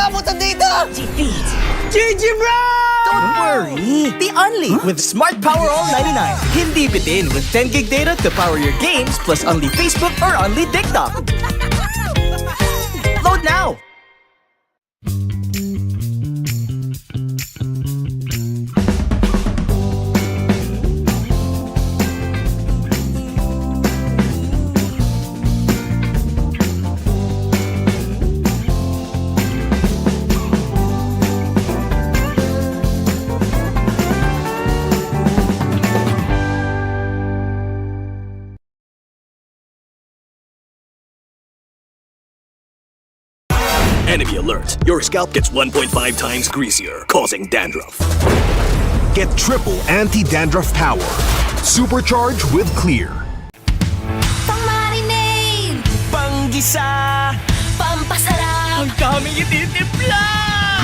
abot ang data! Defeat! GG bro! Don't worry! The Only with Smart Power All 99. Hindi bitin with 10 gig data to power your games plus only Facebook or only TikTok. Load now! Enemy alert. Your scalp gets 1.5 times greasier, causing dandruff. Get triple anti-dandruff power. Supercharge with Clear. Pang-marinade, Panggisa! pampasarap, Ang daming ititimpla!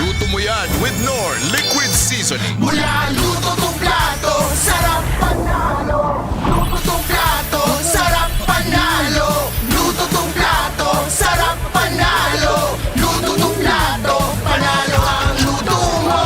Luto mo yan with Knorr Liquid Seasoning. Mula luto tong plato, sarap panalo. Luto tong plato, sarap panalo. Luto tong plato, sarap panalo. Luto tong plato, panalo ang luto mo.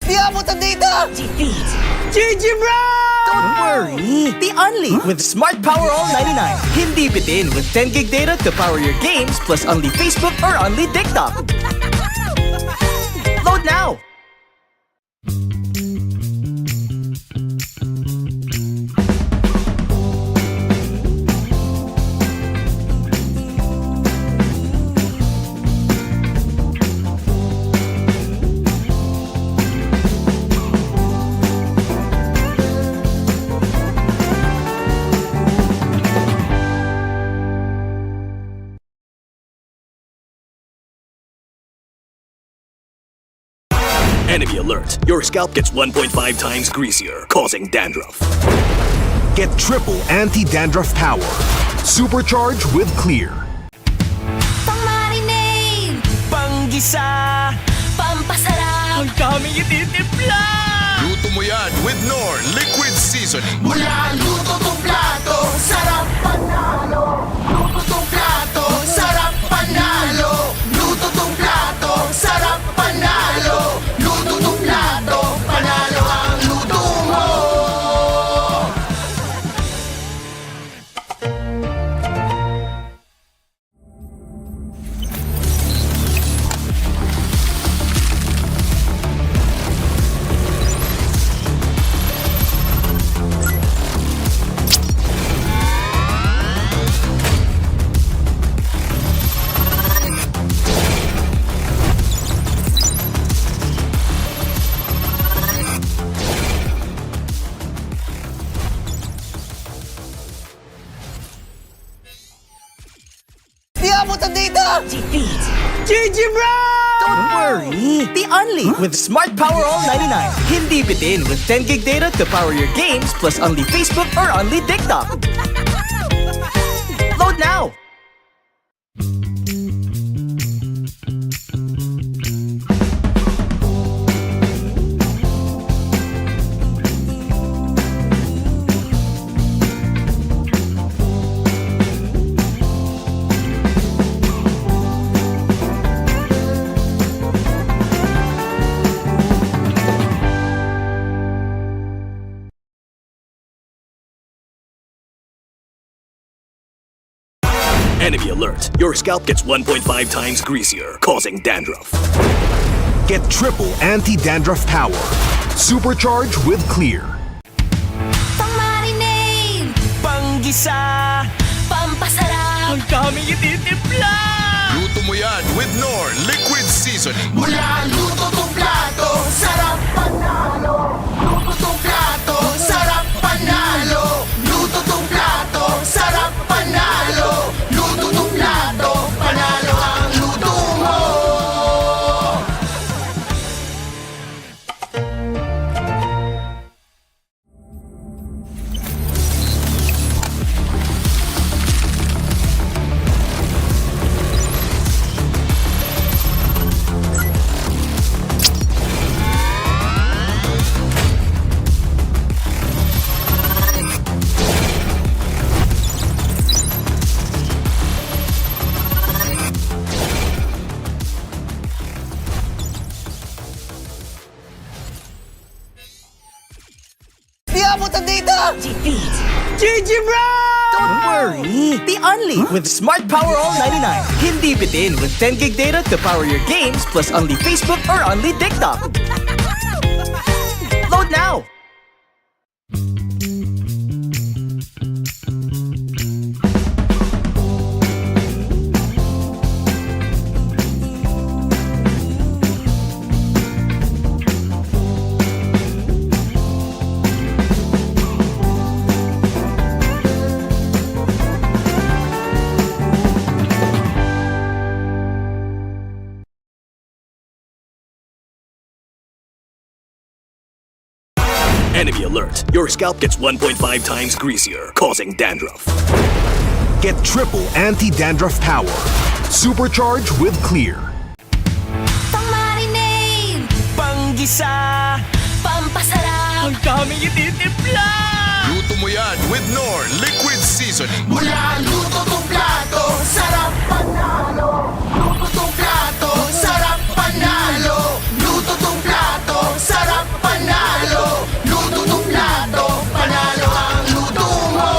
Di abot ang data! Defeat! GG bro! Don't worry! The Only with Smart Power All 99. Hindi bitin with 10 gig data to power your games plus only Facebook or only TikTok. Load now! Enemy alert. Your scalp gets 1.5 times greasier, causing dandruff. Get triple anti-dandruff power. Supercharge with Clear. pang-marinade, Panggisa! pampasarap, Ang daming ititimpla! Luto mo yan with Knorr Liquid Seasoning. Mula luto tong plato, sarap panalo. Luto tong plato, sarap panalo. Luto tong plato, sarap panalo. Luto tong plato, panalo ang luto mo. Di abot ang data! Defeat! GG bro! Don't worry! The Only with Smart Power All 99. Hindi bitin with 10 gig data to power your games plus only Facebook or only TikTok. Load now! Enemy alert. Your scalp gets 1.5 times greasier, causing dandruff. Get triple anti-dandruff power. Supercharge with Clear. pang-marinade, Panggisa! pampasarap, Ang daming ititimpla! Luto mo yan with Knorr Liquid Seasoning. Mula luto tong plato, sarap panalo. Luto tong plato, sarap panalo. Luto tong plato, sarap abutan dito! Defeat. GG bro! Don't worry! The Only with Smart Power All 99. Hindi bitin with 10 gig data to power your games plus only Facebook or only TikTok. Load now! Enemy alert. Your scalp gets 1.5 times greasier, causing dandruff. Get triple anti-dandruff power. Supercharge with Clear. Pang-marinade. Panggisa! Pampasarap. Ang daming ititimpla! Luto mo yan with Knorr Liquid Seasoning. Mula luto tong plato, sarap panalo. Luto tong plato, sarap panalo. Luto tong plato, sarap panalo. Luto tong plato, panalo ang luto mo.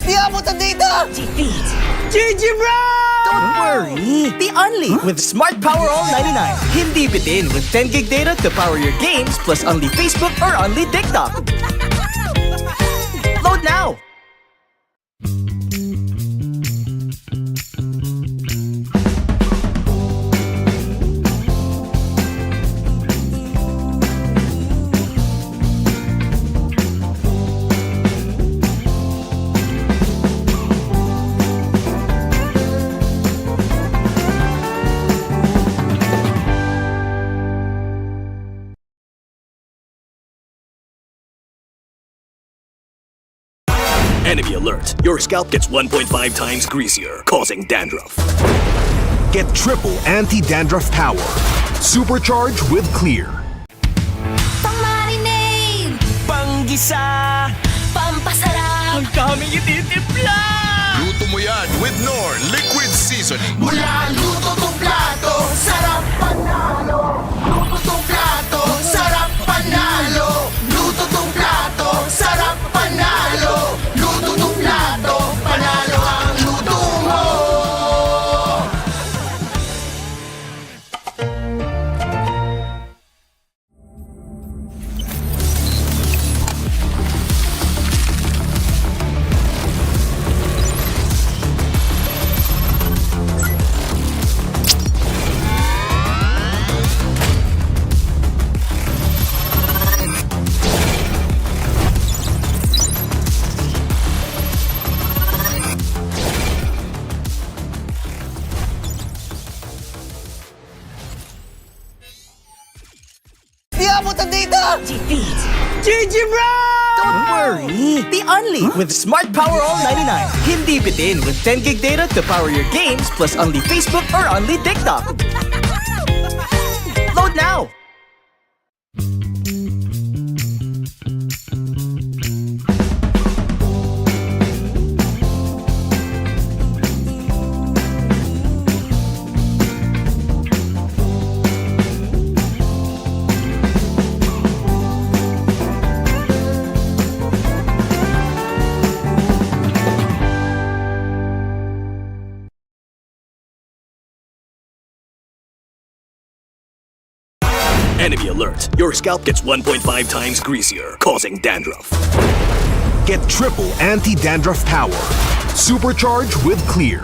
Di abutan dito! Defeat. GG bro! Don't worry! The Only with Smart Power All 99. Hindi bitin with 10 gig data to power your games plus only Facebook or only TikTok. Load now! Enemy alert. Your scalp gets 1.5 times greasier, causing dandruff. Get triple anti-dandruff power. Supercharge with Clear. Pang-marinade. Panggisa! Pampasarap. Ang daming ititimpla! Luto mo yan with Knorr Liquid Seasoning. Mula luto tong plato, sarap panalo. Luto tong plato, sarap panalo. Luto tong plato, sarap panalo. Luto tong plato, panalo ang luto mo. Di abutan dito! Defeat. GG bro! Don't worry! The Only with Smart Power All 99. Hindi bitin with 10 gig data to power your games plus only Facebook or only TikTok. Load now! Enemy alert. Your scalp gets 1.5 times greasier, causing dandruff. Get triple anti-dandruff power. Supercharge with Clear.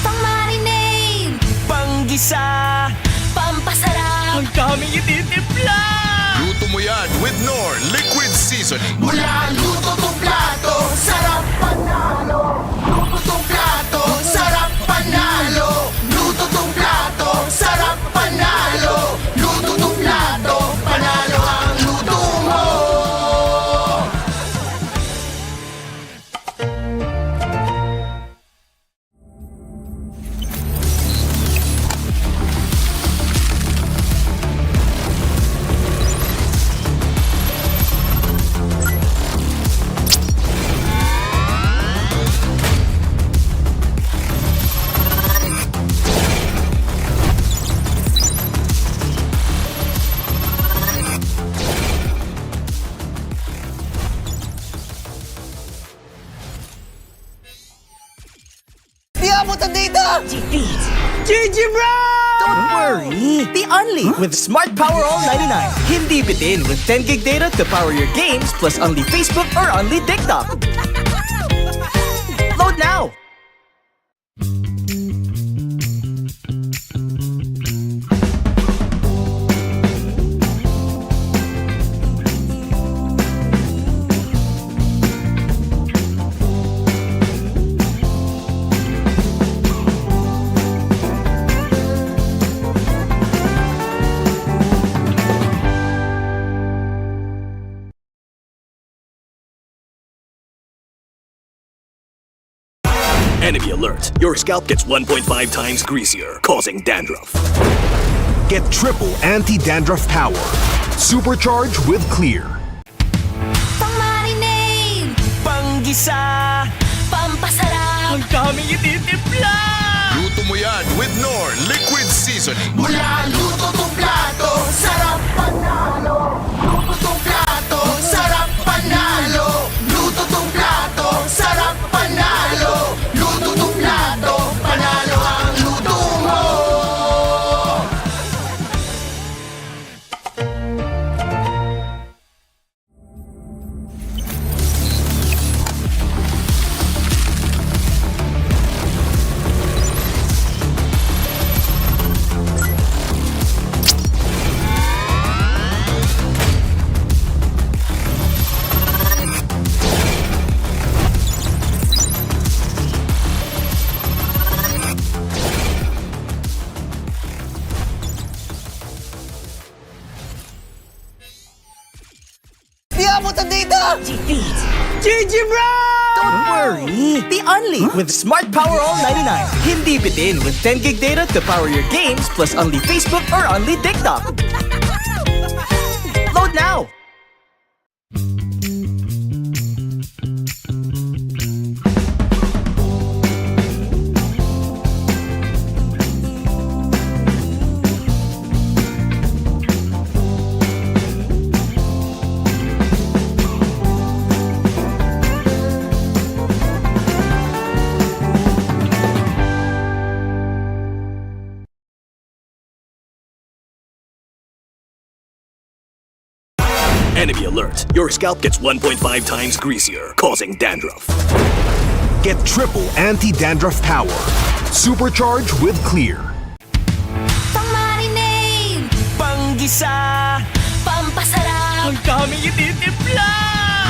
Pang-marinade. Panggisa! Pampasarap. Ang daming ititimpla! Luto mo yan with Knorr Liquid Seasoning. Mula luto tong plato, sarap panalo. Luto tong plato, sarap panalo. Luto tong plato, sarap panalo. Luto tong plato, panalo ang luto mo. abutan dito! Defeat. GG bro! Don't worry! The Only with Smart Power All 99. Hindi bitin with 10 gig data to power your games plus only Facebook or only TikTok. Load now! Enemy alert. Your scalp gets 1.5 times greasier, causing dandruff. Get triple anti-dandruff power. Supercharged with Clear. Pang-marinade. Panggisa! Pampasarap. Ang daming ititimpla! Luto mo yan with Knorr Liquid Seasoning. Mula luto tong plato, sarap panalo. Luto tong plato, sarap panalo. Luto tong plato, sarap panalo. Luto tong plato, panalo ang luto mo. Di abutan dito! Defeat. GG bro! Don't worry! The Only with Smart Power All 99. Hindi bitin with 10 gig data to power your games plus only Facebook or only TikTok. Load now! Enemy alert. Your scalp gets 1.5 times greasier, causing dandruff. Get triple anti-dandruff power. Supercharged with Clear. Pang-marinade. Panggisa! Pampasarap. Ang daming ititimpla!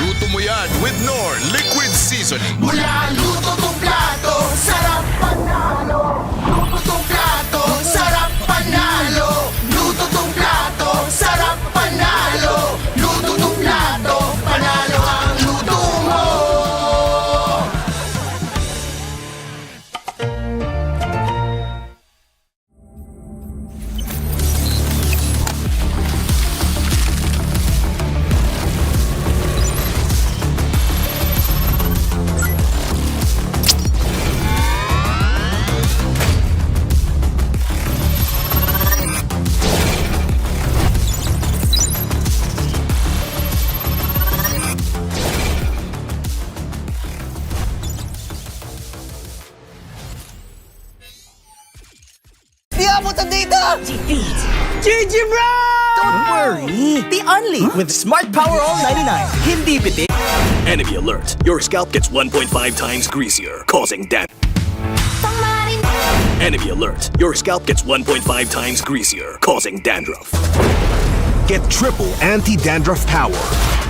Luto mo yan with Knorr Liquid Seasoning. Mula luto tong plato, sarap panalo. Luto tong plato, sarap panalo. Luto tong plato, sarap panalo. Luto tong plato, panalo ang luto mo. Di abutan dito! Defeat. GG bro! Don't worry! The Only with Smart Power All 99. Hindi bitin. Enemy alert. Your scalp gets 1.5 times greasier, causing dandruff. Pang-marinade. Enemy alert. Your scalp gets 1.5 times greasier, causing dandruff. Get triple anti-dandruff power.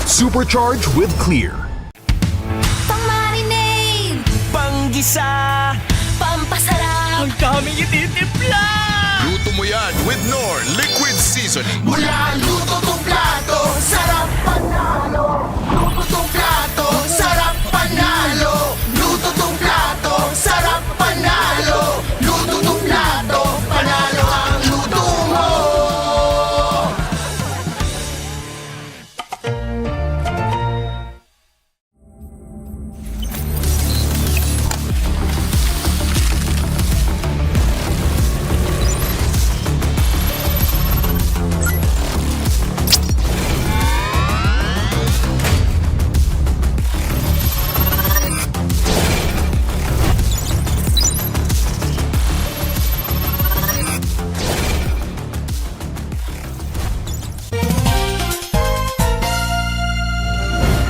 Supercharged with Clear. Pang-marinade. Panggisa! Pampasarap. Ang daming ititimpla! Luto mo yan with Knorr Liquid Seasoning. Mula luto tong plato, sarap panalo. Luto tong plato, sarap panalo. Luto tong plato, sarap panalo. Luto tong plato, panalo ang luto mo.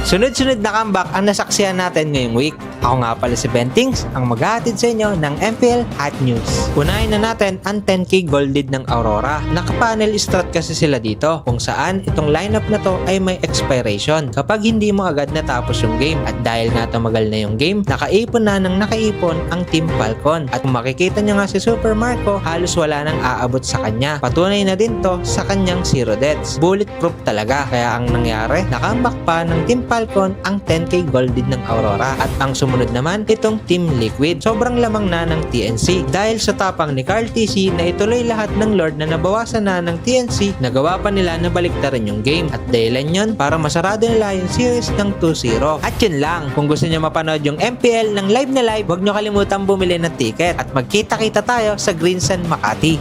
Sunod-sunod na comeback ang nasaksihan natin ngayong week. Ako nga pala si Bentings, ang maghahatid sa inyo ng MPL Hot News. Unahin na natin ang 10k gold lead ng Aurora. Naka-panel strat kasi sila dito, kung saan itong lineup na to ay may expiration kapag hindi mo agad natapos yung game. At dahil nga tumagal na yung game, nakaipon na ng nakaipon ang Team Falcon. At kung makikita nyo nga si Super Marco, halos wala nang aabot sa kanya. Patunay na din to sa kanyang zero deaths. Bulletproof talaga. Kaya ang nangyari, nakambak pa ng Team Falcon ang 10k gold lead ng Aurora. At ang sumunod naman, itong Team Liquid. Sobrang lamang na ng TNC. Dahil sa tapang ni Carl TC na ituloy lahat ng Lord na nabawasan na ng TNC, nagawa pa nila na baliktarin yung game. At dahilan yun para masarado nila yung series ng 2-0. At yun lang, kung gusto nyo mapanood yung MPL ng live na live, huwag nyo kalimutan bumili ng ticket. At magkita-kita tayo sa Greensan Makati.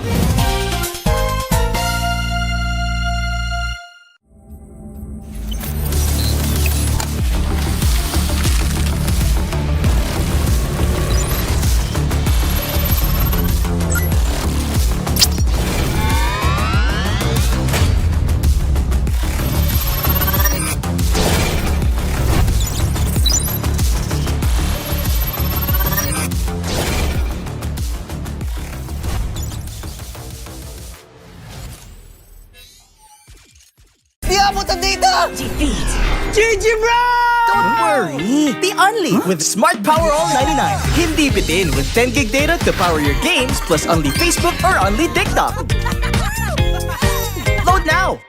Di abot ang data! Defeat. GG bro! Don't worry! The Only with Smart Power All 99. Hindi bitin with 10 gig data to power your games plus only Facebook or only TikTok. Load now!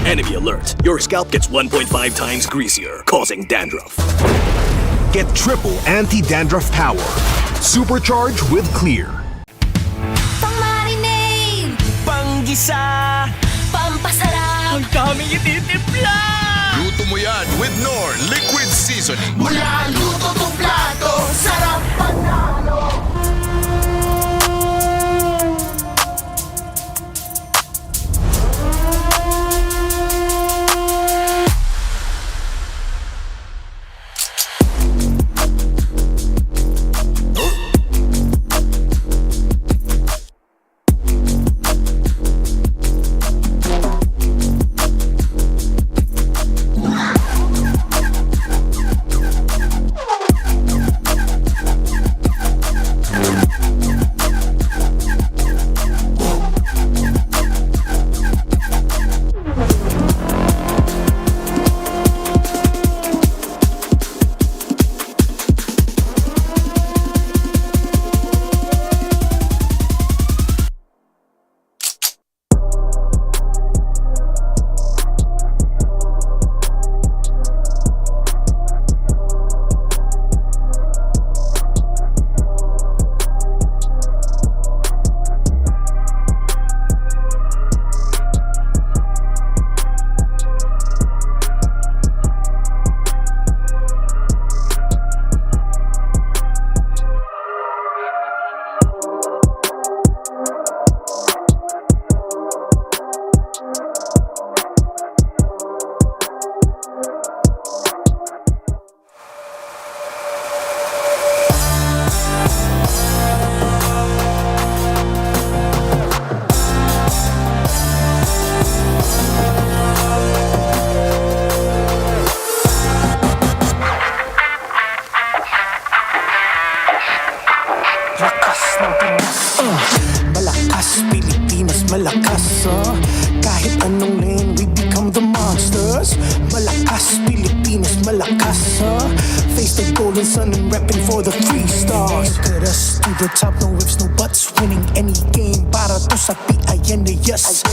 Enemy alert. Your scalp gets 1.5 times greasier, causing dandruff. Get triple anti-dandruff power. Supercharge with Clear. Pang-marinade. Panggisa! Pampasarap. Ang daming ititimpla! Luto mo yan with Knorr Liquid Seasoning. Mula luto tong plato, sarap panalo. Malakas, Pilipinas, malakas Kahit anong lane, we become the monsters. Malakas, Pilipinas, malakas Face the golden sun and repping for the 3 stars. Get us to the top, no ifs, no buts. Winning any game para to sa PIN, yes.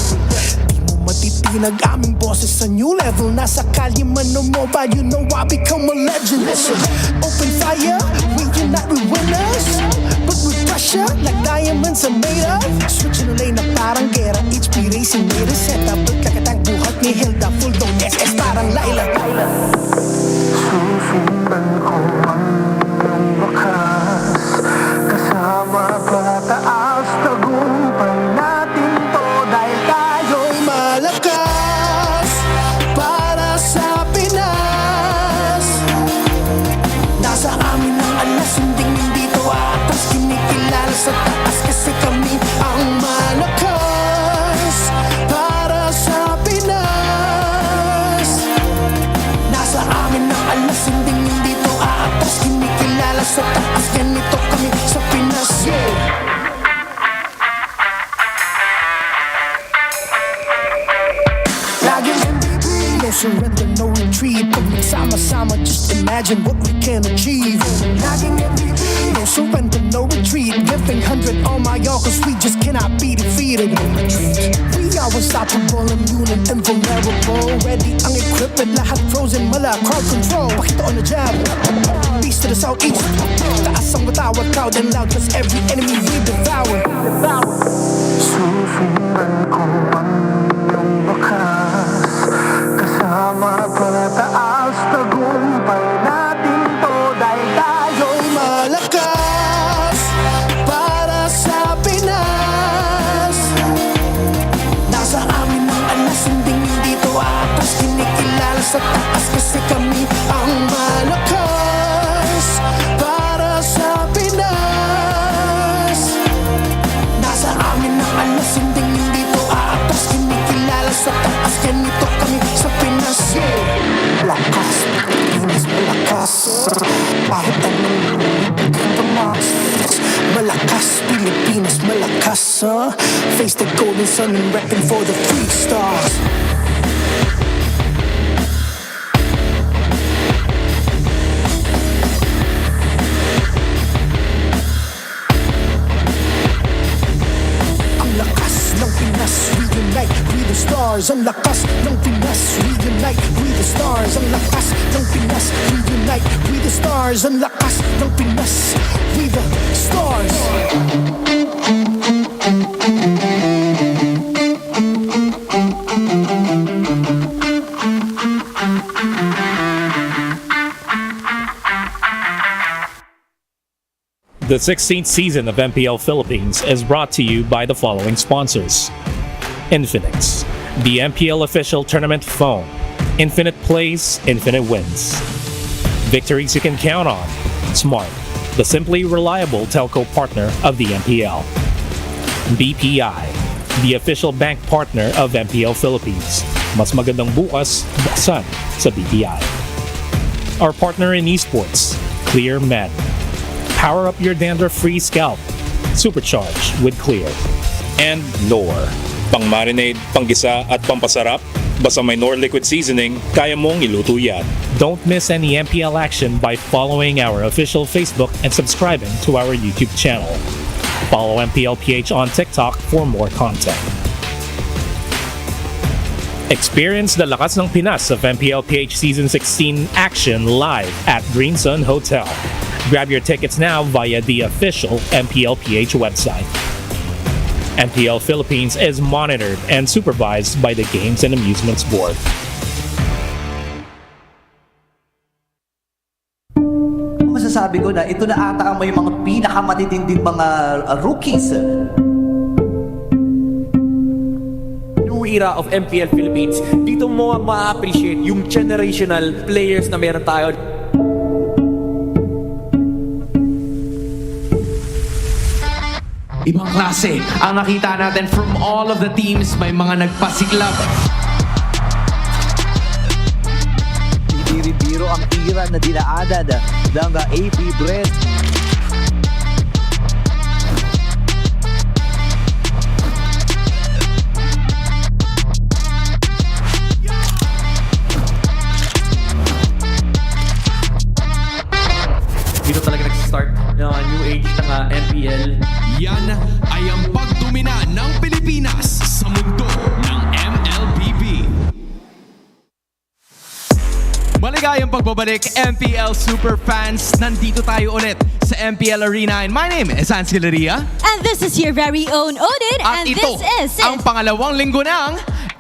Di mo matitinag aming boses sa new level. Nasa kalye man o mobile, you know I become a legend. Listen, open fire, we unite, we winners. But with pressure, like diamonds are made of. Switching the lane na parang gera. HP racing made a setup. But kakatang buhat ni Hilda, full dome SS parang Laila. Susundan ko ang iyong wakas, kasama pataas, tagumpay natin to dahil tayo'y malakas para sa Pinas. Nasa amin ang alas, hindi to atas, kinikilala sa taas kasi kami ang malakas para sa Pinas. Nasa amin ang alas, hindi to atas, kinikilala sa taas, ganito kami sa Pinas. Laging MVP, no surrender, no retreat. Pag nagsama-sama, just imagine what we can achieve. Laging MVP, no surrender, no retreat. Giving 100 on my all, cause we just cannot be defeated. We are unstoppable, immune and invulnerable. Ready ang equipment, lahat frozen, mala, crowd control. Pakita on the jab, beast to the southeast. Taas ang matawag, proud and loud, cause every enemy we devour. Susundan ko ang iyong wakas, kasama pataas, tagumpay natin to dahil tayo'y malakas para sa Pinas. Nasa amin ang alas, hindi to atas, kinikilala sa taas kasi kami ang malakas para sa Pinas. Nasa amin ang alas, hindi to atas, kinikilala sa taas, ganito kami sa Pinas. Malakas, Pilipinas, malakas, kahit anong the monsters. Malakas, Pilipinas, malakas, face the golden sun and repping for the 3 stars. Ang lakas ng Pinas, we unite, we the stars. Ang lakas ng Pinas, we unite, we the stars. Ang lakas ng Pinas, we unite, we the stars. Ang lakas ng Pinas, we the stars. The 16th season of MPL Philippines is brought to you by the following sponsors. Infinix, the MPL official tournament phone. Infinite plays, infinite wins. Victories you can count on. Smart, the simply reliable telco partner of the MPL. BPI, the official bank partner of MPL Philippines. Mas magandang bukas, buksan sa BPI. Our partner in esports, Clear Men. Power up your dandruff-free scalp. Supercharged with Clear. And Nor. Pang-marinade, panggisa at pampasarap, basta may Nor liquid seasoning, kaya mong iluto yan. Don't miss any MPL action by following our official Facebook and subscribing to our YouTube channel. Follow MPL PH on TikTok for more content. Experience the lakas ng Pinas of MPL PH Season 16 action live at Green Sun Hotel. Grab your tickets now via the official MPL PH website. MPL Philippines is monitored and supervised by the Games and Amusements Board. Masasabi ko na ito na ata ang may mga pinakamatitinding mga rookies. New era of MPL Philippines, dito mo ma-appreciate yung generational players na meron tayo. Ibang klase ang nakita natin from all of the teams. May mga nagpasiklab. Hindi biro ang tira na dinaanan ng APBR. Dito talaga nag-start yung new age ng MPL. Yan ay ang pagdomina ng Pilipinas sa mundo ng MLBB. Maligayang pagbabalik, MPL Super Fans. Nandito tayo ulit sa MPL Arena. And my name is Ancillaria. And this is your very own Odin. At And ito this is ang pangalawang linggo ng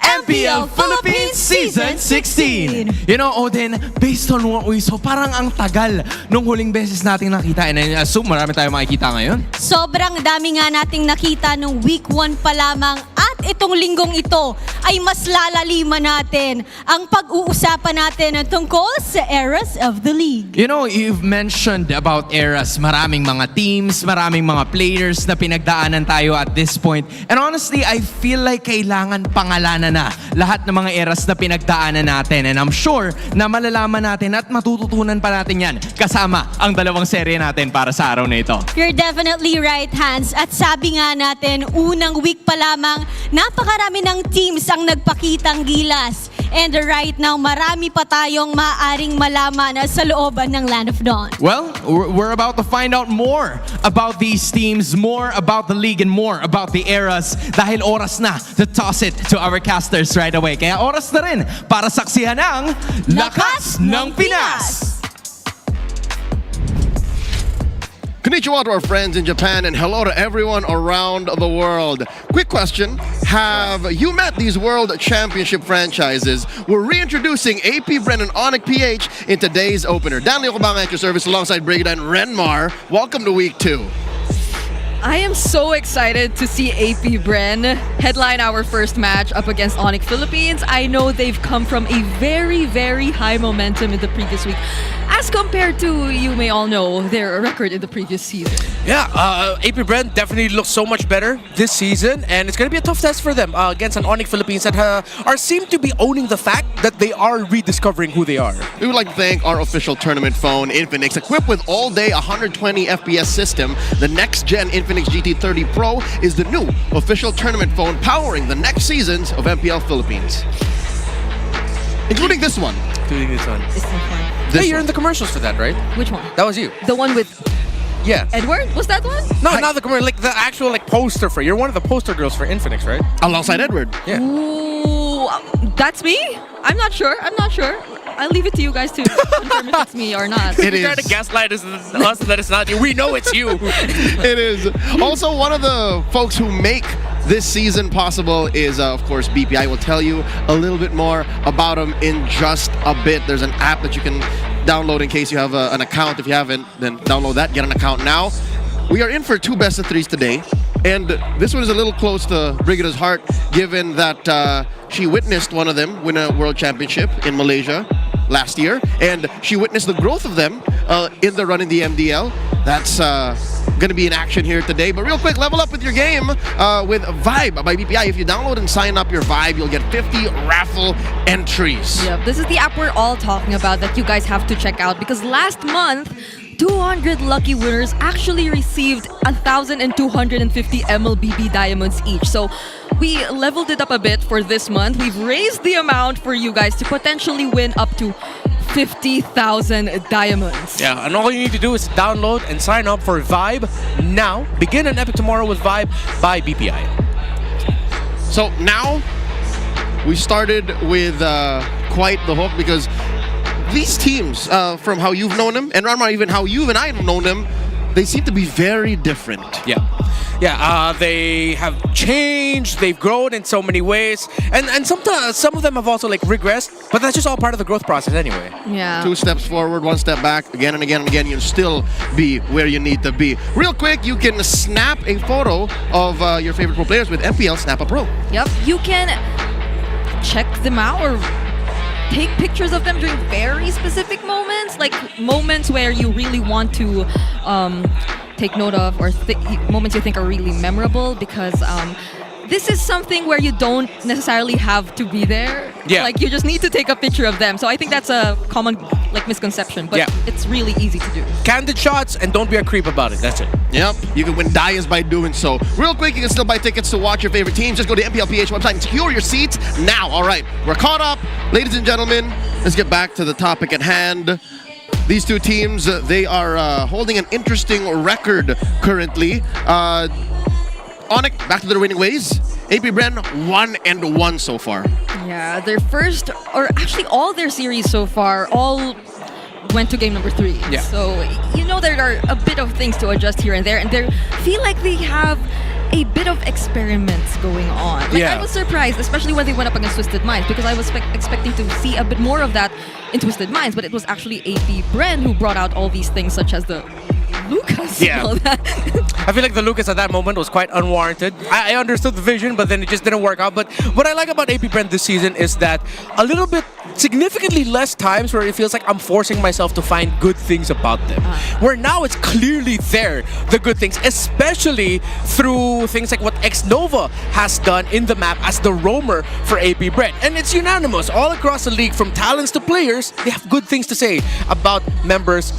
MPL Philippines Season 16. You know, Odin, based on what we saw, parang ang tagal nung huling beses nating nakita. And I assume marami tayong makikita ngayon. Sobrang dami nga nating nakita nung week 1 pa lamang at itong linggong ito ay mas lalaliman natin ang pag-uusapan natin tungkol sa eras of the league. You know, you've mentioned about eras. Maraming mga teams, maraming mga players na pinagdaanan tayo at this point. And honestly, I feel like kailangan pangalanan na lahat ng mga eras na pinagdaanan natin. And I'm sure na malalaman natin at matututunan pa natin yan kasama ang dalawang serye natin para sa araw na ito. You're definitely right, Hans. At sabi nga natin, unang week pa lamang, napakarami ng teams ang nagpakitang gilas. And right now, marami pa tayong maaaring malaman sa looban ng Land of Dawn. Well, we're about to find out more about these teams, more about the league, and more about the eras dahil oras na to toss it to our casters right away. Kaya oras na rin para saksihan ang Lakas ng Pinas! Konnichiwa to our friends in Japan and hello to everyone around the world. Quick question, have you met these World Championship franchises? We're reintroducing APBR and ONIC PH in today's opener. Dan Leocabang at your service alongside Brigida and Renmar. Welcome to week 2. I am so excited to see AP Bren headline our first match up against ONIC Philippines. I know they've come from a very, very high momentum in the previous week as compared to, you may all know, their record in the previous season. Yeah, AP Bren definitely looks so much better this season, and it's going to be a tough test for them against an ONIC Philippines that seem to be owning the fact that they are rediscovering who they are. We would like to thank our official tournament phone, Infinix, equipped with all-day 120 FPS system. The next-gen Infinix GT30 Pro is the new official tournament phone powering the next seasons of MPL Philippines. Including this one. Including this one. It's so fun. Hey, you're in the commercials for that, right? Which one? That was you. The one with Yeah. Edward? Was that one? No, not the commercial, like the actual poster for. You're one of the poster girls for Infinix, right? Alongside Edward. Yeah. Ooh, that's me? I'm not sure. I'll leave it to you guys to confirm if it's me or not. It You're is. trying to gaslight us that it's not you. We know it's you. It is. Also, one of the folks who make this season possible is, of course, BPI. We'll tell you a little bit more about them in just a bit. There's an app that you can download in case you have an account. If you haven't, then download that. Get an account now. We are in for 2 best of 3s today. And this one is a little close to Brigida's heart, given that she witnessed one of them win a world championship in Malaysia last year. And she witnessed the growth of them in the run in the MDL. That's going to be in action here today. But real quick, level up with your game with Vibe by BPI. If you download and sign up your Vibe, you'll get 50 raffle entries. Yep, this is the app we're all talking about that you guys have to check out because last month, 200 lucky winners actually received 1,250 MLBB diamonds each. So we leveled it up a bit for this month. We've raised the amount for you guys to potentially win up to 50,000 diamonds. Yeah, and all you need to do is download and sign up for Vibe now. Begin an epic tomorrow with Vibe by BPI. So now we started with quite the hook because these teams, from how you've known them, and Ranmar, even how you and I have known them, they seem to be very different. Yeah, they have changed, they've grown in so many ways, and sometimes some of them have also regressed, but that's just all part of the growth process anyway. Yeah. 2 steps forward, 1 step back, again and again and again, you'll still be where you need to be. Real quick, you can snap a photo of your favorite pro players with MPL Snap a Pro. Yep, you can check them out or take pictures of them during very specific moments, like moments where you really want to take note of, or moments you think are really memorable, because this is something where you don't necessarily have to be there. Yeah. Like you just need to take a picture of them. So I think that's a common misconception, but it's really easy to do. Candid shots, and don't be a creep about it. That's it. Yep, you can win dias by doing so. Real quick, you can still buy tickets to watch your favorite teams. Just go to the MPL PH website and secure your seats now. All right, we're caught up. Ladies and gentlemen, let's get back to the topic at hand. These two teams, they are holding an interesting record currently. ONIC, back to their winning ways. APBR 1-1 so far. Yeah, their first, or actually all their series so far, all went to game number 3. Yeah. So, there are a bit of things to adjust here and there, and they feel like they have a bit of experiments going on. Like, Yeah. I was surprised, especially when they went up against Twisted Minds, because I was expecting to see a bit more of that in Twisted Minds, but it was actually AP Bren who brought out all these things, such as the Lucas. Yeah. and all that. I feel like the Lucas at that moment was quite unwarranted. I understood the vision, but then it just didn't work out. But what I like about AP Brent this season is that a little bit, significantly less times where it feels like I'm forcing myself to find good things about them. Where now it's clearly there, the good things, especially through things like what X-Nova has done in the map as the roamer for AP Brent. And it's unanimous all across the league, from talents to players. They have good things to say about members,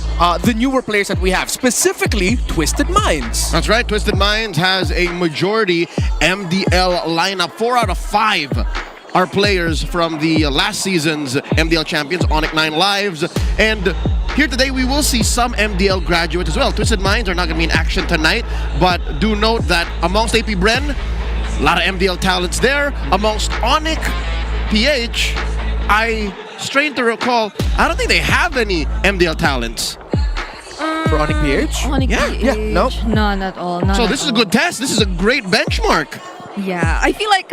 the newer players that we have, specifically Twisted Minds. That's right. Twisted Minds has a majority MDL lineup. 4 out of 5 are players from the last season's MDL champions, ONIC 9 Lives. And here today, we will see some MDL graduates as well. Twisted Minds are not going to be in action tonight, but do note that amongst AP Bren, a lot of MDL talents there. Amongst ONIC PH, I strain to recall, I don't think they have any MDL talents. For ONIC PH? ONIC PH. Yeah, nope. None at all. None So at this is a all. good test. This is a great benchmark. Yeah, I feel like,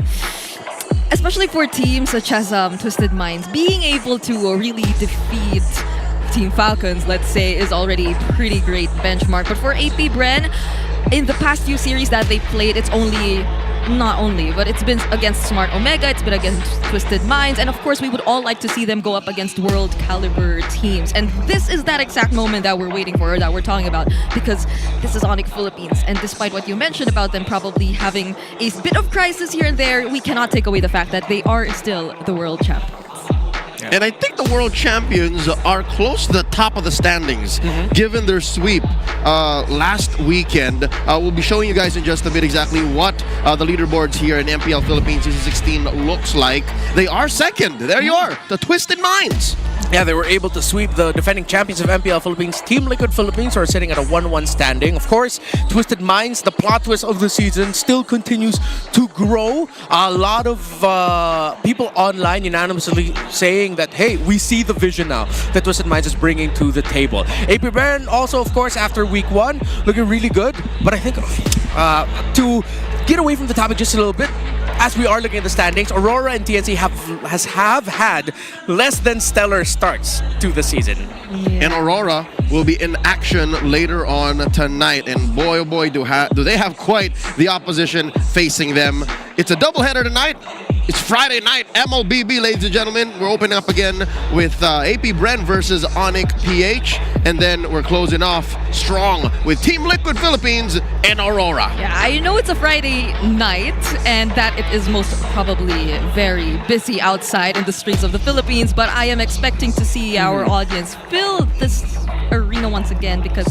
especially for teams such as Twisted Minds, being able to really defeat Team Falcons, let's say, is already a pretty great benchmark. But for AP Bren, in the past few series that they played, it's but it's been against Smart Omega, it's been against Twisted Minds, and of course we would all like to see them go up against world caliber teams. And this is that exact moment that we're waiting for, or that we're talking about, because this is ONIC Philippines, and despite what you mentioned about them probably having a bit of crisis here and there, we cannot take away the fact that they are still the world champions. And I think the world champions are close to the top of the standings, given their sweep last weekend. We'll be showing you guys in just a bit exactly what the leaderboards here in MPL Philippines Season 16 looks like. They are second. There you are, the Twisted Minds. Yeah, they were able to sweep the defending champions of MPL Philippines, Team Liquid Philippines, who are sitting at a 1-1 standing. Of course, Twisted Minds, the plot twist of the season, still continues to grow. A lot of people online unanimously saying that, hey, we see the vision now that Twisted Minds is bringing to the table. AP Bren also, of course, after week 1, looking really good. But I think to get away from the topic just a little bit, as we are looking at the standings, Aurora and TNC have had less than stellar starts to the season. And Aurora will be in action later on tonight. And boy, oh boy, do they have quite the opposition facing them. It's a doubleheader tonight. It's Friday night, MLBB, ladies and gentlemen. We're opening up again with AP Bren versus ONIC PH. And then we're closing off strong with Team Liquid Philippines and Aurora. Yeah, I know it's a Friday night and that it is most probably very busy outside in the streets of the Philippines, but I am expecting to see our audience fill this arena once again, because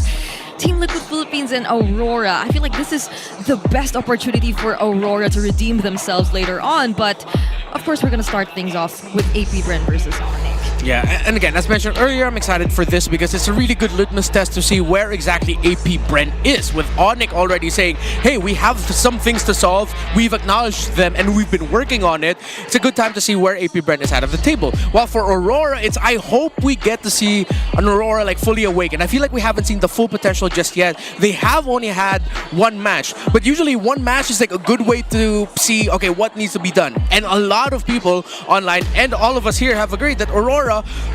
Team Liquid Philippines and Aurora, I feel like this is the best opportunity for Aurora to redeem themselves later on. But of course, we're going to start things off with AP Bren versus ONIC. Yeah, and again, as mentioned earlier, I'm excited for this because it's a really good litmus test to see where exactly AP Bren is, with ONIC already saying, hey, we have some things to solve, we've acknowledged them, and we've been working on it. It's a good time to see where AP Bren is out of the table. While for Aurora, I hope we get to see an Aurora like fully awake, and I feel like we haven't seen the full potential just yet. They have only had one match, but usually one match is like a good way to see, okay, what needs to be done. And a lot of people online, and all of us here, have agreed that Aurora,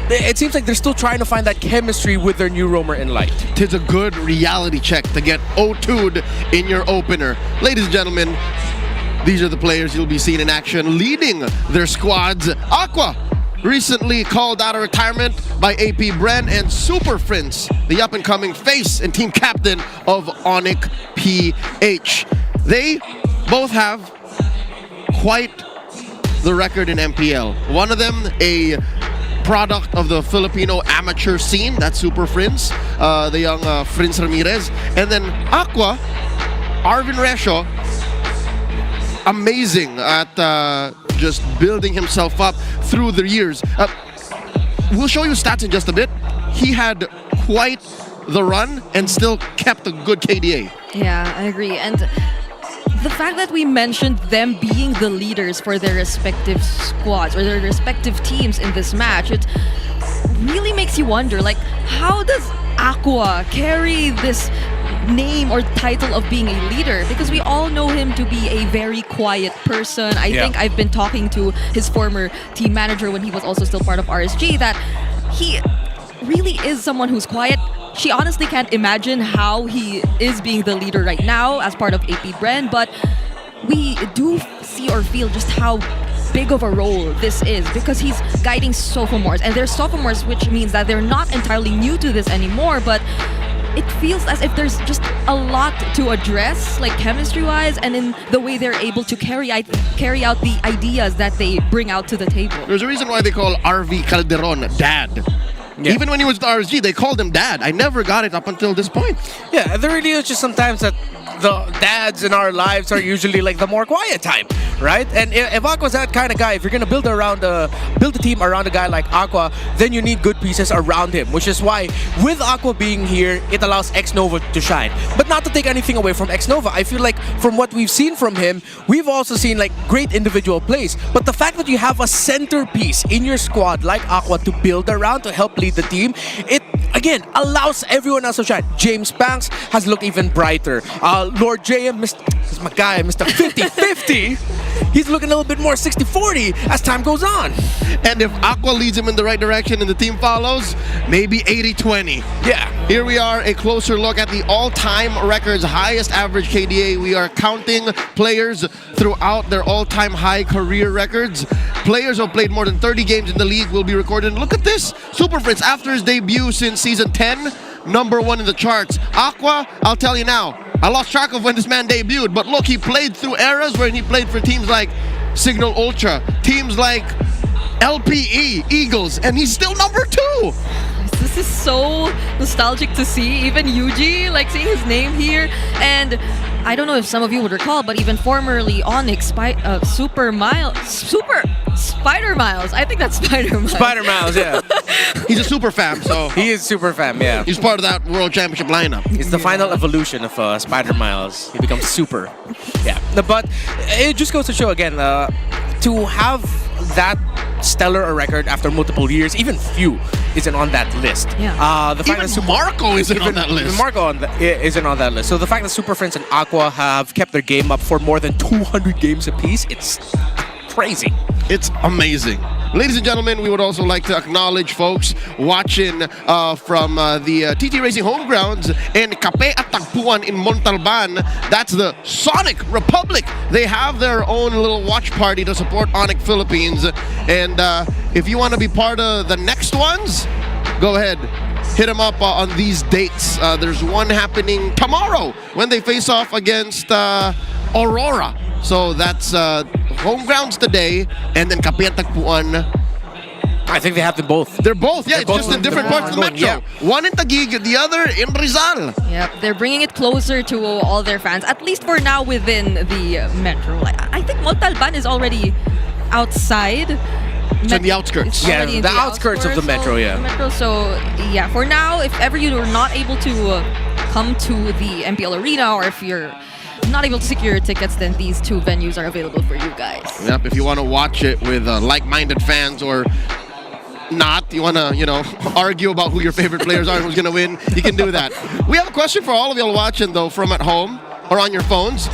it seems like they're still trying to find that chemistry with their new roamer in Light. Tis a good reality check to get O2'd in your opener. Ladies and gentlemen, these are the players you'll be seeing in action leading their squads. Aqua, recently called out of retirement by AP Bren, and Super Prince, the up-and-coming face and team captain of ONIC PH. They both have quite the record in MPL. One of them, a product of the Filipino amateur scene, that's Super Prince, the young Prince Ramirez. And then Aqua, Arvin Resho, amazing at just building himself up through the years. We'll show you stats in just a bit. He had quite the run and still kept a good KDA. Yeah, I agree. And the fact that we mentioned them being the leaders for their respective squads or their respective teams in this match, it really makes you wonder, like, how does Aqua carry this name or title of being a leader, because we all know him to be a very quiet person. I think I've been talking to his former team manager when he was also still part of RSG that he really is someone who's quiet. She honestly can't imagine how he is being the leader right now as part of AP Bren, but we do see or feel just how big of a role this is because he's guiding sophomores, and they're sophomores, which means that they're not entirely new to this anymore, but it feels as if there's just a lot to address, like chemistry-wise, and in the way they're able to carry out the ideas that they bring out to the table. There's a reason why they call RV Calderon Dad. Yeah. Even when he was at RSG, they called him Dad. I never got it up until this point. Yeah, there really is just sometimes that the dads in our lives are usually like the more quiet type, right? And if Aqua's that kind of guy, if you're gonna build a team around a guy like Aqua, then you need good pieces around him, which is why with Aqua being here, it allows X-Nova to shine. But not to take anything away from X-Nova, I feel like from what we've seen from him, we've also seen like great individual plays. But the fact that you have a centerpiece in your squad like Aqua to build around to help lead the team, it again allows everyone else to shine. James Banks has looked even brighter. Lord JM, is my guy, Mr. 50-50. He's looking a little bit more 60-40 as time goes on. And if Aqua leads him in the right direction and the team follows, maybe 80-20. Yeah. Here we are, a closer look at the all-time records, highest average KDA. We are counting players throughout their all-time high career records. Players who have played more than 30 games in the league will be recorded. Look at this. Super Fritz, after his debut since Season 10, #1 in the charts. Aqua, I'll tell you now, I lost track of when this man debuted, but look, he played through eras when he played for teams like Signal Ultra, teams like LPE, Eagles, and he's still #2. This is so nostalgic to see. Even Yuji, like seeing his name here. And I don't know if some of you would recall, but even formerly ONIC, Spider Miles. I think that's Spider Miles. Spider Miles, yeah. He's a super fam, so. He is super fam, yeah. He's part of that World Championship lineup. It's the final evolution of Spider Miles. He becomes super. Yeah. But it just goes to show again, to have that stellar a record after multiple years, even few isn't on that list. Yeah. The fact Even that Marco isn't on that list. Even Marco isn't on that list. So the fact that Super Friends and Aqua have kept their game up for more than 200 games apiece, it's crazy. It's amazing. Ladies and gentlemen, we would also like to acknowledge folks watching from the TT Racing home grounds in Cape at Tagpuan in Montalban. That's the Sonic Republic. They have their own little watch party to support ONIC Philippines. And if you want to be part of the next ones, go ahead. Hit them up on these dates. There's one happening tomorrow when they face off against Aurora. So that's home grounds today, and then Cape at Tagpuan. I think they have them both. They're both, yeah. They're It's both just in different parts of the metro. Yeah. One in Taguig, the other in Rizal. Yep, they're bringing it closer to all their fans, at least for now within the metro. Like, I think Montalban is already outside. It's in the outskirts. It's Yeah, already in the outskirts of the metro, yeah. So, yeah, for now, if ever you are not able to come to the MPL Arena, or if you're not able to secure your tickets, then these two venues are available for you guys. Yep, if you want to watch it with like-minded fans or not, you want to, argue about who your favorite players are and who's going to win, you can do that. We have a question for all of y'all watching, though, from at home or on your phones.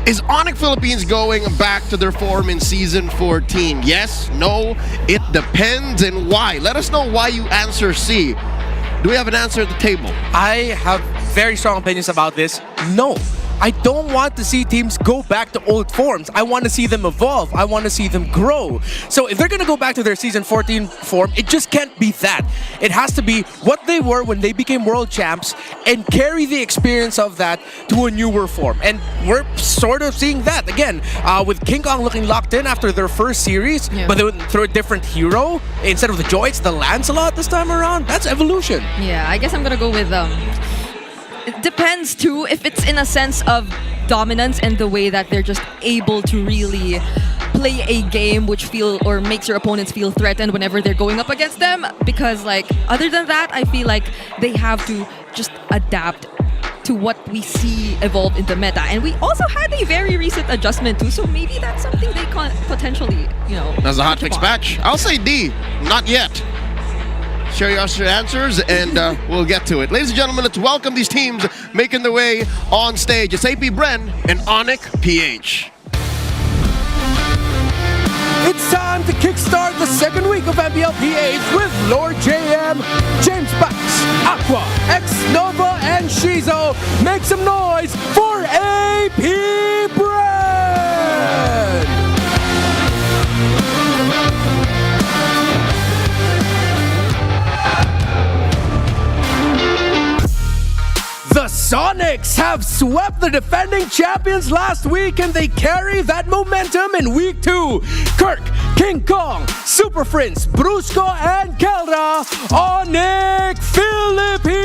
Is ONIC Philippines going back to their form in Season 14? Yes? No? It depends, and why? Let us know why you answer C. Do we have an answer at the table? I have very strong opinions about this. No. I don't want to see teams go back to old forms. I want to see them evolve. I want to see them grow. So if they're going to go back to their Season 14 form, it just can't be that. It has to be what they were when they became world champs and carry the experience of that to a newer form. And we're sort of seeing that again with King Kong looking locked in after their first series, but they went through a different hero. Instead of the Joy, it's the Lancelot this time around. That's evolution. Yeah, I guess I'm going to go with it depends too if it's in a sense of dominance and the way that they're just able to really play a game which makes your opponents feel threatened whenever they're going up against them, because other than that, I feel like they have to just adapt to what we see evolve in the meta. And we also had a very recent adjustment too, so maybe that's something they can potentially, That's a hot fix patch. I'll say D, not yet. share your answers, and we'll get to it. Ladies and gentlemen, let's welcome these teams making their way on stage. It's AP Bren and ONIC PH. It's time to kickstart the second week of MPL PH with Lord JM, James Bax, Aqua, X Nova, and Shizo. Make some noise for AP Brand! The Sonics have swept the defending champions last week, and they carry that momentum in week 2. Kirk, King Kong, Super Prince, Brusco, and Kelra, ONIC Philippines!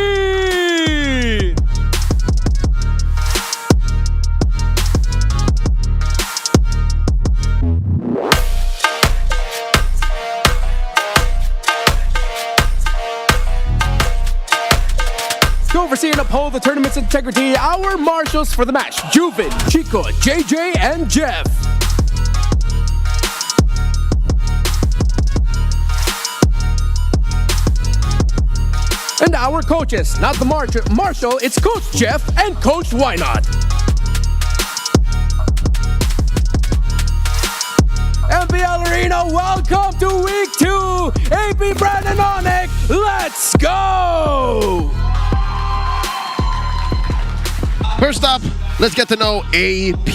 To oversee and uphold the tournament's integrity, our marshals for the match, Juvin, Chico, JJ, and Jeff. And our coaches, not the marshal, it's Coach Jeff and Coach Why Not. MPL Arena, welcome to week 2. AP Brand and ONIC, let's go! First up, let's get to know AP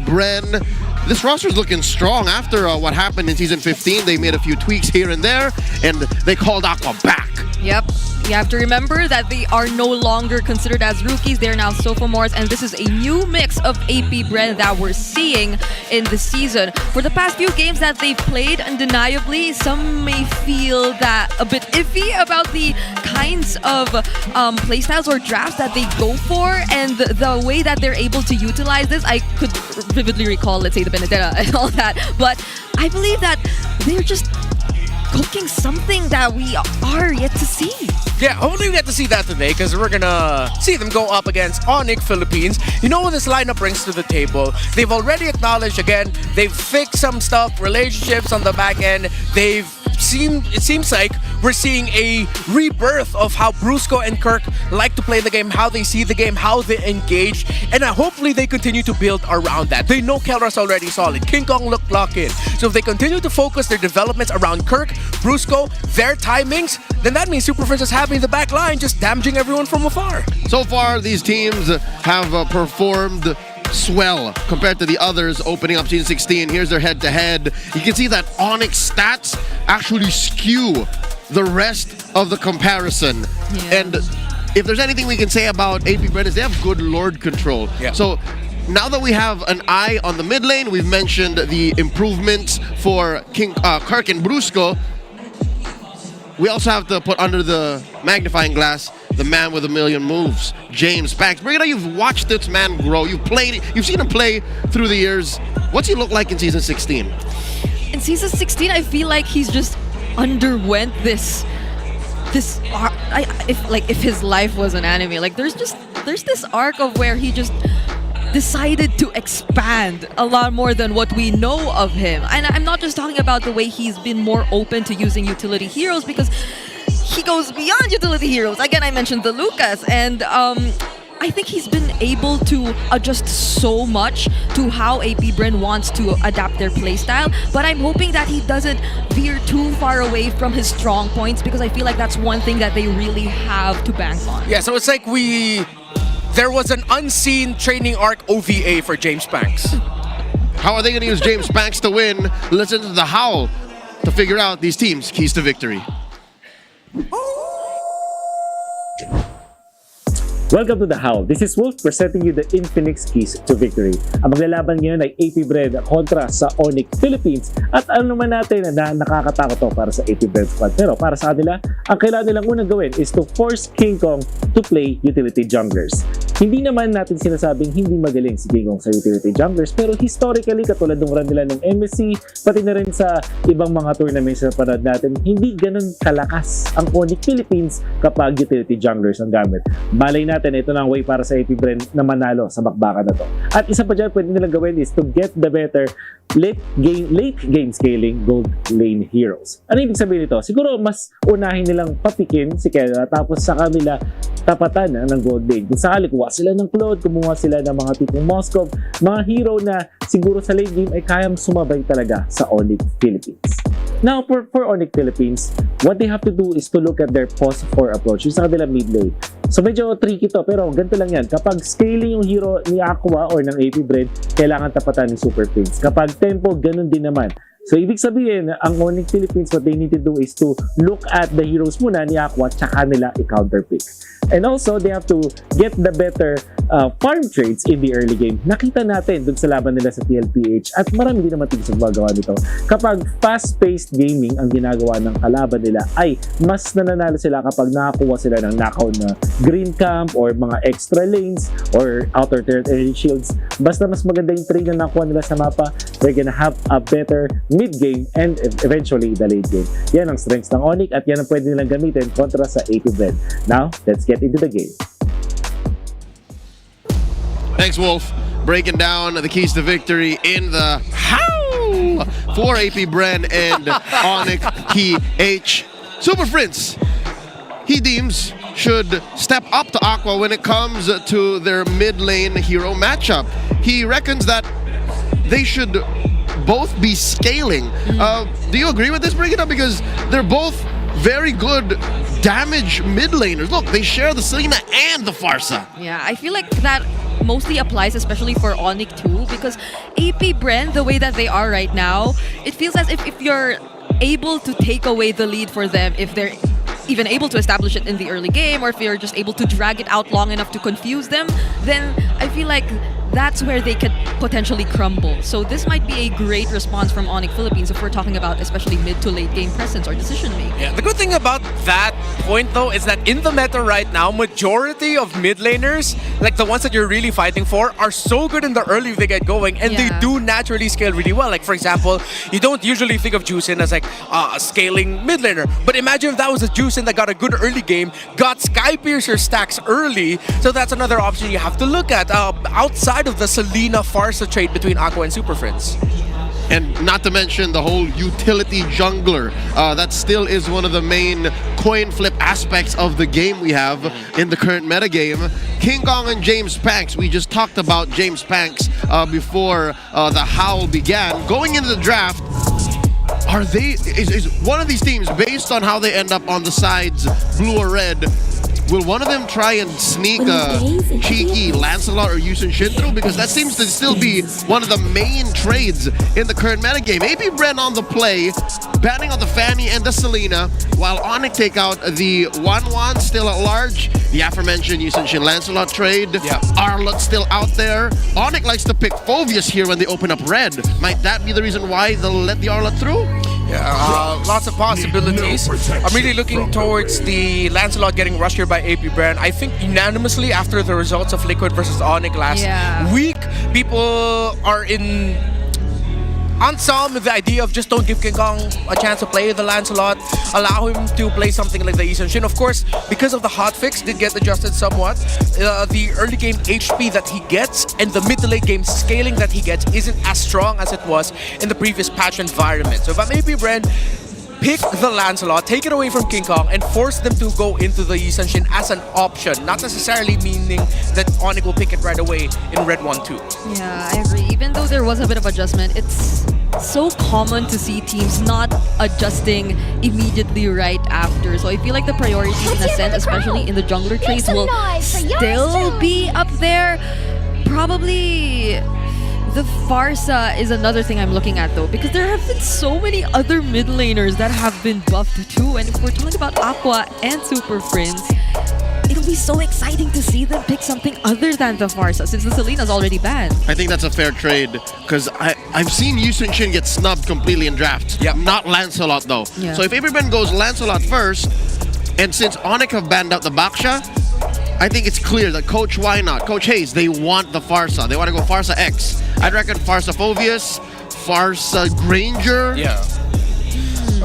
Bren. This roster is looking strong after what happened in Season 15. They made a few tweaks here and there, and they called Aqua back. Yep. You have to remember that they are no longer considered as rookies. They're now sophomores, and this is a new mix of AP Bren that we're seeing in the season. For the past few games that they've played, undeniably, some may feel that a bit iffy about the kinds of playstyles or drafts that they go for, and the way that they're able to utilize this. I could vividly recall, let's say, the Benedetta and all that, but I believe that they're just cooking something that we are yet to see. Yeah, hopefully we get to see that today, because we're gonna see them go up against ONIC Philippines. You know what this lineup brings to the table? They've already acknowledged, again, they've fixed some stuff, relationships on the back end. It seems like we're seeing a rebirth of how Brusco and Kirk like to play the game, how they see the game, how they engage, and hopefully they continue to build around that. They know Kelra's already solid. King Kong looked locked in. So if they continue to focus their developments around Kirk, Brusco, their timings, then that means Super Prince is having the back line just damaging everyone from afar. So far, these teams have performed swell compared to the others opening up Season 16. Here's their head-to-head. You can see that ONIC stats actually skew the rest of the comparison. Yeah. And if there's anything we can say about AP Bren is they have good Lord control. Yeah. So now that we have an eye on the mid lane, we've mentioned the improvements for Kirk and Brusco. We also have to put under the magnifying glass the man with a million moves, James Bax. Brigida, you've watched this man grow. You've seen him play through the years. What's he look like in Season 16? In Season 16, I feel like he's just underwent this if his life was an anime, like there's this arc of where he just decided to expand a lot more than what we know of him. And I'm not just talking about the way he's been more open to using utility heroes, because he goes beyond utility heroes. Again, I mentioned the Lucas, and I think he's been able to adjust so much to how AP Bren wants to adapt their playstyle, but I'm hoping that he doesn't veer too far away from his strong points, because I feel like that's one thing that they really have to bank on. Yeah, so it's like there was an unseen training arc OVA for James Bax. How are they going to use James Bax to win? Listen to the howl to figure out these teams' keys to victory. Welcome to The Howl. This is Wolf presenting you the Infinix Keys to Victory. Ang maglalaban ngayon ay AP Bren kontra sa ONIC Philippines. At ano naman natin na nakakatakot to para sa AP Bren squad. Pero para sa kanila, ang kailangan nilang unang gawin is to force King Kong to play utility junglers. Hindi naman natin sinasabing hindi magaling si King Kong sa utility junglers, pero historically, katulad ng run nila ng MSC, pati na rin sa ibang mga tournaments na parad natin, hindi ganun kalakas ang ONIC Philippines kapag utility junglers ang gamit. Malay natin, ito na ang way para sa AP Bren na manalo sa bakbakan na to. At isa pa dyan, pwede nilang gawin is to get the better late game scaling gold lane heroes. Ano ibig sabihin nito? Siguro mas unahin nilang papikin si Kera tapos sa kanila tapatan ng gold lane. Kung sakali kuha sila ng Claude, kumuha sila ng mga tipong Moskov, mga hero na siguro sa late game ay kayang sumabay talaga sa ONIC Philippines. Now, for ONIC Philippines, what they have to do is to look at their post-4 approach, yung sa kanila mid lane. So medyo tricky to, pero ganito lang yan. Kapag scaling yung hero ni Aqua or ng AP Bren, kailangan tapatan ni Super Prince. Kapag tempo, ganun din naman. So, ibig sabihin, ang ONIC Philippines, what they need to do is to look at the heroes muna ni Aqua, tsaka nila i-counterpick. And also, they have to get the better farm trades in the early game. Nakita natin dun sa laban nila sa TLPH at marami din naman teams ang magawa nito. Kapag fast-paced gaming ang ginagawa ng kalaban nila, ay mas nananalo sila kapag nakakuha sila ng knockout na green camp or mga extra lanes or outer territory shields. Basta mas maganda yung trade na nakuha nila sa mapa, they're gonna have a better mid-game and eventually the late game. Yan ang strengths ng ONIC at yan ang pwede nilang gamitin kontra sa AP Bren. Now, let's get into the game. Thanks, Wolf. Breaking down the keys to victory in the how for AP Bren and ONIC PH. Super Prince, he deems, should step up to Aqua when it comes to their mid lane hero matchup. He reckons that they should both be scaling. Do you agree with this, Bring It Up? Because they're both very good damage mid laners. Look, they share the Selena and the Farsa. Yeah, I feel like that mostly applies especially for ONIC too, because AP Bren, the way that they are right now, it feels as if you're able to take away the lead for them, if they're even able to establish it in the early game, or if you're just able to drag it out long enough to confuse them, then I feel like that's where they could potentially crumble. So this might be a great response from ONIC Philippines if we're talking about especially mid to late game presence or decision making. Yeah, the good thing about that point though is that in the meta right now, majority of mid laners, like the ones that you're really fighting for, are so good in the early if they get going, and they do naturally scale really well. Like for example, you don't usually think of Juicin as like a scaling mid laner, but imagine if that was a Juicin that got a good early game, got Sky Piercer stacks early, so that's another option you have to look at outside of the Selena Farsa trade between Aqua and Super Friends. And not to mention the whole utility jungler. That still is one of the main coin flip aspects of the game we have in the current metagame. King Kong and James Panks. We just talked about James Panks before the howl began. Going into the draft, are they, is one of these teams, based on how they end up on the sides, blue or red, will one of them try and sneak a cheeky Lancelot or Yusun Shin through? Because that seems to still be one of the main trades in the current metagame. AP Bren on the play, banning on the Fanny and the Selena, while ONIC take out the 1-1 still at large. The aforementioned Yusun Shin Lancelot trade. Arlott still out there. ONIC likes to pick Phovius here when they open up red. Might that be the reason why they'll let the Arlott through? Yeah, lots of possibilities. I'm really looking towards the Lancelot getting rushed here by AP Bren. I think unanimously after the results of Liquid versus ONIC last week, people are in ensemble with the idea of just don't give King Kong a chance to play the Lancelot, allow him to play something like the Yusun Shin. Of course, because of the hotfix, did get adjusted somewhat. The early game HP that he gets and the mid to late game scaling that he gets isn't as strong as it was in the previous patch environment. So if I'm AP Bren, pick the Lancelot, take it away from King Kong, and force them to go into the Yusun Shin as an option. Not necessarily meaning that ONIC will pick it right away in Red 1-2. Yeah, I agree. Even though there was a bit of adjustment, it's so common to see teams not adjusting immediately right after. So I feel like the priorities in a sense, especially in the jungler trades, will still be up there. Probably the Farsa is another thing I'm looking at though, because there have been so many other mid laners that have been buffed too. And if we're talking about Aqua and Super Friends, it'll be so exciting to see them pick something other than the Farsa, since the Selena's already banned. I think that's a fair trade, because I've seen Yusun Shin get snubbed completely in drafts. Not Lancelot though. So if AP Bren goes Lancelot first, and since ONIC have banned out the Baksha, I think it's clear that Coach Why Not, Coach Hayes, they want the Farsa. They want to go Farsa X. I'd reckon Farsa Phovius, Farsa Granger. Yeah.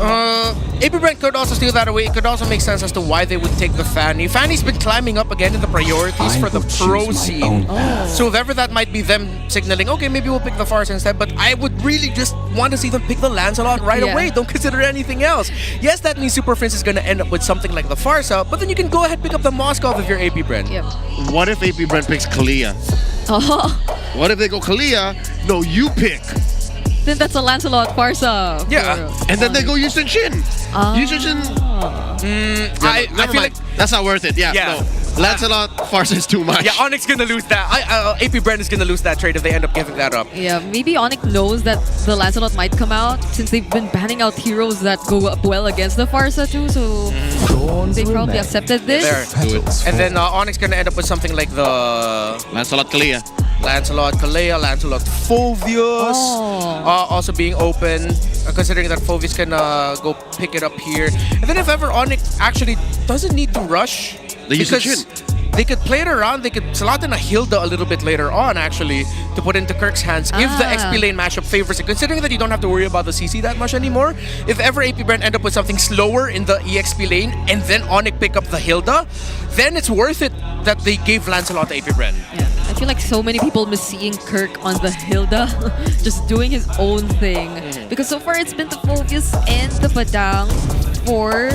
AP Brent could also steal that away. It could also make sense as to why they would take the Fanny. Fanny's been climbing up again in the priorities for the pro scene. So if ever that might be them signaling, okay, maybe we'll pick the Farsa instead. But I would really just want to see them pick the Lancelot right away. Don't consider anything else. Yes, that means Super Prince is going to end up with something like the Farsa, but then you can go ahead and pick up the Moskov if you're AP Brent. Yep. What if AP Brent picks Kalia? What if they go Kalia? No, you pick. Then that's a Lancelot Farsa. Yeah. And then they go Yushin Shin. Yushin Shin. I feel like that's not worth it. Yeah. No. Lancelot Farsa is too much. Yeah, Onyx gonna lose that. AP Brent is gonna lose that trade if they end up giving that up. Yeah, maybe ONIC knows that the Lancelot might come out since they've been banning out heroes that go up well against the Farsa too, so they probably accepted this. There. Do it. And then Onyx gonna end up with something like the Lancelot Kalia. Lancelot Kalea, Lancelot Phovius also being open, considering that Phovius can go pick it up here. And then if ever Onyx actually doesn't need to rush, because they could play it around, they could slot in a Hilda a little bit later on actually to put into Kirk's hands if the XP lane matchup favors it, considering that you don't have to worry about the CC that much anymore. If ever AP Brent end up with something slower in the EXP lane and then Onyx pick up the Hilda, then it's worth it that they gave Lancelot to AP Brent. Yeah, I feel like so many people miss seeing Kirk on the Hilda, just doing his own thing. Because so far it's been the Phovius and the Padang for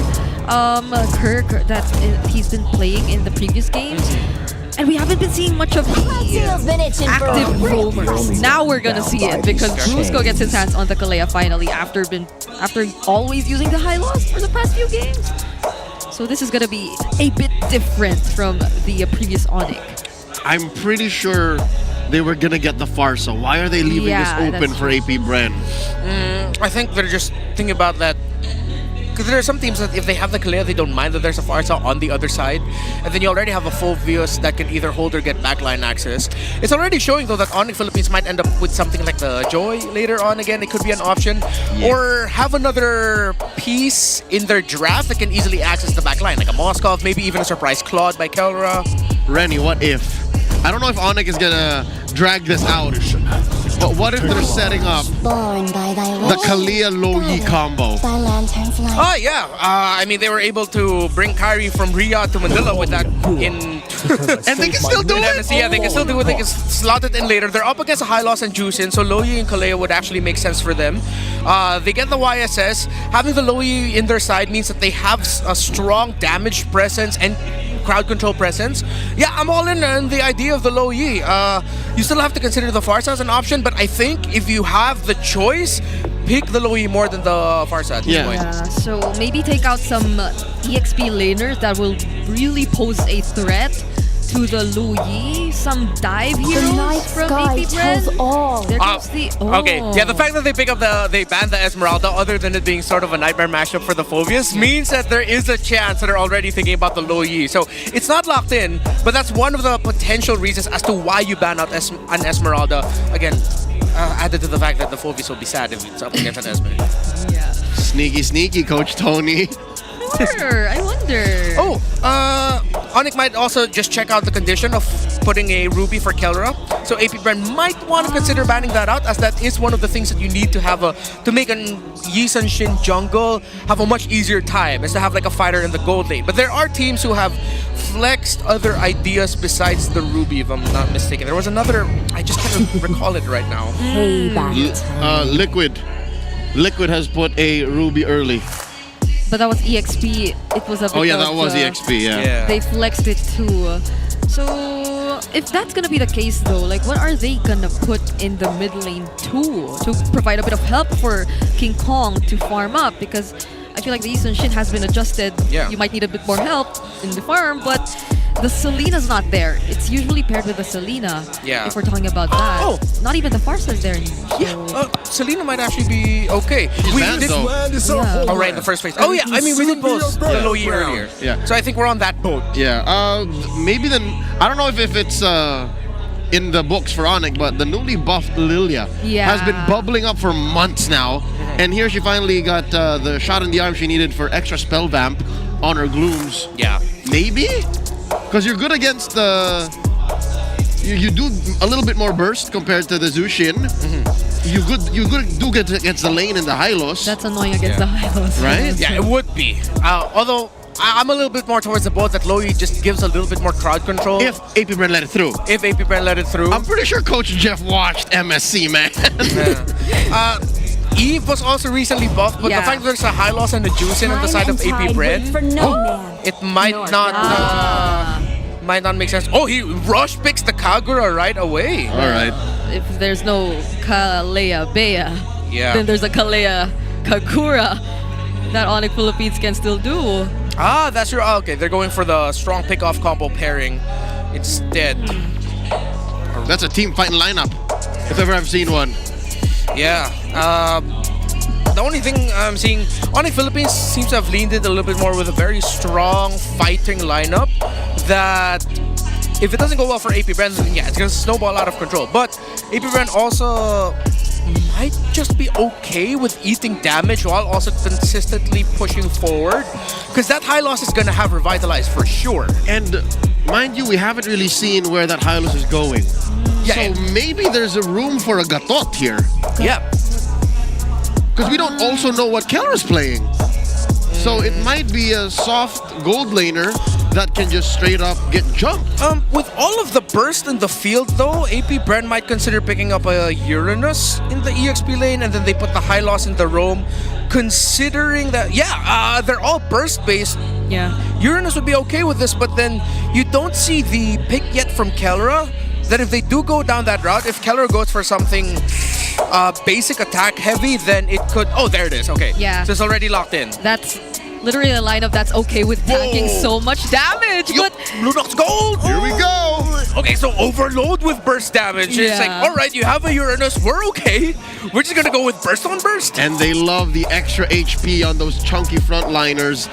Kirk that he's been playing in the previous games. And we haven't been seeing much of the active roamers. Now we're gonna see it because Brusco gets his hands on the Kalea finally after always using the high loss for the past few games. So this is gonna be a bit different from the previous ONIC. I'm pretty sure they were gonna get the Farsa. Why are they leaving this open for AP Brent? I think they're just thinking about that. Because there are some teams that if they have the Kalea, they don't mind that there's a Farsa on the other side. And then you already have a Phovius that can either hold or get backline access. It's already showing though that ONIC Philippines might end up with something like the Joy later on again. It could be an option. Or have another piece in their draft that can easily access the backline. Like a Moskov, maybe even a surprise Claude by Kelra. Rennie, what if? I don't know if ONIC is gonna drag this out, but what if they're setting up the Kalia Loyi combo? Oh yeah, I mean they were able to bring Kyrie from Riyadh to Manila with that in, and they can still do it. Yeah, they can still do it. They can slot it in later. They're up against a high loss and Juicin, so Loyi and Kalea would actually make sense for them. They get the YSS. Having the Loyi in their side means that they have a strong damage presence and crowd control presence. Yeah, I'm all in on the idea of the low Yi. You still have to consider the Farsa as an option, but I think if you have the choice, pick the low Yi more than the Farsa at this point. Yeah, so maybe take out some EXP laners that will really pose a threat to the Lu Yi, some dive heroes from AP Brent. There comes the Okay, yeah, the fact that they banned the Esmeralda, other than it being sort of a nightmare matchup for the Phovius, means that there is a chance that they're already thinking about the Lo Yi. So it's not locked in, but that's one of the potential reasons as to why you ban out an Esmeralda. Again, added to the fact that the Phovius will be sad if it's up against an Esme. Yeah. Sneaky, Coach Tony. I wonder. Oh, ONIC might also just check out the condition of putting a Ruby for Kelra. So AP Brent might want to consider banning that out, as that is one of the things that you need to have to make an Yi Sun Shin jungle have a much easier time, is to have like a fighter in the gold lane. But there are teams who have flexed other ideas besides the Ruby, if I'm not mistaken. There was another, I just can't recall it right now. Liquid has put a Ruby early. But that was EXP. It was a bit that was EXP, yeah. They flexed it too. So, if that's gonna be the case though, like what are they gonna put in the mid lane too to provide a bit of help for King Kong to farm up? Because I feel like the Eastern Shin has been adjusted. Yeah. You might need a bit more help in the farm, but the Selena's not there. It's usually paired with the Selena. Yeah. If we're talking about that. Oh. Not even the Farsa's there anymore. Yeah, Selena might actually be okay. We did Oh, right, in the first place. Oh, yeah, I mean, we did post the low Yi earlier. Yeah. So I think we're on that boat. Yeah, maybe then, I don't know if it's in the books for ONIC, but the newly buffed Lilia has been bubbling up for months now. And here she finally got the shot in the arm she needed for extra spell vamp on her Glooms. Yeah. Maybe? Because you're good against the... You do a little bit more burst compared to the Zushin. You do get against the lane and the Hylos. That's annoying against the Hylos. Right? Yeah, it would be. Although I'm a little bit more towards the boat that Lowy just gives a little bit more crowd control. If AP Brand let it through. If AP Brand let it through. I'm pretty sure Coach Jeff watched MSC, man. Eve was also recently buffed, but the fact that there's a Hylos and a Juicin on the side of AP Brand, it might not make sense. Oh, he rush picks the Kagura right away. All right. If there's no Kalea Bea, then there's a Kalea Kagura that ONIC Philippines can still do. Ah, that's true. Okay, they're going for the strong pick-off combo pairing instead. That's a team fighting lineup, if ever I've seen one. Yeah. The only thing I'm seeing, ONIC Philippines seems to have leaned in a little bit more with a very strong fighting lineup that if it doesn't go well for AP Brand, then yeah, it's going to snowball out of control. But AP Brand also might just be okay with eating damage while also consistently pushing forward, because that Hylos is going to have Revitalize for sure. And mind you, we haven't really seen where that Hylos is going. Yeah, so maybe there's a room for a Gatot here. Yeah. Because we don't also know what Keller's playing. So it might be a soft gold laner that can just straight up get jumped. With all of the burst in the field though, AP Brand might consider picking up a Uranus in the EXP lane, and then they put the Hylos in the roam. Considering that, they're all burst based. Yeah. Uranus would be okay with this, but then you don't see the pick yet from Kellera. That if they do go down that route, if Kellera goes for something basic attack heavy, then it could... Oh, there it is. Okay. Yeah. So it's already locked in. That's literally a lineup that's okay with tanking so much damage. But Lunox gold! Here we go! Okay, so overload with burst damage. It's like, alright, you have a Uranus, we're okay. We're just gonna go with burst on burst. And they love the extra HP on those chunky frontliners.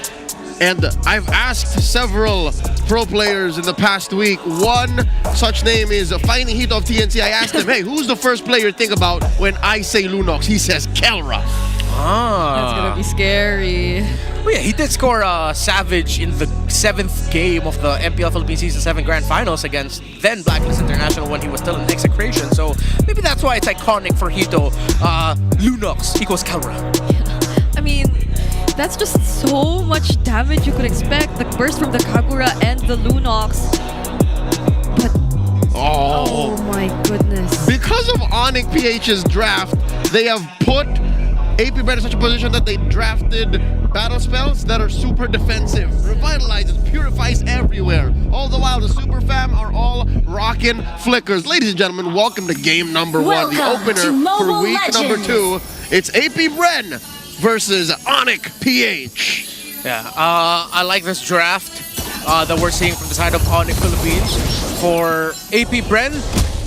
And I've asked several pro players in the past week. One such name is Finding Heat of TNC. I asked him, hey, who's the first player you think about when I say Lunox? He says Kellera. That's gonna be scary. Oh yeah, he did score Savage in the 7th game of the MPL Philippines Season 7 Grand Finals against then Blacklist International when he was still in Execration. So maybe that's why it's iconic for Hito. Lunox equals Kellera. I mean, that's just so much damage you could expect. The burst from the Kagura and the Lunox. But oh my goodness. Because of ONIC PH's draft, they have put AP Brand in such a position that they drafted battle spells that are super defensive. Revitalizes, purifies everywhere. All the while, the Super Fam are all rocking flickers. Ladies and gentlemen, welcome to game number one, the opener for week number 2. It's AP Brand versus ONIC PH. Yeah, I like this draft that we're seeing from the side of ONIC Philippines. For AP Brand,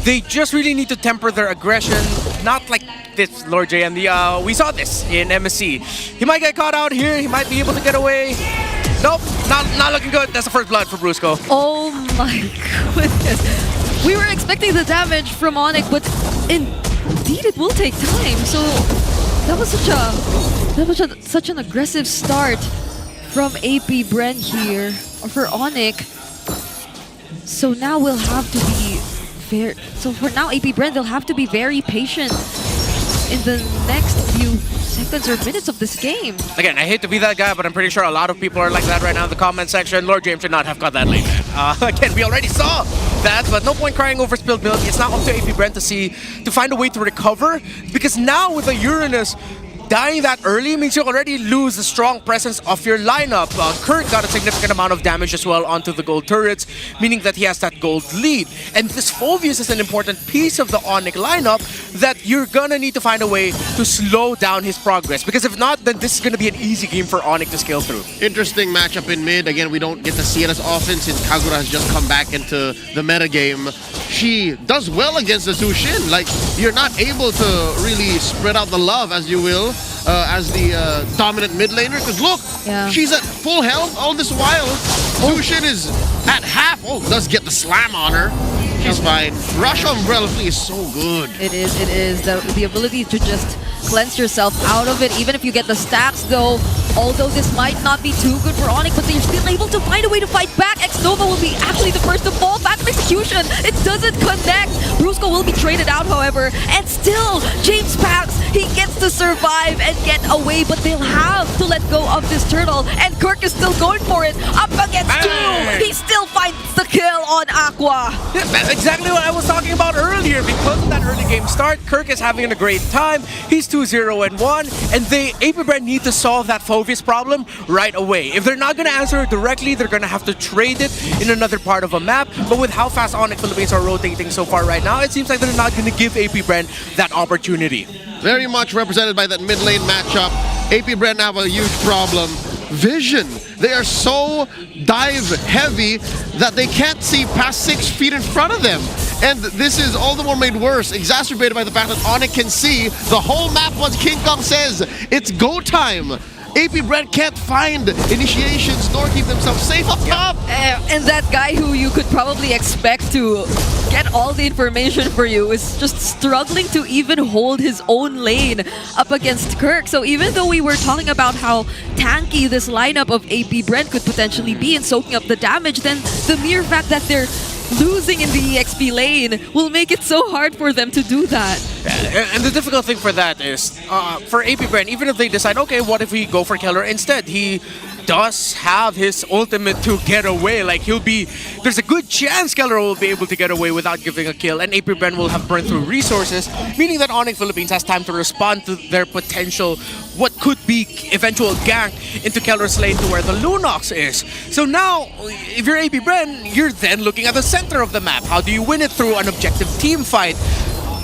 they just really need to temper their aggression, not like this, Lord JM. We saw this in MSC. He might get caught out here, he might be able to get away. Nope, not looking good. That's the first blood for Brusco. Oh my goodness. We were expecting the damage from ONIC, but indeed it will take time. So that was such an aggressive start from AP Brand here for ONIC. So now we'll have to be for now AP Brand, they'll have to be very patient in the next few seconds or minutes of this game. Again, I hate to be that guy, but I'm pretty sure a lot of people are like that right now in the comment section. Lord James should not have got that late. Again, we already saw that, but no point crying over spilled milk. It's now up to AP Brand to find a way to recover, because now with the Uranus, dying that early means you already lose the strong presence of your lineup. Kurt got a significant amount of damage as well onto the gold turrets, meaning that he has that gold lead. And this Phoveus is an important piece of the ONIC lineup that you're gonna need to find a way to slow down his progress, because if not, then this is gonna be an easy game for ONIC to scale through. Interesting matchup in mid. Again, we don't get to see it as often since Kagura has just come back into the metagame. She does well against the Zushin. Like, you're not able to really spread out the love, as you will, as the dominant mid laner. Because look, she's at full health all this while. Zushin is at half. Oh, does get the slam on her. She's fine. Rush Umbrella Flea is so good. It is. The ability to just cleanse yourself out of it, even if you get the stacks though. Although this might not be too good for ONIC, but they're still able to find a way to fight back. X-Nova will be actually the first to fall. Fast execution, it doesn't connect. Brusco will be traded out, however, and still, James Pax, he gets to survive and get away, but they'll have to let go of this turtle, and Kirk is still going for it. Up against two, he still finds the kill on Aqua. Yeah, that's exactly what I was talking about earlier. Because of that early game start, Kirk is having a great time. He's 2-0-1, and they APBR need to solve that Phovis problem right away. If they're not going to answer it directly, they're going to have to trade it in another part of a map. But with how fast ONIC Philippines are rotating so far right now, it seems like they're not going to give APBR that opportunity. Very much represented by that mid lane matchup. APBR have a huge problem. Vision. They are so dive heavy that they can't see past 6 feet in front of them. And this is all the more made worse, exacerbated by the fact that ONIC can see the whole map once King Kong says it's go time. APBR can't find initiations nor keep themselves safe up top. And that guy who you could probably expect to get all the information for you is just struggling to even hold his own lane up against Kirk. So even though we were talking about how tanky this lineup of APBR could potentially be in soaking up the damage, then the mere fact that they're losing in the EXP lane will make it so hard for them to do that. And the difficult thing for that is, for APBR, even if they decide, okay, what if we go for Keller instead? He does have his ultimate to get away. Like, there's a good chance Keller will be able to get away without giving a kill, and APBR will have burned through resources, meaning that ONIC Philippines has time to respond to their potential, what could be eventual gank into Keller's lane to where the Lunox is. So now, if you're APBR, you're then looking at the center of the map. How do you win it? Through an objective team fight.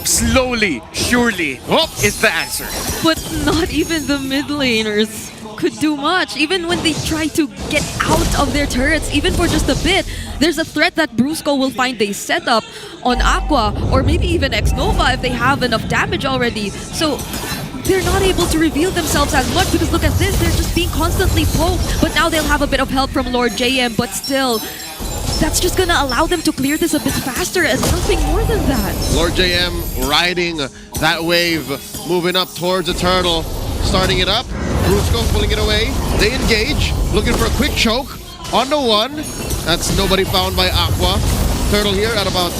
Slowly, surely, is the answer. But not even the mid laners could do much. Even when they try to get out of their turrets, even for just a bit, there's a threat that Brusco will find a setup on Aqua, or maybe even X-Nova if they have enough damage already. So they're not able to reveal themselves as much because look at this, they're just being constantly poked. But now they'll have a bit of help from Lord JM, but still, that's just gonna allow them to clear this a bit faster and nothing more than that. Lord JM riding that wave, moving up towards the turtle, starting it up. Brusco pulling it away. They engage, looking for a quick choke on the one. That's nobody found by Aqua. Turtle here at about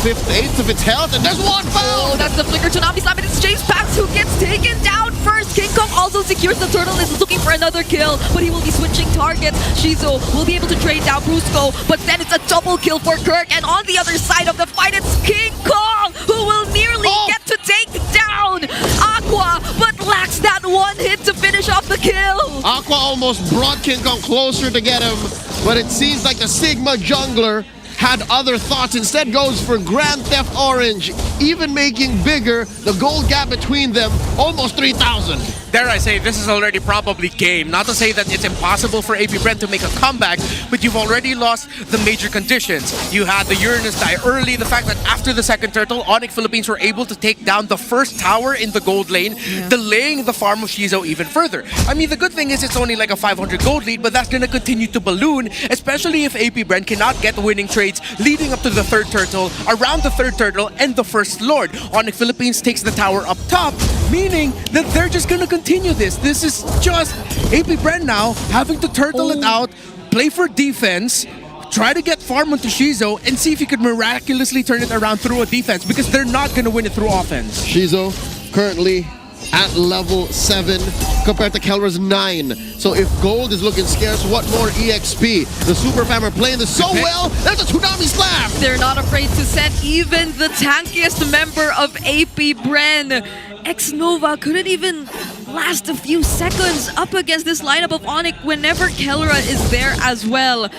5/8 of its health, and there's one foul! Oh, that's the flicker Tsunami Slam, and it's James Pax who gets taken down first. King Kong also secures the turtle, is looking for another kill, but he will be switching targets. Shizo will be able to trade down Brusco, but then it's a double kill for Kirk, and on the other side of the fight, it's King Kong who will nearly get to take down Aqua, but lacks that one hit to finish off the kill. Aqua almost brought King Kong closer to get him, but it seems like the Sigma jungler had other thoughts. Instead goes for Grand Theft Orange, even making bigger the gold gap between them, almost 3,000. Dare I say, this is already probably game. Not to say that it's impossible for APBR to make a comeback, but you've already lost the major conditions. You had the Uranus die early, the fact that after the second turtle, ONIC Philippines were able to take down the first tower in the gold lane, delaying the farm of Shizo even further. I mean, the good thing is it's only like a 500 gold lead, but that's gonna continue to balloon, especially if APBR cannot get winning trades leading up to the third turtle, around the third turtle, and the first lord. ONIC Philippines takes the tower up top, meaning that they're just gonna continue this. This is just APBR now having to turtle it out, play for defense, try to get farm onto Shizo, and see if he could miraculously turn it around through a defense, because they're not gonna win it through offense. Shizo currently at level 7 compared to Kelra's 9. So if gold is looking scarce, what more EXP? The Super Fam are playing this so well, there's a Tsunami Slam! They're not afraid to send even the tankiest member of APBR. X-Nova couldn't even last a few seconds up against this lineup of ONIC whenever Kelra is there as well.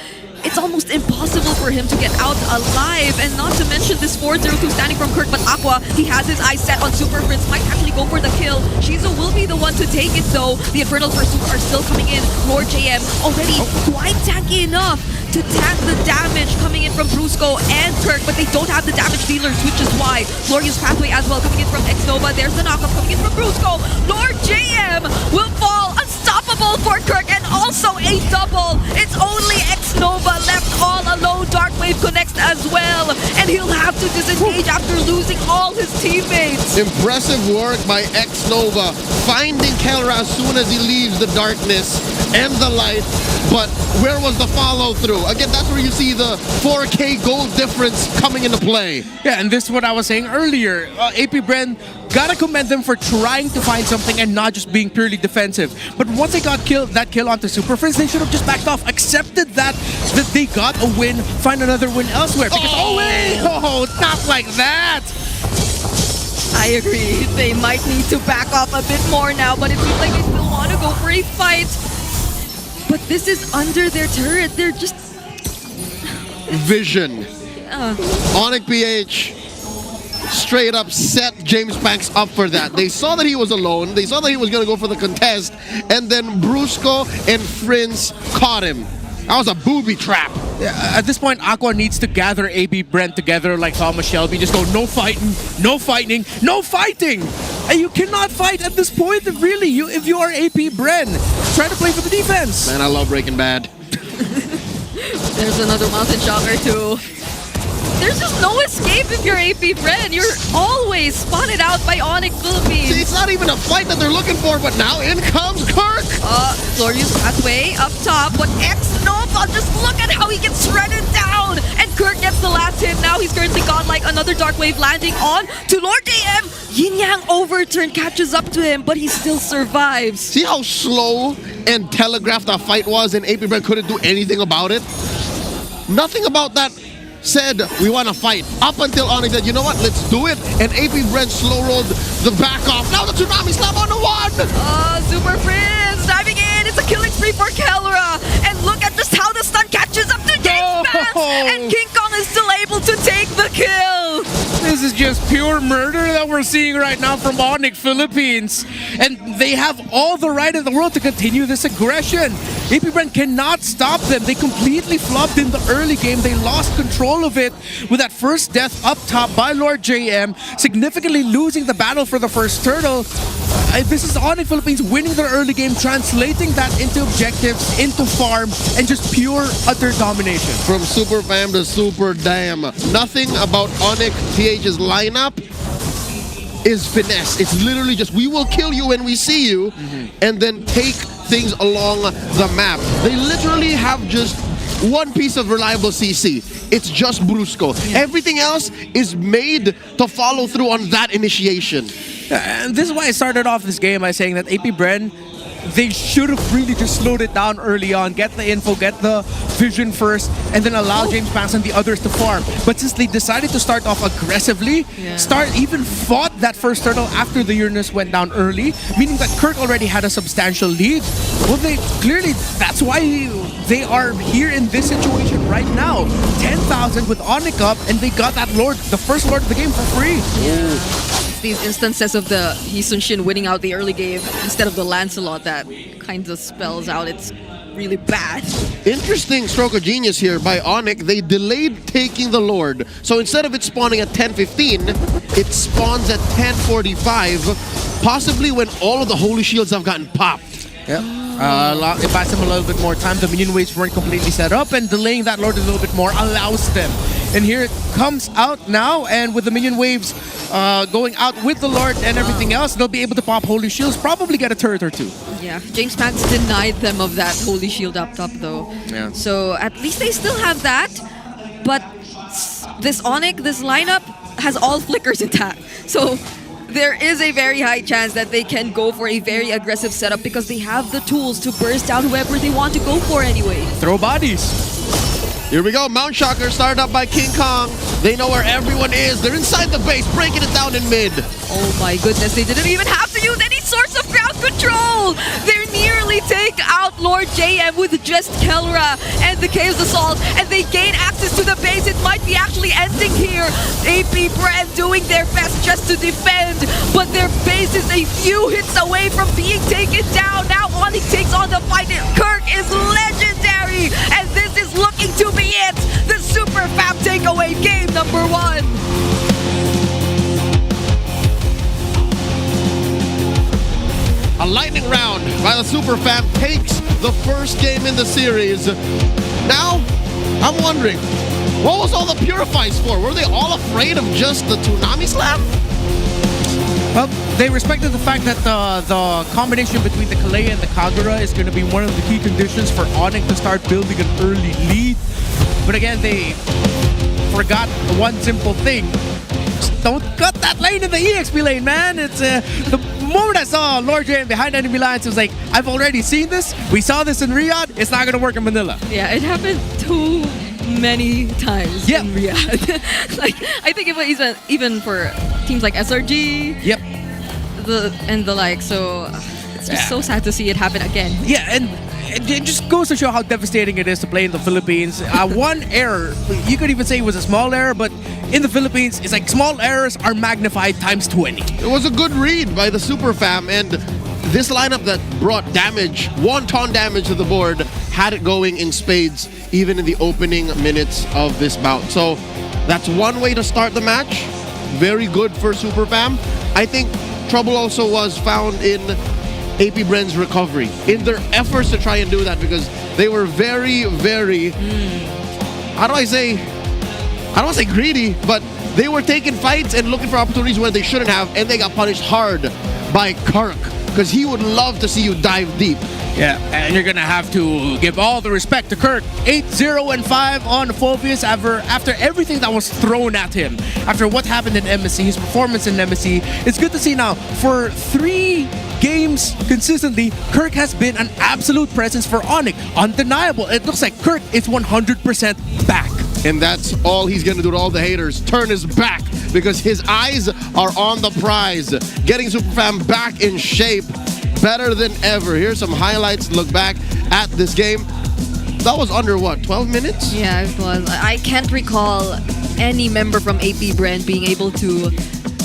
It's almost impossible for him to get out alive, and not to mention this 4-0-2 standing from Kirk, but Aqua, he has his eyes set on Super Prince, might actually go for the kill. Shizo will be the one to take it though. The Infernal Pursuit are still coming in. Lord JM already quite tanky enough to tank the damage coming in from Brusco and Kirk, but they don't have the damage dealers, which is why Glorious Pathway as well coming in from X-Nova. There's the knockup coming in from Brusco. Lord JM will fall unstoppable triple for Kirk and also a double. It's only X-Nova left all alone. Darkwave connects as well, and he'll have to disengage after losing all his teammates. Impressive work by X-Nova, finding Kelra as soon as he leaves the darkness and the light. But where was the follow-through? Again, that's where you see the 4K gold difference coming into play. Yeah, and this is what I was saying earlier. AP Bren, gotta commend them for trying to find something and not just being purely defensive. But once they got that kill onto Super Frizz, they should have just backed off, accepted that they got a win, find another win elsewhere. Because not like that. I agree. They might need to back off a bit more now, but it seems like they still want to go for a fight. But this is under their turret. They're just... Vision. ONIC PH straight up set James Banks up for that. They saw that he was alone. They saw that he was going to go for the contest. And then Brusco and Prince caught him. That was a booby trap. Yeah, at this point, Aqua needs to gather AB Brent together like Thomas Shelby. Just go, no fighting, no fighting, no fighting! And you cannot fight at this point, really. If you are AP Bren, try to play for the defense. Man, I love Breaking Bad. There's another Mountain Shocker too. There's just no escape if you're AP Bren. You're always spotted out by ONIC Philippines. See, it's not even a fight that they're looking for, but now in comes Kirk! Glorious pathway up top, but X-Nova, just look at how he gets shredded down! And Kirk gets the last hit. Now he's currently got like another Dark Wave landing on to Lord JM. Yin Yang overturn catches up to him, but he still survives. See how slow and telegraphed that fight was, and AP Bren couldn't do anything about it? Nothing about that said, we want to fight. Up until ONIC said, you know what, let's do it. And AP Bren slow rolled the back off. Now the Tsunami Slam on the one! Super Prince diving in. It's a killing spree for Kelra. And look at just how the stun catches up to James Banks. And King Kong is still able to take the kill. This is just pure murder that we're seeing right now from ONIC Philippines. And they have all the right in the world to continue this aggression. AP Bren cannot stop them. They completely flopped in the early game. They lost control of it with that first death up top by Lord JM, significantly losing the battle for the first turtle. This is ONIC Philippines winning their early game, translating that into objectives, into farm, and just pure, utter domination. From Super Fam to Super Damn. Nothing about ONIC PH's lineup is finesse. It's literally just, we will kill you when we see you, and then take things along the map. They literally have just one piece of reliable CC. It's just Brusco. Everything else is made to follow through on that initiation. And this is why I started off this game by saying that AP Bren, they should have really just slowed it down early on, get the info, get the vision first, and then allow James Banks and the others to farm. But since they decided to start off aggressively, even fought that first turtle after the Uranus went down early, meaning that Kirk already had a substantial lead. Well, they clearly, that's why they are here in this situation right now. 10,000 with ONIC up, and they got that Lord, the first Lord of the game for free. These instances of the Hisun Shin winning out the early game instead of the Lancelot that kind of spells out it's really bad. Interesting stroke of genius here by ONIC. They delayed taking the Lord. So instead of it spawning at 10:15, it spawns at 10:45, possibly when all of the Holy Shields have gotten popped. It buys them a little bit more time. The minion waves weren't completely set up, and delaying that Lord a little bit more allows them. And here it comes out now, and with the minion waves going out with the Lord and everything else, they'll be able to pop Holy Shields, probably get a turret or two. Yeah, James Banks denied them of that Holy Shield up top though. Yeah. So at least they still have that, but this ONIC, this lineup has all flickers intact. So there is a very high chance that they can go for a very aggressive setup because they have the tools to burst down whoever they want to go for anyway. Throw bodies. Here we go, Mount Shocker started up by King Kong. They know where everyone is. They're inside the base, breaking it down in mid. Oh my goodness, they didn't even have to use any source of ground control. They nearly take out Lord JM with just Kelra and the Caves Assault, and they gain access to the base. It might be actually ending here. AP Bren doing their best just to defend, but their base is a few hits away from being taken down. Now ONIC takes on the fight. Kirk is legendary, and this is looking to be it. The Super Fab takeaway game number 1. A lightning round by the Super Fam takes the first game in the series. Now, I'm wondering, what was all the purifies for? Were they all afraid of just the Tsunami Slam? Well, they respected the fact that the combination between the Kalea and the Kagura is going to be one of the key conditions for ONIC to start building an early lead. But again, they forgot one simple thing. Just don't cut that lane in the EXP lane, man. It's the moment I saw Lord JM behind enemy lines, it was like, I've already seen this. We saw this in Riyadh. It's not going to work in Manila. Yeah, it happened too many times in Riyadh. Like, I think it was even for teams like SRG. Yep. And the like. So it's just so sad to see it happen again. Yeah, and it just goes to show how devastating it is to play in the Philippines. One error, you could even say it was a small error, but in the Philippines, it's like small errors are magnified times 20. It was a good read by the Super Fam, and this lineup that brought damage, wonton damage to the board, had it going in spades, even in the opening minutes of this bout. So that's one way to start the match. Very good for Super Fam. I think trouble also was found in AP Bren's recovery, in their efforts to try and do that, because they were very, very, I don't want to say greedy, but they were taking fights and looking for opportunities where they shouldn't have, and they got punished hard by Kirk, because he would love to see you dive deep. Yeah, and you're gonna have to give all the respect to Kirk. 8-0-5 on Phobius after everything that was thrown at him. After what happened in MSC, his performance in MSC. It's good to see now, for 3 games consistently, Kirk has been an absolute presence for ONIC. Undeniable. It looks like Kirk is 100% back. And that's all he's going to do to all the haters. Turn his back, because his eyes are on the prize. Getting Superfam back in shape, better than ever. Here's some highlights. Look back at this game. That was under what, 12 minutes? Yeah, it was. I can't recall any member from AP Brand being able to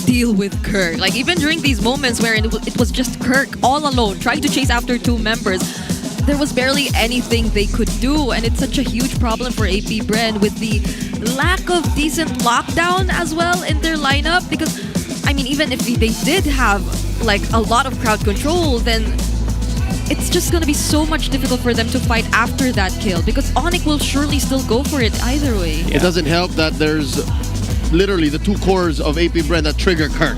deal with Kirk. Like, even during these moments where it was just Kirk all alone trying to chase after 2 members, there was barely anything they could do, and it's such a huge problem for AP Brand with the lack of decent lockdown as well in their lineup. Because, I mean, even if they did have like a lot of crowd control, then it's just gonna be so much difficult for them to fight after that kill, because ONIC will surely still go for it either way. It doesn't help that there's literally the 2 cores of AP Brand that trigger Kirk.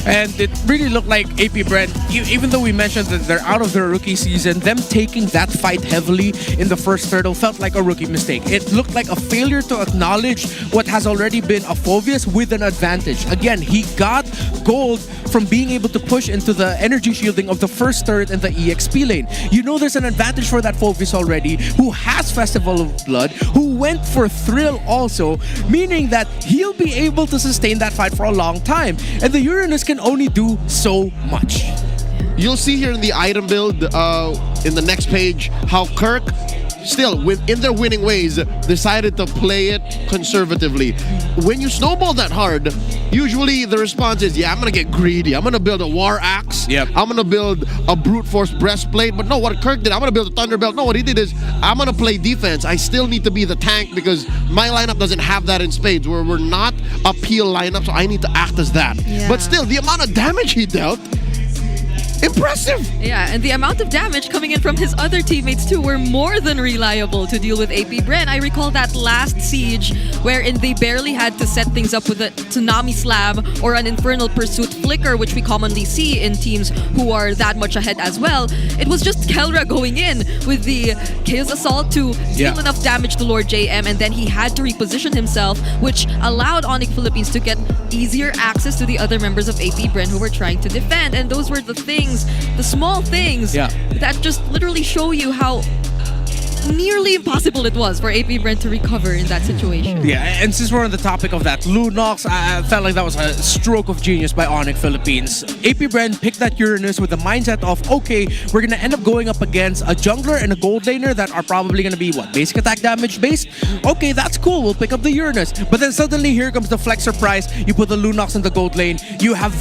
And it really looked like AP Brand, even though we mentioned that they're out of their rookie season, them taking that fight heavily in the first turtle felt like a rookie mistake. It looked like a failure to acknowledge what has already been a Phobius with an advantage. Again, he got gold from being able to push into the energy shielding of the first turret and the EXP lane. You know there's an advantage for that Phobius already, who has Festival of Blood, who went for Thrill also, meaning that he'll be able to sustain that fight for a long time. And the Uranus can only do so much. You'll see here in the item build in the next page how Kirk, still within their winning ways, decided to play it conservatively. When you snowball that hard, usually the response is, yeah, I'm gonna get greedy. I'm gonna build a War Axe. Yep. I'm gonna build a Brute Force Breastplate. But no, what Kirk did, I'm gonna build a Thunderbelt. No, what he did is, I'm gonna play defense. I still need to be the tank because my lineup doesn't have that in spades. We're not a peel lineup, so I need to act as that. Yeah. But still, the amount of damage he dealt, impressive. Yeah, and the amount of damage coming in from his other teammates too were more than reliable to deal with AP Bren. I recall that last siege wherein they barely had to set things up with a Tsunami Slam or an Infernal Pursuit Flicker, which we commonly see in teams who are that much ahead as well. It was just Kelra going in with the Chaos Assault to deal enough damage to Lord JM, and then he had to reposition himself, which allowed ONIC Philippines to get easier access to the other members of AP Bren who were trying to defend. And those were the things, the small things that just literally show you how nearly impossible it was for AP Bren to recover in that situation. Yeah, and since we're on the topic of that, Lunox, I felt like that was a stroke of genius by ONIC Philippines. AP Bren picked that Uranus with the mindset of, okay, we're gonna end up going up against a jungler and a gold laner that are probably gonna be, what, basic attack damage based? Okay, that's cool, we'll pick up the Uranus. But then suddenly here comes the flex surprise. You put the Lunox in the gold lane. You have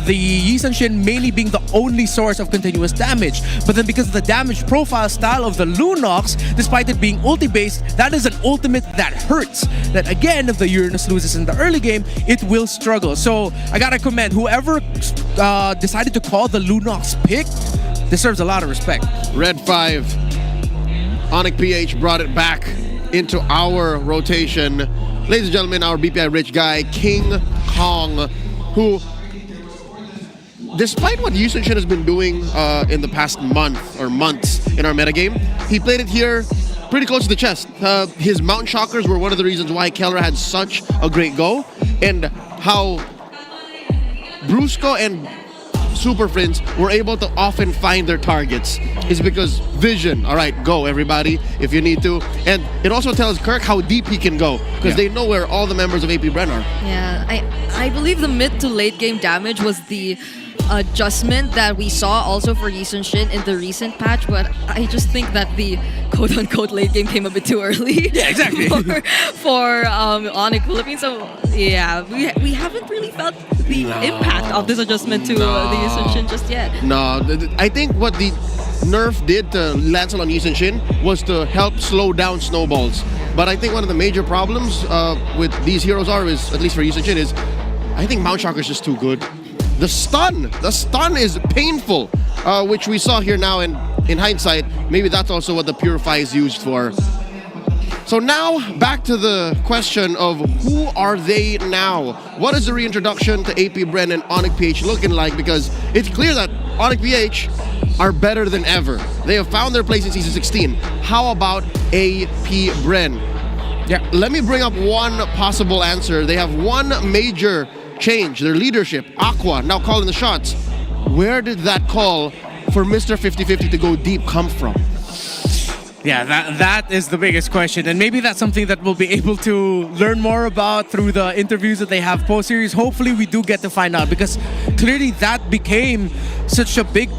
the Yi Shin mainly being the only source of continuous damage. But then because of the damage profile style of the Lunox, despite it being ulti-based, that is an ultimate that hurts. That again, if the Uranus loses in the early game, it will struggle. So I gotta commend whoever decided to call the Lunox pick. deserves a lot of respect. Red 5. ONIC PH brought it back into our rotation. Ladies and gentlemen, our BPI rich guy, King Kong, who, despite what Yusun Shin has been doing in the past month or months in our metagame, he played it here pretty close to the chest. His Mountain Shockers were one of the reasons why Keller had such a great go, and how Brusco and Super Friends were able to often find their targets is because vision. All right, go everybody if you need to. And it also tells Kirk how deep he can go because they know where all the members of AP Bren are. Yeah, I believe the mid to late game damage was the adjustment that we saw also for Yisun Shin in the recent patch, but I just think that the quote-unquote late game came a bit too early. Yeah, exactly. for ONIC Philippines. So yeah, we haven't really felt the impact of this adjustment to the Yisun Shin just yet. No, I think what the nerf did to Lancel on Yisun Shin was to help slow down snowballs. But I think one of the major problems with these heroes is, at least for Yisun Shin, is I think Mount Shocker is just too good. The stun is painful, which we saw here now, and in hindsight, maybe that's also what the Purify is used for. So now, back to the question of who are they now? What is the reintroduction to AP Bren and ONIC PH looking like? Because it's clear that ONIC PH are better than ever. They have found their place in Season 16. How about AP Bren? Yeah. Let me bring up one possible answer. They have one major change, their leadership. Aqua now calling the shots. Where did that call for Mr. 50-50 to go deep come from? Yeah, that is the biggest question, and maybe that's something that we'll be able to learn more about through the interviews that they have post-series. Hopefully we do get to find out, because clearly that became such a big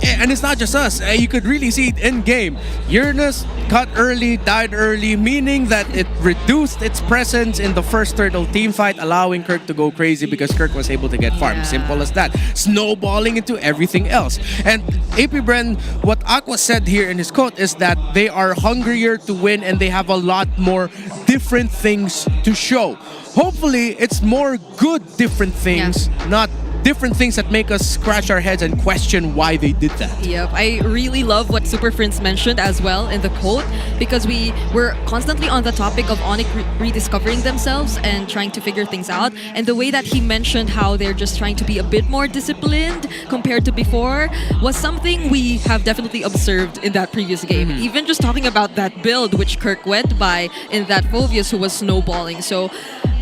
and it's not just us. You could really see it in game. Uranus cut early, died early, meaning that it reduced its presence in the first Turtle team fight, allowing Kirk to go crazy because Kirk was able to get farmed. Simple as that. Snowballing into everything else. And AP Bren, what Aqua said here in his quote is that they are hungrier to win and they have a lot more different things to show. Hopefully, it's more good different things, not different things that make us scratch our heads and question why they did that. Yep, I really love what Super Friends mentioned as well in the quote, because we were constantly on the topic of ONIC rediscovering themselves and trying to figure things out. And the way that he mentioned how they're just trying to be a bit more disciplined compared to before was something we have definitely observed in that previous game. Even just talking about that build which Kirk went by in that Phovius who was snowballing. So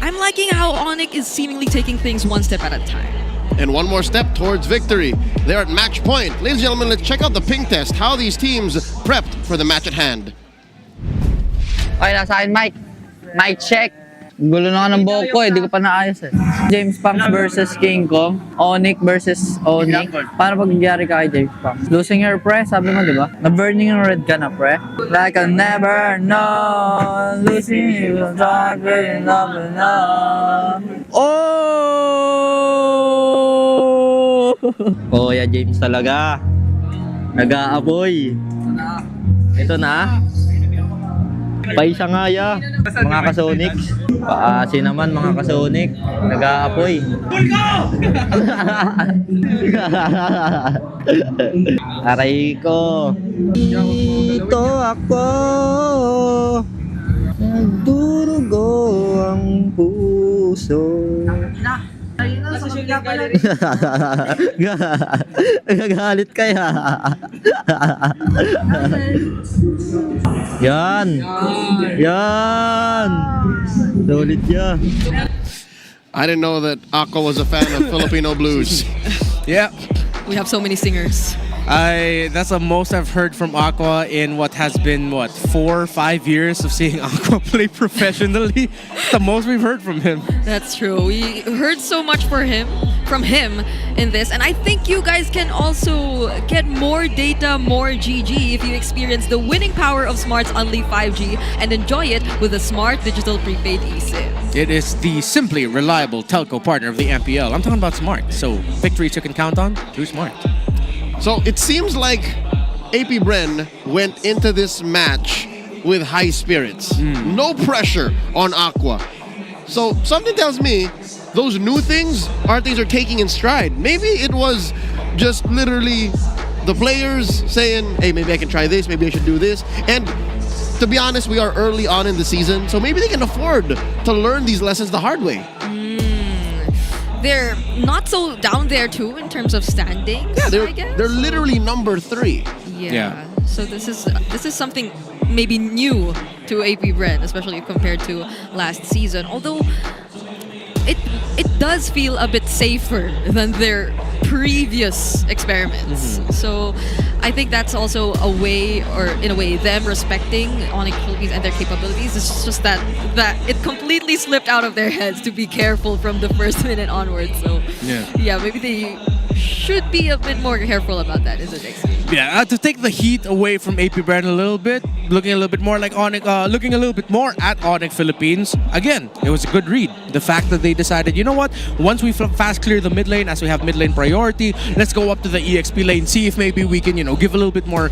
I'm liking how ONIC is seemingly taking things one step at a time. And one more step towards victory. They're at match point. Ladies and gentlemen, let's check out the ping test, how these teams prepped for the match at hand. Okay, nasa akin, Mike. Mike check. Gulo na ng buhok ko, hindi ko pa naayos eh. James Punks versus King Kong. ONIC versus ONIC. Paano pag nangyari ka kay James Punks? Losing your pre, sabi mo, di ba? Na-burning yung red ka na, pre. Like I'll never know. Losing you will talk with another now. Oh! Kuya James talaga. Nag-aapoy. Ito na. Paisa nga ya, mga kasonic. Paasi naman mga kasonic. Nag-aapoy. Aray ko. Dito ako. Nagdurugo ang puso. Gagalit kaya. Yan. Yan. Solid ya. I didn't know that Aqua was a fan of Filipino blues. Yeah. We have so many singers. That's the most I've heard from Aqua in what has been 4 or 5 years of seeing Aqua play professionally. The most we've heard from him. That's true. We heard so much from him in this, and I think you guys can also get more data, more GG if you experience the winning power of Smart's Unli 5G and enjoy it with a Smart Digital Prepaid eSIM. It is the simply reliable telco partner of the MPL. I'm talking about Smart. So victories you can count on through Smart. So it seems like AP Bren went into this match with high spirits. No pressure on Aqua. So something tells me those new things are things they're taking in stride. Maybe it was just literally the players saying, hey, maybe I can try this, maybe I should do this. And to be honest, we are early on in the season, so maybe they can afford to learn these lessons the hard way. They're not so down there too in terms of standings. Yeah, I guess. they're literally number 3. Yeah. So this is something maybe new to AP Bren, especially compared to last season. Although it does feel a bit safer than their previous experiments. So I think that's also a way, or in a way, them respecting ONIC Philippines and their capabilities. It's just that it completely slipped out of their heads to be careful from the first minute onwards. So yeah, maybe they should be a bit more careful about that in the next game. Yeah, to take the heat away from AP Brand a little bit, looking a little bit more like ONIC, looking a little bit more at ONIC Philippines. Again, it was a good read. The fact that they decided, you know what, once we fast clear the mid lane, as we have mid lane priority, let's go up to the EXP lane, see if maybe we can, give a little bit more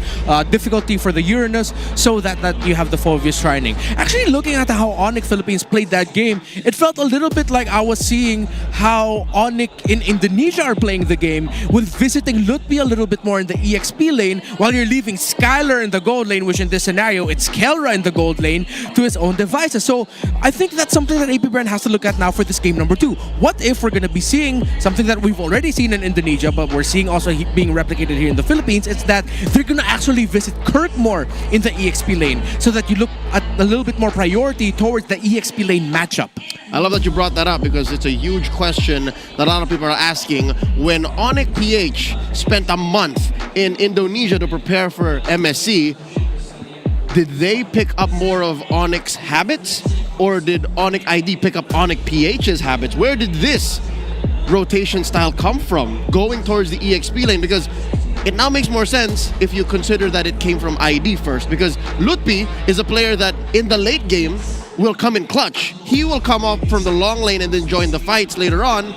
difficulty for the Uranus, so that you have the Phoveus Shrining. Actually, looking at how ONIC Philippines played that game, it felt a little bit like I was seeing how ONIC in Indonesia are playing the game, with visiting Lutpi a little bit more in the EXP lane, while you're leaving Skylar in the gold lane, which in this scenario, it's Kelra in the gold lane, to his own devices. So I think that's something that AP Brand has to look at now for this game number 2. What if we're going to be seeing something that we've already seen in Indonesia, but we're seeing also being replicated here in the Philippines? It's that they're going to actually visit Kirk more in the EXP lane, so that you look at a little bit more priority towards the EXP lane matchup. I love that you brought that up, because it's a huge question that a lot of people are asking. When ONIC PH spent a month in Indonesia to prepare for MSC, did they pick up more of ONIC's habits, or did ONIC ID pick up ONIC PH's habits? Where did this rotation style come from, going towards the EXP lane? Because it now makes more sense if you consider that it came from ID first, because Lutpi is a player that in the late game will come in clutch. He will come up from the long lane and then join the fights later on.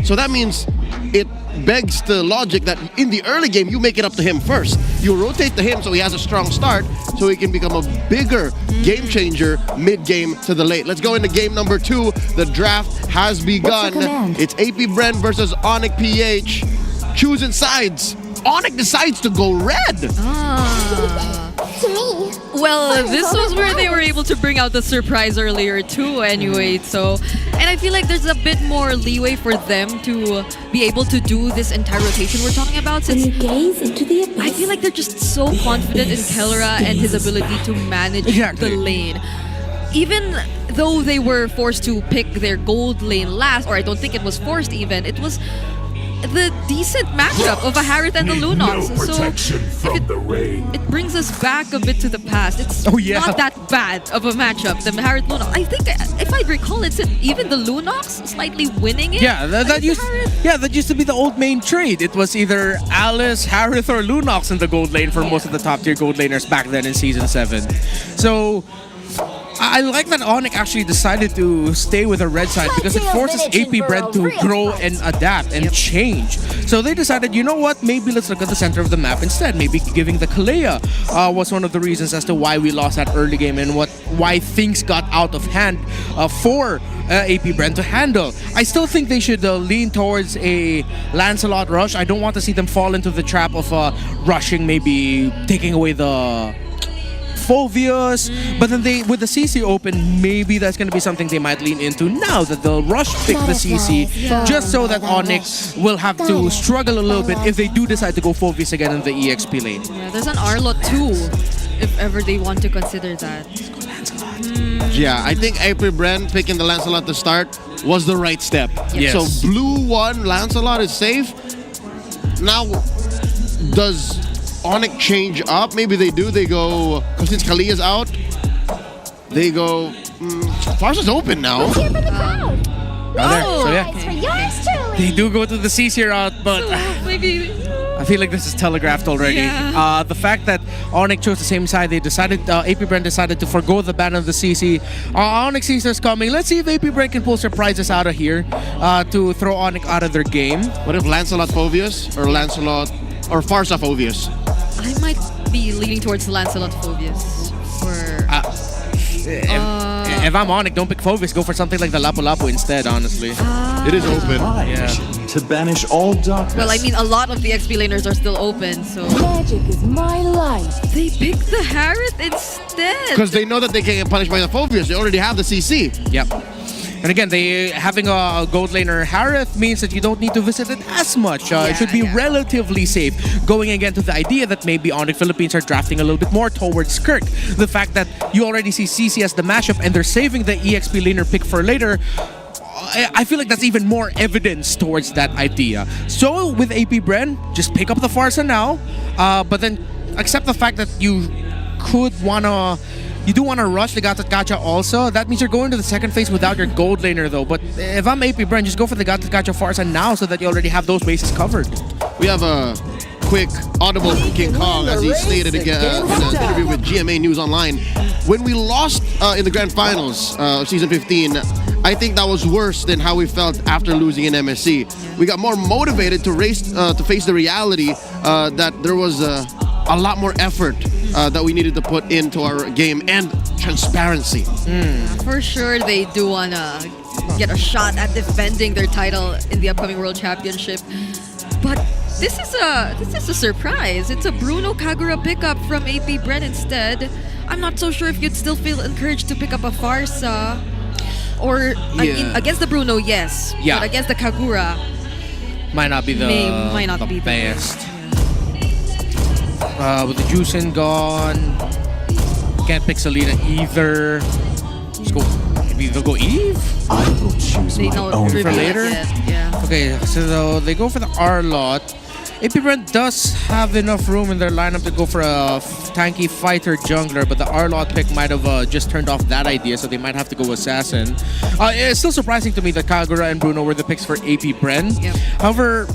So that means it begs the logic that in the early game, you make it up to him first. You rotate to him so he has a strong start, so he can become a bigger game changer mid-game to the late. Let's go into game number 2. The draft has begun. It's AP Bren versus ONIC PH. Choosing sides. ONIC decides to go red. To me. Well, this was where they were able to bring out the surprise earlier too anyway. So, and I feel like there's a bit more leeway for them to be able to do this entire rotation we're talking about, since I feel like they're just so confident in Kelra and his ability to manage the lane. Even though they were forced to pick their gold lane last, or I don't think it was forced even, it was the decent matchup of a Harith and the Lunox. So it brings us back a bit to the past. It's not that bad of a matchup, the Harith Lunox. I think, if I recall, it's even the Lunox slightly winning it. Yeah, that used to be the old main trade. It was either Alice, Harith, or Lunox in the gold lane for most of the top tier gold laners back then in Season 7. So I like that ONIC actually decided to stay with the red side, because it forces AP Brand to grow and adapt and change. So they decided, you know what, maybe let's look at the center of the map instead. Maybe giving the Kalea was one of the reasons as to why we lost that early game, and why things got out of hand for AP Brand to handle. I still think they should lean towards a Lancelot rush. I don't want to see them fall into the trap of rushing, maybe taking away the Phoveus, but then with the CC open, maybe that's going to be something they might lean into now, that they'll rush pick the CC, just so that ONIC will have to struggle a little bit if they do decide to go Phoveus again in the EXP lane. Yeah, there's an Arlot too, if ever they want to consider that. Yeah, I think AP Bren picking the Lancelot to start was the right step. Yes. So blue 1, Lancelot is safe. Now, does ONIC change up? Maybe they do. They go, since Kalia's out, they go, Farsa's open now. So yeah, they do go to the CC route, but maybe I feel like this is telegraphed already. Yeah. The fact that ONIC chose the same side, they decided, AP Brand decided to forgo the ban of the CC. ONIC sees us coming. Let's see if AP Brand can pull surprises out of here to throw ONIC out of their game. What if Lancelot Phoveus, or Lancelot, or Farsa Phoveus? I might be leaning towards Lancelot Phoveus for If I'm ONIC, don't pick Phovis. Go for something like the Lapu-Lapu instead, honestly. It is open. Yeah. To banish all darkness. Well, I mean, a lot of the XP laners are still open, so... Magic is my life. They picked the Harith instead! Because they know that they can get punished by the Phobias. They already have the CC. Yep. And again, having a gold laner Harith means that you don't need to visit it as much. It should be relatively safe. Going again to the idea that maybe ONIC Philippines are drafting a little bit more towards Kirk. The fact that you already see CC as the mashup and they're saving the EXP laner pick for later, I feel like that's even more evidence towards that idea. So with AP Bren, just pick up the Farsa now, but then accept the fact that you do want to rush the Gacha also. That means you're going to the second phase without your gold laner though. But if I'm AP Bren, just go for the Gacha Farsa now so that you already have those bases covered. We have a quick audible from King Kong as he stated again in an interview with GMA News Online. When we lost in the grand finals of season 15, I think that was worse than how we felt after losing in MSC. We got more motivated to face the reality that there was a lot more effort that we needed to put into our game and transparency. For sure, they do want to get a shot at defending their title in the upcoming World Championship. But this is a surprise. It's a Bruno Kagura pickup from AP Bren instead. I'm not so sure if you'd still feel encouraged to pick up a Farsa. Or, I mean, against the Bruno, yes. Yeah. But against the Kagura, might not be the best. With the Juicin gone, can't pick Selena either. Let's go. Maybe they'll go Eve? I will choose my own For later? Yeah. Okay, so they go for the R-Lot. AP Bren does have enough room in their lineup to go for a tanky fighter jungler, but the R-Lot pick might have just turned off that idea, so they might have to go Assassin. It's still surprising to me that Kagura and Bruno were the picks for AP Bren. Yep. However,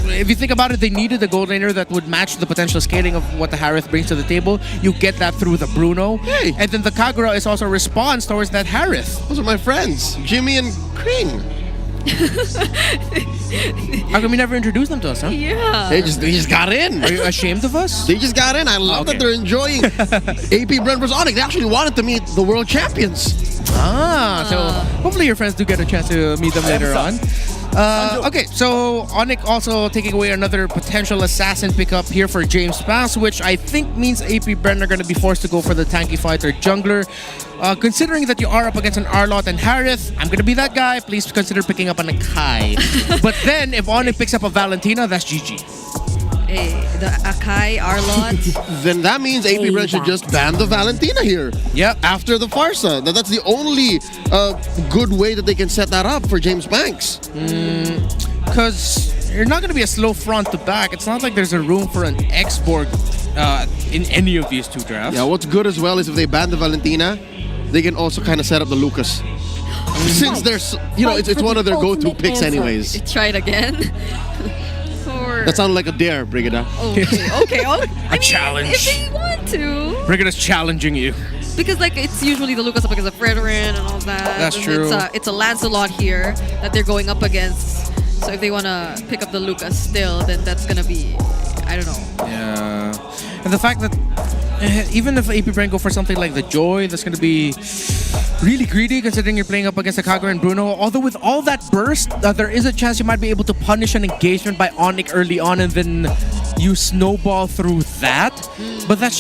if you think about it, they needed a gold laner that would match the potential scaling of what the Harith brings to the table. You get that through the Bruno. Hey. And then the Kagura is also a response towards that Harith. Those are my friends, Jimmy and Kring. How come you never introduced them to us, huh? Yeah. They just got in. Are you ashamed of us? They just got in. I love that they're enjoying AP Bren vs ONIC. They actually wanted to meet the world champions. So hopefully your friends do get a chance to meet them later on. Okay, so ONIC also taking away another potential assassin pickup here for James Pass, which I think means AP Bren are going to be forced to go for the tanky fighter jungler. Considering that you are up against an Arlot and Harith, I'm going to be that guy. Please consider picking up an Akai. But then if ONIC picks up a Valentina, that's GG. Hey, the Akai, Arlot. Then that means AP Bren should just ban the Valentina here. Yep. After the Farsa. That's the only good way that they can set that up for James Banks. Because you're not going to be a slow front to back. It's not like there's a room for an X-Borg in any of these two drafts. Yeah, what's good as well is if they ban the Valentina, they can also kind of set up the Lucas. Since there's, it's one of their go-to picks anyways. Try it again. That sounded like a dare, Brigida. Okay. A challenge. If they want to. Brigida's challenging you. Because it's usually the Lucas up against the Fredrin and all that. That's true. It's a Lancelot here that they're going up against. So if they want to pick up the Lucas still, then that's going to be, I don't know. Yeah. And the fact that even if AP Bren go for something like the Joy, that's going to be really greedy considering you're playing up against the Kagura and Bruno. Although with all that burst, there is a chance you might be able to punish an engagement by ONIC early on and then you snowball through that. But that's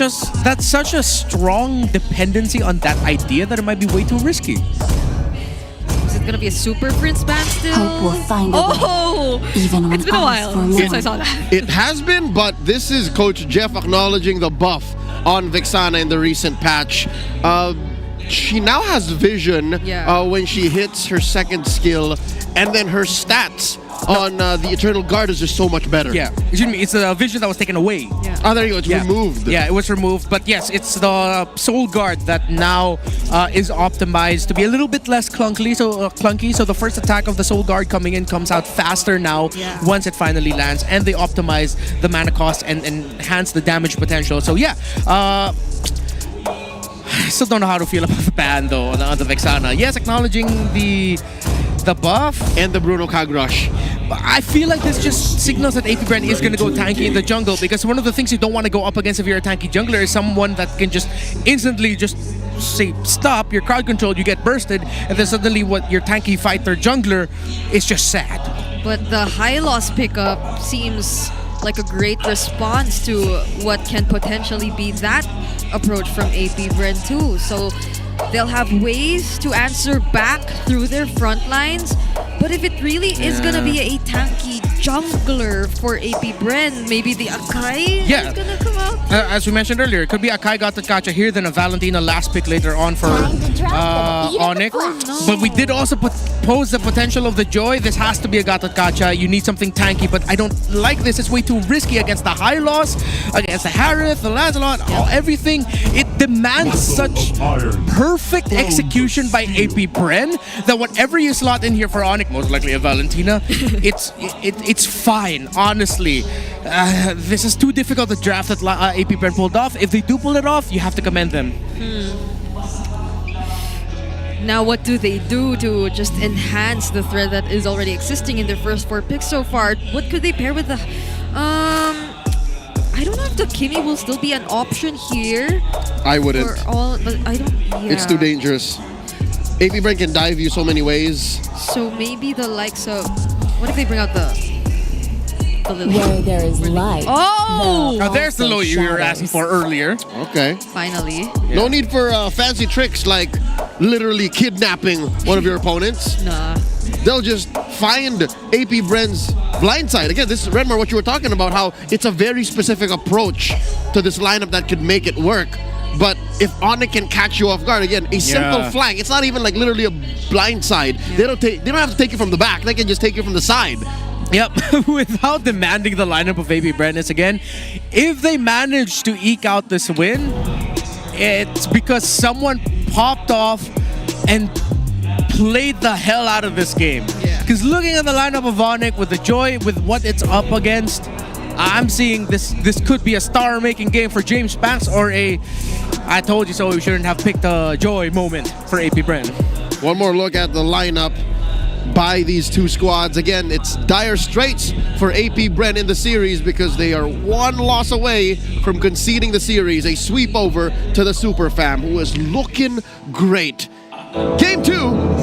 such a strong dependency on that idea that it might be way too risky. Is it gonna be a super Prince ban still? Hope we'll find a way. Even It's been a while since I saw that. It has been, but this is Coach Jeff acknowledging the buff on Vexana in the recent patch. She now has vision when she hits her second skill, and then her stats on the Eternal Guard is just so much better. Yeah, it's a vision that was taken away. Yeah. Oh, there you go. It's removed. Yeah, it was removed. But yes, it's the Soul Guard that now is optimized to be a little bit less clunky. So the first attack of the Soul Guard coming in comes out faster now once it finally lands, and they optimize the mana cost and enhance the damage potential. So yeah. I still don't know how to feel about the ban though on the Vexana. Yes, acknowledging the buff and the Bruno Kagrush. But I feel like this just signals that AP Bren is going to go tanky in the jungle, because one of the things you don't want to go up against if you're a tanky jungler is someone that can just instantly just say stop, you're crowd controlled, you get bursted, and then suddenly what your tanky fighter jungler is just sad. But the high loss pickup seems like a great response to what can potentially be that approach from AP Bren too. So they'll have ways to answer back through their front lines. But if it really is gonna be a tanky jungler for AP Bren, maybe the Akai is gonna come out. As we mentioned earlier, it could be Akai got the Kacha here, then a Valentina last pick later on for ONIC. But we did also pose the potential of the Joy. This has to be a Gata Kacha. You need something tanky, but I don't like this. It's way too risky against the high loss, against the Harith, the Lancelot, everything. It demands such perfect execution by AP Bren that whatever you slot in here for ONIC, most likely a Valentina, it's fine, honestly. This is too difficult to draft that AP Bren pulled off. If they do pull it off, you have to commend them. Now what do they do to just enhance the threat that is already existing in their first 4 picks so far? What could they pair with the... I don't know if the Kimi will still be an option here. I wouldn't. But I don't... Yeah. It's too dangerous. AP Bren can dive you so many ways. So maybe the likes of... What if they bring out the Lily? Where there is light. Oh! Now there's the low you were asking for earlier. Okay. Finally. No need for fancy tricks like literally kidnapping one of your opponents. Nah. They'll just find AP Bren's blind side. Again, this is Redmar, what you were talking about, how it's a very specific approach to this lineup that could make it work. But if ONIC can catch you off guard, again, a simple flank. It's not even like literally a blind side. They don't have to take you from the back. They can just take you from the side. Yep, without demanding the lineup of AP Bren is again, if they manage to eke out this win, it's because someone popped off and played the hell out of this game. Because looking at the lineup of ONIC with the Joy, with what it's up against, I'm seeing this could be a star-making game for James Banks or a I told you so, we shouldn't have picked a Joy moment for AP Bren. One more look at the lineup by these two squads. Again, it's dire straits for AP Bren in the series because they are one loss away from conceding the series. A sweep over to the Super Fam, who is looking great. Game 2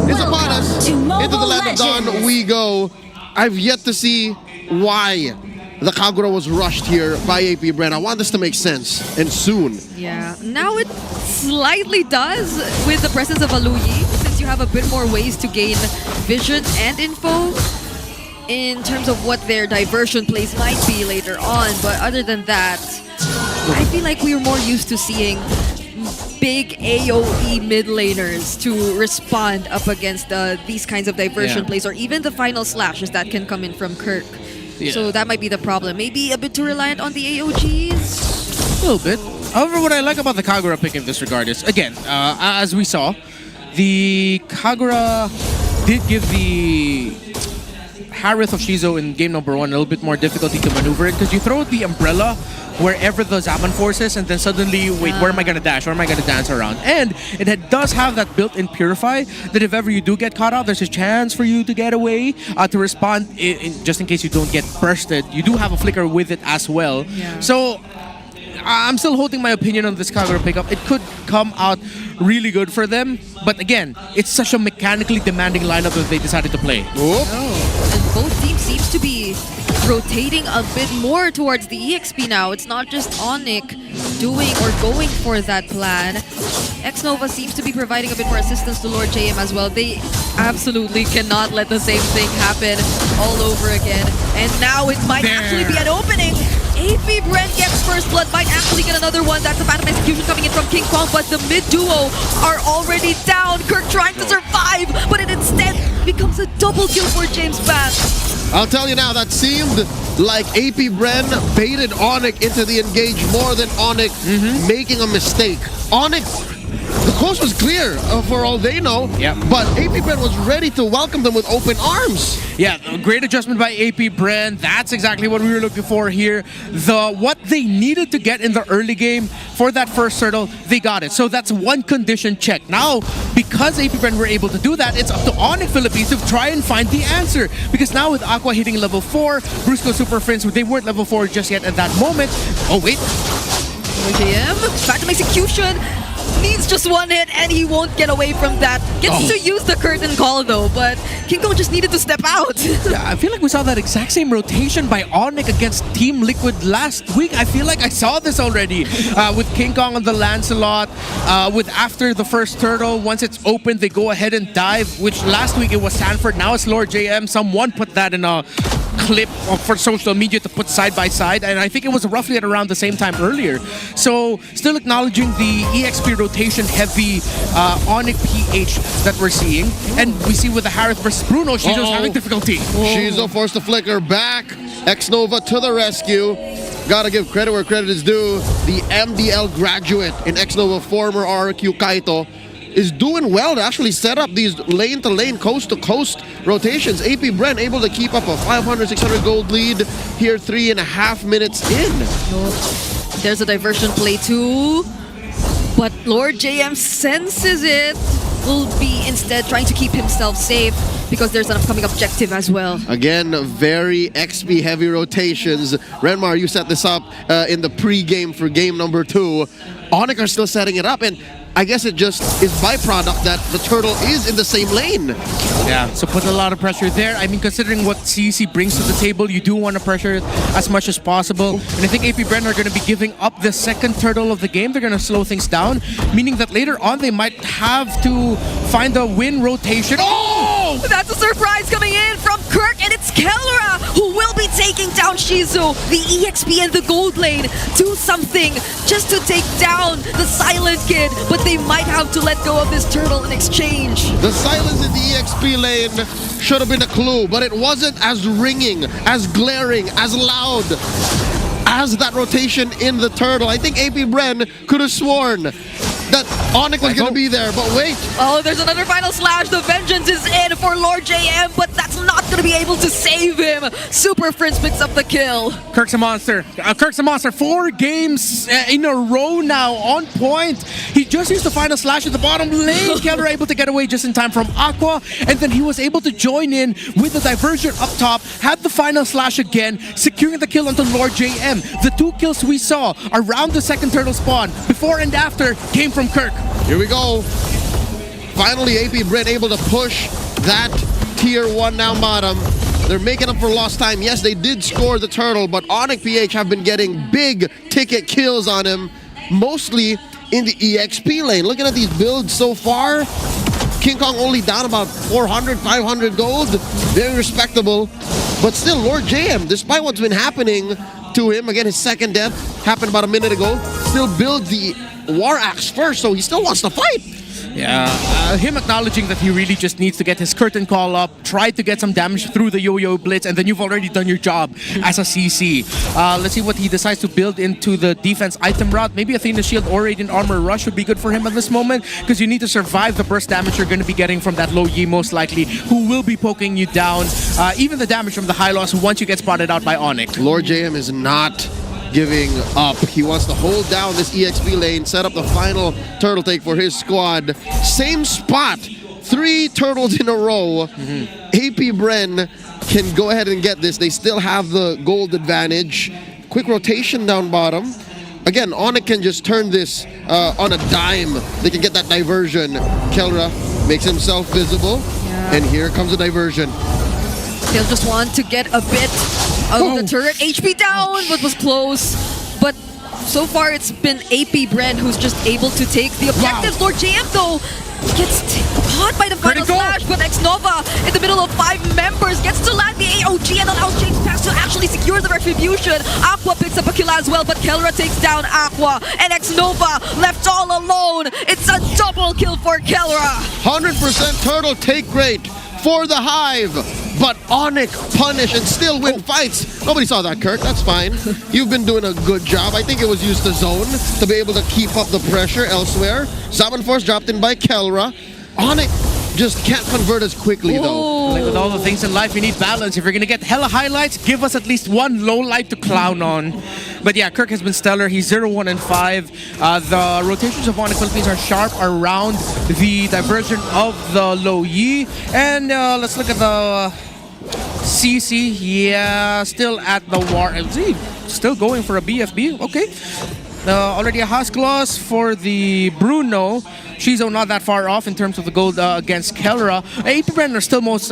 is upon us. Into the land of Dawn we go. I've yet to see why the Kagura was rushed here by AP Bren. I want this to make sense, and soon. Yeah, now it slightly does with the presence of Aluyi, since you have a bit more ways to gain vision and info in terms of what their diversion plays might be later on. But other than that, I feel like we were more used to seeing big AoE mid laners to respond up against these kinds of diversion plays, or even the final slashes that can come in from Kirk. So that might be the problem. Maybe a bit too reliant on the AOGs? A little bit. However, what I like about the Kagura pick in this regard is, again, as we saw, the Kagura did give the Harith of Shizo in game number 1 a little bit more difficulty to maneuver it, because you throw the umbrella wherever the Zaman force is, and then suddenly, wait, where am I going to dash? Where am I going to dance around? And it does have that built-in Purify that if ever you do get caught out, there's a chance for you to get away, to respond just in case you don't get bursted. You do have a flicker with it as well. So I'm still holding my opinion on this Kagura pickup. It could come out really good for them, but again, it's such a mechanically demanding lineup that they decided to play. And both teams seems to be rotating a bit more towards the EXP now. It's not just ONIC doing or going for that plan. X-Nova seems to be providing a bit more assistance to Lord JM as well. They absolutely cannot let the same thing happen all over again. And now it might actually be an opening. AP Bren gets first blood, might actually get another one. That's a Phantom Execution coming in from King Kong, but the mid duo are already down. Kirk trying to survive, but it instead becomes a double kill for James Banks. I'll tell you now, that seemed like AP Bren baited ONIC into the engage more than ONIC making a mistake. ONIC, the coast was clear for all they know, but AP Bren was ready to welcome them with open arms. Yeah, a great adjustment by AP Bren. That's exactly what we were looking for here. What they needed to get in the early game for that first turtle, they got it. So that's one condition check. Now, because AP Bren were able to do that, it's up to ONIC Philippines to try and find the answer. Because now with Aqua hitting level 4, Brusco Super Friends, they weren't level 4 just yet at that moment. Oh, wait. JM, Phantom Execution. needs just one hit and he won't get away from that. Gets to use the curtain call though, but King Kong just needed to step out. Yeah, I feel like we saw that exact same rotation by ONIC against Team Liquid last week. I feel like I saw this already with King Kong on the Lancelot. With after the first turtle, once it's open, they go ahead and dive, which last week it was Sanford, now it's Lord JM. Someone put that in a clip for social media to put side by side, and I think it was roughly at around the same time earlier. So still acknowledging the EXP rotation heavy ONIC PH that we're seeing, and we see with the Harith versus Bruno, Shizo's having difficulty. Shizo forced to flicker back. X-Nova to the rescue. Gotta give credit where credit is due. The MDL graduate in X-Nova, former RQ Kaito, is doing well to actually set up these lane-to-lane, coast-to-coast rotations. AP Bren able to keep up a 500, 600 gold lead here 3.5 minutes in. There's a diversion play too, but Lord JM senses it. Will be instead trying to keep himself safe because there's an upcoming objective as well. Again, very XP heavy rotations. Renmar, you set this up in the pre-game for game number 2. ONIC are still setting it up, and I guess it just is byproduct that the turtle is in the same lane. Yeah, so put a lot of pressure there. I mean, considering what CEC brings to the table, you do want to pressure it as much as possible. And I think AP Bren are going to be giving up the second turtle of the game. They're going to slow things down, meaning that later on they might have to find a win rotation. Oh! That's a surprise coming in from Kirk, and it's Kellera who will be taking down Shizu. The EXP and the gold lane do something just to take down the Silent Kid, but they might have to let go of this turtle in exchange. The silence in the EXP lane should have been a clue, but it wasn't as ringing, as glaring, as loud as that rotation in the turtle. I think AP Bren could have sworn that ONIC was going to be there, but wait. Oh, there's another final slash. The vengeance is in for Lord JM, but that's not going to be able to save him. Super Prince picks up the kill. Kirk's a monster. Kirk's a monster. 4 games in a row now, on point. He just used the final slash at the bottom lane. Keller able to get away just in time from Aqua, and then he was able to join in with the diversion up top, had the final slash again, securing the kill onto Lord JM. The 2 kills we saw around the second turtle spawn, before and after, came from Kirk. Here we go. Finally, AP Bren able to push that tier 1 now bottom. They're making up for lost time. Yes, they did score the turtle, but ONIC PH have been getting big ticket kills on him, mostly in the EXP lane. Looking at these builds so far, King Kong only down about 400, 500 gold. Very respectable. But still, Lord JM, despite what's been happening to him, again, his second death happened about a minute ago, still builds the War Axe first, so he still wants to fight. Yeah, him acknowledging that he really just needs to get his curtain call up, try to get some damage through the yo-yo blitz, and then you've already done your job as a CC. Let's see what he decides to build into the defense item route. Maybe Athena Shield or Radiant Armor Rush would be good for him at this moment, because you need to survive the burst damage you're going to be getting from that low Yi most likely, who will be poking you down. Even the damage from the high loss once you get spotted out by ONIC. Lord JM is not giving up. He wants to hold down this EXP lane, set up the final turtle take for his squad. Same spot, 3 turtles in a row. AP Bren can go ahead and get this. They still have the gold advantage. Quick rotation down bottom. Again, ONIC can just turn this on a dime. They can get that diversion. Kelra makes himself visible, and here comes the diversion. They'll just want to get a bit out of the turret. HP down, but was close. But so far, it's been AP Bren who's just able to take the objectives. Lord JM, though, gets caught by the final slash, but X-Nova in the middle of 5 members gets to land the AOG and allows James Pass to actually secure the retribution. Aqua picks up a kill as well, but Kellera takes down Aqua, and X-Nova left all alone. It's a double kill for Kellera. 100% turtle take rate for the Hive, but ONIC punish and still win fights. Nobody saw that, Kirk. That's fine. You've been doing a good job. I think it was used to zone to be able to keep up the pressure elsewhere. Summon Force dropped in by Kellera. ONIC just can't convert as quickly, though. Like with all the things in life, you need balance. If you're going to get hella highlights, give us at least one low light to clown on. But yeah, Kirk has been stellar. He's 0-1 and 5. The rotations of ONIC Philippines are sharp around the diversion of the low Yi. And let's look at the CC. Yeah, still at the war. Still going for a BFB. Okay. already a house clause for the Bruno. Shizo not that far off in terms of the gold against Kelra. AP Bren are still most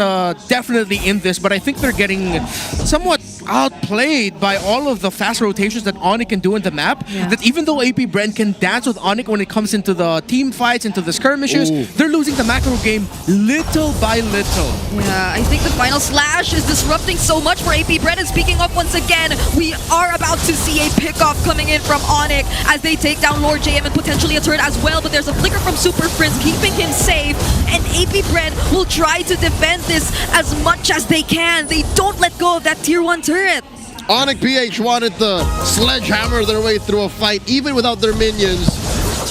definitely in this, but I think they're getting somewhat outplayed by all of the fast rotations that ONIC can do in the map. That even though AP Bren can dance with ONIC when it comes into the team fights, into the skirmishes, they're losing the macro game little by little. Yeah, I think the final slash is disrupting so much for AP Bren. And speaking of, once again, we are about to see a pickoff coming in from ONIC as they take down Lord JM and potentially a turret as well. But there's a flicker from Super Prince keeping him safe, and AP Bren will try to defend this as much as they can. They don't let go of that tier 1 turret. ONIC PH wanted to sledgehammer their way through a fight even without their minions.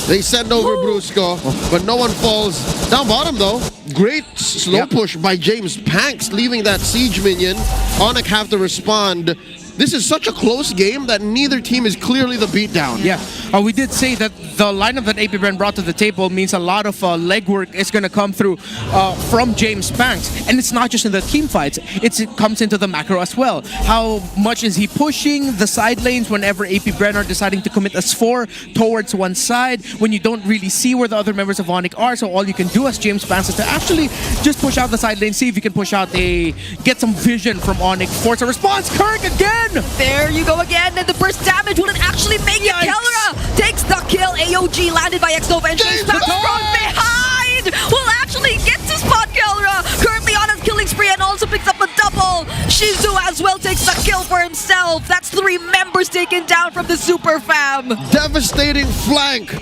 They send over Brusco, but no one falls. Down bottom though, great slow push by James Panks, leaving that siege minion. ONIC have to respond. This is such a close game that neither team is clearly the beatdown. Yeah, we did say that the lineup that AP Bren brought to the table means a lot of legwork is going to come through from James Panks. And it's not just in the team fights, it comes into the macro as well. How much is he pushing the side lanes whenever AP Bren are deciding to commit as 4 towards one side when you don't really see where the other members of ONIC are. So all you can do as James Panks is to actually just push out the side lane, see if you can push out get some vision from ONIC. Force a response, Kirk again! There you go again, and the burst damage wouldn't actually make it. Kelra takes the kill. AOG landed by X-Nova, and James Panks from behind will actually get to spot Kelra. Currently on his killing spree and also picks up a double. Shizu as well takes the kill for himself. That's 3 members taken down from the Super Fam. Devastating flank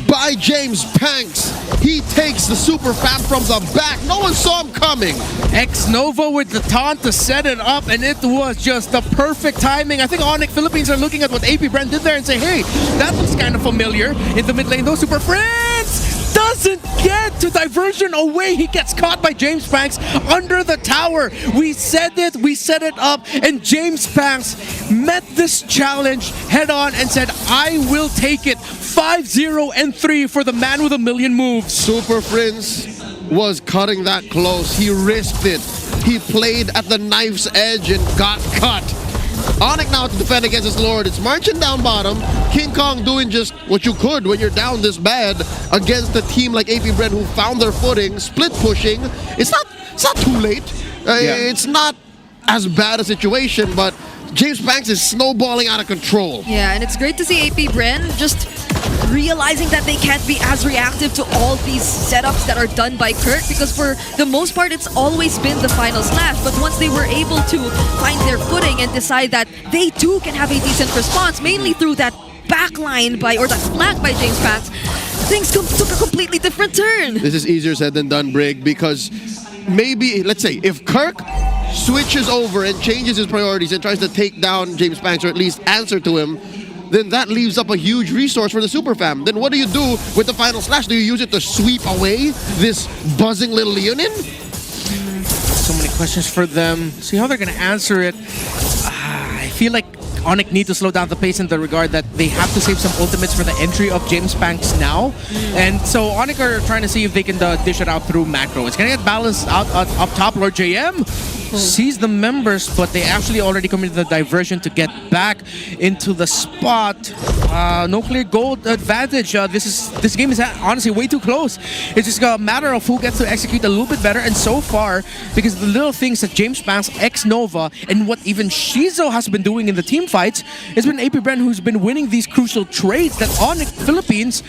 by James Panks. He takes the Super Fam from the back. No one saw him coming. X-Nova with the taunt to set it up, and it was just the perfect timing. I think ONIC Philippines are looking at what AP Bren did there and say, hey, that looks kind of familiar. In the mid lane, though, Super Friends doesn't get to diversion away. He gets caught by James Panks under the tower. We said it, we set it up, and James Panks met this challenge head on and said, I will take it. 5-0-3 for the man with a million moves. Super Prince was cutting that close. He risked it. He played at the knife's edge and got cut. ONIC now to defend against his lord. It's marching down bottom. King Kong doing just what you could when you're down this bad against a team like AP Bren who found their footing, split pushing. It's not too late. It's not as bad a situation, but James Panks is snowballing out of control. Yeah, and it's great to see AP Bren just realizing that they can't be as reactive to all these setups that are done by Kirk, because for the most part it's always been the final slash. But once they were able to find their footing and decide that they too can have a decent response, mainly through that backline or that flank by James Panks, things took a completely different turn. This is easier said than done, Brig, because maybe, let's say, if Kirk switches over and changes his priorities and tries to take down James Panks, or at least answer to him, then that leaves up a huge resource for the Super Fam. Then what do you do with the final slash? Do you use it to sweep away this buzzing little unit? So many questions for them. See how they're going to answer it. I feel like ONIC need to slow down the pace in the regard that they have to save some ultimates for the entry of James Panks now. And so ONIC are trying to see if they can dish it out through macro. It's going to get balanced out up top. Lord JM sees the members, but they actually already committed the diversion to get back into the spot. No clear gold advantage. This game is honestly way too close. It's just a matter of who gets to execute a little bit better. And so far, because of the little things that James Panks, X-Nova, and what even Shizo has been doing in the team fights, it's been AP Bren who's been winning these crucial trades that ONIC Philippines,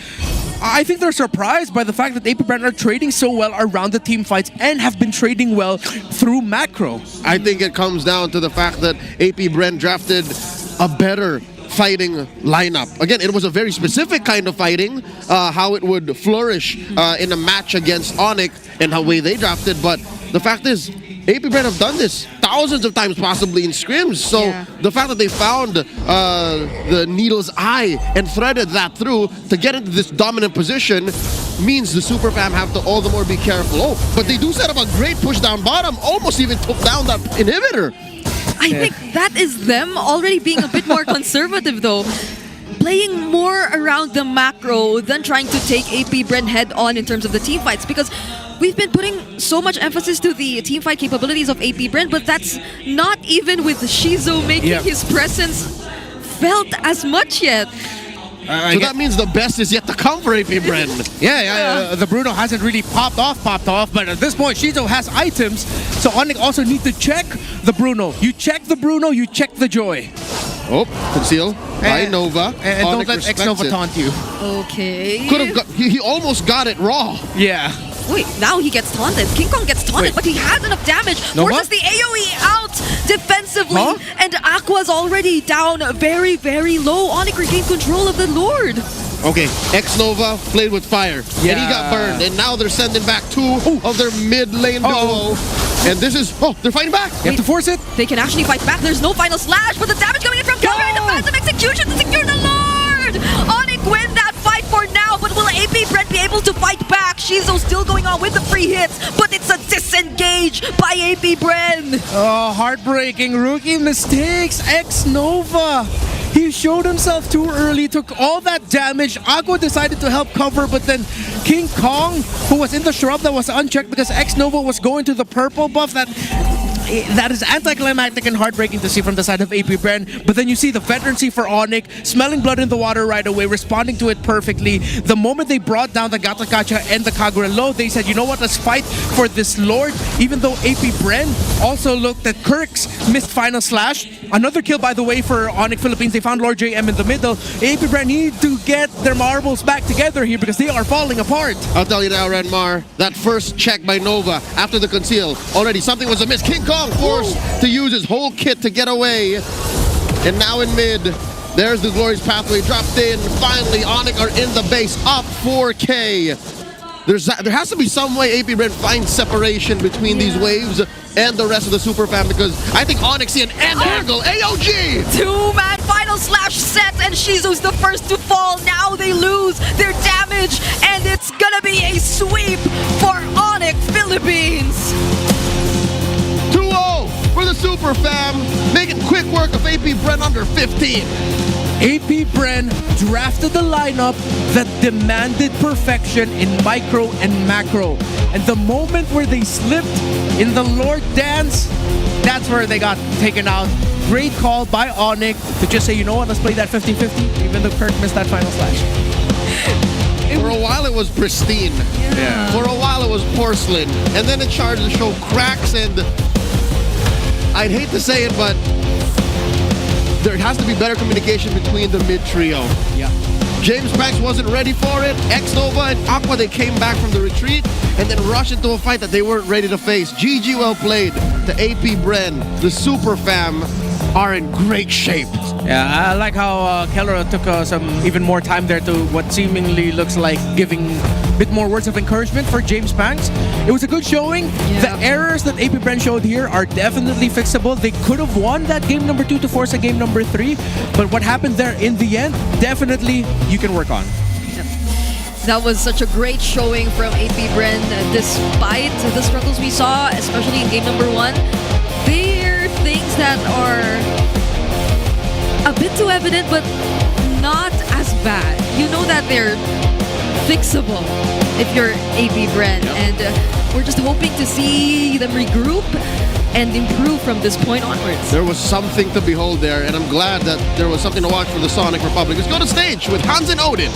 I think they're surprised by the fact that AP Bren are trading so well around the team fights and have been trading well through macro. I think it comes down to the fact that AP Bren drafted a better fighting lineup. Again, it was a very specific kind of fighting, how it would flourish in a match against ONIC and how way they drafted, but the fact is, AP Bren have done this thousands of times possibly in scrims, so the fact that they found the needle's eye and threaded that through to get into this dominant position means the Super Fam have to all the more be careful. Oh, but they do set up a great push down bottom, almost even took down that inhibitor. I think that is them already being a bit more conservative though. Playing more around the macro than trying to take AP Bren head on in terms of the team fights, because we've been putting so much emphasis to the team fight capabilities of AP Bren, but that's not even with Shizo making his presence felt as much yet. So that means the best is yet to come for AP Bren. The Bruno hasn't really popped off, but at this point, Shizo has items, so ONIC also need to check the Bruno. You check the Bruno, you check the Joy. Oh, conceal by Nova. And don't ONIC let X-Nova taunt you. Okay. Could have got, he almost got it raw. Yeah. Wait, now he gets taunted. King Kong gets taunted, but he has enough damage. Nova? Forces the AoE out defensively, Huh? and Aqua's already down very, very low. ONIC regained control of the Lord. Okay, X-Nova played with fire, and he got burned, and now they're sending back two of their mid lane duo. And this is, they're fighting back. You have to force it. They can actually fight back. There's no final slash, but the damage coming in from cover and the massive execution to secure the Lord. ONIC win that fight for now, but will AP Bren be able to fight back? Shizo still going on with the free hits, but it's a disengage by AP Bren. Oh, heartbreaking rookie mistakes. X-Nova. He showed himself too early, took all that damage. Aqua decided to help cover, but then King Kong, who was in the shrub that was unchecked because X-Nova was going to the purple buff, that is anticlimactic and heartbreaking to see from the side of AP Bren. But then you see the veterancy for ONIC, smelling blood in the water right away, responding to it perfectly. The moment they brought down the Gatakacha and the Kagura low, they said, you know what, let's fight for this Lord. Even though AP Bren also looked at Kirk's missed final slash. Another kill, by the way, for ONIC Philippines. They found Lord JM in the middle. AP Bren need to get their marbles back together here because they are falling apart. I'll tell you now, Renmar, that first check by Nova after the conceal, already something was amiss. King Kong forced to use his whole kit to get away. And now in mid, there's the Glorious Pathway dropped in. Finally, ONIC are in the base, up 4K. There has to be some way AP Bren finds separation between these waves and the rest of the super fam, because I think ONIC see an end angle. AOG! Two-man final slash set, and Shizu's the first to fall. Now they lose their damage, and it's gonna be a sweep for ONIC Philippines. 2-0 for the super fam, making quick work of AP Bren under 15. AP Bren drafted the lineup that demanded perfection in micro and macro. And the moment where they slipped in the Lord dance, that's where they got taken out. Great call by ONIC to just say, you know what, let's play that 50-50, even though Kirk missed that final slash. For a while it was pristine. Yeah. For a while it was porcelain. And then it started to show cracks, and I'd hate to say it, but there has to be better communication between the mid trio. Yeah. James Banks wasn't ready for it. X-Nova and Aqua, they came back from the retreat and then rushed into a fight that they weren't ready to face. GG well played to AP Bren. The super fam are in great shape. Yeah, I like how Keller took some even more time there to what seemingly looks like giving a bit more words of encouragement for James Banks. It was a good showing. The errors that AP Bren showed here are definitely fixable. They could have won that game number 2 to force a game number 3, but what happened there in the end, definitely you can work on. That was such a great showing from AP Bren, despite the struggles we saw, especially in game number 1. There are things that are a bit too evident, but not as bad. You know that they're fixable if you're AP Bren, and we're just hoping to see them regroup and improve from this point onwards. There was something to behold there, and I'm glad that there was something to watch for the Sonic Republic. Let's go to stage with Hans and Odin.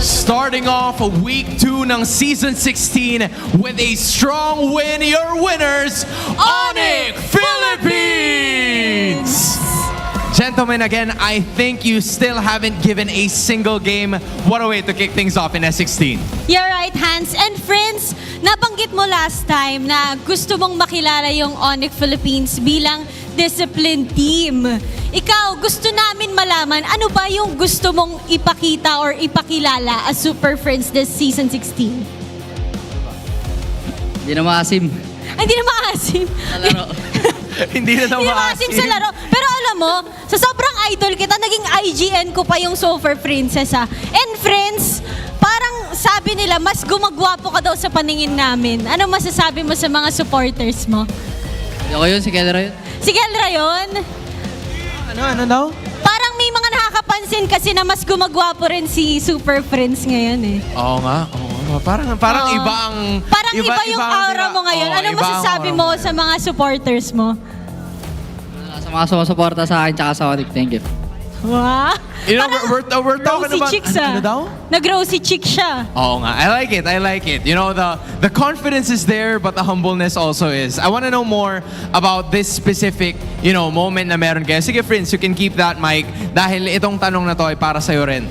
Starting off week 2 ng season 16 with a strong win, your winners, ONIC Philippines! Gentlemen, again, I think you still haven't given a single game. What a way to kick things off in S16. You're right, Hans. And friends, nabanggit mo last time na gusto mong makilala yung ONIC Philippines bilang disciplined team. Ikaw, gusto namin malaman, ano ba yung gusto mong ipakita or ipakilala as Super Friends this season 16? Hindi na maasim. Hindi na maasim. Hindi na maasim sa laro. Pero alam mo, sa sobrang idol kita, naging IGN ko pa yung Super Princess ha. And friends, parang sabi nila, mas gumagwapo ka daw sa paningin namin. Ano masasabi mo sa mga supporters mo? Ako yun, si Kelra yun. Si Kelra yun? Ano daw? Parang may mga nakakapansin kasi na mas gumagwapo rin si Super Friends ngayon eh. Oo nga. Parang iba ang... Parang iba yung aura mo ngayon. Ano masasabi mo sa mga supporters mo? Sa mga sumusuporta sa akin tsaka sa ONIC, thank you. Wow. You know, we're talking Rosy about... chicks ah. Ano daw? Nag-rosy chick siya. Oo nga. I like it. You know, the confidence is there, but the humbleness also is. I want to know more about this specific, you know, moment na meron kayo. Sige, friends, you can keep that mic dahil itong tanong na to ay para sa'yo rin.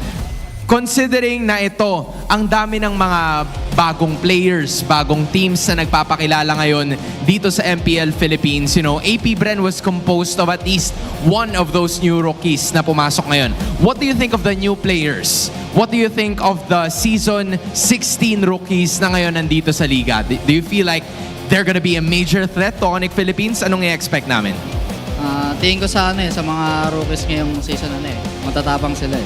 Considering na ito, ang dami ng mga bagong players, bagong teams na nagpapakilala ngayon dito sa MPL Philippines, you know, APBR was composed of at least one of those new rookies na pumasok ngayon. What do you think of the new players? What do you think of the season 16 rookies na ngayon nandito sa liga? Do you feel like they're gonna be a major threat to ONIC Philippines? Anong i-expect namin? Tingin ko sa sa mga rookies ngayong season matatapang sila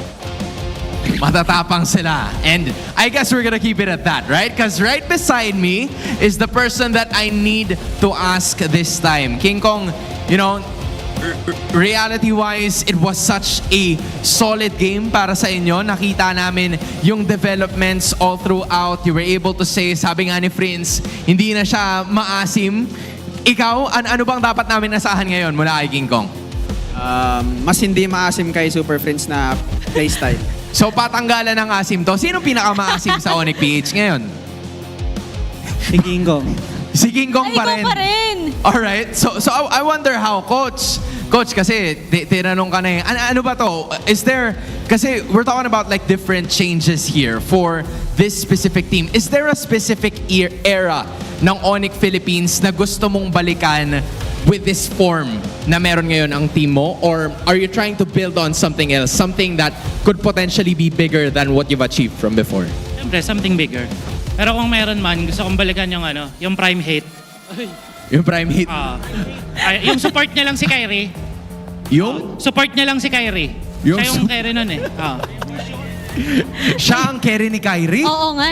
Matatapang sila. And I guess we're gonna keep it at that, right? Because right beside me is the person that I need to ask this time. King Kong, you know, reality-wise, it was such a solid game para sa inyo. Nakita namin yung developments all throughout. You were able to say, sabi nga ni Prince, hindi na siya maasim. Ikaw, ano bang dapat namin asahan ngayon mula kay King Kong? Mas hindi maasim kay Super Friends na playstyle. So patanggalan ng asim to. Sino pinakamaasim sa ONIC PH ngayon? Si King Kong. Si King Kong pa rin. Ikaw pa rin. Alright. So I wonder how, Coach, kasi tinanong ka na ano ba to? Is there, kasi we're talking about like different changes here for this specific team. Is there a specific era ng ONIC Philippines na gusto mong balikan with this form na meron ngayon ang team mo? Or are you trying to build on something else? Something that could potentially be bigger than what you've achieved from before? Siyempre, something bigger. Pero kung meron man, gusto kong balikan yung prime hate. Yung prime hate? Yung support niya lang si Kyrie. Yung? Support niya lang si Kyrie. Yung Siya yung carry nun Siya ang carry ni Kyrie? Oo nga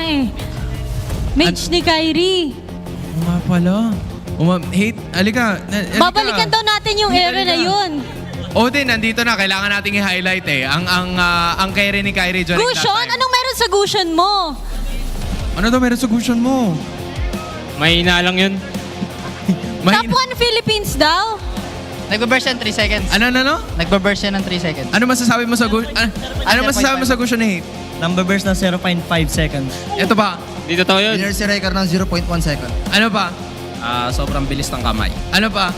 Mage ni Kyrie. Oo nga pala. Hate, alika. Babalikan daw natin yung era na yun. Odin, nandito na. Kailangan nating i-highlight ang carry ni Kyrie during that Gushon? time. Anong meron sa Gushon mo? Ano daw meron sa Gushon mo? Mahina lang yun. Top 1 Philippines daw. Nagbe-burst yan 3 seconds. Ano? Nagbe-burst yan ng 3 seconds. Ano masasabi mo sa Gushon? Ano masasabi mo sa Gushon ni Hate? Number-burst ng 0.5 seconds. Ito ba? Dito to yun. Winner si Record ng 0.1 second. Ano pa? Sobrang bilis ng kamay. Ano pa?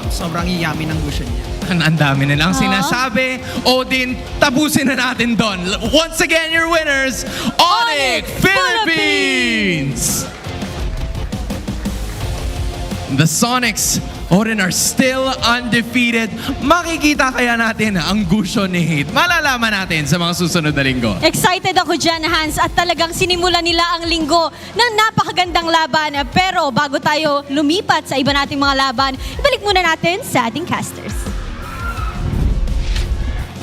Sobrang yummy ng Gushon niya. Ang dami nilang sinasabi. Odin, tapusin na natin doon. Once again, your winners, ONIC Philippines! The Sonics, Odin, are still undefeated. Makikita kaya natin ang Gushon ni Hate. Malalaman natin sa mga susunod na linggo. Excited ako dyan, Hans, at talagang sinimula nila ang linggo ng napakagandang laban. Pero bago tayo lumipat sa iba nating mga laban, ibalik muna natin sa ating casters.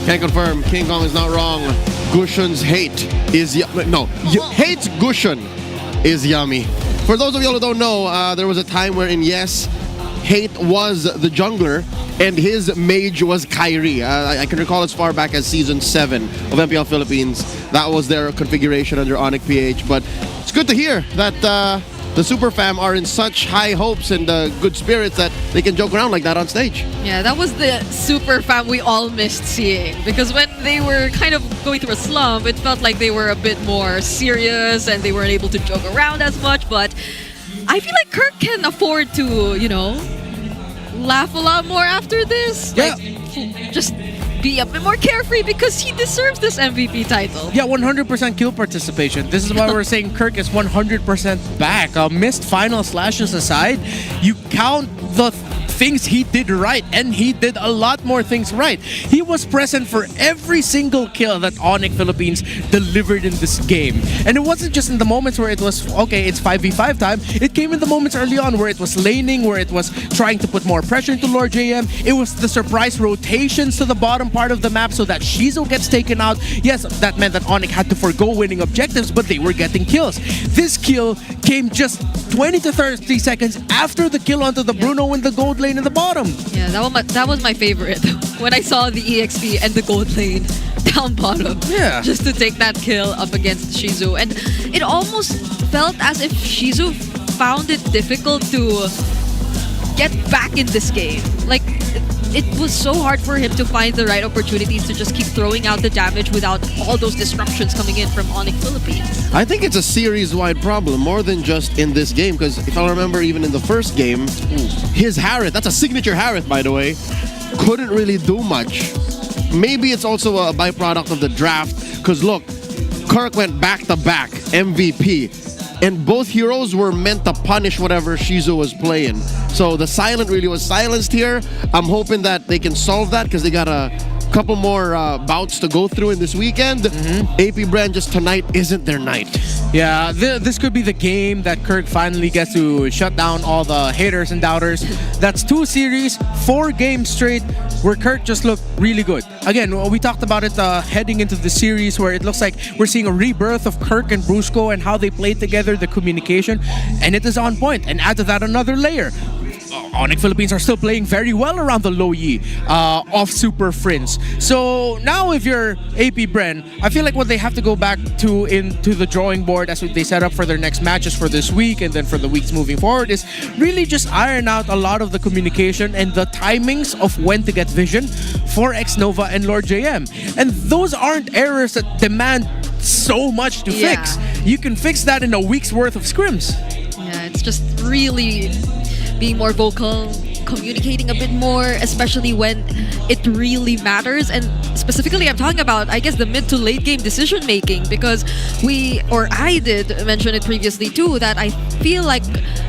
Can confirm, King Kong is not wrong. Gushon's hate is hate's Gushon is yummy. For those of you who don't know, there was a time wherein yes, Hate was the jungler and his mage was Kyrie. I can recall as far back as season 7 of MPL Philippines. That was their configuration under ONIC PH. But it's good to hear that the Super Fam are in such high hopes and good spirits that they can joke around like that on stage. Yeah, that was the Super Fam we all missed seeing. Because when they were kind of going through a slump, it felt like they were a bit more serious and they weren't able to joke around as much. But I feel like Kirk can afford to, laugh a lot more after this. Yeah. Like, just be a bit more carefree because he deserves this MVP title. Yeah, 100% kill participation. This is why we're saying Kirk is 100% back. Missed final slashes aside, you count the things he did right, and he did a lot more things right. He was present for every single kill that ONIC Philippines delivered in this game. And it wasn't just in the moments where it was, okay, it's 5v5 time. It came in the moments early on where it was laning, where it was trying to put more pressure into Lord JM. It was the surprise rotations to the bottom part of the map so that Shizu gets taken out. Yes, that meant that ONIC had to forgo winning objectives, but they were getting kills. This kill came just 20 to 30 seconds after the kill onto the Bruno in the gold lane in the bottom. Yeah, that was my favorite. When I saw the EXP and the gold lane down bottom. Yeah. Just to take that kill up against Shizu. And it almost felt as if Shizu found it difficult to get back in this game. Like, it was so hard for him to find the right opportunities to just keep throwing out the damage without all those disruptions coming in from ONIC Philippines. I think it's a series-wide problem, more than just in this game, because if I remember, even in the first game, his Harith, that's a signature Harith, by the way, couldn't really do much. Maybe it's also a byproduct of the draft, because look, Kirk went back-to-back MVP, and both heroes were meant to punish whatever Shizu was playing. So the silent really was silenced here. I'm hoping that they can solve that, because they got a couple more bouts to go through in this weekend. AP Brand just tonight isn't their night. Yeah, this could be the game that Kirk finally gets to shut down all the haters and doubters. That's 2 series, 4 games straight where Kirk just looked really good. Again, we talked about it heading into the series where it looks like we're seeing a rebirth of Kirk and Brusco and how they play together, the communication, and it is on point. And add to that another layer. ONIC Philippines are still playing very well around the low Yi off Super Friends. So now if you're AP Bren, I feel like what they have to go back to into the drawing board as they set up for their next matches for this week and then for the weeks moving forward is really just iron out a lot of the communication and the timings of when to get vision for X-Nova and Lord JM. And those aren't errors that demand so much to fix. You can fix that in a week's worth of scrims. Yeah, it's just really being more vocal, communicating a bit more, especially when it really matters. And specifically, I'm talking about, I guess, the mid to late game decision making, because I did mention it previously too, that I feel like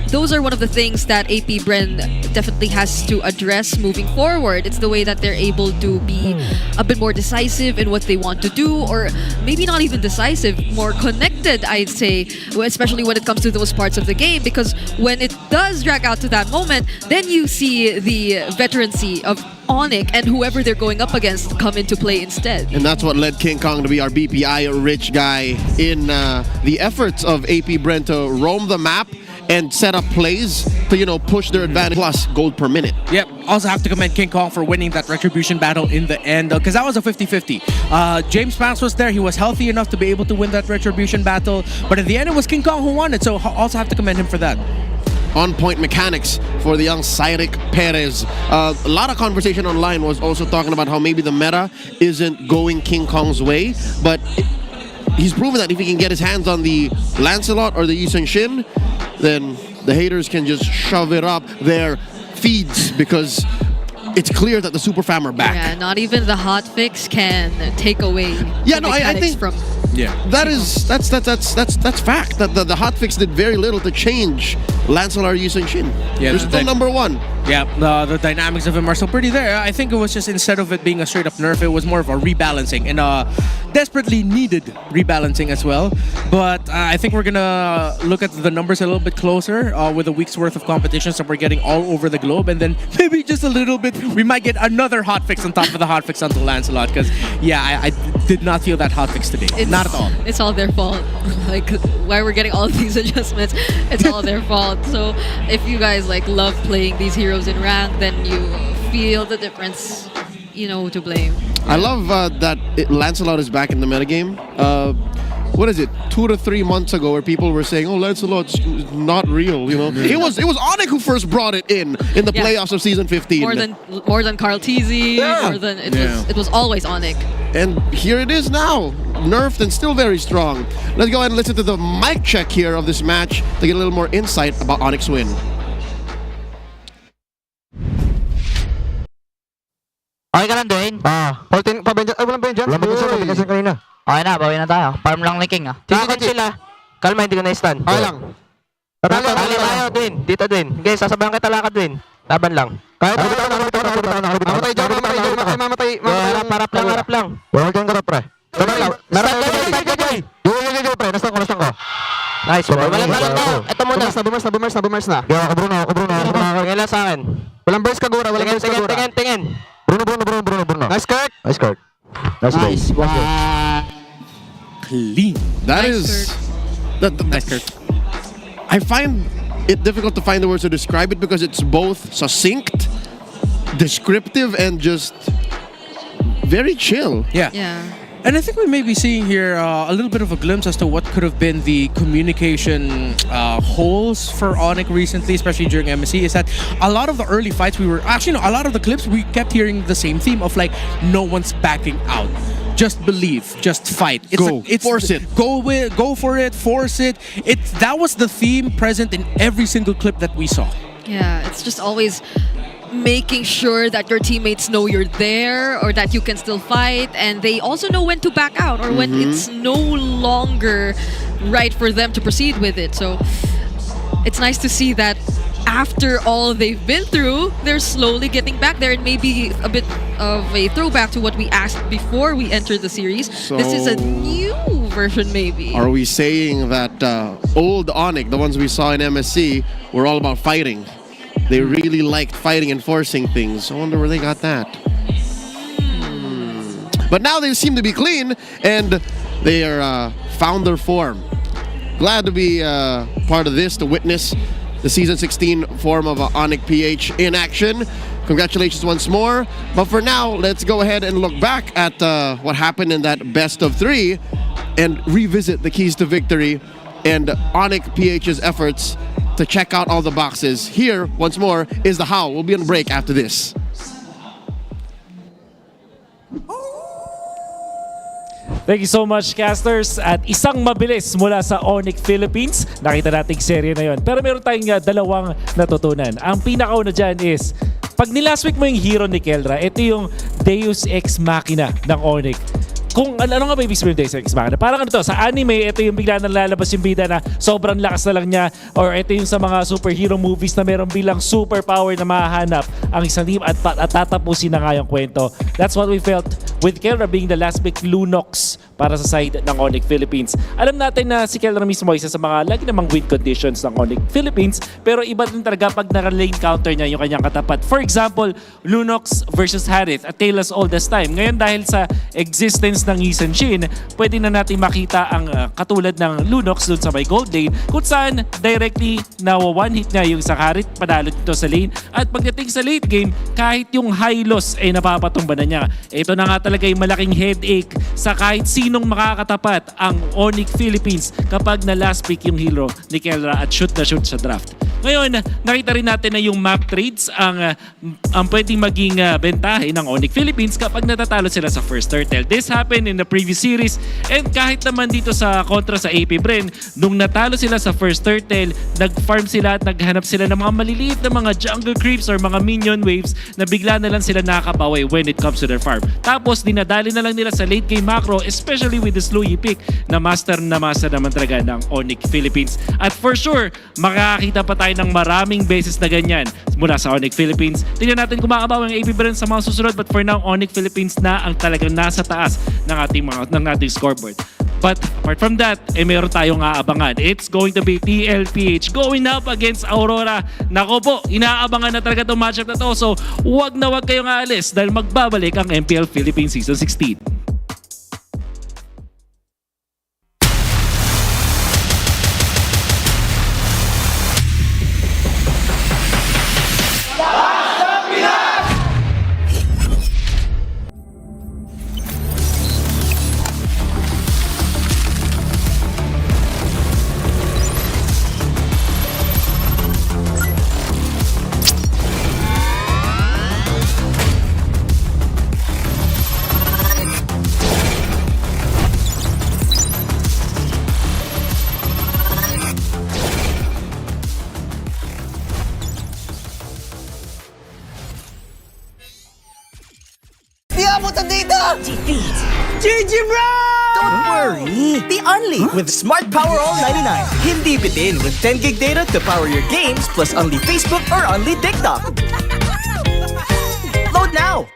those are one of the things that AP Bren definitely has to address moving forward. It's the way that they're able to be a bit more decisive in what they want to do, or maybe not even decisive, more connected, I'd say, especially when it comes to those parts of the game, because when it does drag out to that moment, then you see the veterancy of ONIC and whoever they're going up against come into play instead. And that's what led King Kong to be our BPI rich guy in the efforts of AP Bren to roam the map and set up plays to, push their advantage, plus gold per minute. Yep. Also have to commend King Kong for winning that retribution battle in the end, because that was a 50-50. James Pants was there. He was healthy enough to be able to win that retribution battle, but at the end it was King Kong who won it, so also have to commend him for that. On-point mechanics for the young Cyril Perez. A lot of conversation online was also talking about how maybe the meta isn't going King Kong's way, but he's proven that if he can get his hands on the Lancelot or the Yi Sun-shin, then the haters can just shove it up their feeds, because it's clear that the Super Fam are back. Yeah, not even the hotfix can take away I think from... Yeah, that's fact. That the hotfix did very little to change Lancelot Yi Sun-shin. Yeah, they're still number 1. Yeah, the dynamics of him are still pretty there. I think it was just, instead of it being a straight up nerf, it was more of a rebalancing, and desperately needed rebalancing as well. But I think we're gonna look at the numbers a little bit closer with a week's worth of competitions that we're getting all over the globe, and then maybe just a little bit we might get another hotfix on top of the hotfix onto Lancelot, because I did not feel that hotfix today. Not at all. It's all their fault. Like, why we're getting all of these adjustments, it's all their fault. So if you guys love playing these heroes in rank, then you feel the difference, to blame. I love that Lancelot is back in the metagame. What is it, 2 to 3 months ago, where people were saying, "Oh, Lancelot's not real." It was ONIC who first brought it in the playoffs of season 15. More than Carl TZ. More than it was always ONIC. And here it is now, nerfed and still very strong. Let's go ahead and listen to the mic check here of this match to get a little more insight about ONIC's win. Okay ka lang, Dwayne? Walang Benjan. Walang kanina. Okay na, bawi na tayo. Farm lang ni King, Titignan sila. Kalma, hindi ko na-stun. Okay lang. Rally tayo, Dwayne. Dito, Dwayne. Okay, sasabayan kita lakad, Dwayne. Laban lang. Kahit mamatay dyan. Harap lang. Wala kang karap, pre. Meron pre. Nastan ko. Nice, walang tayo. Ito muna. Bumers na. Ako, Bruno. Kailan sa akin? Walang burst Kagura. Tingin. Bruno. Nice Kirk. Nice. Clean. That is... Nice Kirk. I find it difficult to find the words to describe it, because it's both succinct, descriptive, and just very chill. Yeah. And I think we may be seeing here a little bit of a glimpse as to what could have been the communication holes for ONIC recently, especially during MSC, is that a lot of the early fights a lot of the clips we kept hearing the same theme of like, no one's backing out. Just believe, just fight. Force it. Go for it, force it. That was the theme present in every single clip that we saw. Yeah, it's just always making sure that your teammates know you're there or that you can still fight, and they also know when to back out or when it's no longer right for them to proceed with it. So it's nice to see that after all they've been through, they're slowly getting back there. And maybe a bit of a throwback to what we asked before we entered the series. So this is a new version, maybe. Are we saying that old ONIC, the ones we saw in MSC, were all about fighting? They really liked fighting and forcing things. I wonder where they got that. But now they seem to be clean, and they are found their form. Glad to be part of this, to witness the Season 16 form of ONIC PH in action. Congratulations once more. But for now, let's go ahead and look back at what happened in that best of 3 and revisit the keys to victory and ONIC PH's efforts to check out all the boxes. Here, once more, is the how. We'll be on break after this. Thank you so much, casters. At isang mabilis mula sa ONIC Philippines. Nakita nating serye na yon. Pero meron tayong dalawang natutunan. Ang pinakauna dyan is, pag nilast week mo yung hero ni Kelra, ito yung Deus Ex Machina ng ONIC. Kung ano nga ba ibig sabihin Deus Ex Machina? Parang ano to, sa anime, ito yung bigla na lalabas yung bida na sobrang lakas na lang niya, or ito yung sa mga superhero movies na meron bilang superpower na mahahanap ang isang team at tatapusin na nga yung kwento. That's what we felt with Kelra being the last big Lunox para sa side ng ONIC Philippines. Alam natin na si Kelra mismo ay isa sa mga lagi namang win conditions ng ONIC Philippines, pero iba din talaga pag naka-lane counter niya yung kanyang katapat. For example, Lunox versus Harith, a tale as old as time. Ngayon dahil sa existence ng Yi Shin, pwede na natin makita ang katulad ng Lunox dun sa may gold lane, kung saan directly na one hit niya yung sa Harith, panalo dito sa lane, at pagdating sa late game, kahit yung high loss ay napapatumba na niya. Ito na nga talaga yung malaking headache sa kahit sinong makakatapat ang ONIC Philippines kapag na last pick yung hero ni Kelra at shoot na shoot sa draft. Ngayon, nakita rin natin na yung map trades ang pwedeng maging bentahe ng ONIC Philippines kapag natatalo sila sa first turtle. This happened in the previous series, and kahit naman dito sa kontra sa APBR, nung natalo sila sa first turtle, nag-farm sila at naghanap sila ng mga maliliit na mga jungle creeps or mga minion waves na bigla na lang sila nakakabawi when it comes to their farm. Tapos dinadali na lang nila sa late game macro, especially with the slow pick na master naman talaga ng ONIC Philippines. At for sure, makakakita pa tayo ng maraming beses na ganyan mula sa ONIC Philippines. Tingnan natin kung makabawi ang APBR sa mga susunod, but for now, ONIC Philippines na ang talagang nasa taas ng ating scoreboard. But apart from that, meron tayong aabangan. It's going to be TLPH going up against Aurora. Nako po, inaabangan na talaga itong matchup na to. So, wag na wag kayong aalis dahil magbabalik ang MPL Philippines Season 16. GG bro! Don't worry, be only with Smart Power All 99. Hindi bitin with 10 gig data to power your games plus only Facebook or only TikTok. Load now!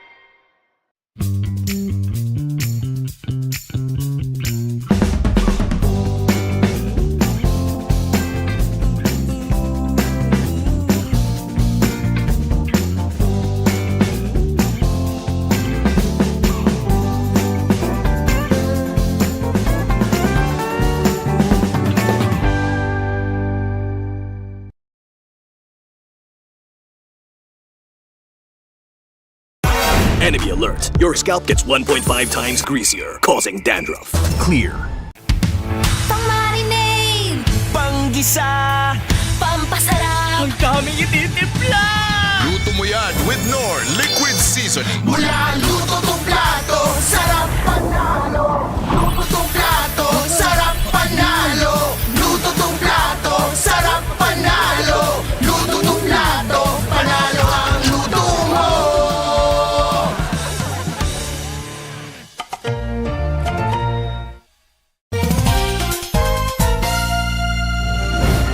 Enemy alert. Your scalp gets 1.5 times greasier, causing dandruff. Clear. Pang-marinade, Panggisa! pampasarap, Ang daming ititimpla! Luto mo yan with Knorr Liquid Seasoning. mula luto tong plato, sarap panalo. Luto tong plato, sarap panalo. Luto tong plato, sarap panalo. Luto tong plato, panalo ang luto mo.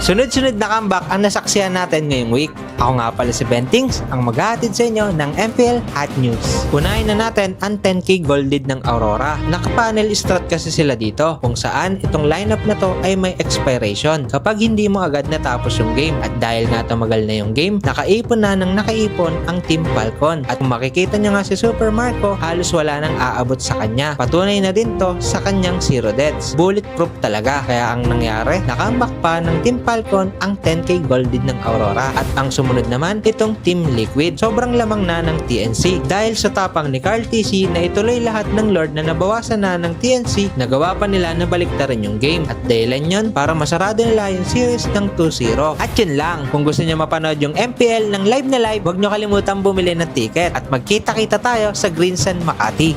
Sunod-sunod na comeback ang nasaksihan natin ngayong week. Ako nga pala si Bentings, ang maghahatid sa inyo ng MPL Hot News. Unahin na natin ang 10k golded ng Aurora. Naka-panel strat kasi sila dito, kung saan itong lineup na to ay may expiration kapag hindi mo agad natapos yung game. At dahil nga tumagal na yung game, nakaipon na ng nakaipon ang Team Falcon. At kung makikita nyo nga si Super Marco, halos wala nang aabot sa kanya. Patunay na din to sa kanyang zero deaths. Bulletproof talaga. Kaya ang nangyari, nakambak pa ng Team Falcon ang 10k golded ng Aurora. At ang sumunod naman, itong Team Liquid. Sobrang lamang na ng TNC. Dahil sa tapang ni Carl TC na ituloy lahat ng Lord na nabawasan na ng TNC, nagawa pa nila na baliktarin yung game. At dahilan yun para masarado nila yung series ng 2-0. At yun lang, kung gusto nyo mapanood yung MPL ng live na live, huwag nyo kalimutan bumili ng ticket. At magkita-kita tayo sa Greensun Makati.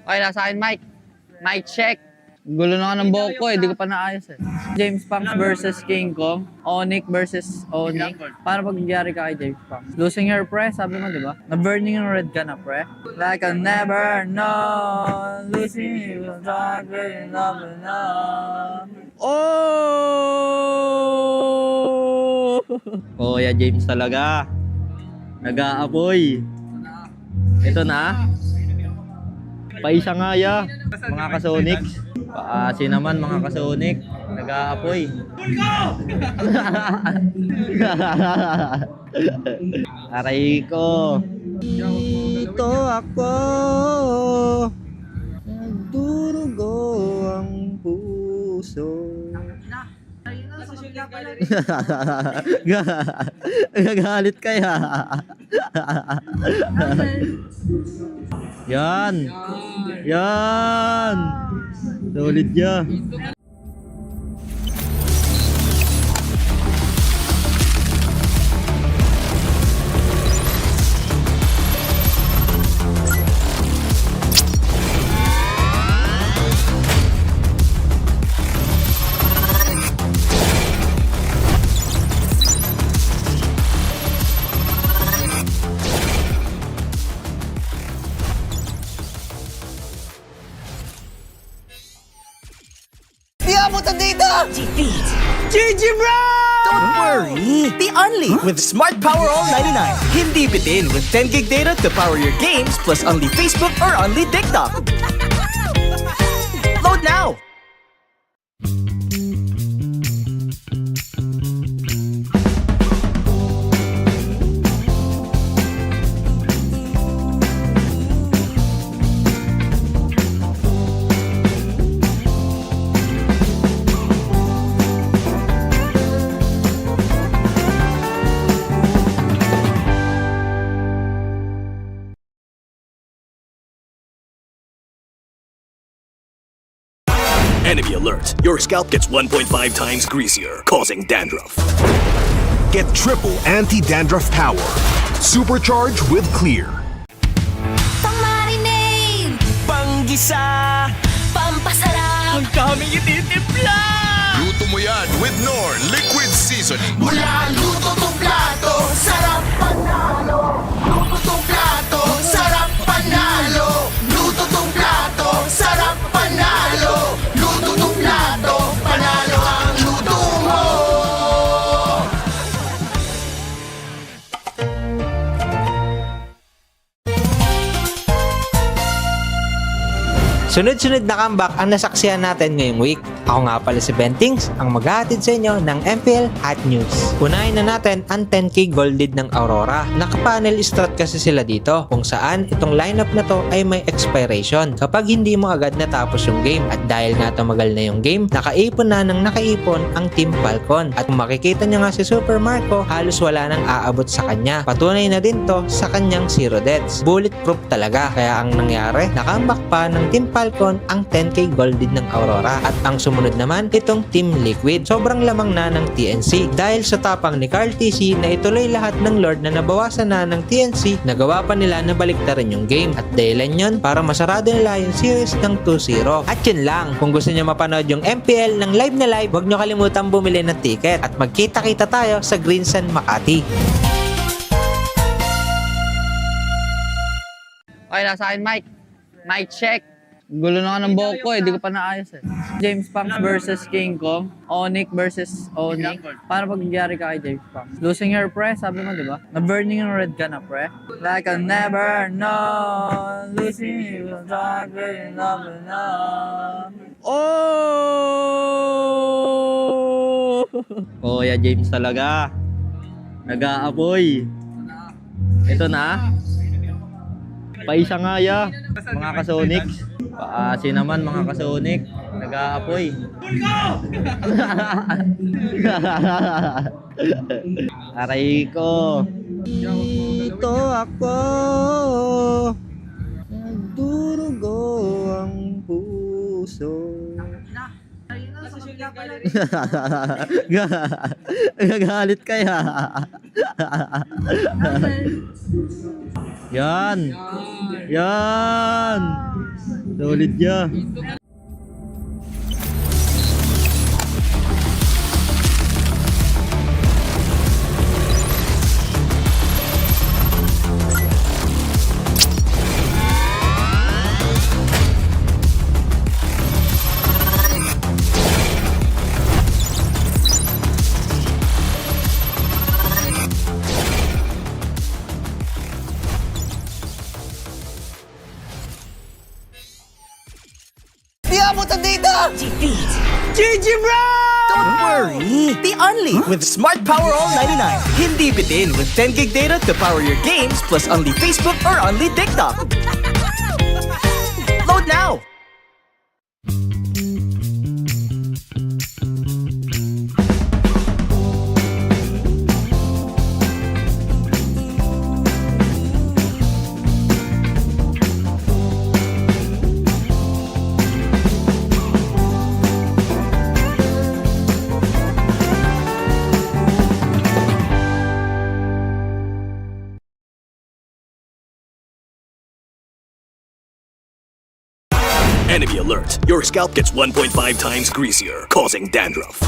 Okay, nasa akin, Mike. Mike check. Gulo na nga ng buhok ko, di ko pa naayos eh. James Punks versus King Kong. ONIC versus ONIC. Paano pag nangyari ka kay James Punks? Losing your pre, sabi mo, di ba? Na-burning yung red ka na, pre. Like I'll never know. Losing you, not really loving now. Oh! Oh, yeah, James talaga. Nag-aapoy. Ito na. Paisa nga ya, mga kasonic. Paasi naman mga kasonic. Nag-aapoy. Aray ko. Dito ako. Nagdurugo ang puso. Gagalit kaya. Yan. Yan. Solid ya. GG bro! Don't worry! The only with Smart Power All 99. Hindi bitin with 10 gig data to power your games plus only Facebook or only TikTok. Load now! Enemy alert. Your scalp gets 1.5 times greasier, causing dandruff. Get triple anti-dandruff power. Supercharged with Clear. Pang-marinade, Panggisa! pampasarap, Ang daming ititimpla! Luto mo yan with Knorr Liquid Seasoning. mula luto tong plato, sarap panalo. Luto tong plato, sarap panalo. Luto tong plato, sarap panalo. Luto tong plato, panalo ang luto mo. Sunod-sunod na comeback ang nasaksihan natin ngayong week. Ako nga pala si Bentings, ang maghahatid sa inyo ng MPL Hot News. Unahin na natin ang 10k golded ng Aurora. Naka-panel strat kasi sila dito, kung saan itong lineup na to ay may expiration kapag hindi mo agad natapos yung game. At dahil nga tumagal na yung game, nakaipon na ng nakaipon ang Team Falcon. At kung makikita nyo nga si Super Marco, halos wala nang aabot sa kanya. Patunay na din to sa kanyang 0 deaths. Bulletproof talaga. Kaya ang nangyari, nakambak pa ng Team Falcon ang 10k golded ng Aurora. At ang sumunod naman, itong Team Liquid. Sobrang lamang na ng TNC. Dahil sa tapang ni Carl TC na ituloy lahat ng Lord na nabawasan na ng TNC, nagawa pa nila na baliktarin yung game. At dahilan yun para masarado nila yung series ng 2-0. At yun lang, kung gusto nyo mapanood yung MPL ng live na live, huwag nyo kalimutan bumili ng ticket. At magkita-kita tayo sa Greensan, Makati. Okay, nasa akin, Mike. Mike, check. Gulo na ka ng buhok ko eh, di ko pa naayos eh. James Punks versus King Kong. ONIC versus ONIC. Paano pag nangyari ka kay James Punks? Losing hair, pre, sabi mo, di ba? Na-burning yung red ka na, pre. Like I never know, losing you, not really never know. Oh! Oh, yeah, James talaga. Nag-aapoy. Ito na. Paisa nga ya, mga kasonics. Paasi naman mga kasonic. Nag-aapoy. Aray ko. Dito ako. Nagdurugo ang puso. Gagalit kaya. Yan. Yan. Solid ya. Di abutan dito! GG bro! Don't worry! The Only with Smart Power All 99. Hindi bitin with 10 gig data to power your games plus only Facebook or only TikTok. Load now! Enemy alert. Your scalp gets 1.5 times greasier, causing dandruff.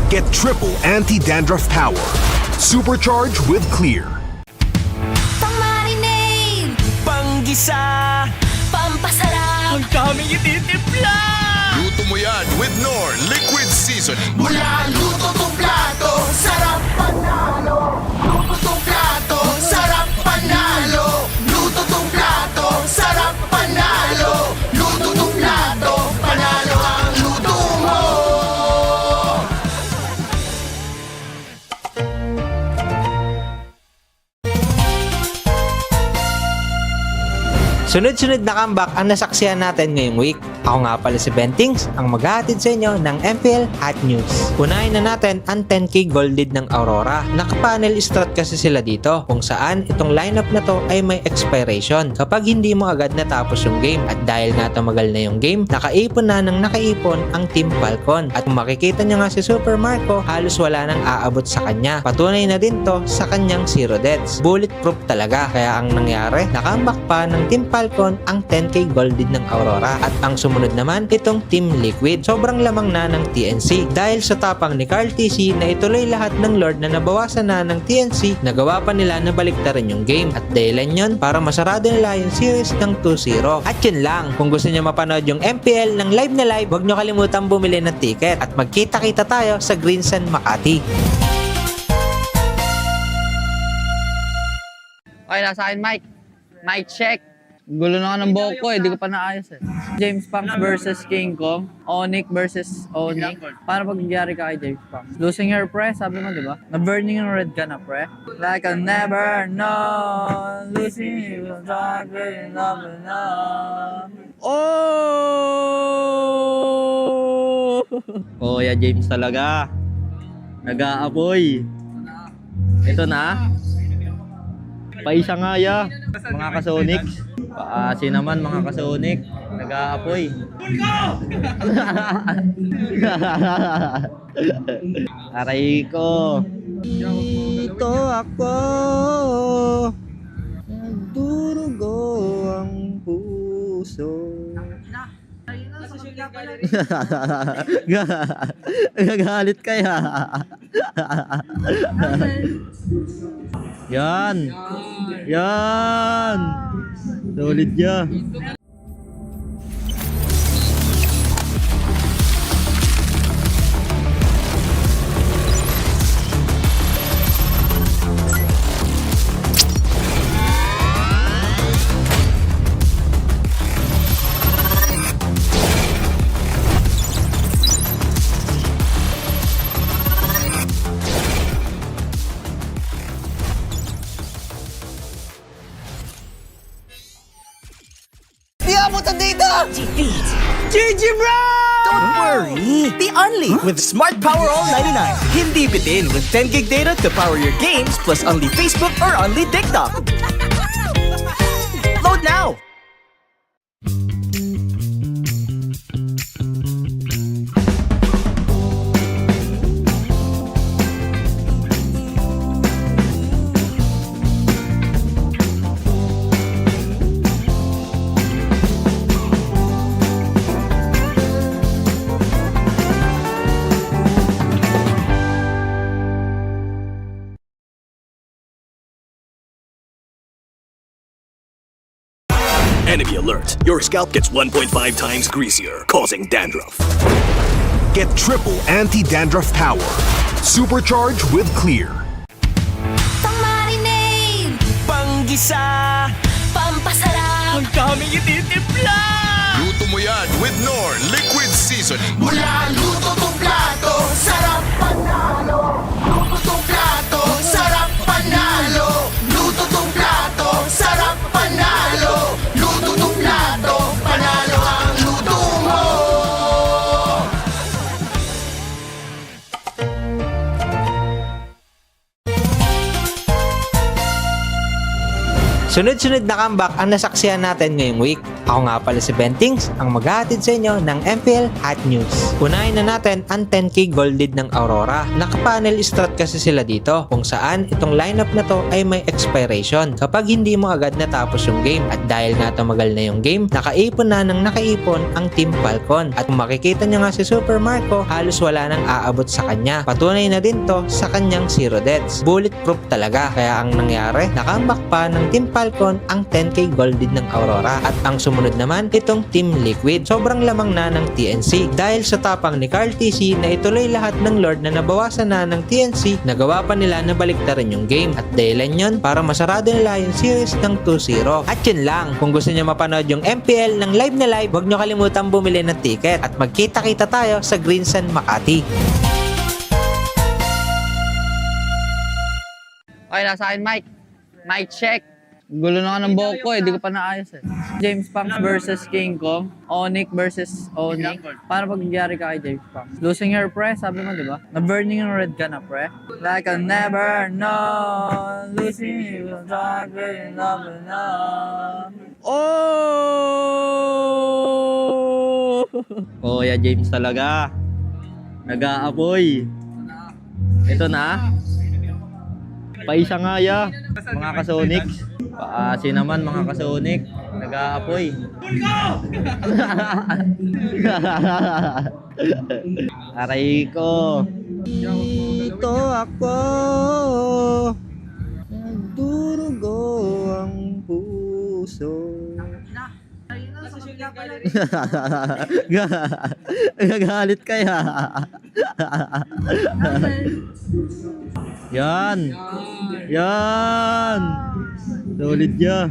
Get triple anti-dandruff power. Supercharged with Clear. Pang-marinade, Panggisa! pampasarap, Ang daming ititimpla! Luto mo yan with Knorr Liquid Seasoning. mula luto tong plato, sarap panalo. Luto tong plato, sarap panalo. Luto tong plato, sarap panalo. Luto tong plato, panalo ang luto mo. Sunod-sunod na comeback ang nasaksihan natin ngayong week. Ako nga pala si Bentings, ang maghahatid sa inyo ng MPL Hot News. Unahin na natin ang 10k golded ng Aurora. Naka-panel strat kasi sila dito, kung saan itong lineup na to ay may expiration kapag hindi mo agad natapos yung game. At dahil nga tumagal na yung game, nakaipon na ng nakaipon ang Team Falcon. At kung makikita nyo nga si Super Marco, halos wala nang aabot sa kanya. Patunay na din to sa kanyang 0 deaths. Bulletproof talaga. Kaya ang nangyari, nakambak pa ng Team Falcon ang 10k golded ng Aurora. At ang sumunod naman, itong Team Liquid. Sobrang lamang na ng TNC. Dahil sa tapang ni Carl TC na ituloy lahat ng Lord na nabawasan na ng TNC, nagawa pa nila na baliktarin yung game. At dahilan yun para masarado nila yung series ng 2-0. At yun lang, kung gusto nyo mapanood yung MPL ng live na live, huwag nyo kalimutan bumili ng ticket. At magkita-kita tayo sa Greensan, Makati. Okay, nasa akin, Mike. Mike, check. Gulo na nga ng buhok ko eh, di ko pa naayos eh. James Punks versus King Kong. ONIC versus ONIC. Paano pag nangyari ka kay James Punks? Losing her pre, sabi mo di ba? Na-burning yung red ka na pre. Like I'll never know. Losing you will not really love enough. Oh! Oh, yeah, James talaga. Nag-aapoy. Ito na. Paisa nga ya, mga kasonic. Paasi naman mga kasonic. Nag-aapoy. Aray ko. Dito ako. Nagdurugo ang puso. Gagalit kaya. Yan. Yan. Solid ya. Di abutan dito! GG bro! Don't worry! The Only with Smart Power All 99. Hindi bitin with 10 gig data to power your games plus only Facebook or only TikTok. Load now! Enemy alert. Your scalp gets 1.5 times greasier, causing dandruff. Get triple anti-dandruff power. Supercharge with Clear. Pang-marinade, Panggisa! pampasarap, Ang daming ititimpla! Luto mo yan with Knorr Liquid Seasoning. mula luto tong plato, sarap panalo. Luto tong plato, sarap panalo. Luto tong plato, sarap panalo. Luto tong plato, panalo ang luto mo. Sunod-sunod na comeback ang nasaksihan natin ngayong week. Ako nga pala si Bentings, ang maghahatid sa inyo ng MPL Hot News. Unahin na natin ang 10k golded ng Aurora. Naka-panel strat kasi sila dito, kung saan itong lineup na to ay may expiration kapag hindi mo agad natapos yung game. At dahil nga tumagal na yung game, nakaipon na ng nakaipon ang Team Falcon. At kung makikita nyo nga si Super Marco, halos wala nang aabot sa kanya. Patunay na din to sa kanyang zero deaths. Bulletproof talaga. Kaya ang nangyari, nakambak pa ng Team Falcon ang 10k golded ng Aurora. At ang sumunod naman, itong Team Liquid. Sobrang lamang na ng TNC. Dahil sa tapang ni Carl TC na ituloy lahat ng Lord na nabawasan na ng TNC, nagawa pa nila na baliktarin yung game. At dahilan yun para masarado nila yung series ng 2-0. At yun lang, kung gusto nyo mapanood yung MPL ng live na live, huwag nyo kalimutan bumili ng ticket. At magkita-kita tayo sa Greensun, Makati. Okay, nasa akin, Mike. Mike check. Gulo na nga ng buhok ko eh, di ko pa naayos eh. James Punks versus King Kong. ONIC versus ONIC. Paano pag nangyari ka kay James Punks? Losing her pre, sabi mo di ba? Na-burning yung red ka na pre. Like I'll never know. Losing you will not really love enough. Oh! Oh, yeah, James talaga. Nag-aapoy. Ito na. Paisa nga ya, mga kasonic. Paasi naman mga kasonic. Nag-aapoy. Aray ko. Dito ako. Nagdurugo ang puso. Gagalit kaya. Yan. Yan. Solid ya.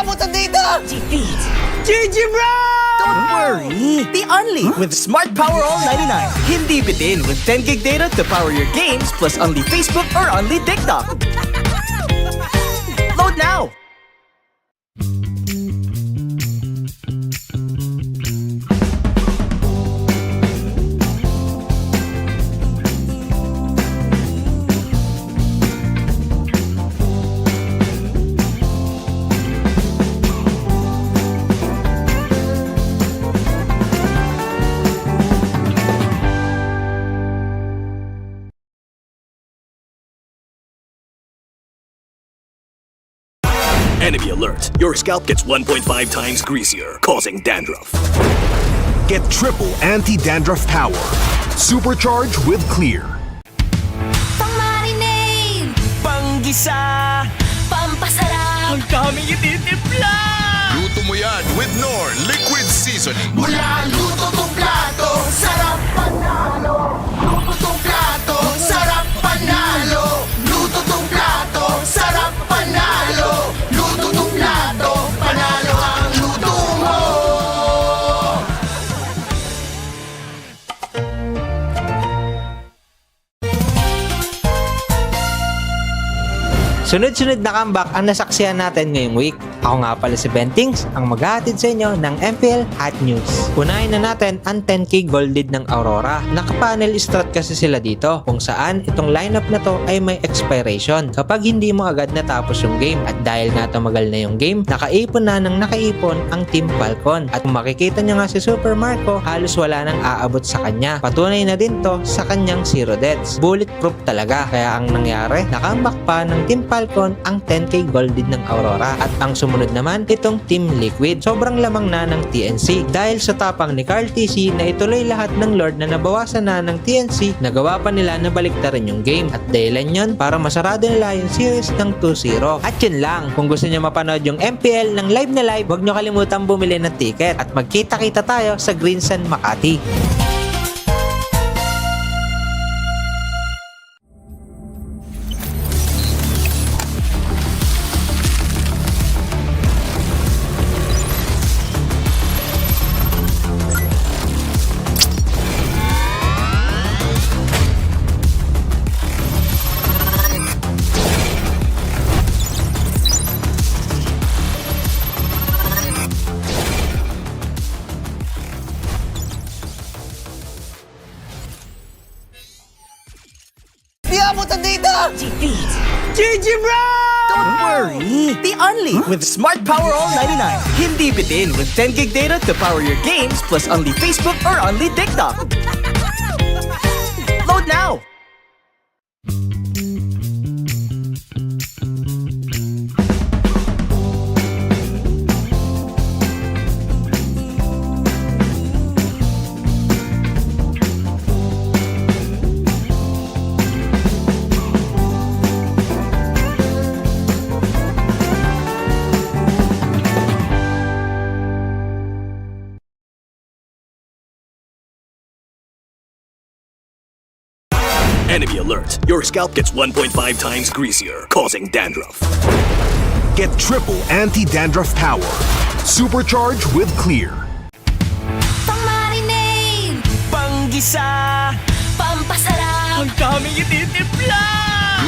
abutan dito! Defeat! GG bro! Don't worry! The Only with Smart Power All 99. Hindi bitin with 10 gig data to power your games plus only Facebook or only TikTok. Load now! Enemy alert. Your scalp gets 1.5 times greasier, causing dandruff. Get triple anti-dandruff power. Supercharged with Clear. Pang-marinade! Panggisa! Pampasarap! Ang daming ititimpla! Luto mo yan with Knorr Liquid Seasoning. Mula luto tong plato, sarap panalo! Luto tong plato, sarap panalo! Luto tong plato, sarap panalo! Luto tong plato, panalo ang luto mo! Sunod-sunod na comeback ang nasaksihan natin ngayong week. Ako nga pala si Bentings, ang maghahatid sa inyo ng MPL Hot News. Unahin na natin ang 10k gold lead ng Aurora. Naka-panel strat kasi sila dito, kung saan itong lineup na to ay may expiration kapag hindi mo agad natapos yung game. At dahil nga tumagal na yung game, nakaipon na ng nakaipon ang Team Falcon. At kung makikita nyo nga si Super Marco, halos wala nang aabot sa kanya. Patunay na din to sa kanyang zero deaths. Bulletproof talaga. Kaya ang nangyari, nakambak pa ng Team Falcon ang 10k gold lead ng Aurora. At ang sumunod naman, itong Team Liquid. Sobrang lamang na ng TNC. Dahil sa tapang ni Carl TC na ituloy lahat ng Lord na nabawasan na ng TNC, nagawa pa nila na baliktarin yung game. At dahilan yun para masarado nila yung series ng 2-0. At yun lang, kung gusto nyo mapanood yung MPL ng live na live, huwag nyo kalimutan bumili ng ticket. At magkita-kita tayo sa Green Sun, Makati. Di abutan dito! Defeat! GG bro! Don't worry! The Only with Smart Power All 99. Hindi bitin with 10 gig data to power your games plus only Facebook or only TikTok. Load now! Enemy alert. Your scalp gets 1.5 times greasier, causing dandruff. Get triple anti-dandruff power. Supercharged with Clear. Pang-marinade! Panggisa! Pampasarap! Ang daming ititimpla!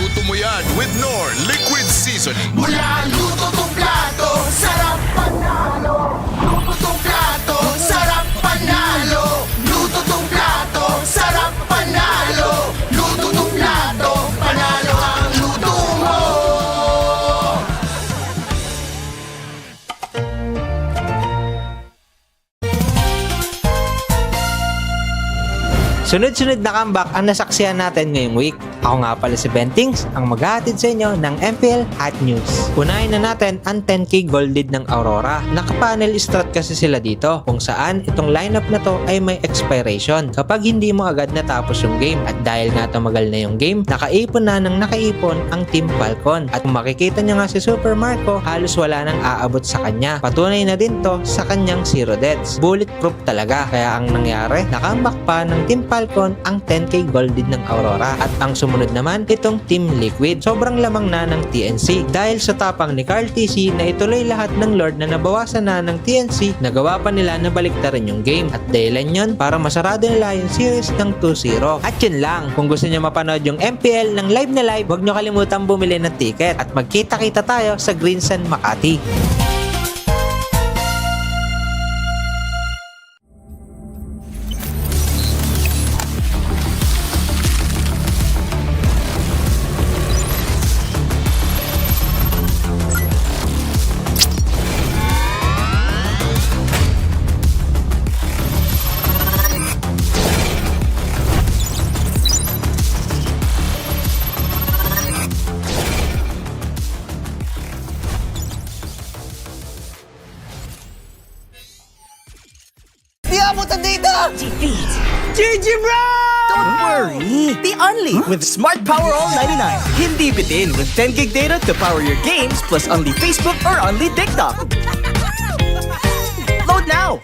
Luto mo yan with Knorr Liquid Seasoning. Mula luto tong plato, sarap panalo! Luto tong plato, sarap panalo! Luto tong plato, sarap panalo! Luto tong plato, panalo ang luto mo! Sunod-sunod na comeback ang nasaksihan natin ngayong week. Ako nga pala si Bentings, ang maghahatid sa inyo ng MPL Hot News. Unahin na natin ang 10k gold lead ng Aurora. Naka-panel strat kasi sila dito, kung saan itong lineup na to ay may expiration kapag hindi mo agad natapos yung game. At dahil nga tumagal na yung game, nakaipon na ng nakaipon ang Team Falcon. At kung makikita nyo nga si Super Marco, halos wala nang aabot sa kanya. Patunay na din to sa kanyang zero deaths. Bulletproof talaga. Kaya ang nangyari, nakambak pa ng Team Falcon Falcon ang 10k golded ng Aurora. At ang sumunod naman, itong Team Liquid. Sobrang lamang na ng TNC dahil sa tapang ni Carl TC na ituloy lahat ng Lord na nabawasan na ng TNC, nagawa pa nila na baliktarin yung game. At dahilan yun para masarado nila yung series ng 2-0. At yun lang, kung gusto nyo mapanood yung MPL ng live na live, huwag nyo kalimutan bumili ng ticket at magkita-kita tayo sa Green Sun Makati. Di abutan dito! GG bro! Don't worry! The Only with Smart Power All 99. Hindi bitin with 10 gig data to power your games plus only Facebook or only TikTok. Load now!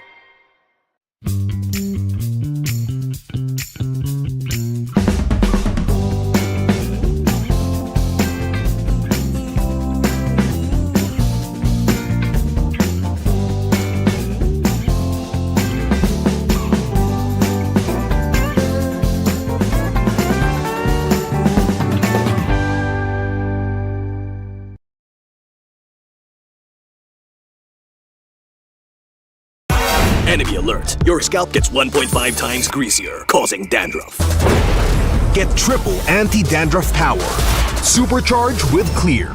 Enemy alert. Your scalp gets 1.5 times greasier, causing dandruff. Get triple anti-dandruff power. Supercharged with Clear.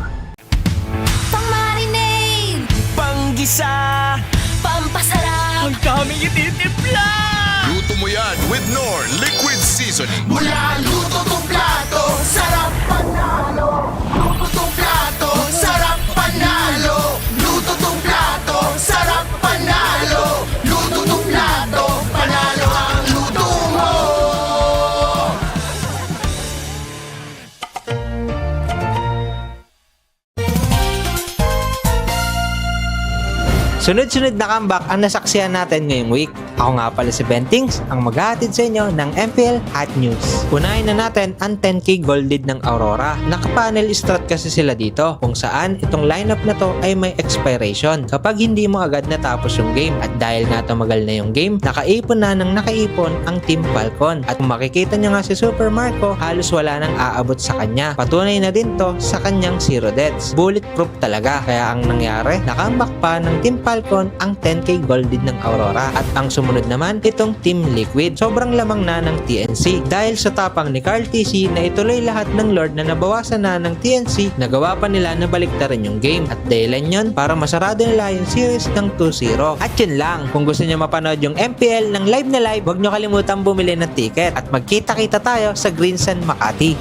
Pang-marinade, Panggisa! pampasarap, Ang daming ititimpla! Luto mo yan with Knorr Liquid Seasoning. mula luto tong plato, sarap panalo. Luto tong plato, sarap panalo. Luto tong plato, sarap panalo. Luto tong plato, panalo ang luto mo. Sunod-sunod na comeback ang nasaksihan natin ngayong week. Ako nga pala si Bentings, ang maghahatid sa inyo ng MPL Hot News. Unahin na natin ang 10k golded ng Aurora. Naka-panel strat kasi sila dito, kung saan itong lineup na to ay may expiration kapag hindi mo agad natapos yung game. At dahil nga tumagal na yung game, nakaipon na ng nakaipon ang Team Falcon. At kung makikita nyo nga si Super Marco, halos wala nang aabot sa kanya. Patunay na din to sa kanyang 0 deaths. Bulletproof talaga. Kaya ang nangyari, nakambak pa ng Team Falcon ang 10k golded ng Aurora. At ang sumunod naman, itong Team Liquid. Sobrang lamang na ng TNC dahil sa tapang ni Carl TC na ituloy lahat ng Lord na nabawasan na ng TNC, nagawa pa nila na baliktarin yung game. At dahilan yun para masarado nila yung series ng 2-0. At yun lang, kung gusto nyo mapanood yung MPL ng live na live, huwag nyo kalimutan bumili ng ticket at magkita-kita tayo sa Green Sun Makati.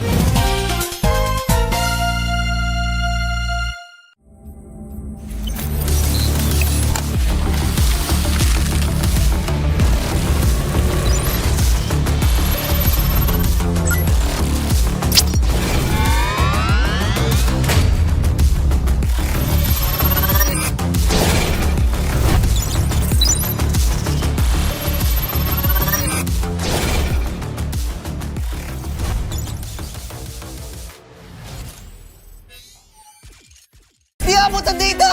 Di abutan dito!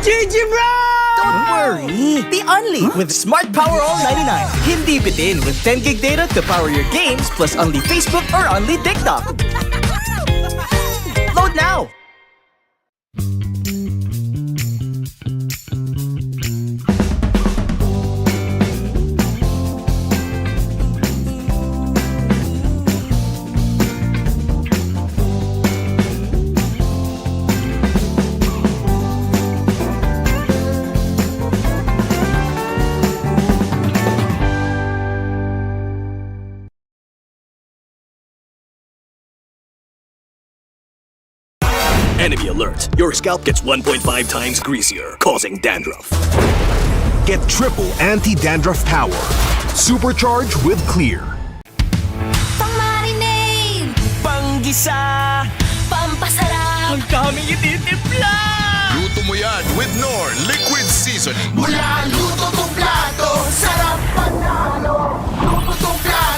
GG bro! Don't worry! The Only with Smart Power All 99. Hindi bitin with 10 gig data to power your games plus only Facebook or only TikTok. Load now! Enemy alert. Your scalp gets 1.5 times greasier, causing dandruff. Get triple anti-dandruff power. Supercharged with Clear. Pang-marinade, Panggisa! pampasarap, Ang daming ititimpla! Luto mo yan with Knorr Liquid Seasoning. mula luto tong plato, sarap panalo. Luto tong plato,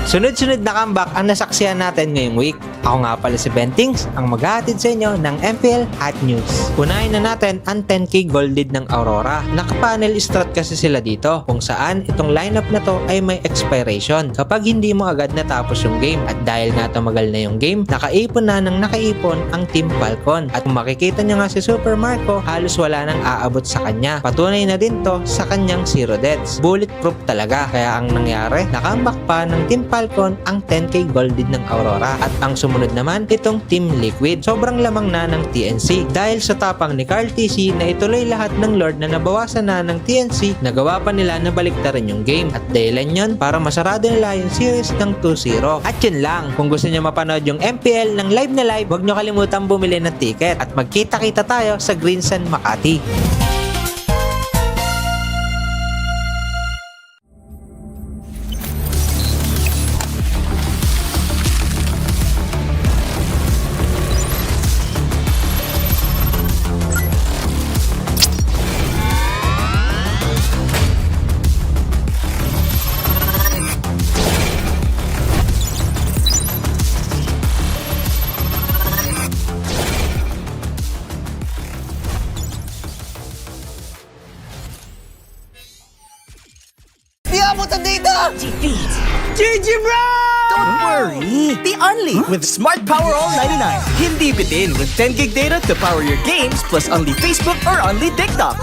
Sunod-sunod na comeback ang nasaksihan natin ngayong week. Ako nga pala si Bentings, ang maghahatid sa inyo ng MPL Hot News. Unahin na natin ang 10K Golded ng Aurora. Naka-panel strat kasi sila dito, kung saan itong lineup na to ay may expiration kapag hindi mo agad natapos yung game. At dahil nga tumagal na yung game, nakaipon na ng nakaipon ang Team Falcon. At kung makikita nyo nga si Super Marco, halos wala nang aabot sa kanya. Patunay na din to sa kanyang 0 deaths. Bulletproof talaga. Kaya ang nangyari, nakambak pa ng Team Falcon ang 10K Golded ng Aurora. At ang sumunod naman, itong Team Liquid. Sobrang lamang na ng TNC. Dahil sa tapang ni Carl TC na ituloy lahat ng Lord na nabawasan na ng TNC, nagawa pa nila na baliktarin yung game. At dahilan yun para masarado nila yung series ng 2-0. At yun lang, kung gusto nyo mapanood yung MPL ng live na live, huwag nyo kalimutan bumili ng ticket. At magkita-kita tayo sa Green Sun Makati. Di abutan dito! GG bro! Don't worry! The Only with Smart Power All 99. Hindi bitin with 10 gig data to power your games plus only Facebook or only TikTok.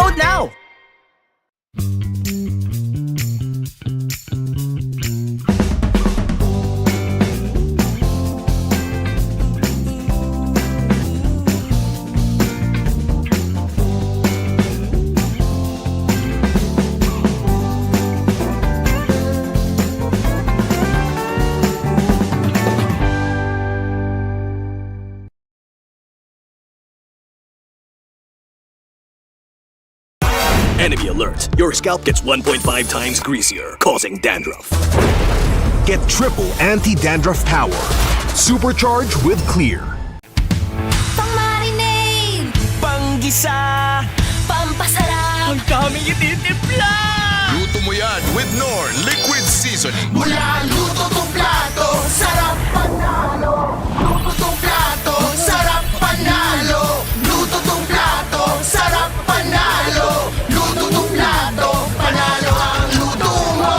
Load now! Enemy alert. Your scalp gets 1.5 times greasier, causing dandruff. Get triple anti-dandruff power. Supercharged with Clear. Pang-marinade, Panggisa! pampasarap, Ang daming ititimpla! Luto mo yan with Knorr Liquid Seasoning. mula luto tong plato, sarap panalo. Luto tong plato, sarap panalo. Luto tong plato, sarap panalo. Luto tong plato, panalo ang luto mo.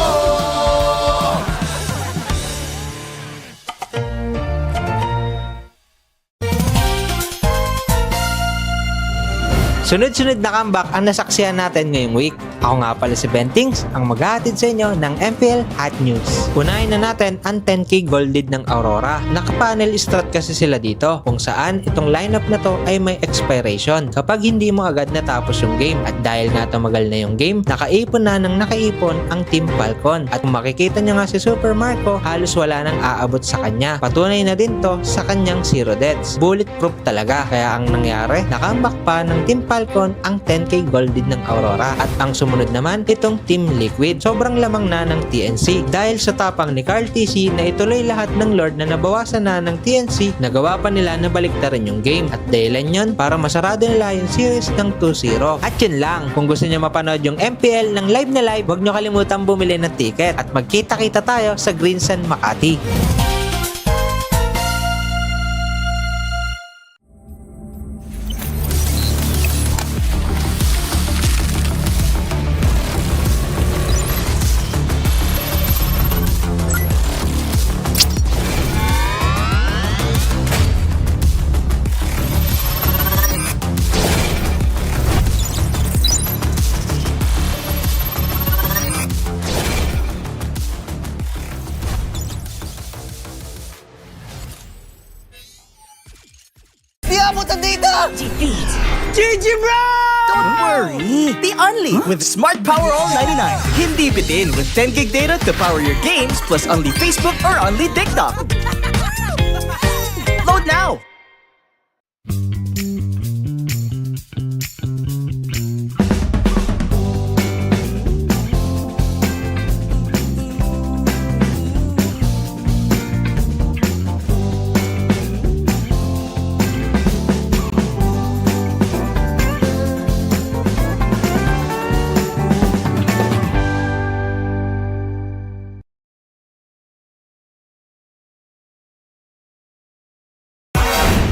Sunod-sunod na comeback ang nasaksihan natin ngayong week. Ako nga pala si Bentings, ang maghahatid sa inyo ng MPL Hot News. Unahin na natin ang 10K Golded ng Aurora. Naka-panel strat kasi sila dito, kung saan itong lineup na to ay may expiration kapag hindi mo agad natapos yung game. At dahil nga tumagal na yung game, nakaipon na ng nakaipon ang Team Falcon. At kung makikita nyo nga si Super Marco, halos wala nang aabot sa kanya. Patunay na din to sa kanyang 0 deaths. Bulletproof talaga. Kaya ang nangyari, nakambak pa ng Team Falcon ang 10K Golded ng Aurora. At ang sumunod naman, itong Team Liquid. Sobrang lamang na ng TNC. Dahil sa tapang ni Carl TC na ituloy lahat ng Lord na nabawasan na ng TNC, nagawa pa nila na baliktarin yung game. At dahilan yun para masarado nila yung series ng 2-0. At yun lang, kung gusto nyo mapanood yung MPL ng live na live, huwag nyo kalimutan bumili ng ticket. At magkita-kita tayo sa Green Sun Makati. Di abutan dito! GG bro! Don't worry! The Only with Smart Power All 99. Hindi bitin with 10 gig data to power your games plus only Facebook or only TikTok. Load now!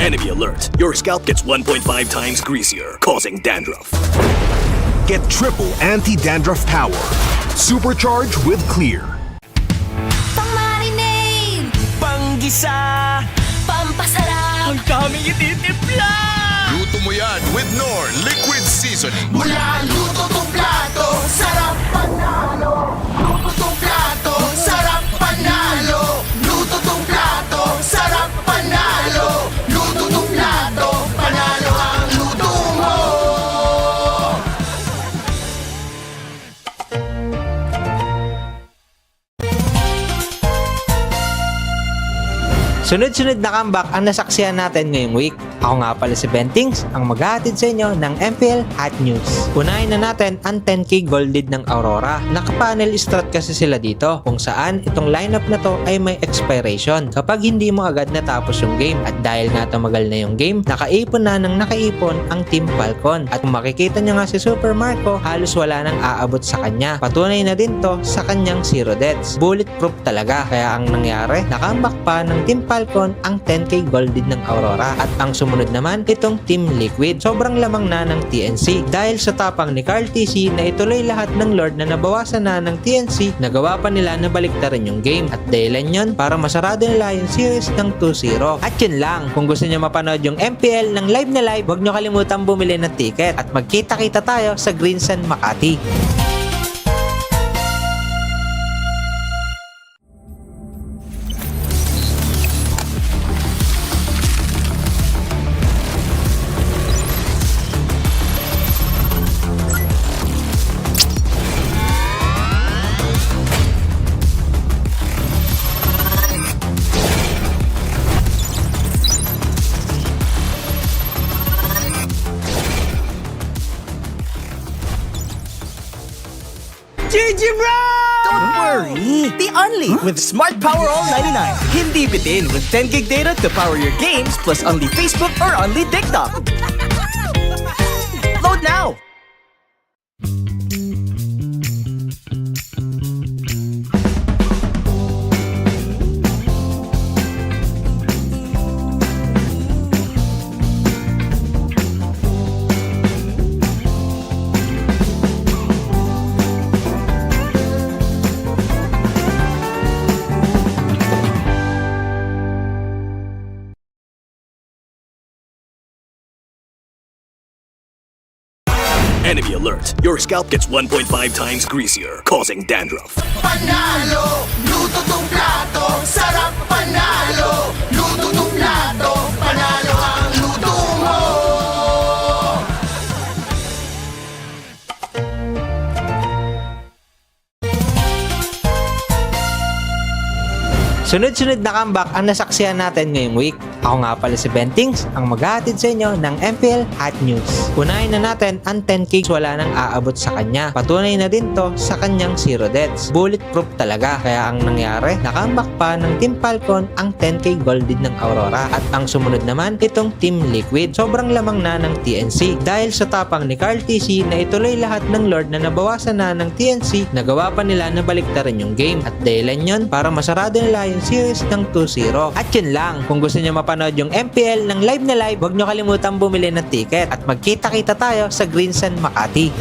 Enemy alert. Your scalp gets 1.5 times greasier, causing dandruff. Get triple anti-dandruff power. Supercharged with Clear. Pang-marinade, Panggisa, pampasarap, ang daming ititimpla. Luto mo yan with Knorr Liquid Seasoning. mula luto tong plato, sarap panalo. Luto tong plato, sarap panalo. Luto tong plato, sarap panalo. Luto tong plato, panalo ang luto mo. Sunod-sunod na comeback ang nasaksihan natin ngayong week. Ako nga pala si Bentings, ang maghahatid sa inyo ng MPL Hot News. Unahin na natin ang 10K Golded ng Aurora. Naka-panel strat kasi sila dito, kung saan itong lineup na to ay may expiration kapag hindi mo agad natapos yung game. At dahil nga tumagal na yung game, nakaipon na ng nakaipon ang Team Falcon. At kung makikita nyo nga si Super Marco, halos wala nang aabot sa kanya. Patunay na din to sa kanyang 0 deaths. Bulletproof talaga. Kaya ang nangyari, nakambak pa ng Team Falcon ang 10K Golded ng Aurora. At ang sumunod naman, itong Team Liquid. Sobrang lamang na ng TNC. Dahil sa tapang ni Carl TC na ituloy lahat ng Lord na nabawasan na ng TNC, nagawa pa nila na baliktarin yung game. At dahilan yun para masarado nila yung series ng 2-0. At yun lang, kung gusto nyo mapanood yung MPL ng live na live, huwag nyo kalimutan bumili ng ticket. At magkita-kita tayo sa Greensan, Makati. GG bro! Don't worry! The Only with Smart Power All 99. Hindi bitin with 10 gig data to power your games plus only Facebook or only TikTok. Load now! Enemy alert. Your scalp gets 1.5 times greasier, causing dandruff. Panalo, luto tong plato, sarap panalo. Luto tong plato, panalo ang luto mo. Sunod-sunod na comeback ang nasaksihan natin ngayong week. Ako nga pala si Bentings, ang maghahatid sa inyo ng MPL Hot News. Unahin na natin ang 10K, wala nang aabot sa kanya. Patunay na din to sa kanyang 0 deaths. Bulletproof talaga. Kaya ang nangyari, nakambak pa ng Team Falcon ang 10K Golded ng Aurora. At ang sumunod naman, itong Team Liquid. Sobrang lamang na ng TNC. Dahil sa tapang ni Carl TC na ituloy lahat ng Lord na nabawasan na ng TNC, nagawa pa nila na baliktarin yung game. At dahilan yun para masarado nila yung series ng 2-0. At yun lang, kung gusto nyo mapanood yung MPL ng live na live, huwag nyo kalimutan bumili ng ticket. At magkita-kita tayo sa Greensan, Makati.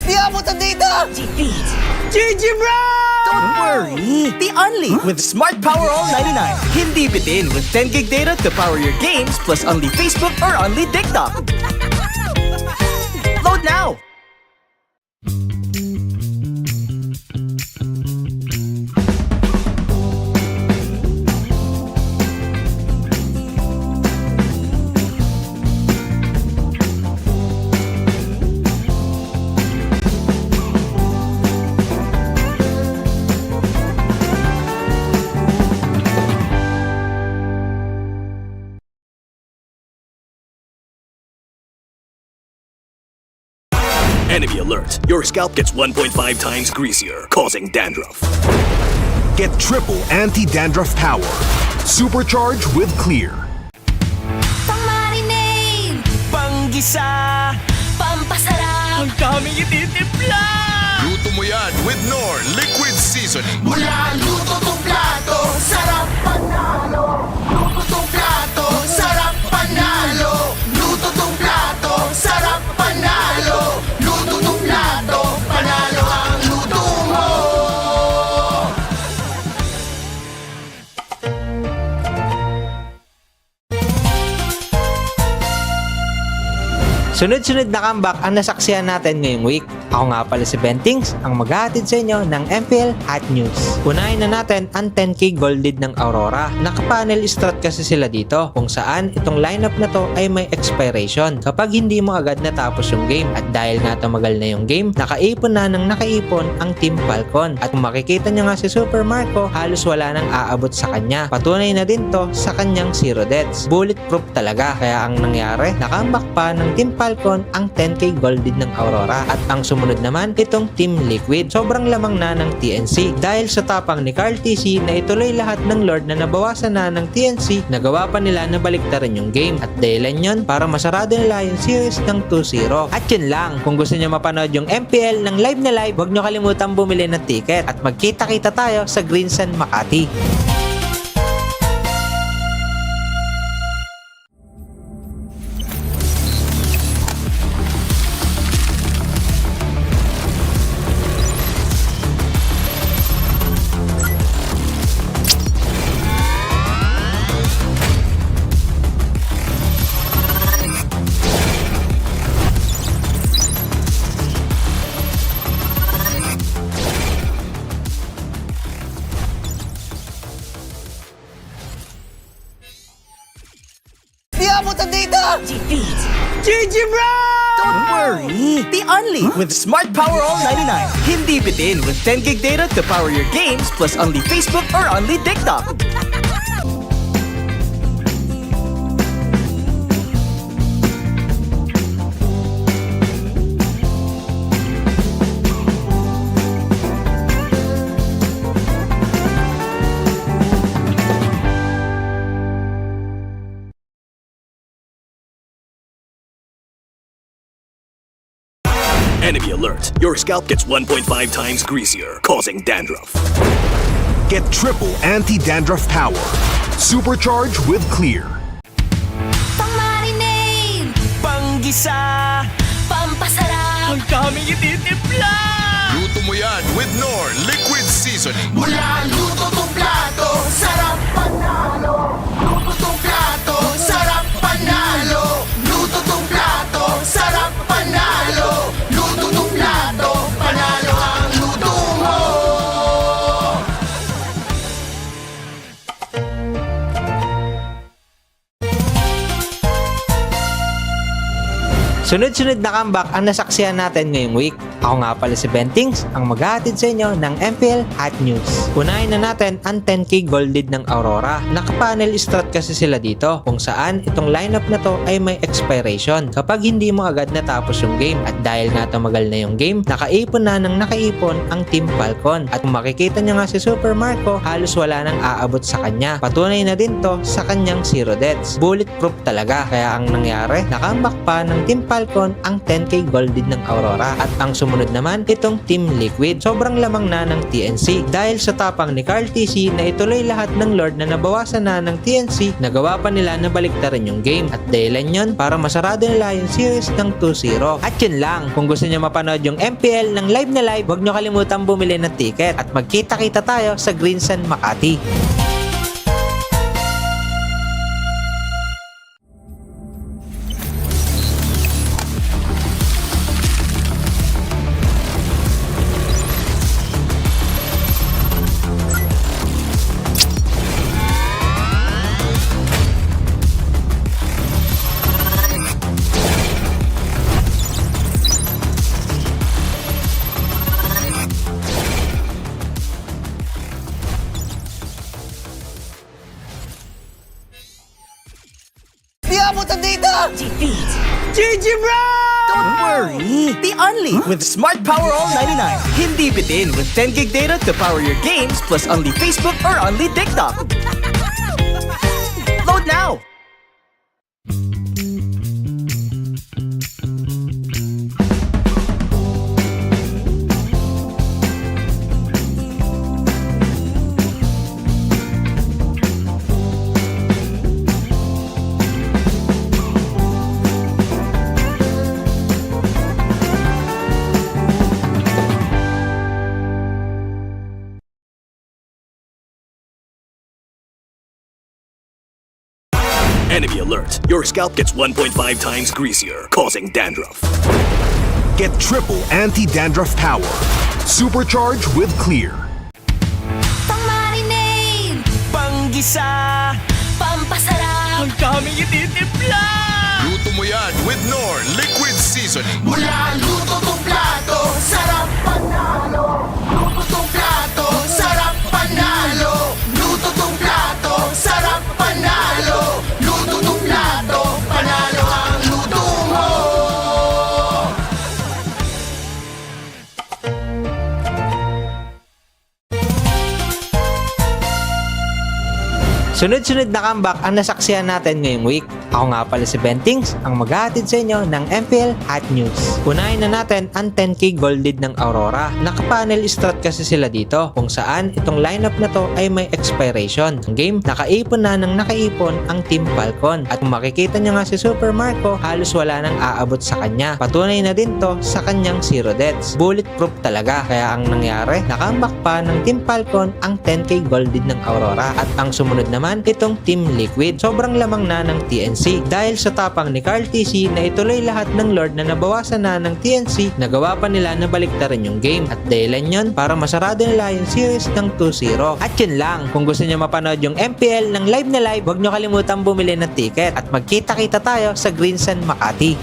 Di abutan dito! GG bro! Don't worry! The Only with Smart Power All 99. Hindi bitin with 10 gig data to power your games plus only Facebook or only TikTok. Load now! Enemy alert. Your scalp gets 1.5 times greasier, causing dandruff. Get triple anti-dandruff power. Supercharged with Clear. Pang-marinade, Panggisa, pampasarap, ang daming ititimpla! Luto mo yan with Knorr Liquid Seasoning. mula luto tong plato, sarap panalo. Luto tong plato, sarap panalo. Luto tong plato, sarap panalo. Luto tong plato, panalo ang luto mo. Sunod-sunod na comeback ang nasaksihan natin ngayong week. Ako nga pala si Bentings, ang maghahatid sa inyo ng MPL Hot News. Unahin na natin ang 10K Golded ng Aurora. Naka-panel strat kasi sila dito, kung saan itong lineup na to ay may expiration kapag hindi mo agad natapos yung game. At dahil nga tumagal na yung game, nakaipon na ng nakaipon ang Team Falcon. At kung makikita nyo nga si Super Marco, halos wala nang aabot sa kanya. Patunay na din to sa kanyang 0 deaths. Bulletproof talaga. Kaya ang nangyari, nakambak pa ng Team Falcon ang 10K Golded ng Aurora. At ang sumunod naman, itong Team Liquid. Sobrang lamang na ng TNC. Dahil sa tapang ni Carl TC na ituloy lahat ng Lord na nabawasan na ng TNC, nagawa pa nila na baliktarin yung game. At dahilan yun para masarado nila yung series ng 2-0. At yun lang, kung gusto nyo mapanood yung MPL ng live na live, huwag nyo kalimutan bumili ng ticket. At magkita-kita tayo sa Green Sun Makati. Di abutan dito! GG bro! Don't worry! The Only with Smart Power All 99. Hindi bitin with 10 gig data to power your games plus only Facebook or only TikTok. Enemy alert. Your scalp gets 1.5 times greasier, causing dandruff. Get triple anti-dandruff power. Supercharged with Clear. Pang-marinade, Panggisa, pampasarap, ang daming ititimpla! Luto mo yan with Knorr Liquid Seasoning. mula luto tong plato, sarap panalo. Luto tong plato, sarap panalo. Luto tong plato, sarap panalo. Luto tong plato, panalo ang luto mo. Sunod-sunod na comeback ang nasaksihan natin ngayong week. Ako nga pala si Bentings, ang maghahatid sa inyo ng MPL Hot News. Unahin na natin ang 10K Golded ng Aurora. Naka-panel strat kasi sila dito, kung saan itong lineup na to ay may expiration kapag hindi mo agad natapos yung game. At dahil nga tumagal na yung game, nakaipon na ng nakaipon ang Team Falcon. At kung makikita nyo nga si Super Marco, halos wala nang aabot sa kanya. Patunay na din to sa kanyang 0 deaths. Bulletproof talaga. Kaya ang nangyari, nakambak pa ng Team Falcon ang 10K Golded ng Aurora. At ang sumunod naman, itong Team Liquid. Sobrang lamang na ng TNC. Dahil sa tapang ni Carl TC na ituloy lahat ng Lord na nabawasan na ng TNC, nagawa pa nila na baliktarin yung game. At dahilan yun para masarado nila yung series ng 2-0. At yun lang, kung gusto nyo mapanood yung MPL ng live na live, huwag nyo kalimutan bumili ng ticket. At magkita-kita tayo sa Green Sun Makati. Di abutan dito! GG bro! Don't worry! The Only with Smart Power All 99. Hindi bitin with 10 gig data to power your games plus only Facebook or only TikTok. Load now! Enemy alert. Your scalp gets 1.5 times greasier, causing dandruff. Get triple anti-dandruff power. Supercharge with Clear. Pang-marinade, Panggisa, pampasarap, ang daming ititimpla! Luto mo yan with Knorr Liquid Seasoning. mula luto tong plato, sarap panalo. Luto tong plato, sarap panalo. Luto tong plato, sarap panalo. Luto tong plato, panalo ang luto mo. Sunod-sunod na comeback ang nasaksihan natin ngayong week. Ako nga pala si Bentings, ang maghahatid sa inyo ng MPL Hot News. Unahin na natin ang 10k golded ng Aurora. Naka-panel strat kasi sila dito, kung saan itong lineup na to ay may expiration. Ang game, nakaipon na ng nakaipon ang Team Falcon. At kung makikita nyo nga si Super Marco, halos wala nang aabot sa kanya. Patunay na din to sa kanyang zero deaths. Bulletproof talaga. Kaya ang nangyari, nakambak pa ng Team Falcon ang 10k golded ng Aurora. At ang sumunod naman, itong Team Liquid. Sobrang lamang na ng TNC dahil sa tapang ni Carl TC na ituloy lahat ng Lord na nabawasan na ng TNC, nagawa pa nila na baliktarin yung game. At dahilan yun para masarado nila yung series ng 2-0. At yun lang, kung gusto nyo mapanood yung MPL ng live na live, huwag nyo kalimutan bumili ng ticket at magkita-kita tayo sa Green Sun Makati.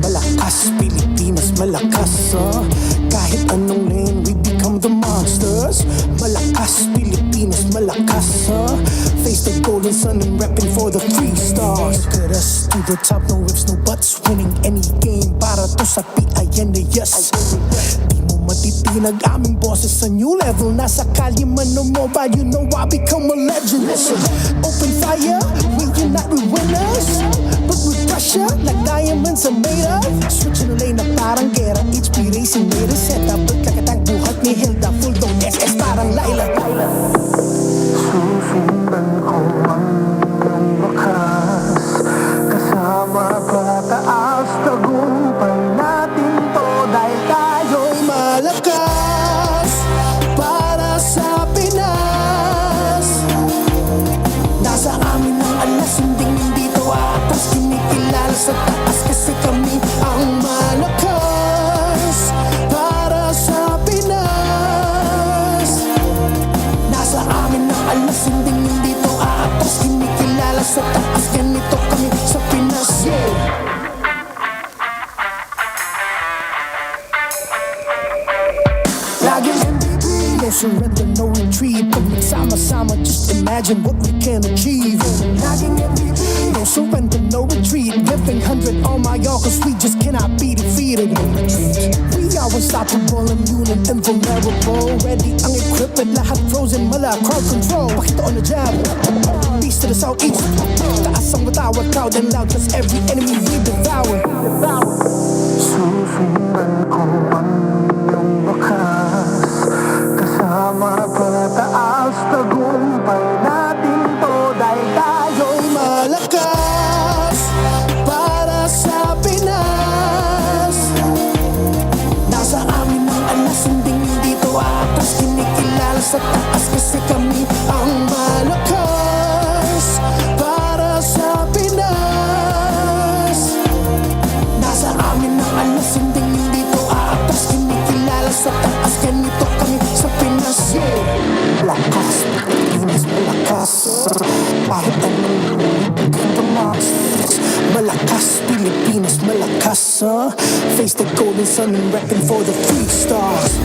Malakas, Pilipinas, malakas kahit anong lane, we become the monsters. Malakas, Pilipinas, malakas face the golden sun and repping for the 3 stars. Look at us, to the top, no ifs, no buts. Winning any game, para to sa PIN na yes. Di mo matitinag aming bosses sa new level. Nasa kalye man o mobile, you know I become a legend. Listen, open fire, we unite. Not we winners, but with pressure like diamonds are made of. Switching the lane na parang gera, HP racing made a setup. Pagkakatang buhat ni Hilda, full dome SS parang Laila. Susundan ko ang wakas, kasama pataas, tagumpay natin to dahil tayo'y malakas. Para sa Pinas, nasa amin ang alas, hindi to atas. Kinikilala sa taas kasi kami ang malakas. Para sa Pinas, nasa amin ang alas, hindi to atas. Kinikilala sa taas, ganito kami sa Pinas. Laging MVP, no surrender, no retreat. Pag nagsama-sama, just imagine what we can achieve. Laging MVP, no surrender, no retreat. Giving 100 on my all, cause we just cannot be defeated. We are unstoppable, immune and invulnerable. Ready ang equipment, lahat frozen, mala, crowd control. Pakita on the jab, east to the southeast. Taas ang matawa, crowd and loud, cause every enemy we devour. Susundan ko ang iyong wakas, kasama pataas, tagumpay natin to dahil tayo'y malakas. Para sa Pinas, nasa amin ang alas, hindi to atas. Kinikilala sa taas kasi kami ang malakas. Para sa Pinas, nasa amin ang alas, hindi to atas. Kinikilala sa taas, ganito kami sa Pinas. Lakas, Pilipinas malakas. Kahit anong tumas, malakas, Pilipinas malakas. Face the golden sun and repping for the free stars.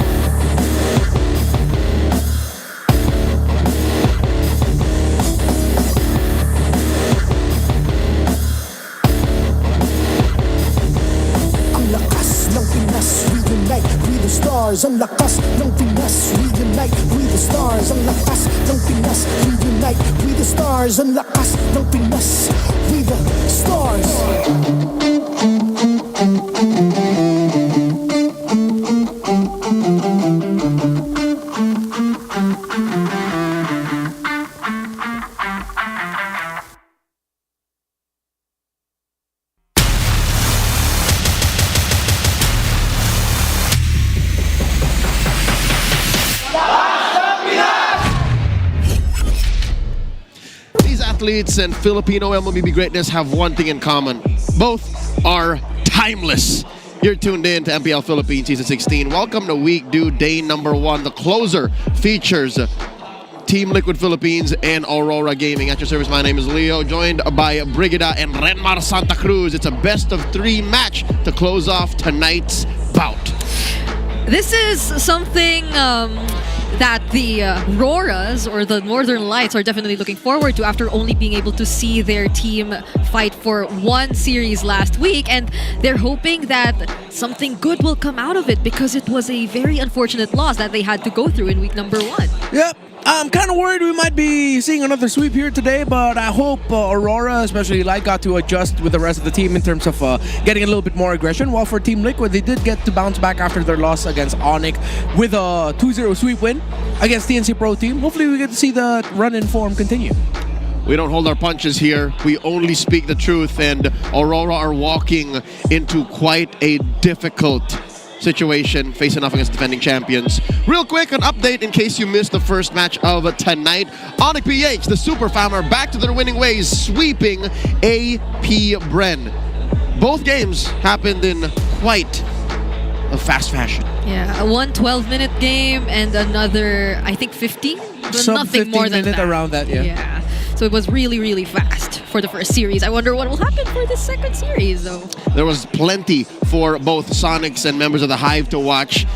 Ang lakas ng Pinas, we unite, we the stars. Ang lakas ng Pinas, we unite, we the stars. Ang lakas ng Pinas, we unite, we the stars. Ang lakas ng Pinas, we the stars. Athletes and Filipino MLBB greatness have one thing in common. Both are timeless. You're tuned in to MPL Philippines Season 16. Welcome to week due day number 1. The closer features Team Liquid Philippines and Aurora Gaming. At your service, my name is Leo, joined by Brigida and Renmar Santa Cruz. It's a best-of-3 match to close off tonight's bout. This is something that the RORAs, or the Northern Lights, are definitely looking forward to after only being able to see their team fight for one series last week. And they're hoping that something good will come out of it, because it was a very unfortunate loss that they had to go through in week number 1. Yep. I'm kind of worried we might be seeing another sweep here today, but I hope Aurora, especially Light, got to adjust with the rest of the team in terms of getting a little bit more aggression. While for Team Liquid, they did get to bounce back after their loss against ONIC with a 2-0 sweep win against TNC Pro Team. Hopefully we get to see the run-in form continue. We don't hold our punches here. We only speak the truth, and Aurora are walking into quite a difficult situation, facing off against defending champions. Real quick, an update in case you missed the first match of tonight. ONIC PH, the super fam, are back to their winning ways, sweeping APBR. Both games happened in quite a fast fashion. Yeah, one 12-minute game and another, I think, 15? Some nothing 15 more than minute that. around that, yeah. So it was really, really fast for the first series. I wonder what will happen for the second series, though. There was plenty for both Sonics and members of the Hive to watch.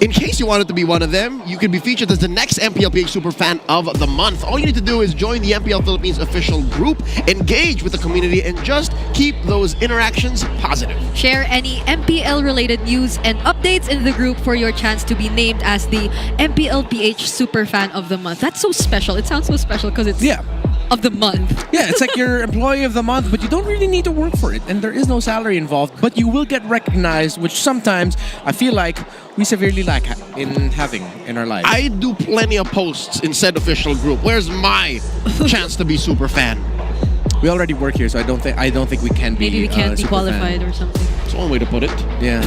In case you wanted to be one of them, you could be featured as the next MPLPH Super Fan of the Month. All you need to do is join the MPL Philippines official group, engage with the community, and just keep those interactions positive. Share any MPL-related news and updates in the group for your chance to be named as the MPLPH Super Fan of the Month. That's so special. It sounds so special because it's of the month. Yeah, it's like you're employee of the month, but you don't really need to work for it, and there is no salary involved, but you will get recognized, which sometimes I feel like we severely lack in having in our lives. I do plenty of posts in said official group. Where's my chance to be super fan? We already work here, so I don't think we can be. Maybe we can't be super qualified fan. or something. That's one way to put it. Yeah.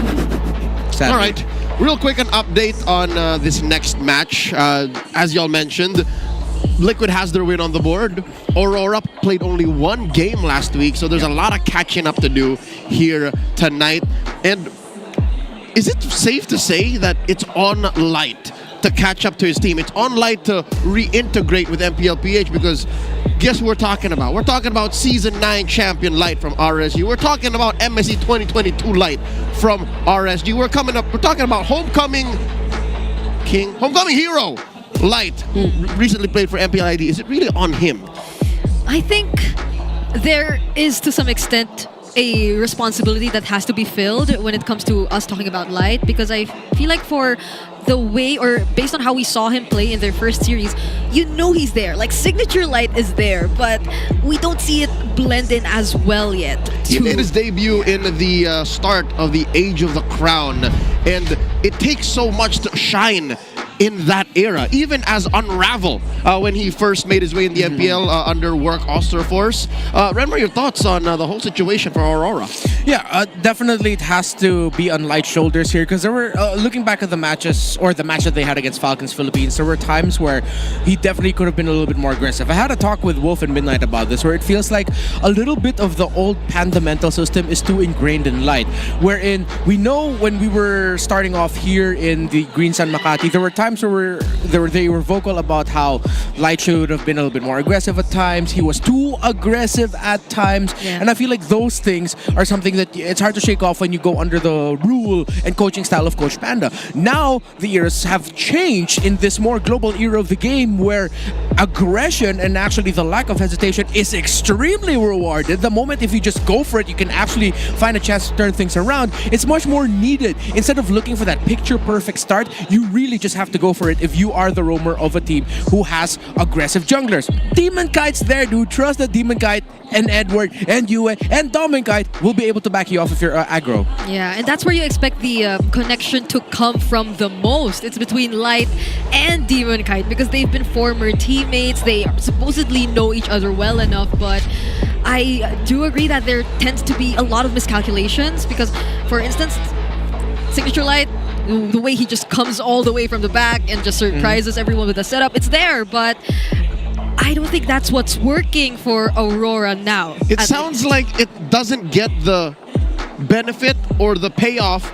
Sadly. All right. Real quick, an update on this next match. As y'all mentioned, Liquid has their win on the board. Aurora played only one game last week, so there's a lot of catching up to do here tonight. And is it safe to say that it's on Light to catch up to his team? It's on Light to reintegrate with MPLPH, because guess who we're talking about? We're talking about Season 9 champion Light from RSG. We're talking about MSC 2022 Light from RSG. We're talking about homecoming hero Light, who recently played for MPLID. Is it really on him? I think there is, to some extent, a responsibility that has to be filled when it comes to us talking about Light, because I feel like for the way, or based on how we saw him play in their first series, you know he's there. Like, signature Light is there, but we don't see it blend in as well yet. He made his debut in the start of the Age of the Crown, and it takes so much to shine in that era, even as Unravel when he first made his way in the MPL under Work Osterforce. Renmar, your thoughts on the whole situation for Aurora? Yeah, definitely it has to be on Light's shoulders here, because there were, looking back at the matches, or the match that they had against Falcons Philippines, there were times where he definitely could have been a little bit more aggressive. I had a talk with Wolf and Midnight about this, where it feels like a little bit of the old Panda mental system is too ingrained in Light, wherein we know when we were starting off here in the Green Sun Makati, there were times where they were vocal about how Light should have been a little bit more aggressive at times. He was too aggressive at times. Yeah. And I feel like those things are something that it's hard to shake off when you go under the rule and coaching style of Coach Panda. Now, the eras have changed in this more global era of the game, where aggression and actually the lack of hesitation is extremely rewarded. The moment if you just go for it, you can actually find a chance to turn things around. It's much more needed. Instead of looking for that picture-perfect start, you really just have to go for it if you are the roamer of a team who has aggressive junglers. Demon Kite's there, dude. Trust that Demon Kite and Edward and Yue and Dominic Kite will be able to back you off if you're aggro. Yeah, and that's where you expect the connection to come from the most. It's between Light and Demon Kite, because they've been former teammates. They supposedly know each other well enough, but I do agree that there tends to be a lot of miscalculations, because, for instance, Signature Light, the way he just comes all the way from the back and just surprises everyone with a setup, it's there, but I don't think that's what's working for Aurora now. It sounds like it doesn't get the benefit or the payoff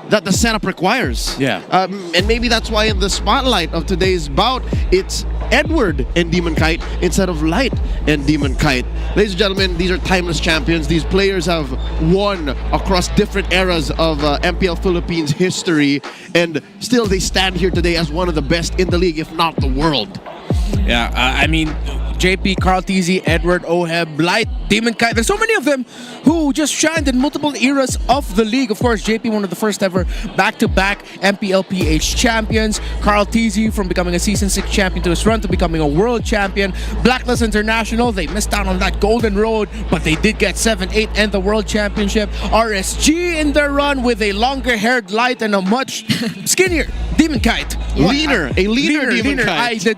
that the setup requires. Yeah. And maybe that's why in the spotlight of today's bout, it's Edward and Demon Kite instead of Light and Demon Kite. Ladies and gentlemen, these are timeless champions. These players have won across different eras of MPL Philippines history, and still they stand here today as one of the best in the league, if not the world. Yeah, I mean, JP, Carl TZ, Edward, Oheb, Light, Demon Kite. There's so many of them who just shined in multiple eras of the league. Of course, JP, one of the first ever back-to-back MPLPH champions. Carl TZ from becoming a Season 6 champion to his run to becoming a world champion. Blacklist International, they missed out on that golden road, but they did get 7, 8 and the world championship. RSG in their run with a longer-haired Light and a much skinnier Demon Kite. Leaner Demon Kite.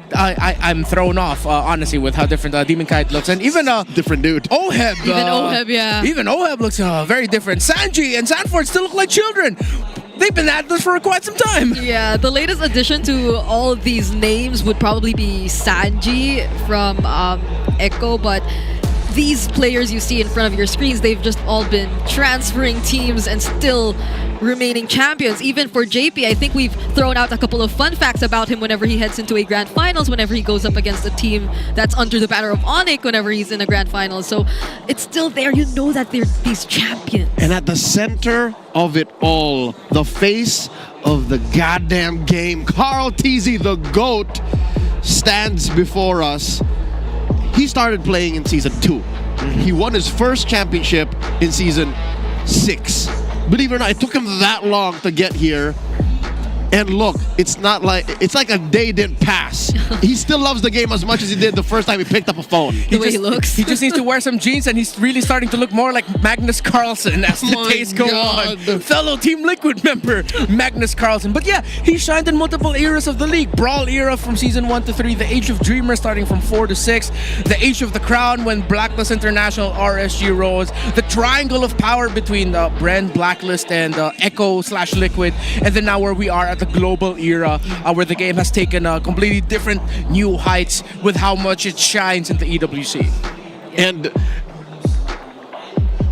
I'm thrown off, honestly, with how different Demon Kite looks. And even different dude. Oheb. Even Oheb, yeah. Even Oheb looks very different. Sanji and Sanford still look like children. They've been at this for quite some time. Yeah, the latest addition to all of these names would probably be Sanji from Echo, but these players you see in front of your screens, they've just all been transferring teams and still remaining champions. Even for JP, I think we've thrown out a couple of fun facts about him whenever he heads into a grand finals, whenever he goes up against a team that's under the banner of ONIC, whenever he's in a grand final. So it's still there. You know that they're these champions. And at the center of it all, the face of the goddamn game, Carl TZ, the GOAT, stands before us. He started playing in Season 2. He won his first championship in Season 6. Believe it or not, it took him that long to get here. And look, it's like a day didn't pass. He still loves the game as much as he did the first time he picked up a phone. The way he looks. He just needs to wear some jeans, and he's really starting to look more like Magnus Carlsen as the days go on. Fellow Team Liquid member, Magnus Carlsen. But yeah, he shined in multiple eras of the league. Brawl era from Season 1 to 3, the Age of Dreamers starting from 4 to 6, the Age of the Crown when Blacklist International RSG rose, the Triangle of Power between Bren, Blacklist, and Echo/Liquid, and then now where we are at the global era, where the game has taken completely different new heights with how much it shines in the EWC. And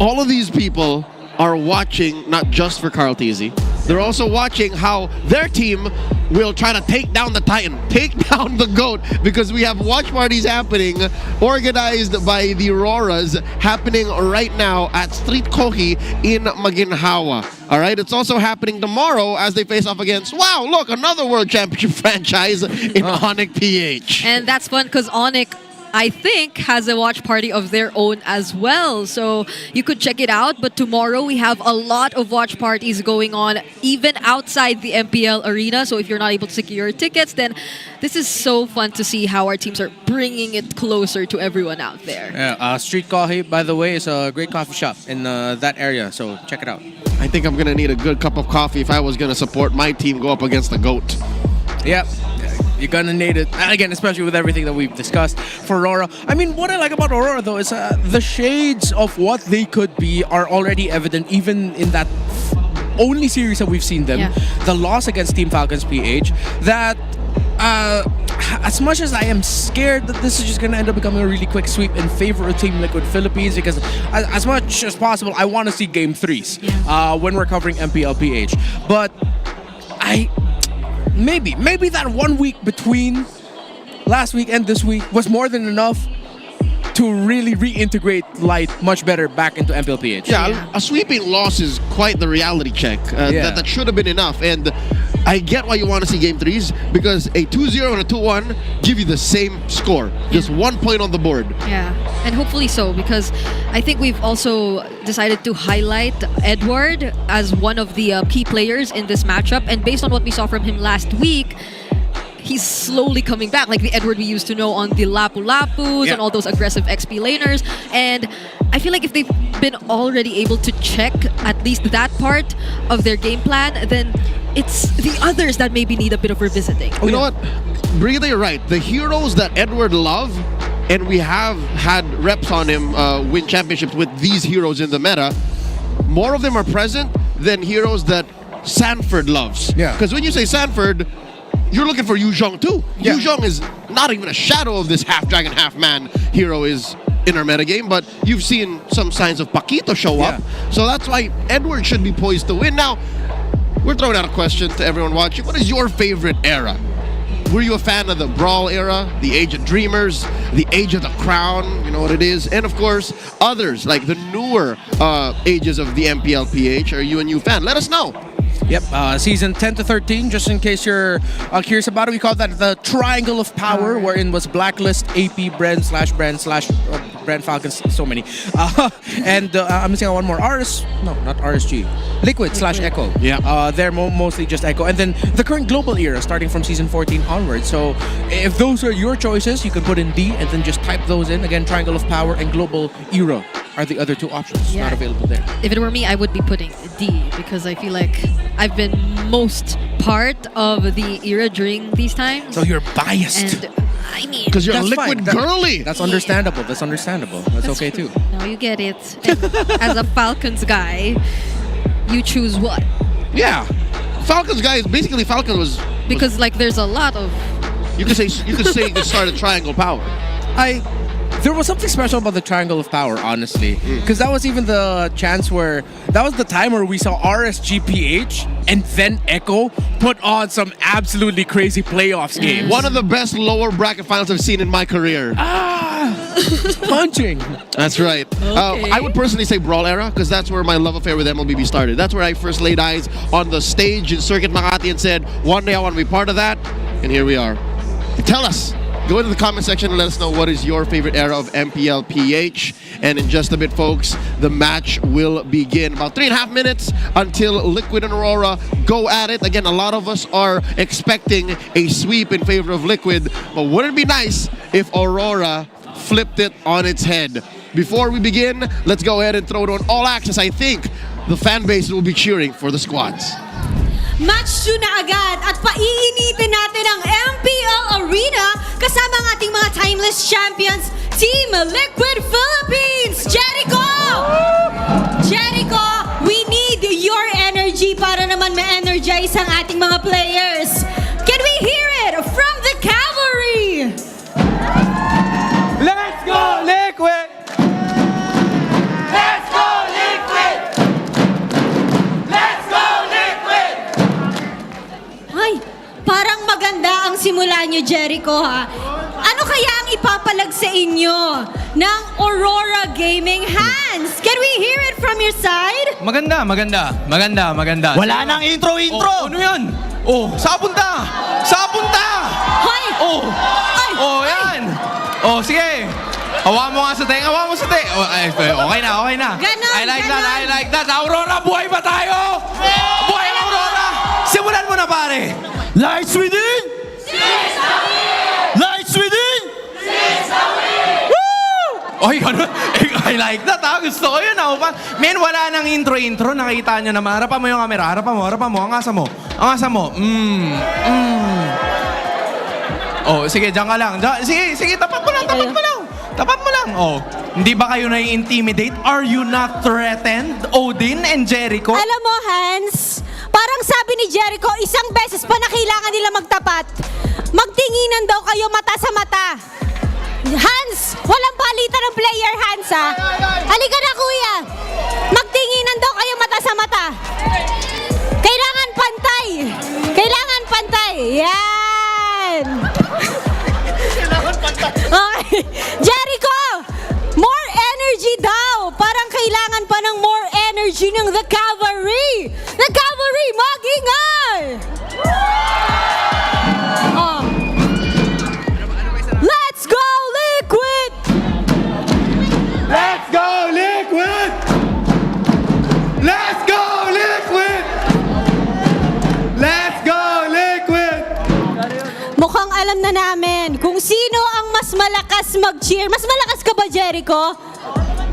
all of these people are watching not just for Carl Tizzy. They're also watching how their team will try to take down the Titan, take down the GOAT, because we have watch parties happening, organized by the RORAs, happening right now at Street Kohi in Maginhawa. All right, it's also happening tomorrow as they face off against, wow, look, another World Championship franchise in ONIC PH. And that's fun because ONIC, I think, has a watch party of their own as well. So you could check it out. But tomorrow we have a lot of watch parties going on, even outside the MPL arena. So if you're not able to secure tickets, then this is so fun to see how our teams are bringing it closer to everyone out there. Yeah, Street Coffee, by the way, is a great coffee shop in that area. So check it out. I think I'm going to need a good cup of coffee if I was going to support my team go up against the GOAT. Yep. You're gonna need it. And again, especially with everything that we've discussed for Aurora. I mean, what I like about Aurora, though, is the shades of what they could be are already evident, even in that only series that we've seen them. Yeah. The loss against Team Falcons PH, that as much as I am scared that this is just going to end up becoming a really quick sweep in favor of Team Liquid Philippines, because as much as possible, I want to see Game 3s when we're covering MPL PH. But maybe that 1 week between last week and this week was more than enough to really reintegrate Light much better back into MPL PH. Yeah, a sweeping loss is quite the reality check. That should have been enough. And I get why you want to see Game 3s, because a 2-0 and a 2-1 give you the same score. Just 1 point on the board. Yeah, and hopefully so, because I think we've also decided to highlight Edward as one of the key players in this matchup. And based on what we saw from him last week, he's slowly coming back, like the Edward we used to know on the Lapu-Lapus and all those aggressive XP laners. And I feel like if they've been already able to check at least that part of their game plan, then it's the others that maybe need a bit of revisiting. You know what? Brigida, you're right. The heroes that Edward love, and we have had reps on him win championships with these heroes in the meta, more of them are present than heroes that Sanford loves. Yeah. Because when you say Sanford, you're looking for Yu Zhong too. Yeah. Yu Zhong is not even a shadow of this half-dragon, half-man hero is in our metagame, but you've seen some signs of Paquito show up. So that's why Edward should be poised to win. Now, we're throwing out a question to everyone watching. What is your favorite era? Were you a fan of the Brawl era, the Age of Dreamers, the Age of the Crown, you know what it is, and of course, others like the newer ages of the MPL PH? Are you a new fan? Let us know. Yep, season 10 to 13, just in case you're curious about it, we call that the Triangle of Power, wherein was Blacklist, AP, Bren Falcons, so many. And I'm missing out one more, not RSG, Liquid/Echo. Yeah. They're mostly just Echo. And then the current global era, starting from season 14 onwards. So if those are your choices, you can put in D and then just type those in. Again, Triangle of Power and Global Era are the other two options not available there. If it were me, I would be putting D, because I feel like I've been most part of the era during these times. So you're biased. And I mean, because you're a That's Liquid fine. girly. That's understandable. That's okay too. now you get it. And as a Falcons guy, you choose what? Yeah. Falcons guys, basically Falcon was Because like there's a lot of you could say you started Triangle Power. There was something special about the Triangle of Power, honestly. Because that was even the chance where... That was the time where we saw RSGPH and then Echo put on some absolutely crazy playoffs games. One of the best lower bracket finals I've seen in my career. Punching. That's right. Okay. I would personally say Brawl era, because that's where my love affair with MLBB started. That's where I first laid eyes on the stage in Circuit Makati and said, one day I want to be part of that. And here we are. Tell us, Go into the comment section and let us know what is your favorite era of MPL PH. And in just a bit, folks, the match will begin. About 3.5 minutes until Liquid and Aurora go at it. Again, a lot of us are expecting a sweep in favor of Liquid, but wouldn't it be nice if Aurora flipped it on its head? Before we begin, let's go ahead and throw it on all access. I think the fan base will be cheering for the squads. Match 2 na agad at paiinitin natin ang MPL Arena kasama ang ating mga timeless champions, Team Liquid Philippines! Jericho! Jericho, we need your energy para naman ma-energize ang ating mga players. Can we hear it from the cavalry? Let's go, Liquid! Let's go, Liquid! Let's go, Liquid! Ay, parang maganda ang simula nyo, Jericho, ha? Ano kaya ang ipapalag sa inyo ng Aurora Gaming Hands? Can we hear it from your side? Maganda. Wala nang intro. Oh, ano yan? Oh, saan punta? Hoy! Oh, yan. Oh, sige. Hawa mo nga sa tenga, Oh, okay na. Ganon, I like that. Aurora, buhay ba tayo? Buhay ang Aurora! Simulan mo na, pare. Lights within! Lights within! Oy, ano? I like that, ha? Gusto ko yun, ha? Men, wala nang intro. Nakita nyo naman. Harapan mo yung camera. Harapan mo. Angasa mo. Oh, sige, dyan ka lang. Sige, tapat mo lang. Oh, hindi ba kayo nai-intimidate? Are you not threatened, Odin and Jericho? Alam mo, Hans, parang sabi ni Jericho, isang beses pa na kailangan nila magtapat. Magtinginan daw kayo mata sa mata. Hans, walang palitan ng player, Hans, ha? Halika na, kuya. Magtinginan daw kayo mata sa mata. Kailangan pantay. Yan. Okay. Jericho, more energy daw. Parang kailangan pa ng more energy ng The Cavalry. The Cavalry, mag-ingay! Oh. Let's go, Liquid! Let's go, Liquid! Let's go, Liquid! Let's go, Liquid! Mukhang alam na namin kung sino ang mas malakas mag-cheer. Mas malakas ka ba, Jericho?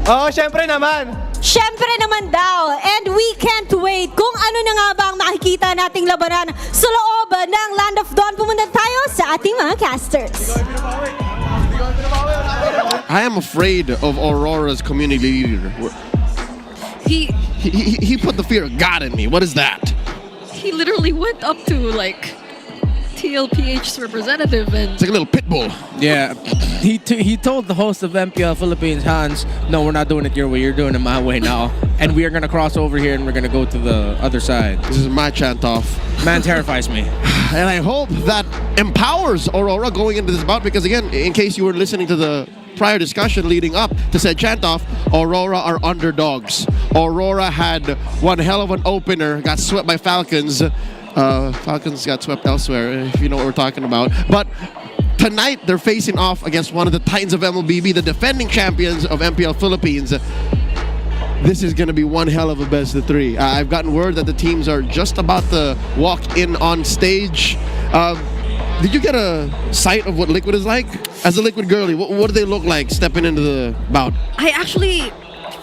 Oo, syempre naman. Syempre naman daw. And we can't wait kung ano na nga ba ang makikita nating labanan sa loob ng Land of Dawn. Pumunta tayo sa ating mga casters. I am afraid of Aurora's community leader. He put the fear of God in me. What is that? He literally went up to like TLPH's representative and It's like a little pit bull. Yeah, he told the host of MPL Philippines, Hans, no, we're not doing it your way. You're doing it my way now, and we are gonna cross over here and we're gonna go to the other side. This is my chant off. Man terrifies me. And I hope that empowers Aurora going into this bout because, again, in case you were listening to the prior discussion leading up to said chant-off, Aurora are underdogs. Aurora had one hell of an opener, got swept by Falcons. Falcons got swept elsewhere, if you know what we're talking about. But tonight, they're facing off against one of the Titans of MLBB, the defending champions of MPL Philippines. This is going to be one hell of a best of three. I've gotten word that the teams are just about to walk in on stage. Did you get a sight of what Liquid is like? As a Liquid girlie, what do they look like stepping into the bout? I actually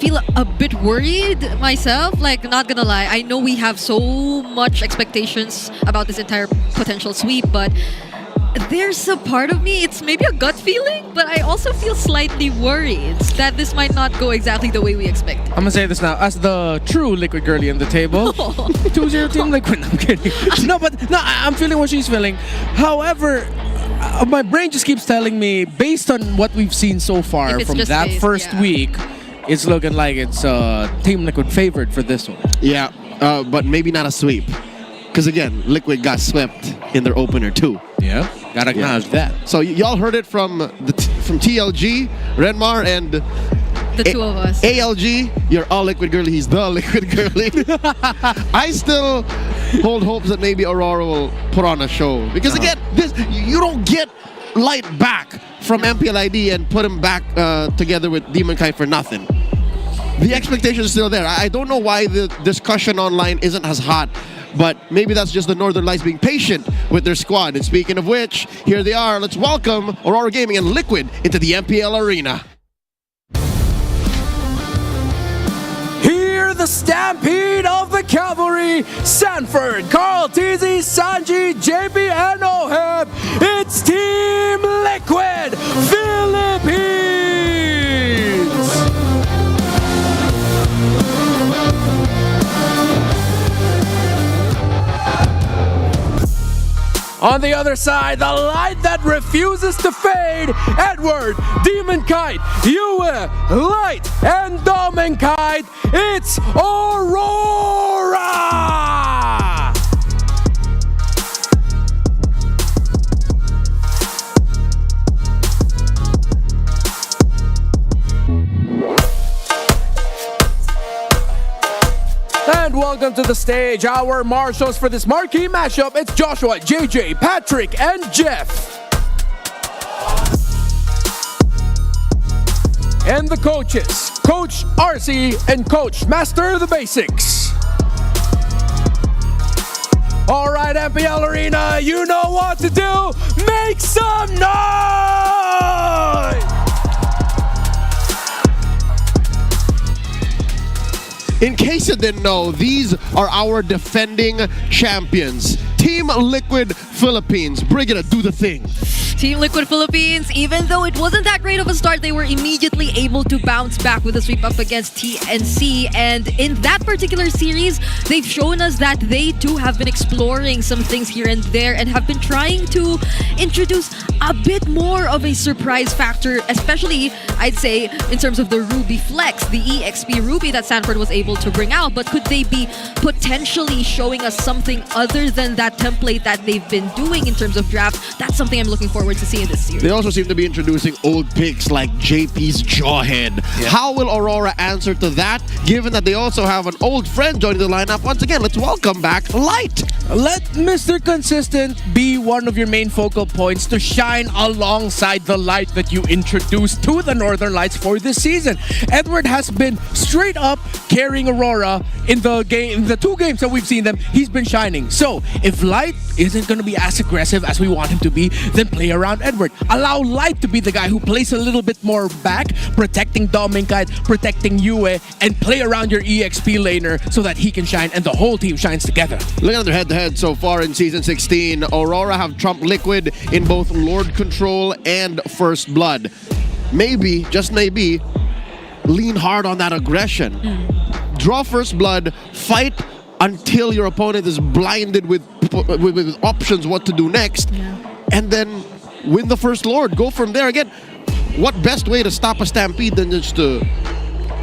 feel a bit worried myself, like, not gonna lie. I know we have so much expectations about this entire potential sweep, but there's a part of me, it's maybe a gut feeling, but I also feel slightly worried that this might not go exactly the way we expect. I'm gonna say this now, as the true Liquid girlie in the table. 2-0 Team Liquid. No, I'm kidding. No, I'm feeling what she's feeling. However, my brain just keeps telling me, based on what we've seen so far from that first week, it's looking like it's Team Liquid favored for this one. Yeah, but maybe not a sweep. Because again, Liquid got swept in their opener too. Yeah, gotta acknowledge that. So y'all heard it from TLG, Renmar, and the two of us. ALG, you're all Liquid girlie. He's the Liquid girlie. I still hold hopes that maybe Aurora will put on a show. Because again, you don't get Light back from MPLID and put him back together with Demon Kai for nothing. The expectation is still there. I don't know why the discussion online isn't as hot, but maybe that's just the Northern Lights being patient with their squad. And speaking of which, here they are. Let's welcome Aurora Gaming and Liquid into the MPL arena. Here the stampede of the cavalry. Sanford, Carl, TZ, Sanji, JP, and Oheb. It's Team Liquid Philippines. On the other side, the light that refuses to fade. Edward, Demon Kite, Yue, Light, and Domin Kite. It's Aurora! And welcome to the stage, our marshals for this marquee matchup. It's Joshua, JJ, Patrick, and Jeff. And the coaches, Coach RC and Coach Master the Basics. All right, MPL Arena, you know what to do. Make some noise! In case you didn't know, these are our defending champions. Team Liquid Philippines. Brigida, do the thing. Team Liquid Philippines, even though it wasn't that great of a start, they were immediately able to bounce back with a sweep up against TNC. And in that particular series, they've shown us that they too have been exploring some things here and there and have been trying to introduce a bit more of a surprise factor, especially, I'd say, in terms of the Ruby Flex, the EXP Ruby that Sanford was able to bring out. But could they be potentially showing us something other than that template that they've been doing in terms of draft? That's something I'm looking forward to see in this series. They also seem to be introducing old picks like JP's Jawhead. Yeah. How will Aurora answer to that, given that they also have an old friend joining the lineup? Once again, let's welcome back Light. Let Mr. Consistent be one of your main focal points to shine alongside the Light that you introduced to the Northern Lights for this season. Edward has been straight up carrying Aurora in the game, the 2 games that we've seen them. He's been shining. So if Light isn't going to be as aggressive as we want him to be, then play around Edward. Allow Light to be the guy who plays a little bit more back, protecting Dominkite, protecting Yue, and play around your EXP laner so that he can shine and the whole team shines together. Looking at their head-to-head so far in Season 16, Aurora have trumped Liquid in both Lord Control and First Blood. Maybe, just maybe, lean hard on that aggression. Draw First Blood, fight until your opponent is blinded with options what to do next, and then win the first Lord. Go from there. Again, what best way to stop a stampede than just to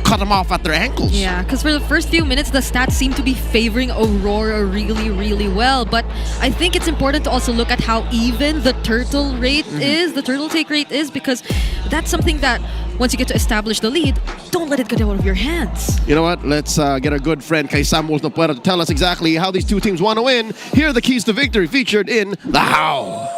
cut them off at their ankles? Yeah, because for the first few minutes, the stats seem to be favoring Aurora really, really well. But I think it's important to also look at how even the turtle rate is, the turtle take rate is, because that's something that once you get to establish the lead, don't let it get out of your hands. You know what? Let's get our good friend Kay Samuels Napuera to tell us exactly how these two teams want to win. Here are the keys to victory featured in The How.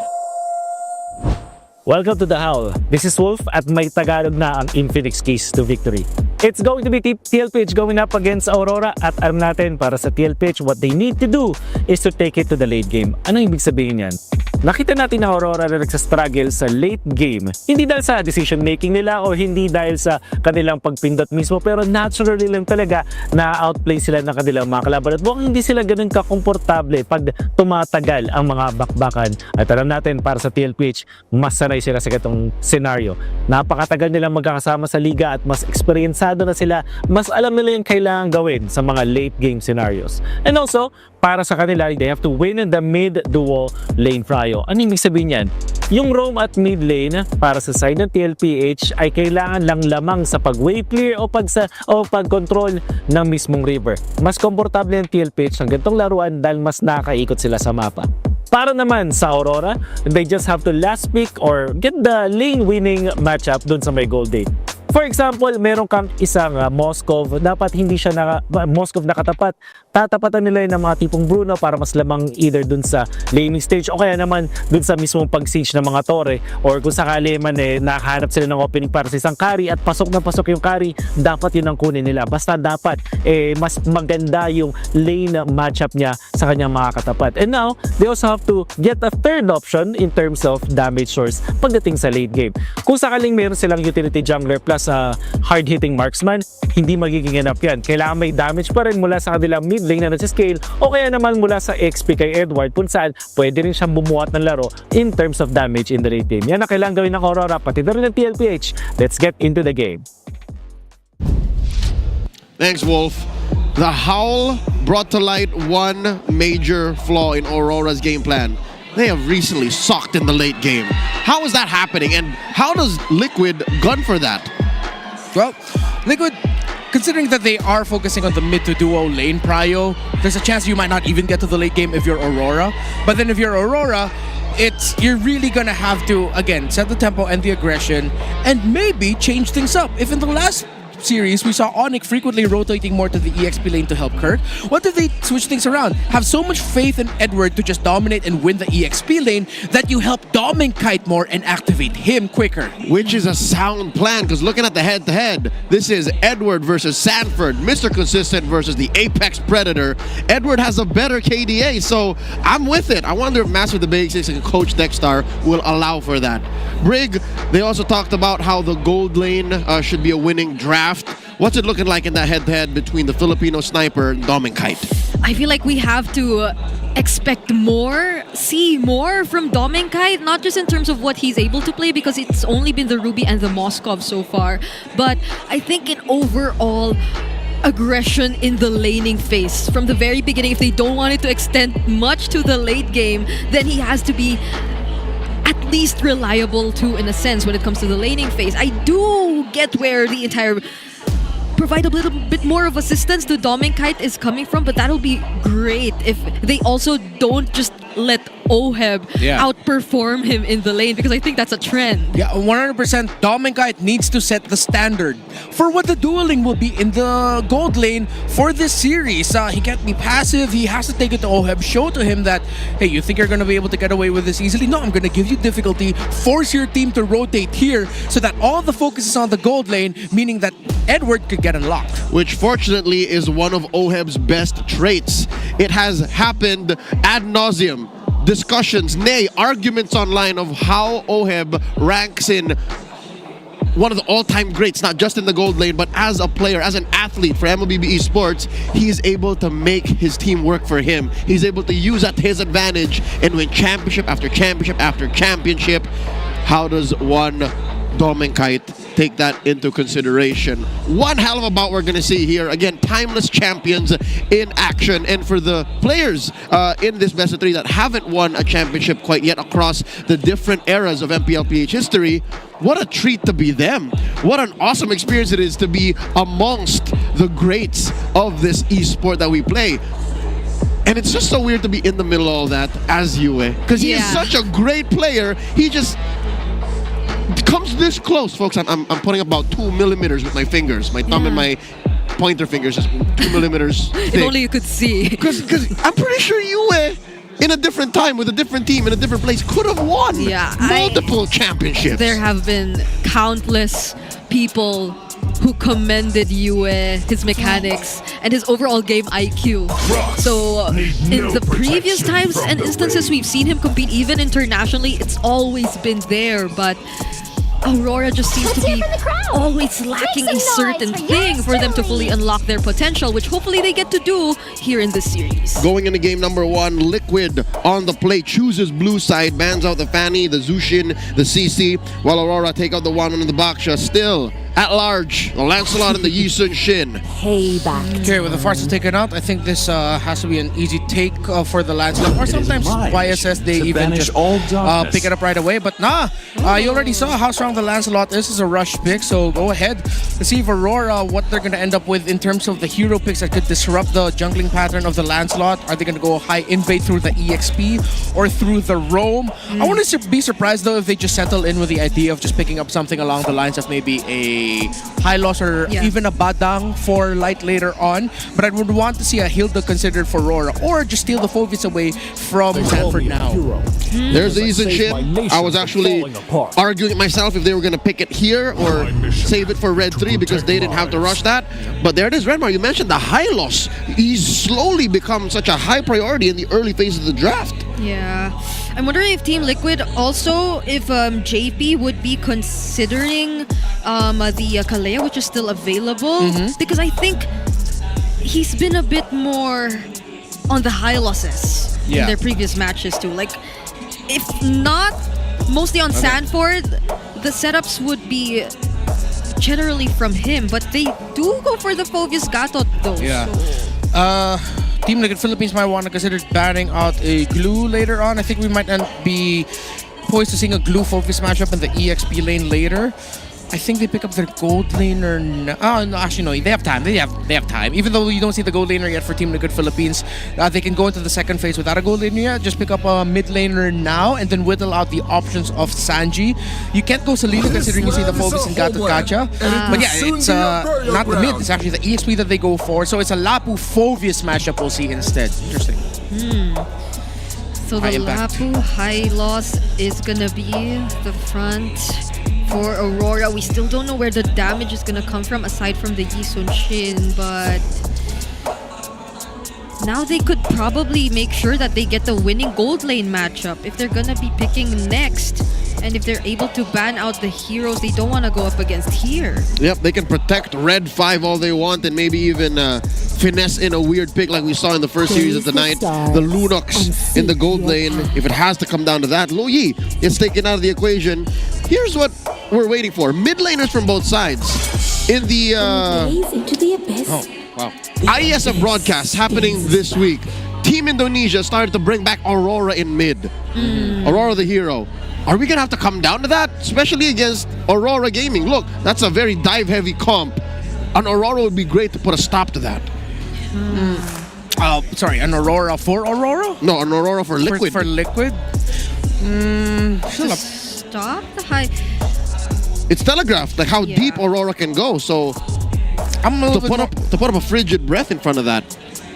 Welcome to The Howl. This is Wolf at may Tagalog na ang Infinix Keys to Victory. It's going to be TLPH going up against Aurora at alam natin para sa TLPH what they need to do is to take it to the late game. Ano ibig sabihin yan? Nakita natin na Aurora na nagsastruggle sa late game. Hindi dahil sa decision making nila o hindi dahil sa kanilang pagpindot mismo, pero naturally lang talaga na outplay sila ng kanilang mga kalaban at mukhang hindi sila ganun kakomportable pag tumatagal ang mga bakbakan. At alam natin para sa TLPH, mas sanay sila sa ganitong scenario. Napakatagal nilang magkakasama sa liga at mas eksperyensado na sila, mas alam nila yung kailangan gawin sa mga late game scenarios. And also, para sa kanila, they have to win in the mid-dual lane prio. Ano ibig sabihin yan? Yung roam at mid lane para sa side ng TLPH ay kailangan lang lamang sa pag-wave clear o pag-control ng mismong river. Mas komportable ng TLPH ng ganitong laruan dahil mas nakaikot sila sa mapa. Para naman sa Aurora, they just have to last pick or get the lane-winning matchup dun sa may gold date. For example, meron kang isang Moskov, dapat hindi siya Moskov nakatapat, tatapatan nila yun ng mga tipong Bruno para mas lamang either dun sa laning stage o kaya naman dun sa mismong pag-siege ng mga tore, or kung sakali man nakahanap sila ng opening para sa isang carry at pasok na pasok yung carry, dapat yun ang kunin nila. Basta dapat mas maganda yung lane matchup niya sa kanyang mga katapat. And now, they also have to get a third option in terms of damage source pagdating sa late game. Kung sakaling meron silang utility jungler plus hard-hitting marksman, hindi magiging enough yan. Kailangan may damage pa rin mula sa kanilang mid lane na nasa-scale o kaya naman mula sa XP kay Edward kung saan pwede rin siyang bumuhat ng laro in terms of damage in the late game. Yan ang kailangan gawin ng Aurora, pati na rin ng TLPH. Let's get into the game. Thanks, Wolf. The Howl brought to light one major flaw in Aurora's game plan. They have recently sucked in the late game. How is that happening, and how does Liquid gun for that? Well, Liquid, considering that they are focusing on the mid to duo lane prio, there's a chance you might not even get to the late game if you're Aurora. But then if you're Aurora, you're really gonna have to, again, set the tempo and the aggression and maybe change things up. If in the last series, we saw ONIC frequently rotating more to the EXP lane to help Kirk. What if they switch things around? Have so much faith in Edward to just dominate and win the EXP lane that you help Doming Kite more and activate him quicker. Which is a sound plan, because looking at the head-to-head, this is Edward versus Sanford, Mr. Consistent versus the Apex Predator. Edward has a better KDA, so I'm with it. I wonder if Master of the Basics and Coach Dexstar will allow for that. Brig, they also talked about how the gold lane should be a winning draft. What's it looking like in that head-to-head between the Filipino sniper and Doming Kite? I feel like we have to expect more, see more from Doming Kite, not just in terms of what he's able to play, because it's only been the Ruby and the Moskov so far, but I think in overall aggression in the laning phase. From the very beginning, if they don't want it to extend much to the late game, then he has to be at least reliable too, in a sense, when it comes to the laning phase. I do get where the entire provide a little bit more of assistance to Doming Kite is coming from, but that'll be great if they also don't just let Oheb outperform him in the lane, because I think that's a trend. Yeah, 100%. Doming Kite needs to set the standard for what the dueling will be in the gold lane for this series. He can't be passive. He has to take it to Oheb, show to him that, hey, you think you're going to be able to get away with this easily? No, I'm going to give you difficulty, force your team to rotate here so that all the focus is on the gold lane, meaning that Edward could get unlocked. Which fortunately is one of Oheb's best traits. It has happened ad nauseum. Discussions, nay, arguments online of how Oheb ranks in one of the all-time greats, not just in the gold lane, but as a player, as an athlete for MLBB Esports. He is able to make his team work for him. He's able to use that to his advantage and win championship after championship after championship. How does one Doming Kite take that into consideration? One hell of a bout we're going to see here. Again, timeless champions in action. And for the players in this best of three that haven't won a championship quite yet across the different eras of MPLPH history, what a treat to be them. What an awesome experience it is to be amongst the greats of this esport that we play. And it's just so weird to be in the middle of all that as Yue, because he is such a great player. He just comes this close, folks. I'm putting about 2 millimeters with my fingers. My thumb and my pointer fingers is 2 millimeters thick. If only you could see. Because I'm pretty sure Yue, in a different time, with a different team, in a different place, could have won multiple championships. There have been countless people who commended Yue, his mechanics, and his overall game IQ. So in the previous times and instances we've seen him compete, even internationally, it's always been there, but Aurora just seems to be always lacking a certain thing for them to fully unlock their potential, which hopefully they get to do here in this series. Going into game number one, Liquid on the plate, chooses blue side, bans out the Fanny, the Zushin, the CC, while Aurora take out the one on the Baksha. Still at large, the Lancelot and the Yisun Shin. Payback. Okay, with the Farsa taken out, I think this has to be an easy take for the Lancelot. Or sometimes YSS, they even just pick it up right away. But nah, you already saw how strong the Lancelot is. This is a rush pick, so go ahead. Let's see if Aurora, what they're going to end up with in terms of the hero picks that could disrupt the jungling pattern of the Lancelot. Are they going to go high invade through the EXP or through the roam? I wouldn't be surprised though if they just settle in with the idea of just picking up something along the lines of maybe a a Hylos or even a Badang for Light later on. But I would want to see a Hilda considered for RORA, or just steal the Phovis away from Sanford now. There's the Eason Shin. I was actually arguing myself if they were going to pick it here or save it for Red 3 because they didn't have to rush that. But there it is, Redmar. You mentioned the Hylos. He's slowly become such a high priority in the early phase of the draft. Yeah. I'm wondering if Team Liquid also, if JP would be considering the Kalea, which is still available. Because I think he's been a bit more on the high losses in their previous matches too. Like, if not mostly on Sanford, the setups would be generally from him. But they do go for the Phovis Gatot though. Yeah. Team Liquid Philippines might want to consider banning out a Glue later on. I think we might be poised to seeing a Glue Phovis matchup in the EXP lane later. I think they pick up their gold laner. Oh, no, actually, no. They have time. They have time. Even though you don't see the gold laner yet for Team Liquid Philippines, they can go into the second phase without a gold laner yet. Just pick up a mid laner now and then whittle out the options of Sanji. You can't go Selena considering you see the Phovis and Gatot Gacha. But yeah, it's not the mid. It's actually the EXP that they go for. So it's a Lapu Phovis matchup we'll see instead. Interesting. So the Lapu Hylos is gonna be the front for Aurora. We still don't know where the damage is gonna come from aside from the Eason Shin, but now they could probably make sure that they get the winning gold lane matchup if they're gonna be picking next. And if they're able to ban out the heroes they don't want to go up against here. Yep, they can protect Red 5 all they want and maybe even finesse in a weird pick like we saw in the first series of the night. The Lunox in the gold lane. If it has to come down to that, Lo Yi is taken out of the equation. Here's what we're waiting for. Mid laners from both sides. In the IESF broadcast happening this week, Team Indonesia started to bring back Aurora in mid. Aurora the hero. Are we going to have to come down to that? Especially against Aurora Gaming. Look, that's a very dive-heavy comp. An Aurora would be great to put a stop to that. Sorry, an Aurora for Aurora? No, an Aurora for Liquid. For Liquid? Stop the high... It's telegraphed, like how deep Aurora can go. So, to put up a frigid breath in front of that.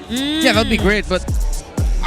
Yeah, that'd be great, but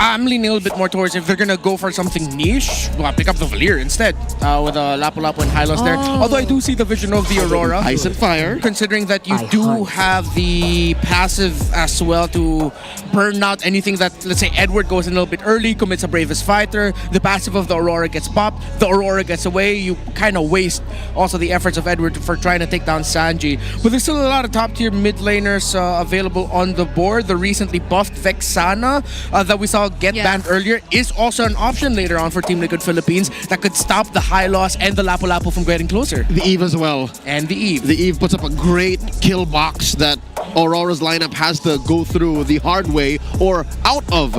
I'm leaning a little bit more towards if they're gonna go for something niche, well, pick up the Valir instead with a Lapu-Lapu and Hylos there. Although I do see the vision of the Aurora. Ice and Fire. Considering that you do have the passive as well to burn out anything that, let's say, Edward goes in a little bit early, commits a Bravest Fighter, the passive of the Aurora gets popped, the Aurora gets away, you kind of waste also the efforts of Edward for trying to take down Sanji. But there's still a lot of top-tier mid laners available on the board. The recently buffed Vexana that we saw get banned earlier is also an option later on for Team Liquid Philippines that could stop the Hylos and the Lapu-Lapu from getting closer. The Eve as well. And the Eve. The Eve puts up a great kill box that Aurora's lineup has to go through the hard way or out of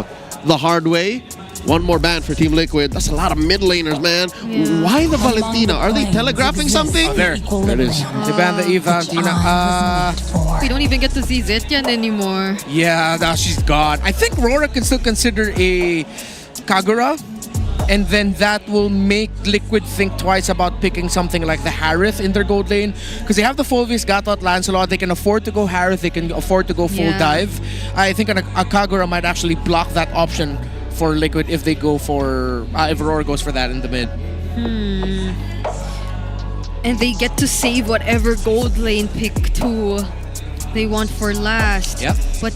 the hard way. One more ban for Team Liquid. That's a lot of mid laners, man. Why the Valentina? Are they telegraphing something? There it is. They banned the Eve Valentina. We don't even get to see Zetyan anymore. Yeah, now she's gone. I think RORA can still consider a Kagura. And then that will make Liquid think twice about picking something like the Harith in their gold lane. Because they have the Phovis, Gatot, Lancelot. They can afford to go Harith. They can afford to go full dive. I think a Kagura might actually block that option for Liquid if they go for... if Aurora goes for that in the mid. And they get to save whatever gold lane pick too they want for last. Yep. But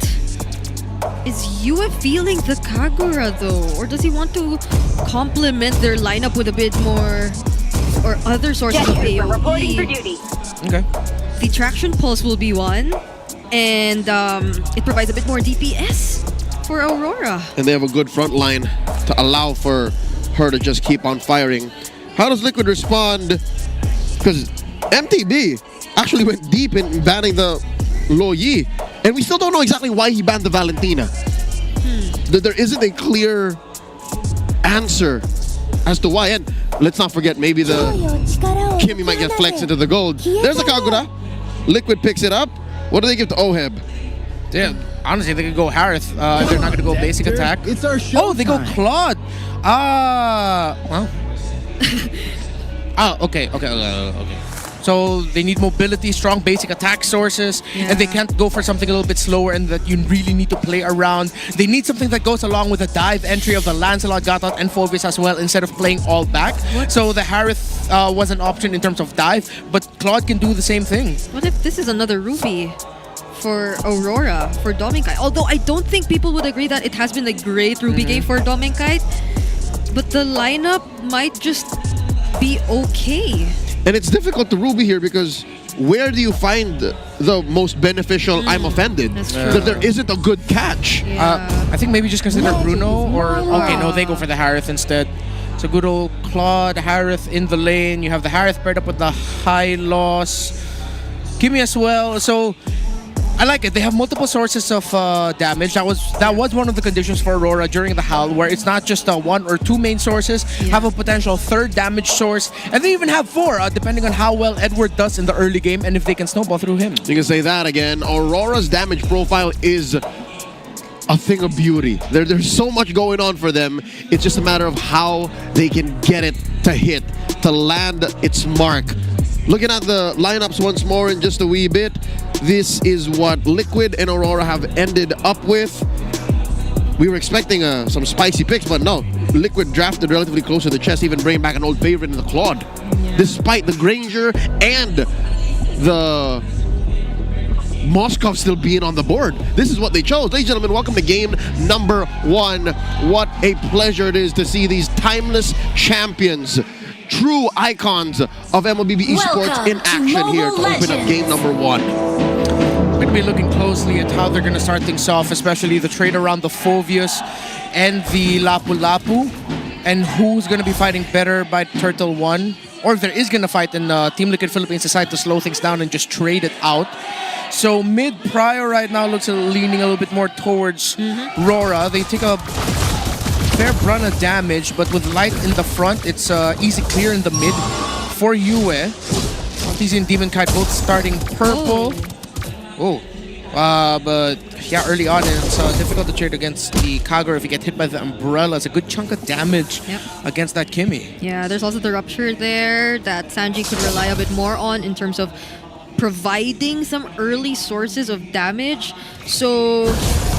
is Yue feeling the Kagura though? Or does he want to complement their lineup with a bit more or other sources of AoE? Okay. The Traction Pulse will be one. And it provides a bit more DPS for Aurora. And they have a good front line to allow for her to just keep on firing. How does Liquid respond? Because MTB actually went deep in banning the Lo Yi, and we still don't know exactly why he banned the Valentina. There isn't a clear answer as to why. And let's not forget, maybe the Kimmy might get flexed into the gold. There's a Kagura. Liquid picks it up. What do they give to Oheb? Yeah, honestly, they could go Harith if they're not going to go basic attack. It's our show. Oh, they go Claude. Well. Okay. So they need mobility, strong basic attack sources, and they can't go for something a little bit slower and that you really need to play around. They need something that goes along with the dive entry of the Lancelot, Gatot, and Phoebus as well instead of playing all back. So the Harith was an option in terms of dive, but Claude can do the same thing. What if this is another Ruby for Aurora, for Dominkite? Although I don't think people would agree that it has been a great Ruby game for Dominkite, but the lineup might just be okay. And it's difficult to Ruby here because where do you find the most beneficial I'm offended? That there isn't a good catch. I think maybe just consider Bruno or... Okay, no, they go for the Harith instead. So good old Claude, Harith in the lane. You have the Harith paired up with the high loss. Kimmy as well. So I like it. They have multiple sources of damage. That was one of the conditions for Aurora during the Howl, where it's not just one or two main sources. Have a potential third damage source, and they even have four, depending on how well Edward does in the early game and if they can snowball through him. You can say that again. Aurora's damage profile is a thing of beauty. There's so much going on for them. It's just a matter of how they can get it to hit, to land its mark. Looking at the lineups once more in just a wee bit, this is what Liquid and Aurora have ended up with. We were expecting some spicy picks, but no. Liquid drafted relatively close to the chest, even bringing back an old favorite in the Claude. Despite the Granger and the Moskov still being on the board. This is what they chose. Ladies and gentlemen, welcome to game number 1. What a pleasure it is to see these timeless champions, true icons of MLBB esports in action here to open up game number 1. We're going to be looking closely at how they're going to start things off, especially the trade around the Phoveus and the Lapu Lapu, and who's going to be fighting better by Turtle 1, or if there is going to fight and Team Liquid Philippines decide to slow things down and just trade it out. So mid Prior right now looks leaning a little bit more towards Rora. They take a fair brunt of damage, but with light in the front, it's easy clear in the mid for Yue. He's in Demon Kite both starting purple. But yeah, early on it's difficult to trade against the Kagura if you get hit by the umbrella. It's a good chunk of damage against that Kimmy. Yeah, there's also the Rupture there that Sanji could rely a bit more on in terms of providing some early sources of damage. So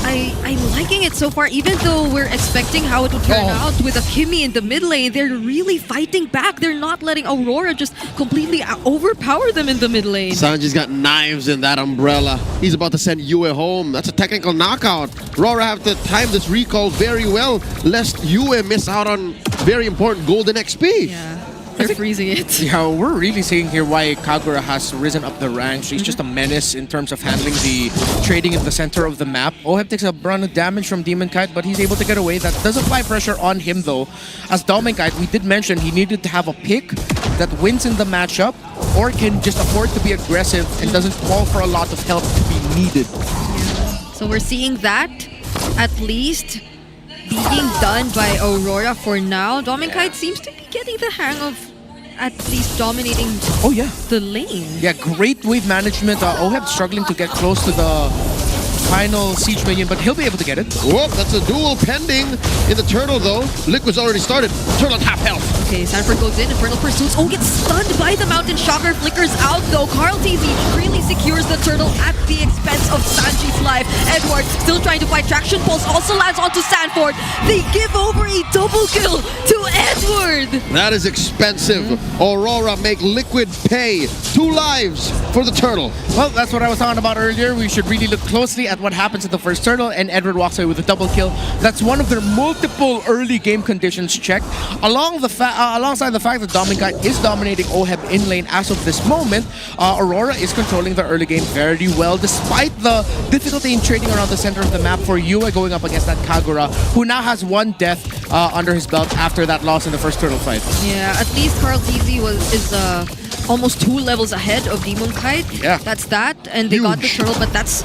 I'm liking it so far, even though we're expecting how it will turn out with a Kimmy in the mid lane. They're really fighting back. They're not letting Aurora just completely overpower them in the mid lane. Sanji's got knives in that umbrella. He's about to send Yue home. That's a technical knockout. Aurora have to time this recall very well, lest Yue miss out on very important golden XP. Yeah. They're freezing it. Yeah, we're really seeing here why Kagura has risen up the ranks. He's just a menace in terms of handling the trading in the center of the map. Oheb takes a brunt of damage from Demon Kite, but he's able to get away. That does apply pressure on him though. As Dominkite, we did mention he needed to have a pick that wins in the matchup or can just afford to be aggressive and doesn't call for a lot of help to be needed. So we're seeing that at least being done by Aurora for now. Dominkite seems to be getting the hang of at least dominating the lane. Yeah, great wave management. Oheb struggling to get close to the final siege minion, but he'll be able to get it. Whoop, that's a duel pending in the Turtle though. Liquid's already started. Turtle at half health. Okay, Sanford goes in, Infernal Pursuits. Gets stunned by the Mountain Shocker, flickers out though. Carl TZ really secures the Turtle at the expense of Sanji's life. Edward still trying to fight. Traction Pulse also lands onto Sanford. They give over a double kill to Edward. That is expensive. Aurora make Liquid pay 2 lives for the Turtle. Well, that's what I was talking about earlier. We should really look closely at what happens in the first Turtle, and Edward walks away with a double kill. That's one of their multiple early game conditions checked, alongside the fact that Dominkite is dominating Oheb in lane as of this moment. Aurora is controlling the early game very well, despite the difficulty in trading around the center of the map for Yue going up against that Kagura, who now has 1 death under his belt after that loss in the first Turtle fight. Yeah, at least Carl TZ is almost 2 levels ahead of Demon Kite. Yeah. That's that, and they got the Turtle, but that's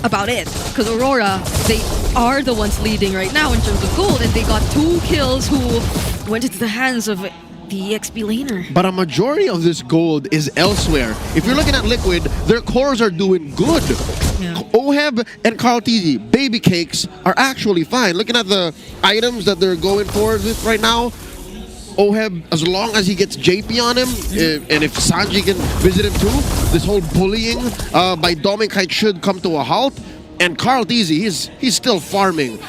about it. Because Aurora, they are the ones leading right now in terms of gold, and they got 2 kills who went into the hands of the XP laner. But a majority of this gold is elsewhere. If you're looking at Liquid, their cores are doing good. Oheb and Carl TZ, baby cakes, are actually fine. Looking at the items that they're going for with right now, Oheb, as long as he gets JP on him, and if Sanji can visit him too, this whole bullying by Dominkite should come to a halt. And Carl Deasy, he's still farming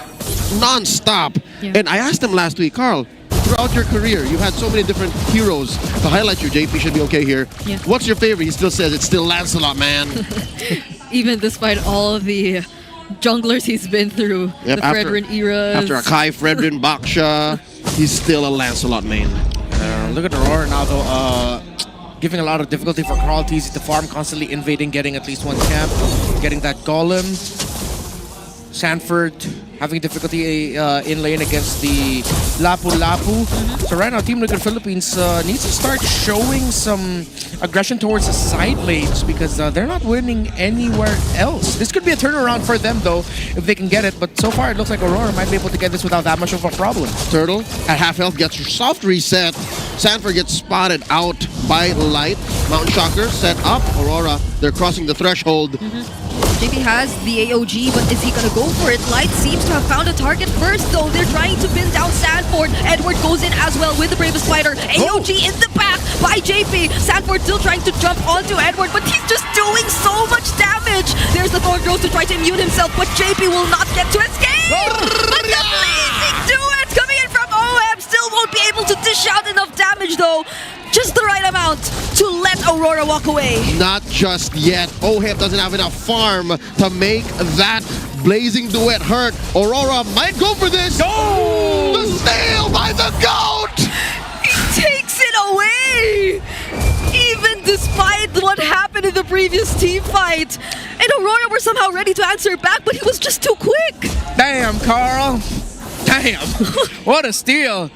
non-stop. Yeah. And I asked him last week, Carl, throughout your career, you've had so many different heroes to highlight you. JP should be okay here. Yeah. What's your favorite? He still says it's still Lancelot, man. Even despite all of the junglers he's been through, Yep, the Fredrin eras. After Akai, Fredrin, Baksha, he's still a Lancelot main. Look at Aurora now, though. Giving a lot of difficulty for Carl Teasy to farm, constantly invading, getting at least one camp, getting that golem. Sanford having difficulty in lane against the Lapu Lapu. So right now, Team Liquid Philippines needs to start showing some aggression towards the side lanes because they're not winning anywhere else. This could be a turnaround for them, though, if they can get it. But so far, it looks like Aurora might be able to get this without that much of a problem. Turtle at half health gets soft reset. Sanford gets spotted out by Light. Mountain Shocker set up. Aurora, they're crossing the threshold. JP has the AOG, but is he gonna go for it? Light seems to have found a target first, though. They're trying to pin down Sanford. Edward goes in as well with the Bravest Fighter. AOG in the back by JP. Sanford still trying to jump onto Edward, but he's just doing so much damage. There's the Thorn Rose to try to immune himself, but JP will not get to escape. But the blazing duet coming in from OM still won't be able to dish out enough damage, though. Just the right amount to let Aurora walk away. Not just yet. Oheb doesn't have enough farm to make that blazing duet hurt. Aurora might go for this. Go! The snail by the goat! He takes it away! Even despite what happened in the previous team fight. And Aurora were somehow ready to answer back, but he was just too quick. Damn, Carl. Damn. What a steal.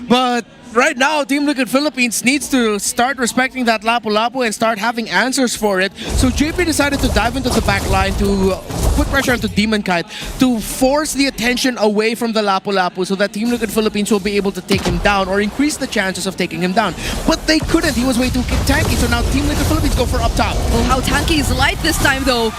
But right now, Team Liquid Philippines needs to start respecting that Lapu Lapu and start having answers for it. So JP decided to dive into the back line to put pressure onto Demon Kite to force the attention away from the Lapu Lapu so that Team Liquid Philippines will be able to take him down or increase the chances of taking him down. But they couldn't. He was way too tanky. So now Team Liquid Philippines go for up top. Oh, how tanky is Light this time, though.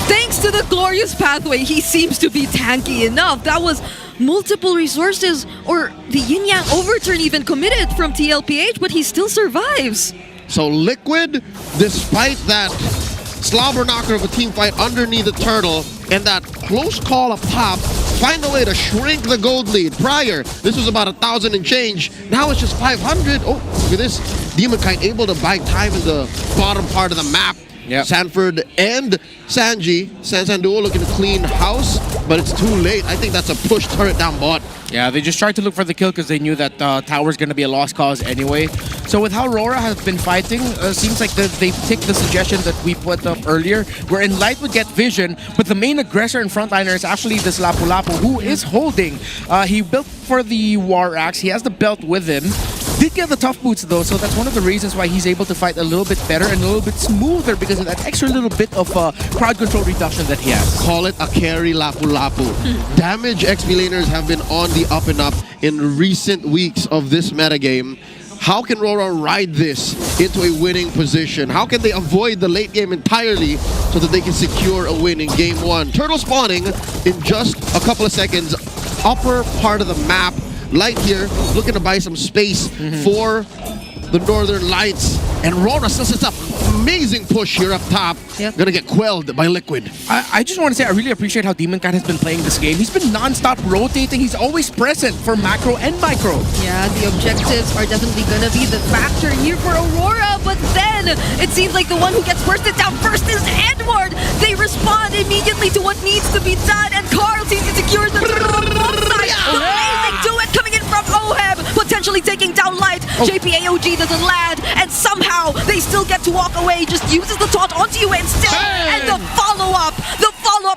Thanks to the glorious pathway, he seems to be tanky enough. That was multiple resources, or the Yin Yang overturn even committed from TLPH, but he still survives. So Liquid, despite that slobber knocker of a team fight underneath the turtle and that close call up top, find a way to shrink the gold lead. Prior, this was about 1,000 and change. Now it's just 500. Oh, look at this. Demon Kite able to buy time in the bottom part of the map. Yep. Sanford and Sanji, Sanduo looking to clean house, but it's too late. I think that's a push turret down bot. Yeah, they just tried to look for the kill because they knew that tower's going to be a lost cause anyway. So with how RORA has been fighting, seems like they take the suggestion that we put up earlier, wherein Light would get vision, but the main aggressor and frontliner is actually this Lapu Lapu, who is holding. He built for the War Axe. He has the belt with him. Did get the tough boots though, so that's one of the reasons why he's able to fight a little bit better and a little bit smoother because of that extra little bit of crowd control reduction that he has. Call it a carry Lapu Lapu. Damage XP laners have been on the up and up in recent weeks of this metagame. How can RORA ride this into a winning position? How can they avoid the late game entirely so that they can secure a win in game one? Turtle spawning in just a couple of seconds. Upper part of the map. Light here looking to buy some space for the Northern Lights. And RORA still sets up amazing push here up top. Yep. Gonna get quelled by Liquid. I just want to say I really appreciate how Demon Cat has been playing this game. He's been non-stop rotating. He's always present for macro and micro. Yeah, the objectives are definitely gonna be the factor here for Aurora, but then it seems like the one who gets bursted down first is Edward. They respond immediately to what needs to be done, and Carl sees it secures the amazing duet coming in from Oheb, potentially taking down Light. JPAOG doesn't land, and somehow they still get to walk away. Just uses the taunt onto you instead, and the follow-up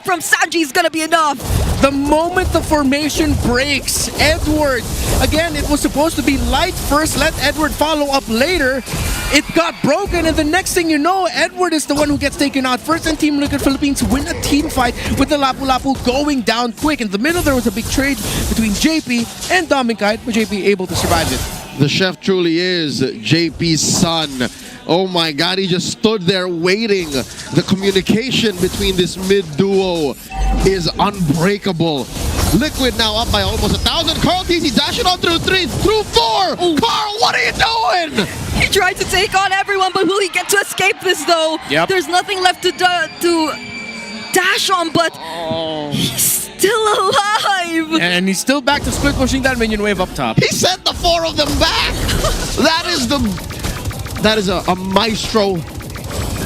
from Sanji is gonna be enough. The moment the formation breaks, Edward, again, it was supposed to be Light first, let Edward follow up later. It got broken, and the next thing you know, Edward is the one who gets taken out first, and Team Liquid Philippines win a team fight with the Lapu Lapu going down quick. In the middle, there was a big trade between JP and Dominkite, but JP able to survive it. The chef truly is JP's son. Oh my God, he just stood there waiting. The communication between this mid duo is unbreakable. Liquid now up by almost 1,000. Carl TZ dashing on through 3, through 4. Carl, what are you doing? He tried to take on everyone, but will he get to escape this though? Yep. There's nothing left to dash on, but he's still alive. And he's still back to split pushing that minion wave up top. He sent the 4 of them back. That is a maestro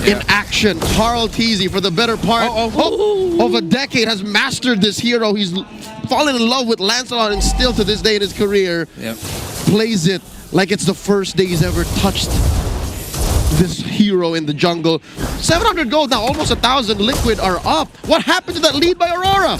in action. Carl TZ, for the better part of a decade, has mastered this hero. He's fallen in love with Lancelot, and still to this day in his career, plays it like it's the first day he's ever touched this hero in the jungle. 700 gold now, almost 1,000. Liquid are up. What happened to that lead by Aurora?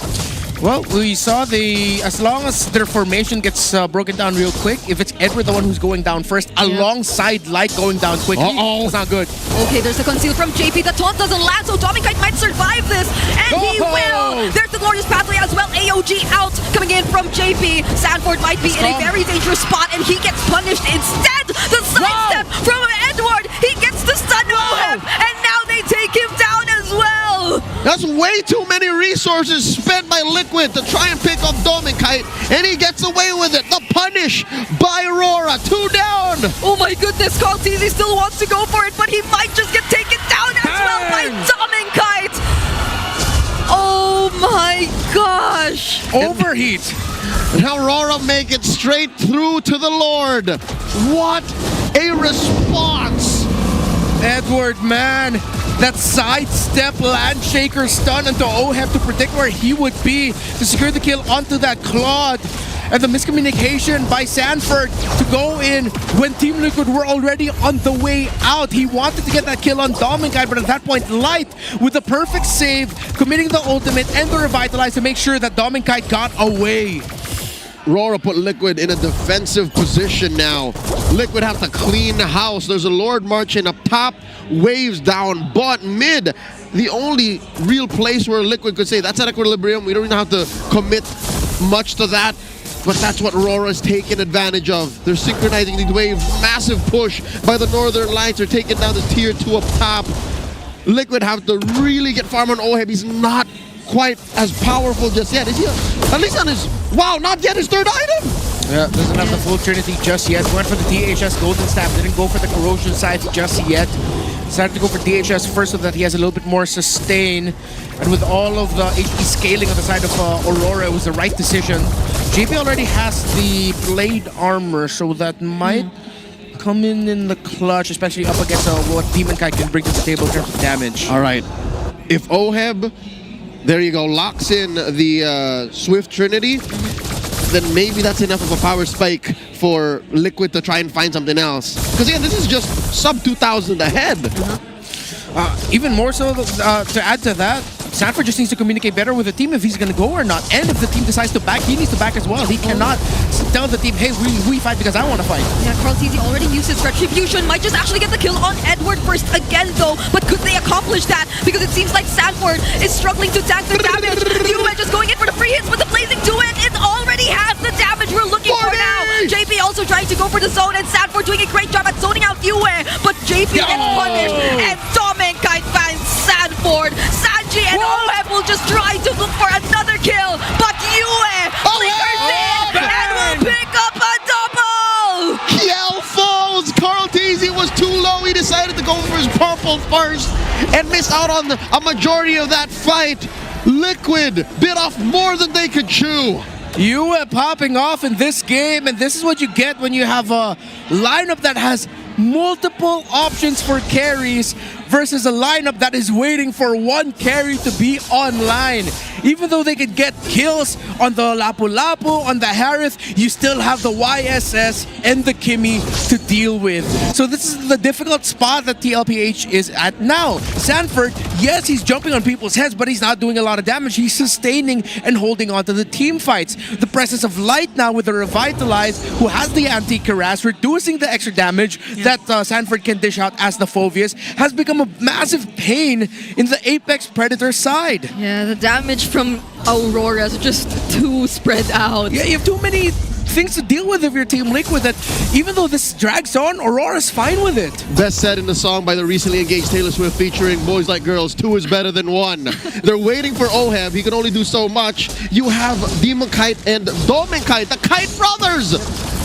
Well, we saw as long as their formation gets broken down real quick, if it's Edward the one who's going down first, alongside Light going down quickly, it's not good. Okay, there's a conceal from JP. The taunt doesn't land, so Dominic might survive this, and he will! There's the glorious pathway as well. AOG out, coming in from JP. Sanford might be in a very dangerous spot, and he gets punished instead. The sidestep from Edward, he gets the stun OHEB, and now they take him down as well. That's way too many resources spent by Liquid to try and pick up Dominkite, and he gets away with it. The punish by Aurora, 2 down. Oh my goodness, Carl TZ still wants to go for it, but he might just get taken down as well by Dominkite. Oh my gosh. Overheat. And Aurora make it straight through to the Lord. What a response. Edward, man. That sidestep landshaker stun onto OHEB to predict where he would be to secure the kill onto that Claude. And the miscommunication by Sanford to go in when Team Liquid were already on the way out. He wanted to get that kill on Dominkite, but at that point, Light with the perfect save, committing the ultimate and the revitalize to make sure that Dominkite got away. Rora put Liquid in a defensive position now. Liquid have to clean the house. There's a Lord marching up top, waves down, but mid. The only real place where Liquid could say that's at equilibrium. We don't even have to commit much to that. But that's what Rora is taking advantage of. They're synchronizing these waves. Massive push by the Northern Lights. They're taking down the tier 2 up top. Liquid have to really get farm on OHEB. He's not quite as powerful just yet. Is he? At least on his... Wow, not yet his 3rd item! Yeah, doesn't have the full Trinity just yet. Went for the DHS Golden Staff. Didn't go for the Corrosion Scythe just yet. Decided to go for DHS first so that he has a little bit more sustain. And with all of the HP scaling on the side of Aurora, it was the right decision. JP already has the Blade Armor, so that might come in the clutch, especially up against what Demon Kai can bring to the table in terms of damage. All right. If OHEB, there you go, locks in the Swift Trinity, then maybe that's enough of a power spike for Liquid to try and find something else. Because again, this is just sub 2,000 ahead. Even more so, to add to that, Sanford just needs to communicate better with the team if he's going to go or not. And if the team decides to back, he needs to back as well. He cannot tell the team, hey, we fight because I want to fight. Yeah, Carl TZ already used his Retribution. Might just actually get the kill on Edward first again, though. But could they accomplish that? Because it seems like Sanford is struggling to tank the damage. Yue just going in for the free hits, but the Blazing Duet, it already has the damage we're looking for now. JP also trying to go for the zone, and Sanford doing a great job at zoning out Yue. But JP gets punished, and Dominkite finds Sanford. Sanji and OHEB will just try to look for another kill, but Yue flickers in and will pick up a double! Kiel falls! Carl TZ was too low. He decided to go for his purple first and miss out on a majority of that fight. Liquid bit off more than they could chew. You are popping off in this game, and this is what you get when you have a lineup that has multiple options for carries versus a lineup that is waiting for one carry to be online. Even though they could get kills on the Lapu-Lapu, on the Harith, you still have the YSS and the Kimmy to deal with. So this is the difficult spot that TLPH is at now. Sanford, yes, he's jumping on people's heads, but he's not doing a lot of damage. He's sustaining and holding on to the team fights. The presence of Light now with the Revitalize, who has the anti-Karas, reducing the extra damage that Sanford can dish out as the Phoveus, has become a massive pain in the Apex Predator side. Yeah, the damage from Aurora is just too spread out. Yeah, you have too many things to deal with if you're Team Liquid, that even though this drags on, Aurora's fine with it. Best said in the song by the recently engaged Taylor Swift featuring Boys Like Girls, 2 is better than 1. They're waiting for Oheb. He can only do so much. You have Demon Kite and Domin Kite, the Kite brothers,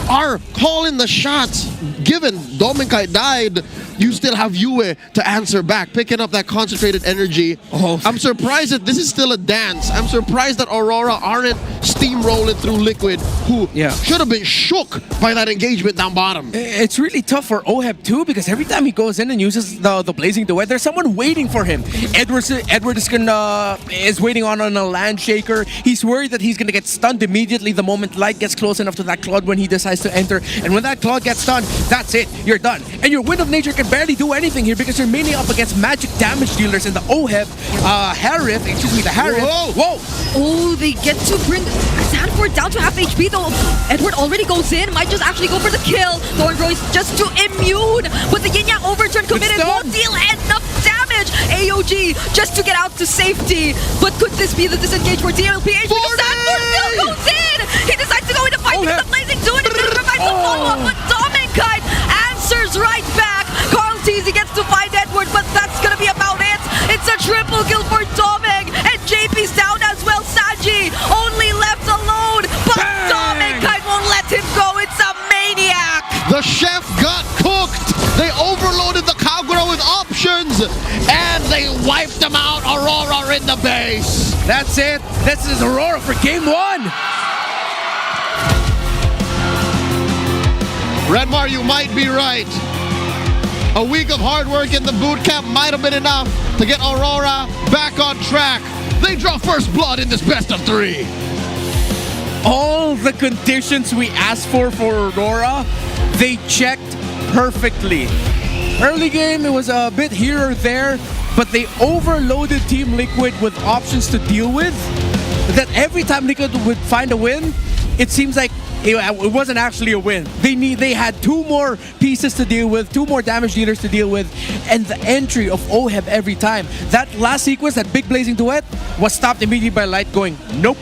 are calling the shots. Given Domin Kite died, you still have Yue to answer back, picking up that concentrated energy. I'm surprised that this is still a dance. I'm surprised that Aurora aren't steamrolling through Liquid, who should have been shook by that engagement down bottom. It's really tough for Oheb too, because every time he goes in and uses the Blazing Duet, there's someone waiting for him. Edward is waiting on a land shaker. He's worried that he's gonna get stunned immediately the moment Light gets close enough to that Claude when he decides to enter. And when that Claude gets stunned, that's it. You're done. And your Wind of Nature can barely do anything here because you're mainly up against magic damage dealers in the Oheb, the Harith. Whoa! Oh, they get to bring Sanford down to half HP though. Edward already goes in, might just actually go for the kill. Thornroy's just too immune, but the Yin Yang overturn committed won't deal enough damage. AOG just to get out to safety. But could this be the disengage for TLPH? Because Sanford still goes in! He decides to go into fight because the Blazing Duet is going to provide some follow-up, but Dominkite answers right back. Carl Teasy gets to find Edward, but that's going to be about it. It's a triple kill for Doming, and JP's down as well. Saji only left alone, but Dominkite won't let him go. It's a maniac. The chef got cooked. They overloaded the Kagura with options, and they wiped them out. Aurora in the base. That's it. This is Aurora for game 1. Redmar, you might be right. A week of hard work in the boot camp might have been enough to get Aurora back on track. They draw first blood in this best of 3. All the conditions we asked for Aurora, they checked perfectly. Early game, it was a bit here or there, but they overloaded Team Liquid with options to deal with. That every time Liquid would find a win, it seems like it wasn't actually a win. They had 2 more pieces to deal with, 2 more damage dealers to deal with, and the entry of Oheb every time. That last sequence, that big Blazing Duet, was stopped immediately by Light going, nope.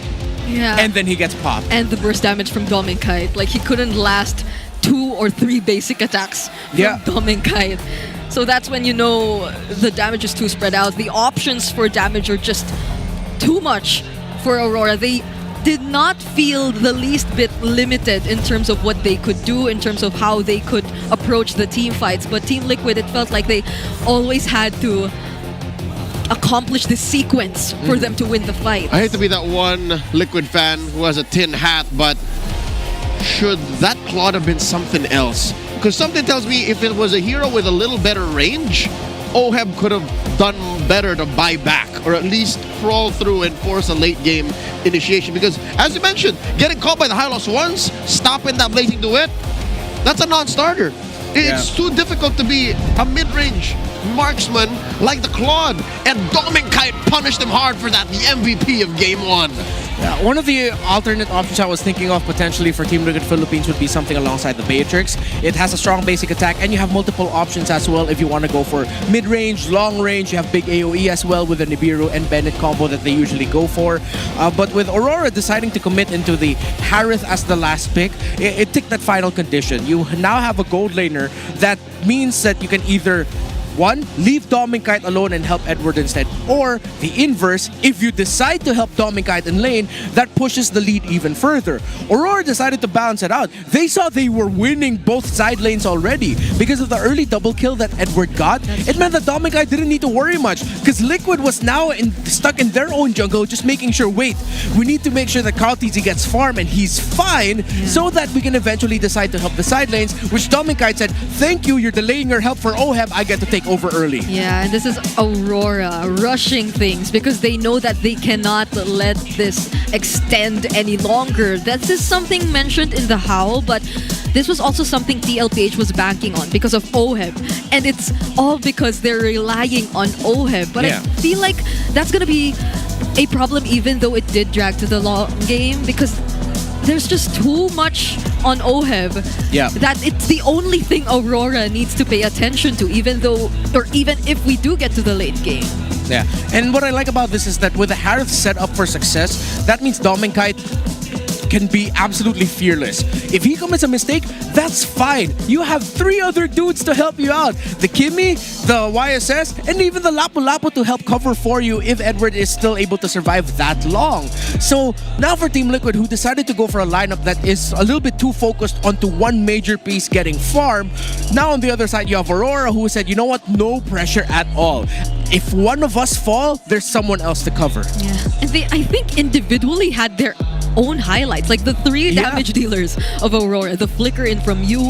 Yeah. And then he gets popped. And the burst damage from Dominkite. Like, he couldn't last 2 or 3 basic attacks from Dominkite. So that's when you know the damage is too spread out. The options for damage are just too much for Aurora. They did not feel the least bit limited in terms of what they could do, in terms of how they could approach the team fights. But Team Liquid, it felt like they always had to accomplish this sequence for them to win the fight. I hate to be that one Liquid fan who has a tin hat, but should that Claude have been something else? Because something tells me if it was a hero with a little better range, Oheb could have done better to buy back, or at least crawl through and force a late game initiation. Because as you mentioned, getting caught by the Hylos once, stopping that Blazing Duet, that's a non-starter. It's too difficult to be a mid-range marksman like the Claude, and Dominkite punished him hard for that, the MVP of game 1. Yeah, one of the alternate options I was thinking of potentially for Team Liquid Philippines would be something alongside the Beatrix. It has a strong basic attack, and you have multiple options as well if you want to go for mid-range, long-range. You have big AoE as well with the Nibiru and Bennett combo that they usually go for. But with Aurora deciding to commit into the Harith as the last pick, it ticked that final condition. You now have a gold laner. That means that you can either leave Dominkite alone and help Edward instead. Or the inverse, if you decide to help Dominkite in lane, that pushes the lead even further. Aurora decided to balance it out. They saw they were winning both side lanes already. Because of the early double kill that Edward got, it meant that Dominkite didn't need to worry much. Because Liquid was now stuck in their own jungle, just making sure, wait, we need to make sure that Carl TZ gets farm and he's fine, so that we can eventually decide to help the side lanes, which Dominkite said, thank you, you're delaying your help for Oheb, I get to take over early. Yeah, and this is Aurora rushing things because they know that they cannot let this extend any longer. That is something mentioned in the Howl, but this was also something TLPH was banking on because of Oheb. And it's all because they're relying on Oheb. But I feel like that's going to be a problem even though it did drag to the long game because there's just too much on Oheb that it's the only thing Aurora needs to pay attention to, even if we do get to the late game. Yeah, and what I like about this is that with the Harith set up for success, that means Dominkite can be absolutely fearless. If he commits a mistake, that's fine. You have 3 other dudes to help you out. The Kimi, the YSS, and even the Lapu-Lapu to help cover for you if Edward is still able to survive that long. So now for Team Liquid, who decided to go for a lineup that is a little bit too focused onto one major piece getting farm. Now on the other side, you have Aurora, who said, you know what, no pressure at all. If one of us fall, there's someone else to cover. Yeah, and they, I think, individually had their own highlights, like the 3 damage dealers of Aurora, the flicker in from Yue,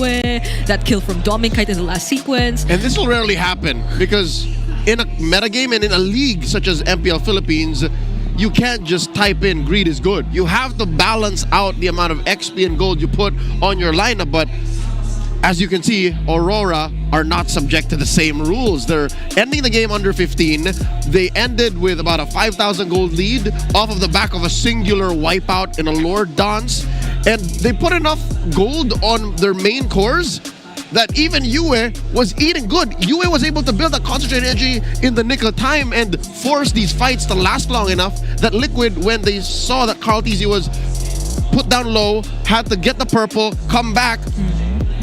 that kill from Dominkite in the last sequence. And this will rarely happen because in a metagame and in a league such as MPL Philippines, you can't just type in greed is good. You have to balance out the amount of XP and gold you put on your lineup, but as you can see, Aurora are not subject to the same rules. They're ending the game under 15. They ended with about a 5,000 gold lead off of the back of a singular wipeout in a Lord Dance. And they put enough gold on their main cores that even Yue was eating good. Yue was able to build a concentrated energy in the nick of time and force these fights to last long enough that Liquid, when they saw that Carl TZ was put down low, had to get the purple, come back,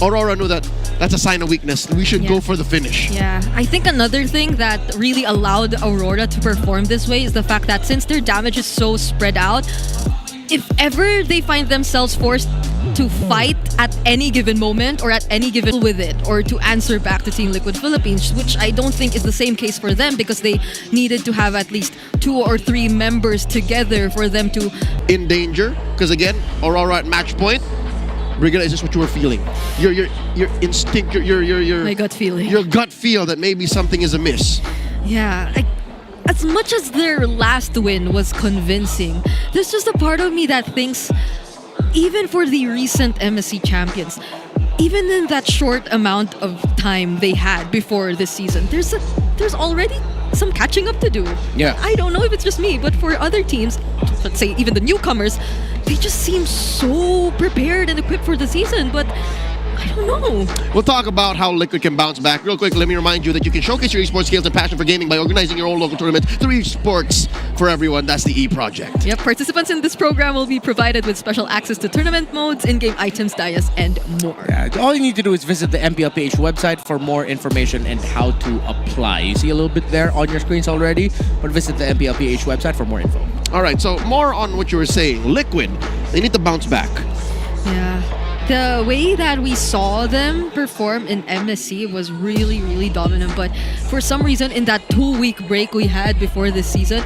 Aurora knew that that's a sign of weakness. We should go for the finish. Yeah, I think another thing that really allowed Aurora to perform this way is the fact that since their damage is so spread out, if ever they find themselves forced to fight at any given moment or at any given with it, or to answer back to Team Liquid Philippines, which I don't think is the same case for them because they needed to have at least 2 or 3 members together for them to... In danger, because again, Aurora at match point, Brigada, is this what you were feeling? Your instinct, your my gut feeling. Your gut feel that maybe something is amiss. Yeah, as much as their last win was convincing, there's just a part of me that thinks, even for the recent MSC champions, even in that short amount of time they had before this season, there's already some catching up to do. Yeah. I don't know if it's just me, but for other teams, let's say even the newcomers, they just seem so prepared and equipped for the season, but I don't know. We'll talk about how Liquid can bounce back. Real quick, let me remind you that you can showcase your esports skills and passion for gaming by organizing your own local tournament through esports for everyone. That's the E Project. Yep, participants in this program will be provided with special access to tournament modes, in-game items, dias, and more. Yeah, all you need to do is visit the MPLPH website for more information and how to apply. You see a little bit there on your screens already, but visit the MPLPH website for more info. All right, so more on what you were saying. Liquid, they need to bounce back. Yeah. The way that we saw them perform in MSC was really, really dominant. But for some reason, in that 2-week break we had before this season,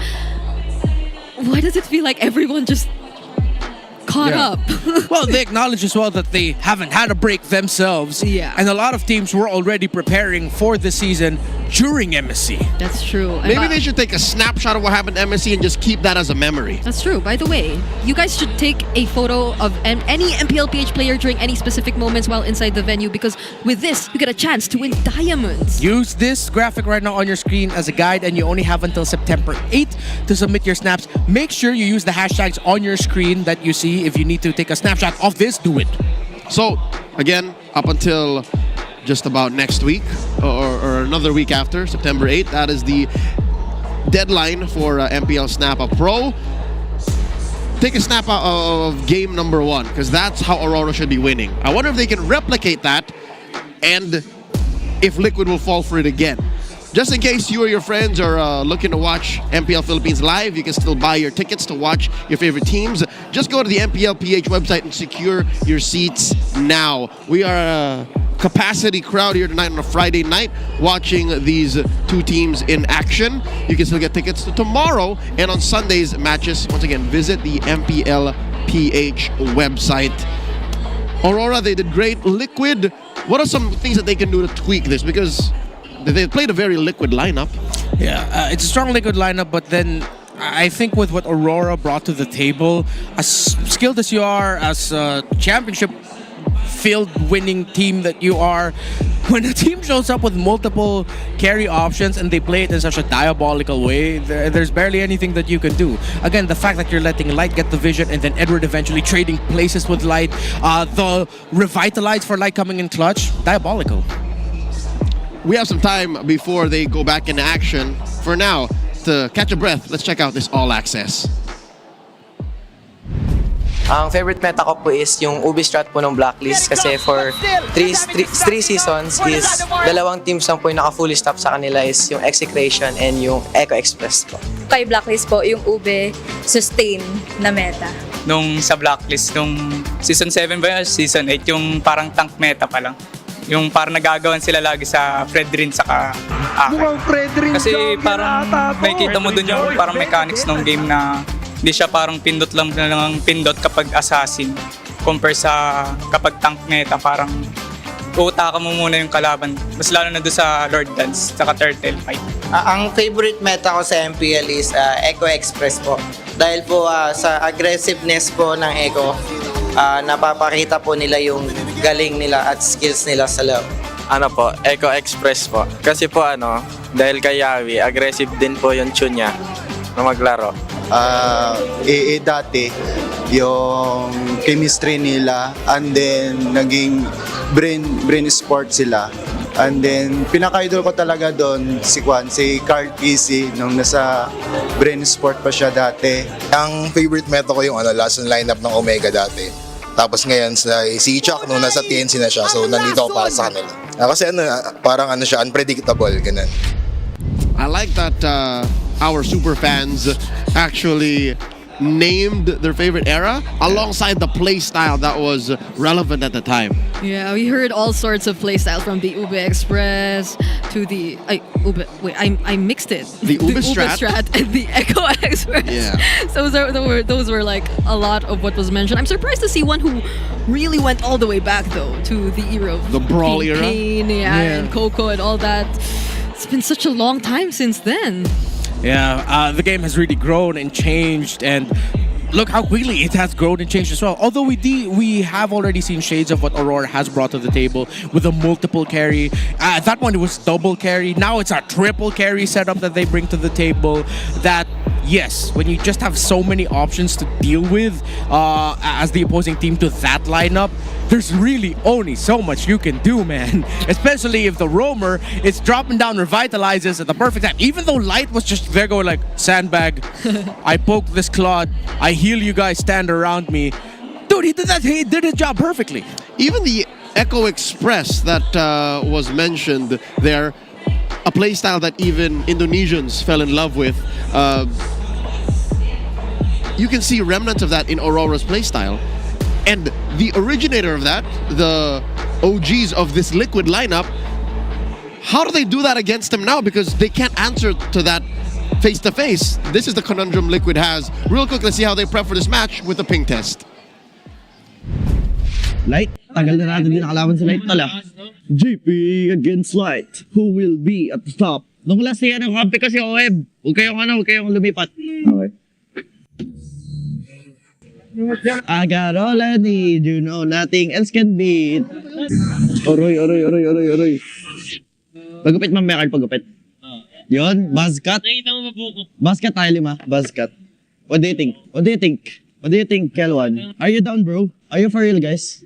why does it feel like everyone just caught up? Well, they acknowledge as well that they haven't had a break themselves. Yeah. And a lot of teams were already preparing for the season during MSC. That's true. Maybe they should take a snapshot of what happened at MSC and just keep that as a memory. That's true. By the way, you guys should take a photo of any MPLPH player during any specific moments while inside the venue, because with this, you get a chance to win diamonds. Use this graphic right now on your screen as a guide, and you only have until September 8th to submit your snaps. Make sure you use the hashtags on your screen that you see. If you need to take a snapshot of this, do it. So, again, up until just about next week or another week after, September 8th, that is the deadline for MPL Snap Up Pro. Take a snap out of game number 1, because that's how Aurora should be winning. I wonder if they can replicate that and if Liquid will fall for it again. Just in case you or your friends are looking to watch MPL Philippines live, you can still buy your tickets to watch your favorite teams. Just go to the MPLPH website and secure your seats now. We are a capacity crowd here tonight on a Friday night watching these 2 teams in action. You can still get tickets to tomorrow and on Sunday's matches. Once again, visit the MPLPH website. Aurora, they did great. Liquid, what are some things that they can do to tweak this? Because they played a very Liquid lineup. Yeah, it's a strong Liquid lineup, but then I think with what Aurora brought to the table, as skilled as you are, as a championship field winning team that you are, when a team shows up with multiple carry options and they play it in such a diabolical way, there's barely anything that you can do. Again, the fact that you're letting Light get the vision and then Edward eventually trading places with Light, the revitalize for Light coming in clutch, diabolical. We have some time before they go back into action. For now, to catch a breath, let's check out this All Access. Ang favorite meta ko po is yung Ubi strat po ng Blacklist kasi for 3 seasons is dalawang teams lang po yung naka-fully stop sa kanila is yung Execration and yung Echo Express po. Kay Blacklist po, yung Ube sustain na meta. Nung sa Blacklist, nung season 7 ba yun, season 8, yung parang tank meta pa lang. Yung parang nagagawan sila lagi sa Fredrin saka Aki. Kasi parang makikita mo dun yung parang mechanics ng game na hindi siya parang pindot lang ng pindot kapag assassin. Compare sa kapag tank meta, parang uutaka mo muna yung kalaban. Mas lalo na doon sa Lord Dance saka Turtle fight. Ang favorite meta ko sa MPL is Echo Express po. Dahil po sa aggressiveness po ng Echo, napapakita po nila yung galing nila at skills nila sa laro. Ano po, Echo Express po. Kasi po dahil kay Yawi, aggressive din po yung tune niya na maglaro. Dati, yung chemistry nila, and then naging brain sport sila. And then, pinaka-idol ko talaga doon si Carl Casey nung nasa brain sport pa siya dati. Ang favorite meta ko yung last lineup ng Omega dati. Tapos ngayon si Chuck nung nasa TNC na siya, so nandito ako para sa kanila. Kasi parang siya, unpredictable, ganun. I like that our super fans actually named their favorite era alongside the play style that was relevant at the time. Yeah, we heard all sorts of playstyle from the Ube Express to the I mixed it. The Ube strat and the Echo Express. Yeah. So those were like a lot of what was mentioned. I'm surprised to see one who really went all the way back though to the era of the Brawl era. Pain, and Coco and all that. It's been such a long time since then. Yeah, the game has really grown and changed, and look how quickly it has grown and changed as well. Although we have already seen shades of what Aurora has brought to the table with a multiple carry. At that point, it was double carry. Now it's a triple carry setup that they bring to the table. That, yes, when you just have so many options to deal with as the opposing team to that lineup, there's really only so much you can do, man. Especially if the roamer is dropping down revitalizes at the perfect time. Even though Light was just there going like, sandbag, I poke this Claude, I heal you guys, stand around me. Dude, he did that. He did his job perfectly. Even the Echo Express that was mentioned there, a playstyle that even Indonesians fell in love with. You can see remnants of that in Aurora's playstyle. And the originator of that, the OGs of this Liquid lineup, how do they do that against him now? Because they can't answer to that face-to-face. This is the conundrum Liquid has. Real quick, let's see how they prep for this match with the ping test. Light, tagal na natin din nakalaban sa Light tala. GP against Light. Who will be at the top? Nung last year ng kampi kasi OM. Huwag kayong lumipat. Okay. I got all I need, you know, nothing else can beat. Oroy. Pagupit, Ma'am pagupit. Yun, buzzcut. Buzzcut tayo 5. Buzzcut. What do you think? What do you think, Kelwan? Are you down, bro? Are you for real, guys?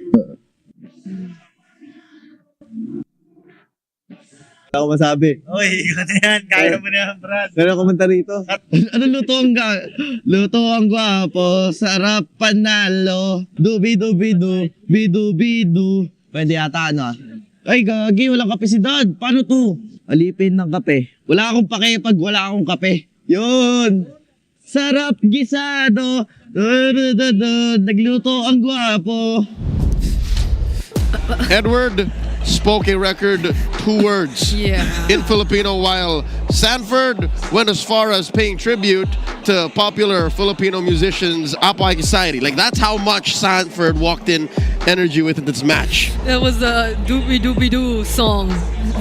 Ako masabi. Oy, yan. Kaya mo na yan, Brad. Meron komentar rito. Ano luto ang gwapo, sarap panalo, dubi-dubi-du, bidu-bidu. Pwede yata Ay, gagi, walang kape si Dad. Paano to? Alipin ng kape. Wala akong pake pag wala akong kape. Yun! Sarap gisado. Nagluto ang gwapo. Edward spoke a record 2 words in Filipino, while Sanford went as far as paying tribute to popular Filipino musicians Apay Society. Like, that's how much Sanford walked in energy with this match. That was the Doobie Doobie Doo song.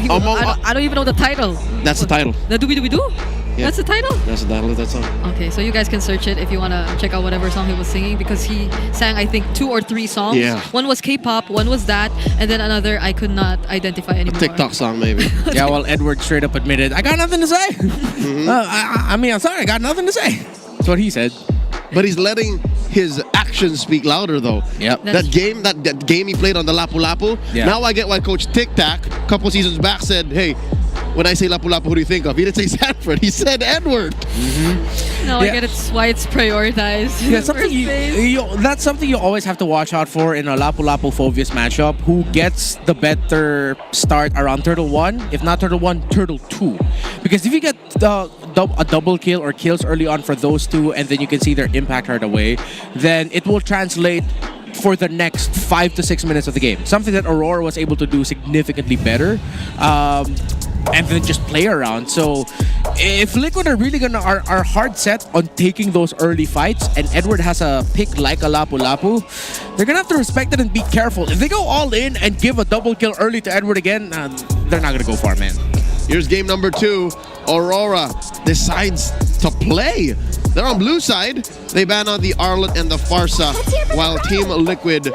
I don't even know the title. That's the title. The Doobie Doobie Doo? Yeah. That's the title? That's the title of that song. Okay, so you guys can search it if you want to check out whatever song he was singing, because he sang, I think, 2 or 3 songs. Yeah. One was K-pop, one was that, and then another I could not identify anymore. A TikTok song, maybe. Yeah, well, Edward straight up admitted, I got nothing to say. I mean, I'm sorry, I got nothing to say. That's what he said. But he's letting his actions speak louder, though. Yep. That game he played on the Lapu Lapu. Yeah. Now I get why Coach Tic Tac, a couple seasons back, said, hey, when I say Lapu-Lapu, who do you think of? He didn't say Sanford. He said Edward. No, I get it's why it's prioritized. Yeah, that's something you always have to watch out for in a Lapu-Lapu Phobius matchup. Who gets the better start around Turtle 1? If not Turtle 1, Turtle 2. Because if you get a double kill or kills early on for those two, and then you can see their impact right away, then it will translate for the next 5 to 6 minutes of the game. Something that Aurora was able to do significantly better. And then just play around. So if Liquid are really are hard set on taking those early fights, and Edward has a pick like a Lapu-Lapu, they're gonna have to respect it and be careful. If they go all in and give a double kill early to Edward again, they're not gonna go far, man. Here's game number 2. Aurora decides to play. They're on blue side. They ban out the Arlet and the Farsa, while Team Liquid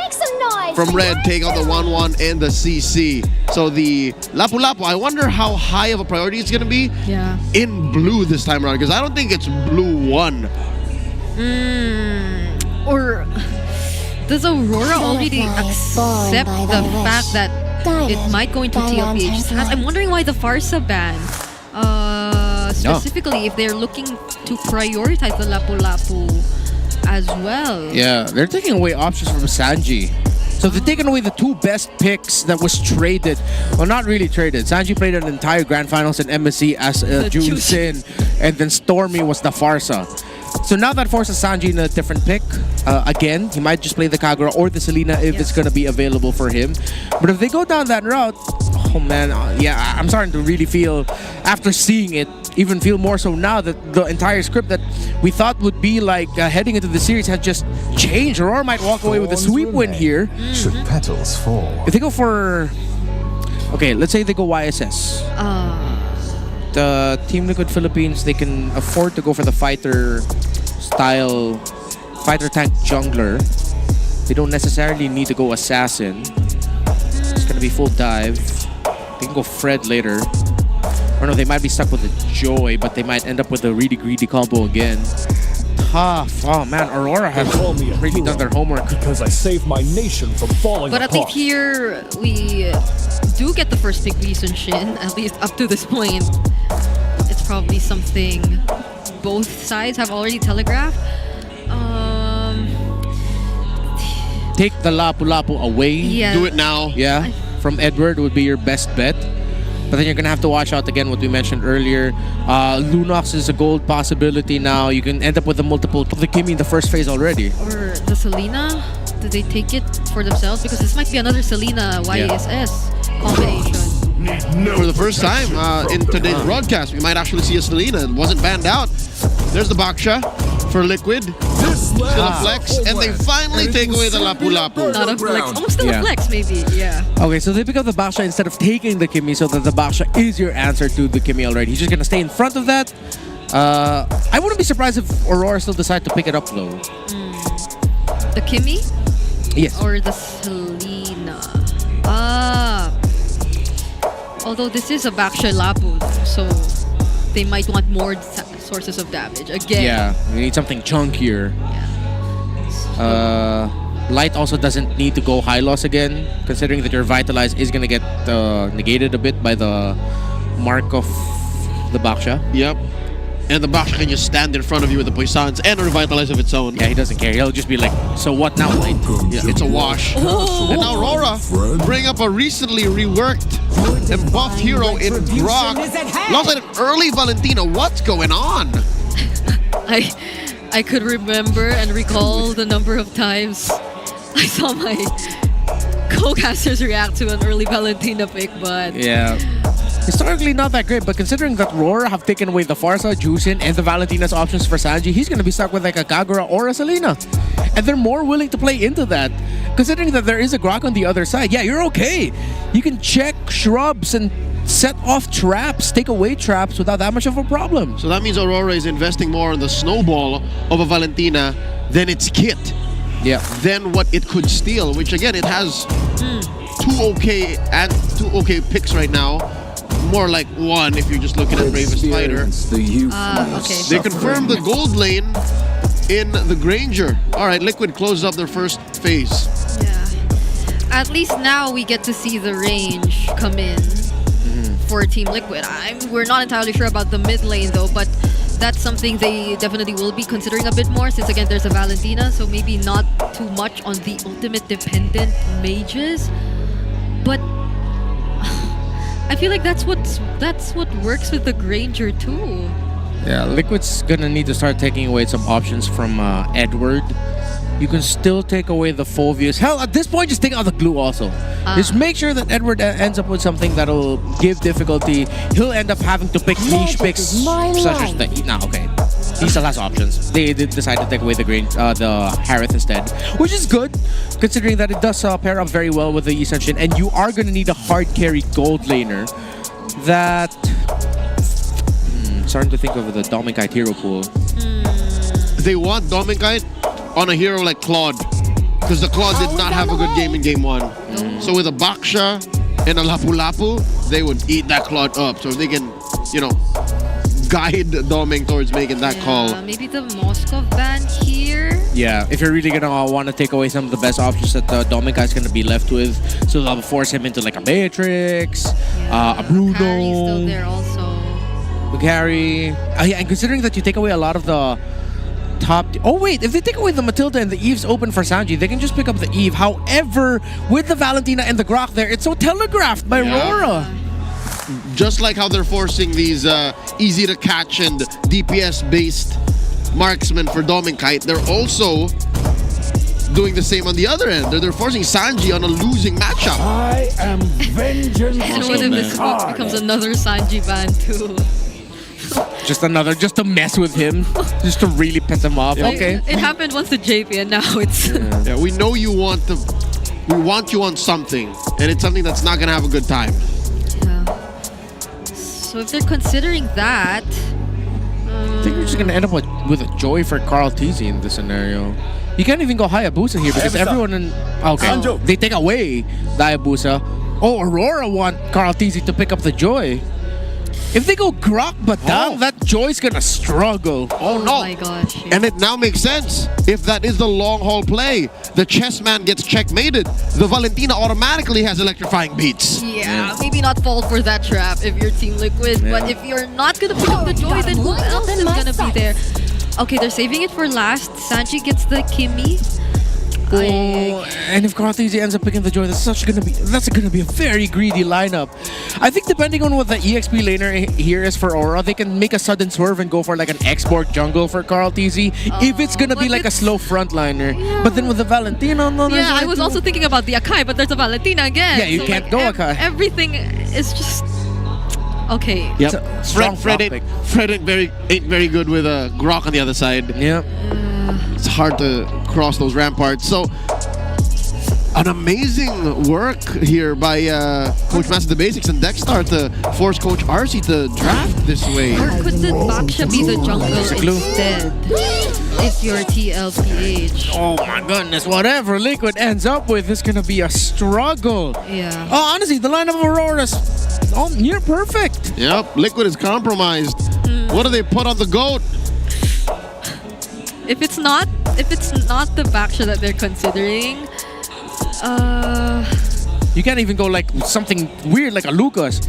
from red take out the 1-1 and the CC. So the Lapu-Lapu, I wonder how high of a priority it's going to be in blue this time around, because I don't think it's blue 1. Or does Aurora already accept the fact that it might go into TLPH? I'm wondering why the Farsa ban. Specifically, if they're looking to prioritize the Lapu-Lapu as well. Yeah, they're taking away options from Sanji. So they're taking away the 2 best picks that was traded. Well, not really traded. Sanji played an entire Grand Finals in MSC as Jun-Sin, and then Stormy was the Farsa. So now that forces Sanji in a different pick. Again, he might just play the Kagura or the Selena if it's going to be available for him. But if they go down that route, oh man, yeah, I'm starting to really feel, after seeing it, even feel more so now that the entire script that we thought would be like heading into the series has just changed. Aurora might walk away with a sweep win here. Should petals fall? If they go for... Okay, let's say they go YSS. The Team Liquid Philippines, they can afford to go for the fighter style, fighter tank jungler. They don't necessarily need to go assassin. It's gonna be full dive. They can go Fred later. Or no, they might be stuck with a Joy, but they might end up with a really greedy combo again. Tough. Oh man, Aurora has really done their homework. Because I saved my nation from falling But I think here we do get the first pick Lee Shin, at least up to this point. It's probably something both sides have already telegraphed. Take the Lapu-Lapu away. Yeah. Do it now. Yeah, from Edward would be your best bet. But then you're going to have to watch out again what we mentioned earlier. Lunox is a gold possibility now. You can end up with a multiple of the Kimi in the first phase already. Or the Selena, do they take it for themselves? Because this might be another Selena YSS combination. For the first time in today's broadcast, we might actually see a Selena. It wasn't banned out. There's the Baksha for Liquid. Still a flex, and they finally take away the Lapu-Lapu. Not a flex. Almost still a flex, maybe. Yeah. Okay, so they pick up the Baksha instead of taking the Kimi, so that the Baksha is your answer to the Kimi already. He's just going to stay in front of that. I wouldn't be surprised if Aurora still decide to pick it up, though. The Kimi? Yes. Or the Selena? Although this is a Baksha Lapu, so they might want more sources of damage. Again. Yeah, you need something chunkier. Yeah. Light also doesn't need to go high loss again, considering that your Vitalize is going to get negated a bit by the mark of the Baksha. Yep. And the Baksha can just stand in front of you with the Poisons and a Revitalize of its own. Yeah, he doesn't care. He'll just be like, so what now, Light? Yeah, it's a wash. Oh. And now Aurora bring up a recently reworked and buffed hero in Brock. Lost an early Valentina. What's going on? I could remember and recall the number of times I saw my co-casters react to an early Valentina pick, but... Yeah. Historically not that great, but considering that RORA have taken away the Farsa, Jusin, and the Valentina's options for Sanji, he's going to be stuck with like a Kagura or a Selena. And they're more willing to play into that. Considering that there is a Grok on the other side, yeah, you're okay. You can check shrubs and set off traps, take away traps without that much of a problem. So that means Aurora is investing more on the snowball of a Valentina than its kit. Yeah. Than what it could steal, which again, it has two okay picks right now. More like one if you're just looking at Bravest Fighter. Okay. They confirmed the gold lane in the Granger. Alright, Liquid closes up their first phase. Yeah. At least now we get to see the range come in for Team Liquid. We're not entirely sure about the mid lane though, but that's something they definitely will be considering a bit more since again there's a Valentina, so maybe not too much on the ultimate dependent mages. But I feel like that's what works with the Granger too. Yeah, Liquid's gonna need to start taking away some options from Edward. You can still take away the Phobius. Hell, at this point, just take out the glue also. Just make sure that Edward ends up with something that'll give difficulty. He'll end up having to pick niche picks such as the... No, okay. He still has options. They decided to take away the Harith instead, which is good, considering that it does pair up very well with the Ascension, and you are going to need a hard carry gold laner that... starting to think of the Dominkite hero pool. They want Dominkite on a hero like Claude, because the Claude did not have a good game in game 1. So with a Baksha and a Lapu Lapu, they would eat that Claude up. So if they can, guide Doming towards making that call. Maybe the Moskov ban here. Yeah, if you're really gonna want to take away some of the best options that Dominkite's gonna be left with, so they'll force him into like a Matrix, a Bruno. Harry's still there also. Gary. Yeah, and considering that you take away a lot of the top... Oh wait, if they take away the Matilda and the Eve's open for Sanji, they can just pick up the Eve. However, with the Valentina and the Grok there, it's so telegraphed by RORA. Just like how they're forcing these easy to catch and DPS based marksmen for Dominkite, they're also doing the same on the other end. They're forcing Sanji on a losing matchup. I am vengeance. And what if this becomes another Sanji ban too? Just to mess with him, just to really piss him off. Yeah. Okay. It happened once to JP and now it's... Yeah, we know you want we want you on something, and it's something that's not gonna have a good time. So if they're considering that... I think we're just gonna end up with a Joy for Carl TZ in this scenario. You can't even go Hayabusa here because everyone in... Okay, they take away the Hayabusa. Oh, Aurora want Carl TZ to pick up the Joy. If they go Grok Batang, that Joy's gonna struggle. Oh no! My gosh. And it now makes sense. If that is the long haul play, the chess man gets checkmated. The Valentina automatically has electrifying beats. Yeah, maybe not fall for that trap if you're Team Liquid, but if you're not gonna pick up the Joy, then who else is gonna be there? Okay, they're saving it for last. Sanji gets the Kimmy. And if Carl TZ ends up picking the Joy, that's gonna be a very greedy lineup. I think depending on what the EXP laner here is for Aura, they can make a sudden swerve and go for like an export jungle for Carl TZ if it's gonna be like a slow frontliner. Yeah. But then with the Valentina, I was also thinking about the Akai, but there's a Valentina again. Yeah, you can't go Akai. Everything is just okay. Yep. Fred ain't very good with a Grok on the other side. Yep. It's hard to cross those ramparts. So, an amazing work here by Coach Master the Basics and Dexstar to force Coach RC to draft this way. Or could the Baksha be the jungle instead? If you're TLPH. Oh my goodness, whatever Liquid ends up with is gonna be a struggle. Yeah. Oh, honestly, the line of Aurora's near perfect. Yep, Liquid is compromised. What do they put on the GOAT? If it's not the Baksha that they're considering, you can't even go like something weird like a Lucas.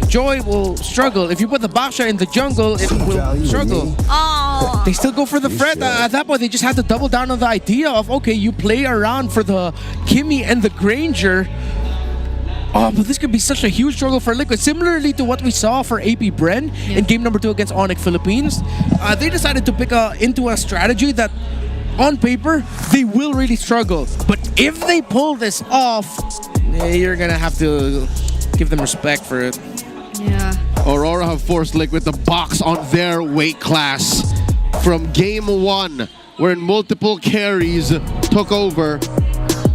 Joy will struggle. If you put the Baksha in the jungle, it will struggle. Oh. They still go for the Fred. At that point, they just have to double down on the idea of, okay, you play around for the Kimmy and the Granger. Oh, but this could be such a huge struggle for Liquid. Similarly to what we saw for AP Bren in game number 2 against ONIC Philippines. They decided to pick into a strategy that, on paper, they will really struggle. But if they pull this off, you're going to have to give them respect for it. Yeah. Aurora have forced Liquid to box on their weight class. From game 1, wherein multiple carries took over,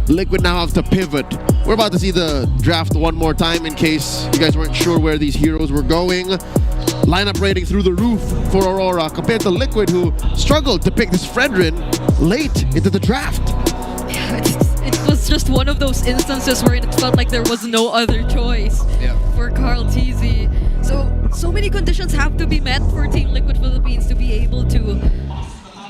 Liquid now have to pivot. We're about to see the draft one more time in case you guys weren't sure where these heroes were going. Lineup rating through the roof for Aurora compared to Liquid, who struggled to pick this Fredrin late into the draft. Yeah, it was just one of those instances where it felt like there was no other choice for Carl TZ. So many conditions have to be met for Team Liquid Philippines to be able to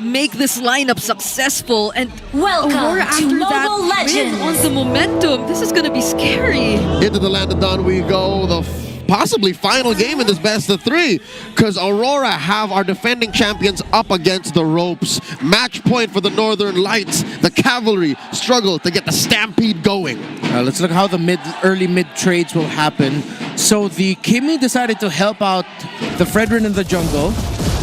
make this lineup successful. And Welcome Aurora to after that Mobile win Legends. on the momentum. This is gonna be scary. Into the land of dawn we go. The possibly final game in this best of 3, because Aurora have our defending champions up against the ropes. Match point for the Northern Lights. The Cavalry struggle to get the stampede going. Let's look how the early mid trades will happen. So the Kimi decided to help out the Fredrin in the jungle,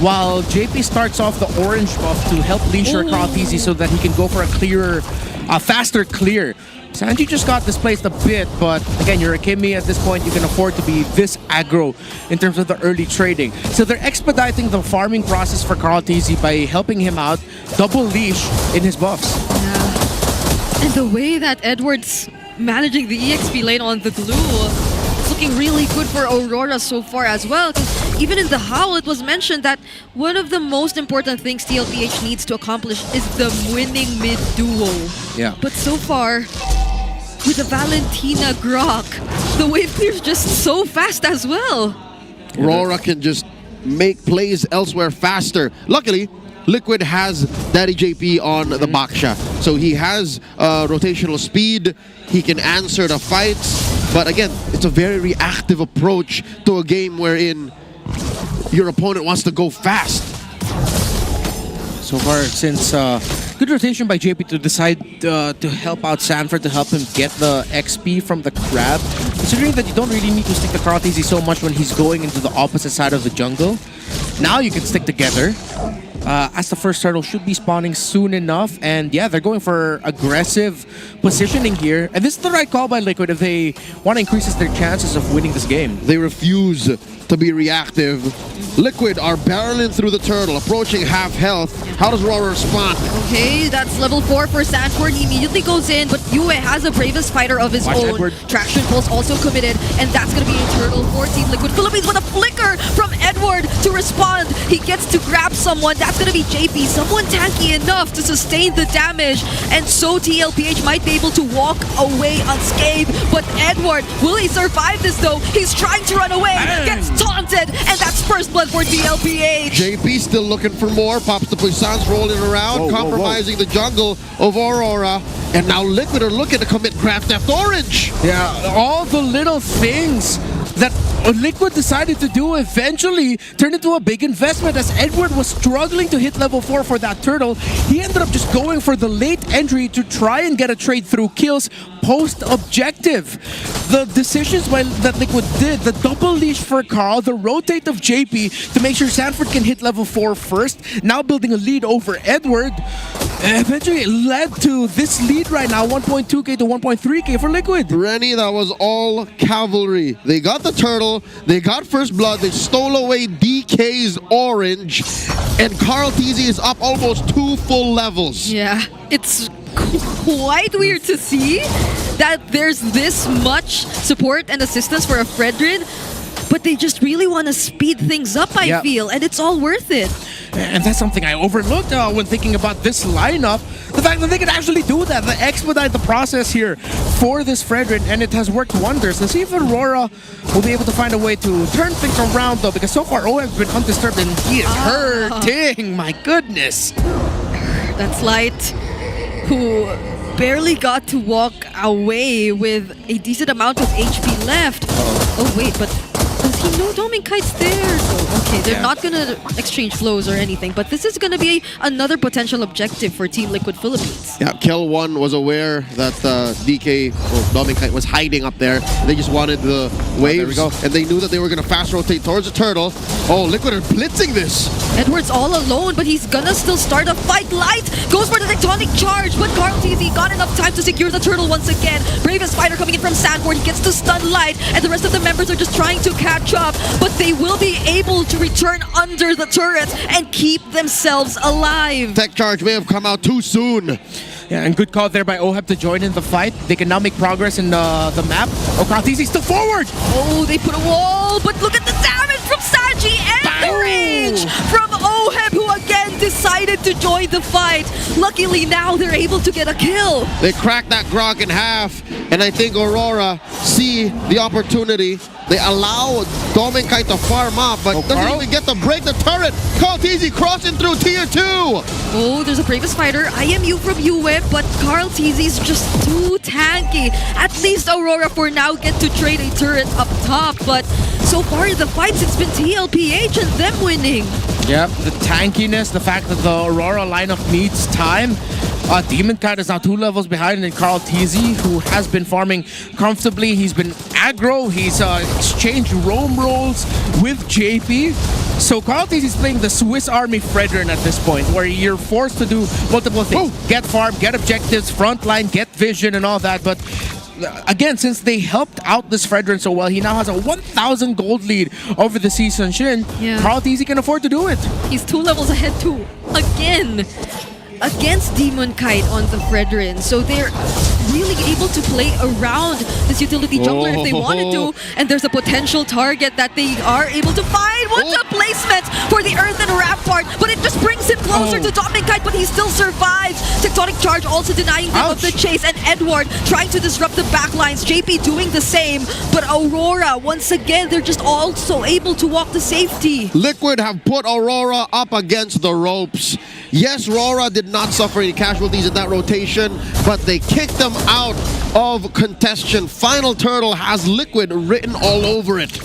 while JP starts off the orange buff to help leash her Kraltizi so that he can go for a faster clear. Sanji just got displaced a bit, but again, you're a Kimi at this point, you can afford to be this aggro in terms of the early trading. So they're expediting the farming process for Kraltizi by helping him out, double leash in his buffs. Yeah. And the way that Edward's managing the EXP lane on the glue, it's looking really good for Aurora so far as well. 'Cause even in the Howl, it was mentioned that one of the most important things TLPH needs to accomplish is the winning mid duo. Yeah. But so far, with the Valentina Grok, the wave clear is just so fast as well. Aurora can just make plays elsewhere faster. Luckily, Liquid has Daddy JP on the Baksha. So he has rotational speed. He can answer the fights. But again, it's a very reactive approach to a game wherein your opponent wants to go fast. So far, since good rotation by JP to decide to help out Sanford, to help him get the XP from the crab. Considering that you don't really need to stick the Kraltizi so much when he's going into the opposite side of the jungle. Now you can stick together. As the first turtle should be spawning soon enough. And yeah, they're going for aggressive positioning here. And this is the right call by Liquid if they want to increase their chances of winning this game. They refuse to be reactive. Liquid are barreling through the turtle, approaching half health. How does Aurora respond? Okay, that's level 4 for Sanford. He immediately goes in, but Yue has a bravest fighter of his Watch own. Edward. Traction Pulse also committed, and that's going to be a turtle for Team Liquid Philippines with a flicker from Edward to respond. He gets to grab someone. That's going to be JP, someone tanky enough to sustain the damage, and so TLPH might be able to walk away unscathed. But Edward, will he survive this though? He's trying to run away, gets taunted, and that's first blood for TLPH. JP still looking for more. Pops the Puissance rolling around, compromising the jungle of Aurora. And now Liquid are looking to commit Craft Theft Orange. Yeah, all the little things that Liquid decided to do eventually turned into a big investment. As Edward was struggling to hit level 4 for that turtle, he ended up just going for the late entry to try and get a trade through kills post-objective. The decisions that Liquid did, the double leash for Carl, the rotate of JP to make sure Sanford can hit level 4 first, now building a lead over Edward, eventually it led to this lead right now, 1.2k to 1.3k for Liquid. Rennie, that was all Cavalry. They got the turtle, they got first blood, they stole away DK's orange, and Kraltizi is up almost 2 full levels. Yeah, it's quite weird to see that there's this much support and assistance for a Fredrin, but they just really want to speed things up, I feel, and it's all worth it. And that's something I overlooked when thinking about this lineup. The fact that they can actually do that, they expedite the process here for this Fredrin, and it has worked wonders. Let's see if Aurora will be able to find a way to turn things around, though, because so far OM has been undisturbed and he is hurting. My goodness. That's Light, who barely got to walk away with a decent amount of HP left. Oh wait, but does he know Doming Kite's there? So, okay, they're not gonna exchange flows or anything, but this is gonna be another potential objective for Team Liquid Philippines. Yeah, Kel 1 was aware that DK, Doming Kite, was hiding up there. They just wanted the waves, and they knew that they were gonna fast rotate towards the turtle. Oh, Liquid are blitzing this. Edward's all alone, but he's gonna still start a fight. Light goes for the tectonic charge, but Kraltizi got enough time to secure the turtle once again. Bravest fighter coming in from Sanford, he gets to stun Light, and the rest of the members are just trying to catch up, but they will be able to return under the turret and keep themselves alive. Tech charge may have come out too soon. Yeah, and good call there by OHEB to join in the fight. They can now make progress in the map. Oh, Kraltizi still forward! Oh, they put a wall, but look at the damage from Sanji and the rage from OHEB, who again decided to join the fight. Luckily now they're able to get a kill. They cracked that Grok in half, and I think Aurora see the opportunity. They allow Domenkai to farm up, but doesn't even get to break the turret. Carl Tizzy crossing through tier 2. Oh, there's a Bravest Fighter, IMU from UWeb, but Carl TZ is just too tanky. At least Aurora for now get to trade a turret up top, but so far in the fights, it's been TLPH and them winning. Yep, the tankiness, the fact that the Aurora lineup needs time. Demon Cat is now 2 levels behind in Carl TZ, who has been farming comfortably. He's been aggro. He's exchanged roam roles with JP. So Carl TZ is playing the Swiss Army Fredrin at this point, where you're forced to do multiple things. Get farm, get objectives, frontline, get vision and all that. But again, since they helped out this Fredrin so well, he now has a 1,000 gold lead over the Season Shin. Yeah. Carl TZ can afford to do it. He's 2 levels ahead too. Again. Against Demon Kite on the Fredrin. So they're really able to play around this utility jungler if they wanted to. And there's a potential target that they are able to find. What's a placement for the Earth and Rampart? But it just brings him closer to Demon Kite, but he still survives. Tectonic Charge also denying them of the chase. And Edward trying to disrupt the backlines. JP doing the same. But Aurora, once again, they're just also able to walk to safety. Liquid have put Aurora up against the ropes. Yes, Rora did not suffer any casualties in that rotation, but they kicked them out of contention. Final Turtle has Liquid written all over it.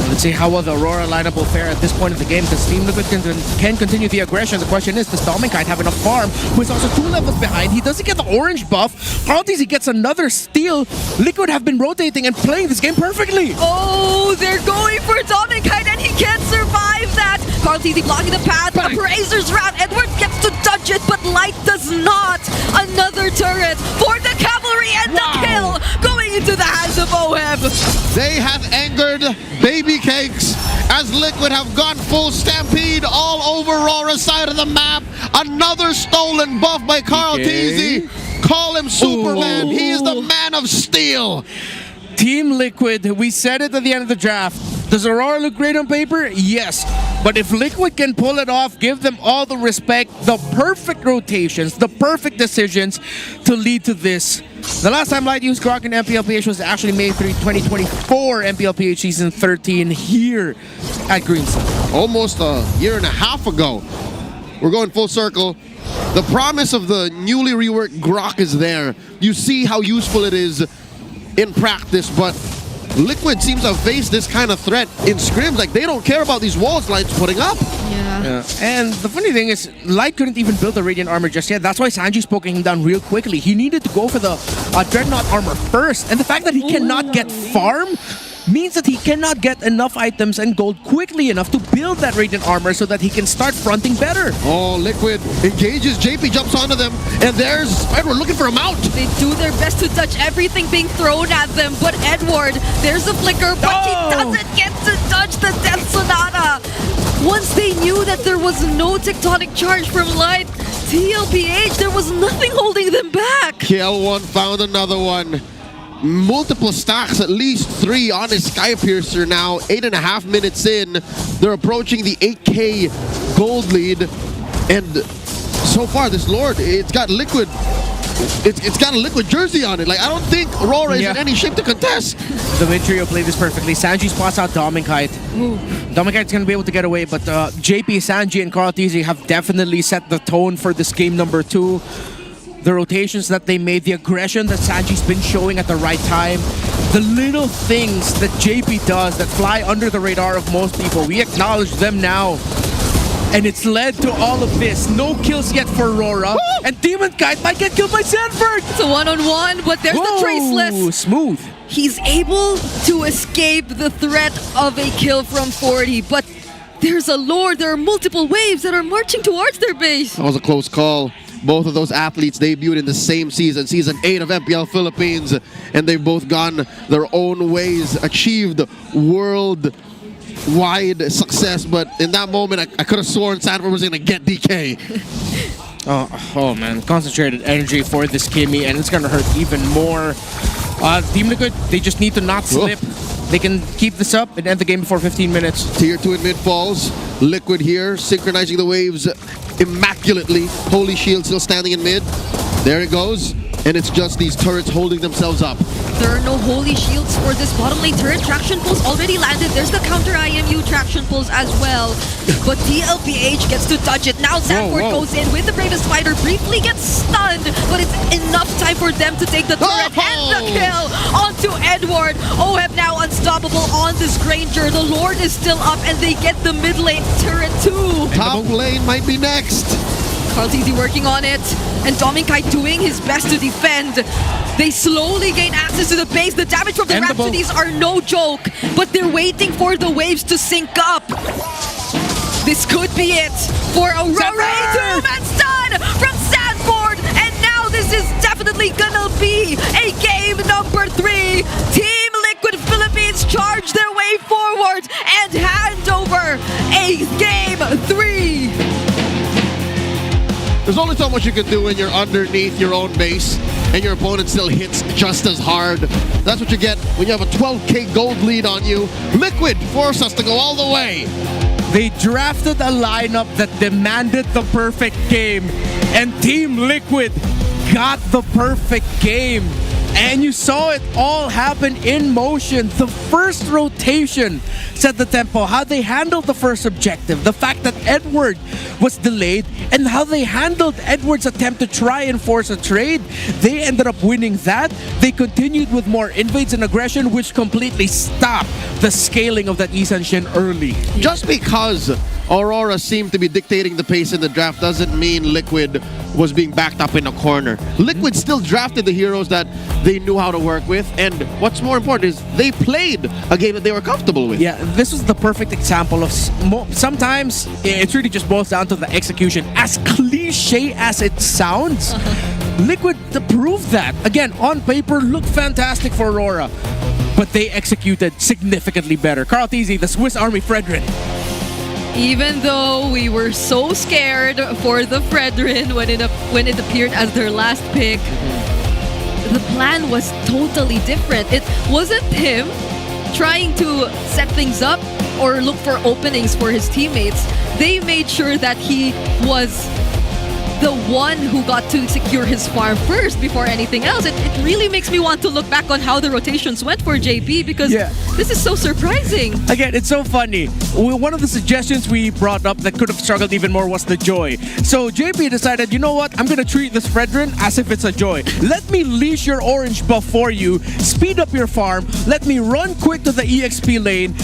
Let's see how well the Aurora lineup will fare at this point of the game, because Team Liquid can continue the aggression. The question is, does Dominkite have enough farm, who is also 2 levels behind? He doesn't get the orange buff. Carlties, he gets another steal. Liquid have been rotating and playing this game perfectly. Oh, they're going for Dominkite and he can't survive that. Carlties blocking the path. Appraiser's route. Edward gets to dodge it, but Light does not. Another turret for the cavalry and the kill going into the hands of OHEB. They have angered Baby Cakes as Liquid have gone full stampede all over Rora's side of the map. Another stolen buff by Carl TZ. Call him Superman. He is the man of steel. Team Liquid, we said it at the end of the draft. Does Aurora look great on paper? Yes. But if Liquid can pull it off, give them all the respect, the perfect rotations, the perfect decisions to lead to this. The last time Light used Grok in MPLPH was actually May 3, 2024, MPLPH Season 13 here at Greenside. Almost a year and a half ago. We're going full circle. The promise of the newly reworked Grok is there. You see how useful it is in practice, but Liquid seems to have faced this kind of threat in scrims. Like, they don't care about these walls Light's putting up. Yeah. And the funny thing is, Light couldn't even build the Radiant Armor just yet. That's why Sanji's poking him down real quickly. He needed to go for the Dreadnought Armor first. And the fact that he cannot get farm means that he cannot get enough items and gold quickly enough to build that Radiant Armor so that he can start fronting better. Oh, Liquid engages, JP jumps onto them, and there's Edward looking for a mount. They do their best to touch everything being thrown at them, but Edward, there's a flicker, but he doesn't get to touch the Death Sonata. Once they knew that there was no Tectonic Charge from Light, TLPH, there was nothing holding them back. KL1 found another one. Multiple stacks, at least 3 on his Skypiercer now. 8.5 minutes in. They're approaching the 8K gold lead. And so far, this Lord, it's got Liquid. It's got a Liquid jersey on it. Like, I don't think Aurora is in any shape to contest. The mid trio played this perfectly. Sanji spots out Dominkite. Dominkite's going to be able to get away, but JP, Sanji, and Carl TZ have definitely set the tone for this game number 2. The rotations that they made, the aggression that Sanji's been showing at the right time, the little things that JP does that fly under the radar of most people, we acknowledge them now. And it's led to all of this. No kills yet for Aurora. And Demon Kite might get killed by Sanford. It's a one-on-one, but there's the Traceless. Smooth. He's able to escape the threat of a kill from 40, but there's a lore. There are multiple waves that are marching towards their base. That was a close call. Both of those athletes debuted in the same season, Season 8 of MPL Philippines, and they've both gone their own ways, achieved worldwide success, but in that moment, I could have sworn Sanford was going to get DK. Oh man, concentrated energy for this Kimmy, and it's going to hurt even more. Team Liquid, they just need to not slip. They can keep this up and end the game before 15 minutes. Tier 2 in mid falls. Liquid here, synchronizing the waves immaculately. Holy Shield still standing in mid. There it goes. And it's just these turrets holding themselves up. There are no holy shields for this bottom lane turret. Traction pulls already landed. There's the counter IMU traction pulls as well. But TLPH gets to touch it. Now Sanford goes in with the Bravest Fighter. Briefly gets stunned, but it's enough time for them to take the turret and the kill onto Edward. OHEB now unstoppable on this Granger. The Lord is still up and they get the mid lane turret too. Top lane might be next. Carlteasy working on it, and Dominkai doing his best to defend. They slowly gain access to the base. The damage from the Rhapsodies are no joke, but they're waiting for the waves to sync up. This could be it for Aurora. Two-man stun from Sanford, and now this is definitely gonna be a game number 3. Team Liquid Philippines charge their way forward and hand over a game 3. There's only so much you can do when you're underneath your own base and your opponent still hits just as hard. That's what you get when you have a 12k gold lead on you. Liquid force us to go all the way. They drafted a lineup that demanded the perfect game, and Team Liquid got the perfect game. And you saw it all happen in motion. The first rotation set the tempo, how they handled the first objective, the fact that Edward was delayed, and how they handled Edward's attempt to try and force a trade. They ended up winning that. They continued with more invades and aggression, which completely stopped the scaling of that Isan Shin early. Just because Aurora seemed to be dictating the pace in the draft doesn't mean Liquid was being backed up in a corner. Liquid still drafted the heroes that they knew how to work with, and what's more important is they played a game that they were comfortable with. Yeah, this was the perfect example of sometimes it really just boils down to the execution. As cliche as it sounds, Liquid proved that. Again, on paper, looked fantastic for Aurora, but they executed significantly better. Carlteasy, the Swiss Army Fredrin. Even though we were so scared for the Fredrin when it appeared as their last pick, the plan was totally different. It wasn't him trying to set things up or look for openings for his teammates. They made sure that he was the one who got to secure his farm first before anything else. It really makes me want to look back on how the rotations went for JP, because this is so surprising. Again, it's so funny. One of the suggestions we brought up that could have struggled even more was the Joy. So JP decided, you know what? I'm going to treat this Fredrin as if it's a Joy. Let me leash your orange buff for you, speed up your farm, let me run quick to the EXP lane,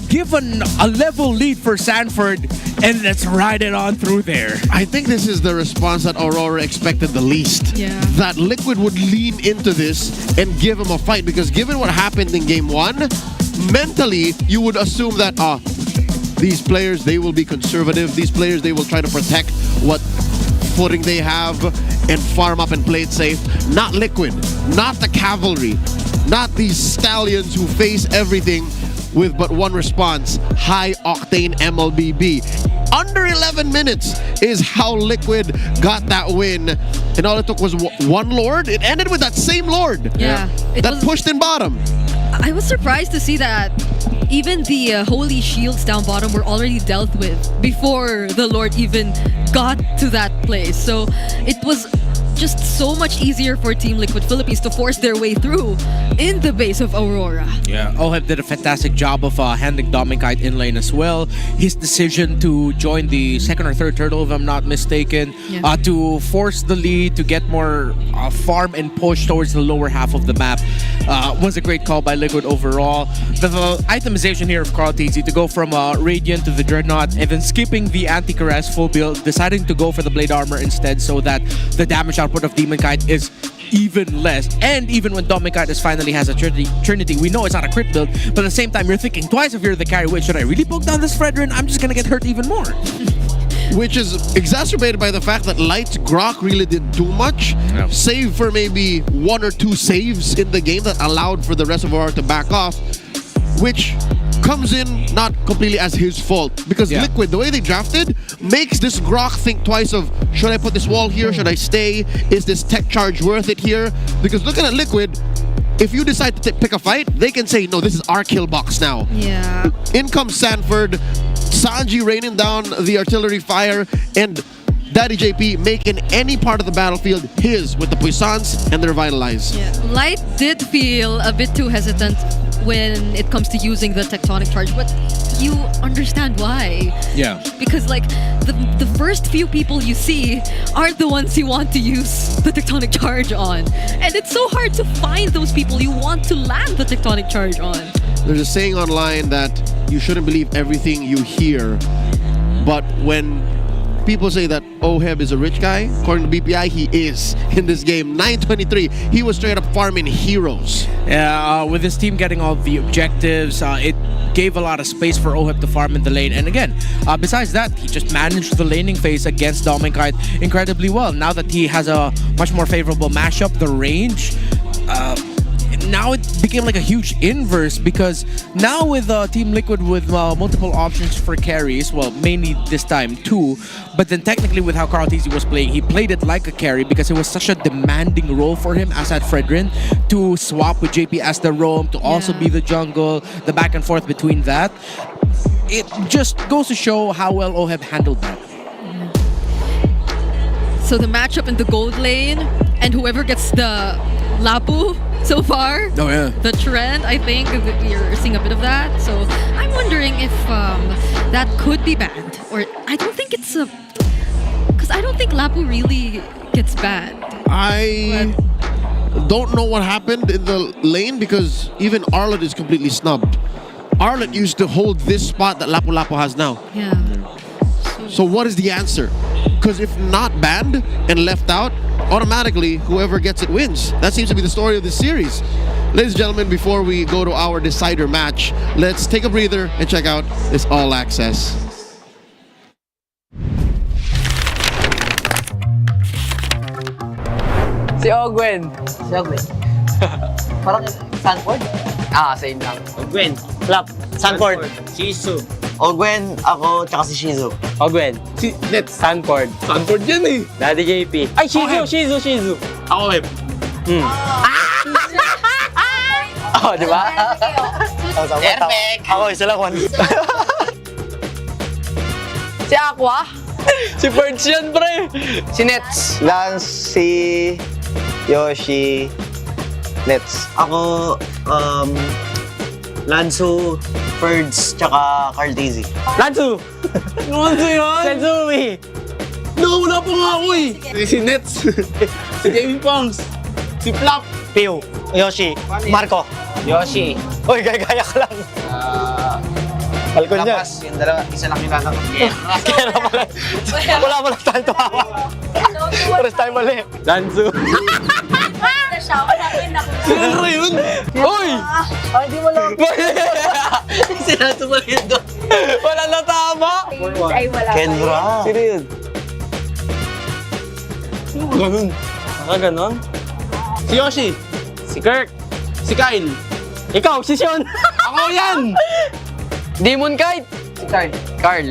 give a level lead for Sanford, and let's ride it on through there. I think this is the response that Aurora expected the least. Yeah. That Liquid would lean into this and give him a fight, because given what happened in game 1, mentally you would assume that these players, they will be conservative. These players, they will try to protect what footing they have and farm up and play it safe. Not Liquid, not the cavalry, not these stallions who face everything with but one response: high octane MLBB. Under 11 minutes is how Liquid got that win, and all it took was one Lord. It ended with that same Lord. Yeah. That pushed in bottom. I was surprised to see that even the holy shields down bottom were already dealt with before the Lord even got to that place. So it was just so much easier for Team Liquid Philippines to force their way through in the base of Aurora. Yeah, OHEB did a fantastic job of handling Dominkite in lane as well. His decision to join the second or third turtle, if I'm not mistaken, to force the lead, to get more farm and push towards the lower half of the map, was a great call by Liquid overall. The itemization here of Carlteasy to go from Radiant to the Dreadnought, and then skipping the anti-Caress full build, deciding to go for the Blade Armor instead, so that the damage output of Demonkite is even less. And even when Dominkite finally has a Trinity, we know it's not a crit build, but at the same time, you're thinking twice if you're the carry. Wait, should I really poke down this Fredrin? I'm just gonna get hurt even more. Which is exacerbated by the fact that Light's Grok really didn't do much, save for maybe 1 or 2 saves in the game that allowed for the rest of Aurora to back off, which comes in not completely as his fault, because Liquid, the way they drafted, makes this Grok think twice of, should I put this wall here? Should I stay? Is this tech charge worth it here? Because looking at Liquid, if you decide to pick a fight, they can say, no, this is our kill box now. Yeah. In comes Sanford, Sanji raining down the artillery fire, and Daddy JP making any part of the battlefield his with the puissance and the revitalize. Yeah. Light did feel a bit too hesitant when it comes to using the tectonic charge, but you understand why. Yeah. Because like the first few people you see aren't the ones you want to use the tectonic charge on. And it's so hard to find those people you want to land the tectonic charge on. There's a saying online that you shouldn't believe everything you hear, but when people say that Oheb is a rich guy, according to BPI, he is in this game. 923, he was straight up farming heroes. Yeah, with his team getting all the objectives, it gave a lot of space for Oheb to farm in the lane. And again, besides that, he just managed the laning phase against Dominkite incredibly well. Now that he has a much more favorable mashup, the range, now it became like a huge inverse, because now with Team Liquid with multiple options for carries, well, mainly this time 2, but then technically with how Carl TZ was playing, he played it like a carry because it was such a demanding role for him as at Fredrin to swap with JP as the roam, to also be the jungle, the back and forth between that. It just goes to show how well Oheb handled that. So the matchup in the gold lane, and whoever gets the Lapu so far, the trend, I think you're seeing a bit of that. So I'm wondering if that could be banned, or I don't think it's a, because I don't think Lapu really gets banned. I don't know what happened in the lane, because even Arlet is completely snubbed. Arlet used to hold this spot that Lapu Lapu has now. Yeah. So what is the answer? Because if not banned and left out, automatically whoever gets it wins. That seems to be the story of this series. Ladies and gentlemen, before we go to our decider match, let's take a breather and check out this All Access. Si Ogwen. Parang Sanford? Same lang. Ogwen, Flap, Sanford, Shizu. Ogwen, ako, tsaka si Shizu. Ogwen. Si Nets. Sanford. Sanford yan eh. Daddy JP. Ay, Shizu. Ako, Web. Oh, di ba? Perfect! Ako, isa lang, one. Si Aqua. Si Birds yan, pre. Si Nets. Lance, si Yoshi, Nets. Ako, Lansu, Ferds, tsaka Carl TZ. Lansu! Lansu yun? Sensui! No, wala pa nga ako eh. Si Nets, si Jamie Pongs, si Flap, Pew, Yoshi, Marco. Yoshi. Uy, gaya ka lang. Falcon niya. Yung dalawa, isa lang yung lalaki. Kaya pala. Wala mo lang tayo tumawa. First time mali. Lansu. Sino yun? Uy! Ay, di mo lang. Sinaso mo rin doon. Wala na tama! Ay, wala. Kendra. Sino yun? Ganun. Ganon? Si Yoshi. Si Kirk. Si Kyle. Ikaw, si Sean. Ako yan! Demon Kite. Si Carl. Carl.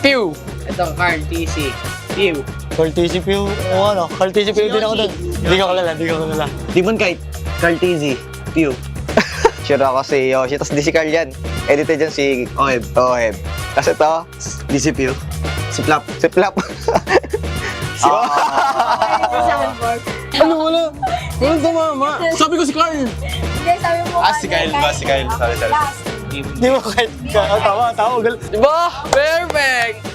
Pew. Ito, Carl TC. Pew. Carl TZ Pew. Oo, ano? Carl TZ Pew din ako doon. Hindi ko kalala. Demon Kite. Carl TZ Pew. Sure ako si Yoshi. Tapos di si Carl yan. Edited dyan si Oheb. Kasi ito, di si Pew. Si Flap. Si Flap. Si Ano, wala? Walang tumama. Sabi ko si Carl. Hindi, sabi mo Si Kyle ba? Si Kyle. Sorry. Di mo kahit tawa. Diba? Perfect!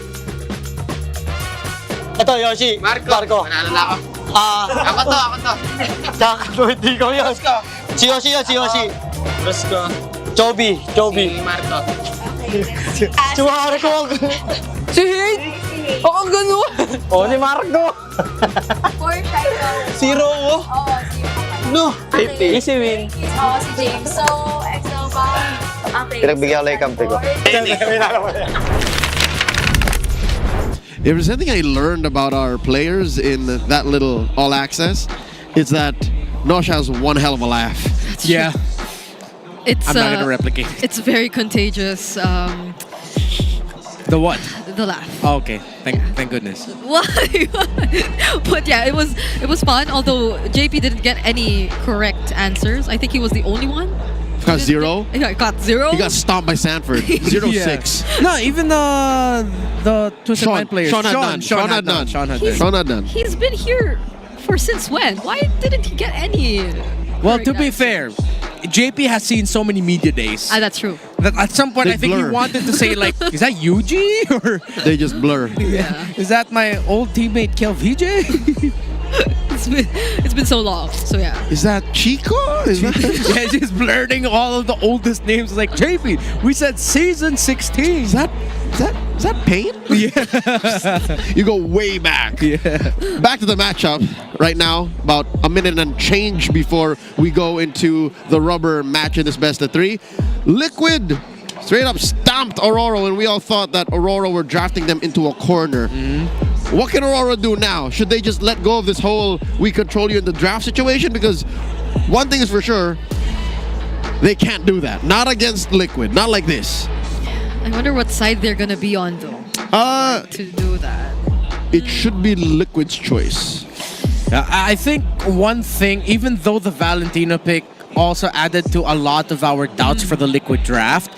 Ito, Yoshi. Marco. Naalala ko. Ako to. Tsaka, hindi ko yun. Si Yoshi. Rosco. Chobi. Si Marco. Si Marco. Si Hate? Ako ganun. Si Marco. For Shido. Si Rowo. Oo, si No. 50. Si Win. Oo, si James. So, Excel ba? Okay. Pinagbigyan ko lang yung kampi ko. If there's something I learned about our players in that little All Access, it's that Nosh has one hell of a laugh. Yeah. It's I'm not gonna replicate. It's very contagious. The what? The laugh. Oh, okay. Thank goodness. Why? But yeah, it was fun. Although JP didn't get any correct answers, I think he was the only one Got 0. Yeah, got 0. He got stomped by Sanford. 0-6. No, even the Twisted Mind players. Sean had none. Sean had none. Sean had none. He's been here for since when? Why didn't he get any? Well, to be fair, JP has seen so many media days. That's true. That at some point, They I think blur. he wanted to say like, is that Yuji? Or They just blur. Yeah. is that my old teammate Kel VJ? It's been so long. So yeah. Is that Chico? Is that... Yeah, just blurting all of the oldest names. Like, JP, we said season 16. Is that Pain? Yeah. You go way back. Yeah. Back to the matchup right now. About a minute and change before we go into the rubber match in this best of 3. Liquid straight up stomped Aurora when we all thought that Aurora were drafting them into a corner. What can Aurora do now? Should they just let go of this whole we control you in the draft situation? Because one thing is for sure, they can't do that. Not against Liquid. Not like this. I wonder what side they're gonna be on though. To do that. It should be Liquid's choice. I think one thing, even though the Valentino pick also added to a lot of our doubts for the Liquid draft,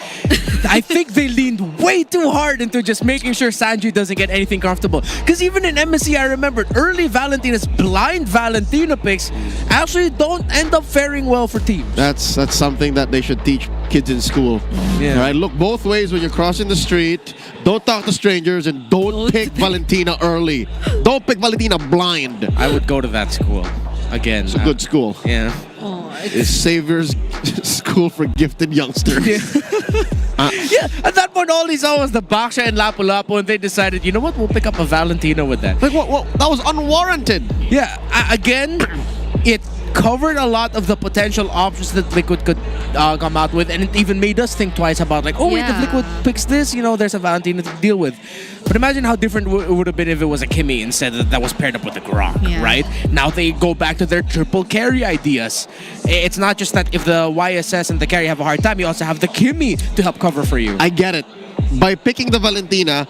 I think they leaned way too hard into just making sure Sanji doesn't get anything comfortable. Because even in MSC, I remembered early Valentina's blind Valentino picks actually don't end up faring well for teams. That's something that they should teach kids in school. Yeah. All right, look both ways when you're crossing the street. Don't talk to strangers and don't pick Valentina early. Don't pick Valentina blind. I would go to that school again. It's a good school. Yeah. It's Savior's School for Gifted Youngsters. Yeah, at that point, all he saw was the Baksha and Lapu-Lapu, and they decided, you know what, we'll pick up a Valentino with that. Like, what? That was unwarranted. Yeah, again, it covered a lot of the potential options that Liquid could come out with, and it even made us think twice about like, oh wait, if Liquid picks this, you know, there's a Valentino to deal with. But imagine how different it would have been if it was a Kimmy instead that was paired up with a Gronk, right? Now they go back to their triple carry ideas. It's not just that if the YSS and the carry have a hard time, you also have the Kimmy to help cover for you. I get it. By picking the Valentina,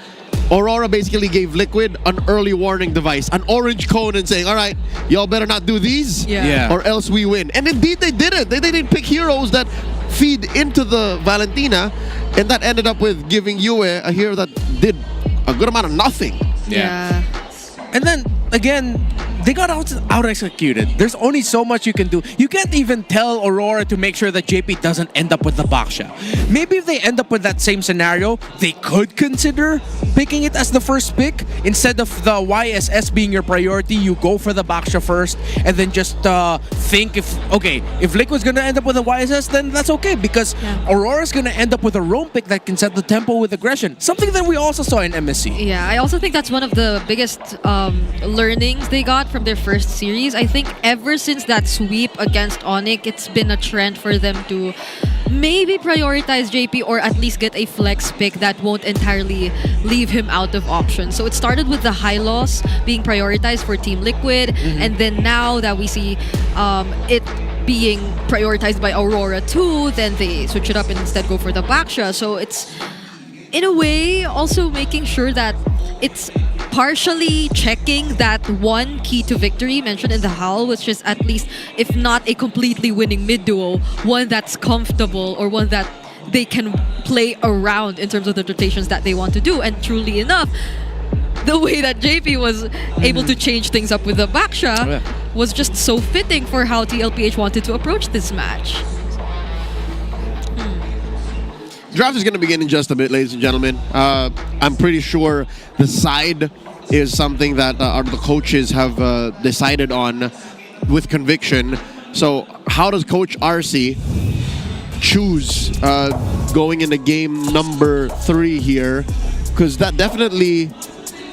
Aurora basically gave Liquid an early warning device, an orange cone, and saying, all right, y'all better not do these or else we win. And indeed they did it. They didn't pick heroes that feed into the Valentina, and that ended up with giving Yue a hero that did a good amount of nothing. Yeah. And then, again, they got out-executed. There's only so much you can do. You can't even tell Aurora to make sure that JP doesn't end up with the Baksha. Maybe if they end up with that same scenario, they could consider picking it as the first pick. Instead of the YSS being your priority, you go for the Baksha first and then just think if Liquid's gonna end up with a YSS, then that's okay because Aurora's gonna end up with a roam pick that can set the tempo with aggression. Something that we also saw in MSC. Yeah, I also think that's one of the biggest learnings they got from their first series. I think ever since that sweep against ONIC, it's been a trend for them to maybe prioritize JP or at least get a flex pick that won't entirely leave him out of options. So it started with the high loss being prioritized for Team Liquid, and then now that we see it being prioritized by Aurora too, then they switch it up and instead go for the Baksha. So it's in a way also making sure that it's partially checking that one key to victory mentioned in the HAL, which is at least, if not a completely winning mid duo, one that's comfortable or one that they can play around in terms of the rotations that they want to do. And truly enough, the way that JP was able to change things up with the Baksha was just so fitting for how TLPH wanted to approach this match. Draft is going to begin in just a bit, ladies and gentlemen. I'm pretty sure the side is something that the coaches have decided on with conviction. So how does Coach RC choose going into game number 3 here? Because that definitely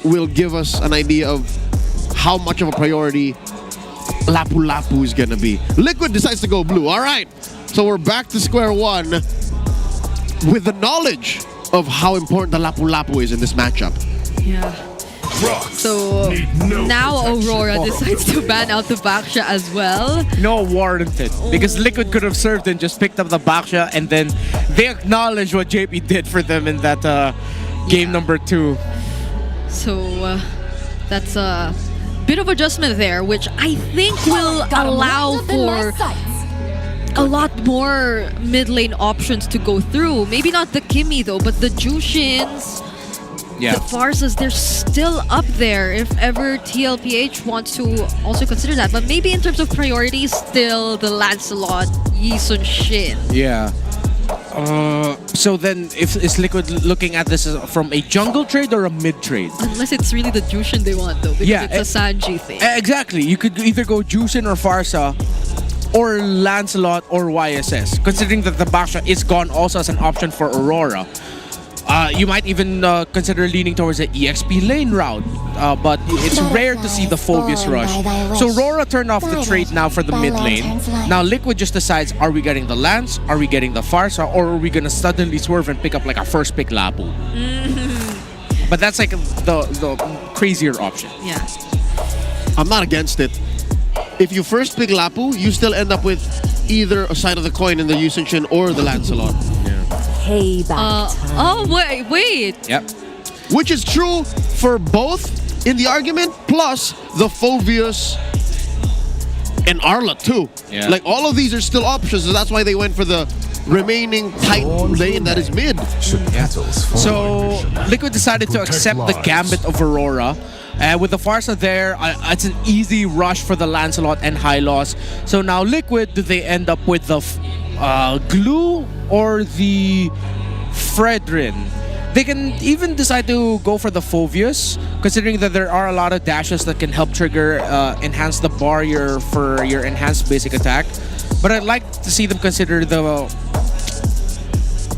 will give us an idea of how much of a priority Lapu-Lapu is going to be. Liquid decides to go blue. All right. So we're back to square one with the knowledge of how important the Lapu-Lapu is in this matchup. Yeah. So now Aurora decides to ban out the Baksha as well. No, warranted. Because Liquid could have served and just picked up the Baksha, and then they acknowledged what JP did for them in that game number 2. So that's a bit of adjustment there, which I think will allow for a lot more mid lane options to go through. Maybe not the Kimi though, but the Jushins, Yeah. the Farsas, they're still up there if ever TLPH wants to also consider that. But maybe in terms of priorities, still the Lancelot, Yi Sun Shin. Yeah. So then, is Liquid looking at this from a jungle trade or a mid trade? Unless it's really the Jushin they want though, because Yeah, it's a Sanji thing. Exactly. You could either go Jushin or Farsa, or Lancelot or YSS. Considering that the Baksha is gone also as an option for Aurora. You might even consider leaning towards the EXP lane route, but it's rare to see the Phobius rush. So Rora turned off the trade now for the mid lane. Now Liquid just decides, are we getting the Lance, are we getting the Farsa, or are we gonna suddenly swerve and pick up like a first pick Lapu? But that's like the crazier option. Yeah. I'm not against it. If you first pick Lapu, you still end up with either a side of the coin in the Yusunshin or the Lancelot. Oh, wait. Yep. Which is true for both in the argument, plus the Phobius and Arla too. Yeah. Like all of these are still options, so that's why they went for the remaining tight lane that is mid. Yeah. So Liquid decided to accept the gambit of Aurora. With the Farsa there, it's an easy rush for the Lancelot and Hylos. So now Liquid, do they end up with the Glue or the Fredrin? They can even decide to go for the Phobius, considering that there are a lot of dashes that can help trigger, enhance the barrier for your enhanced basic attack. But I'd like to see them consider the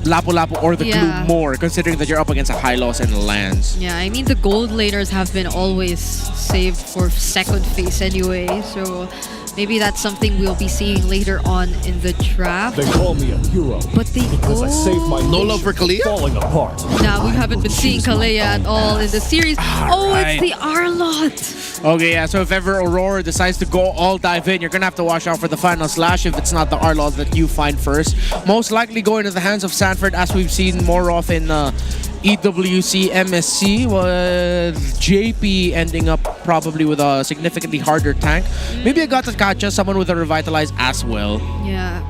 Lapu-Lapu or the Glue more, considering that you're up against a Hylos and a Lance. Yeah, I mean the gold laners have been always saved for second phase anyway, so maybe that's something we'll be seeing later on in the draft. They call me a hero, but they because I saved my no love for Kalia falling apart. Now we haven't been seeing Kalea at all in the series. Right. It's the Arlot. Okay, yeah, so if ever Aurora decides to go all dive in, you're gonna have to watch out for the final slash if it's not the Arlot that you find first. Most likely go into the hands of Sanford, as we've seen more of in EWC MSC, with JP ending up probably with a significantly harder tank. Maybe I got to catch someone with a revitalize as well. Yeah.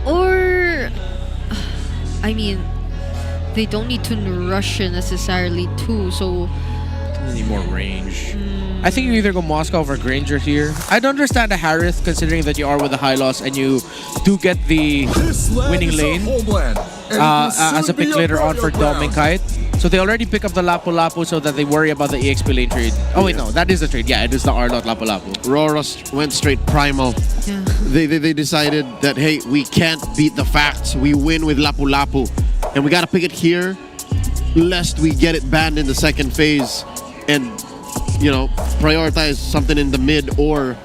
Or, I mean, they don't need to rush it necessarily too, so Need more range. I think you either go Moscow or Granger here. I'd understand a Harith, considering that you are with a high loss and you do get the winning lane as a pick later on for Dominkite. So they already pick up the Lapu-Lapu so that they worry about the EXP lane trade. Oh wait, no, that is the trade. Yeah, it is the Arlot Lapu-Lapu. Rora went straight primal. Yeah. They decided that, hey, we can't beat the facts. We win with Lapu-Lapu. And we gotta pick it here, lest we get it banned in the second phase and, you know, prioritize something in the mid or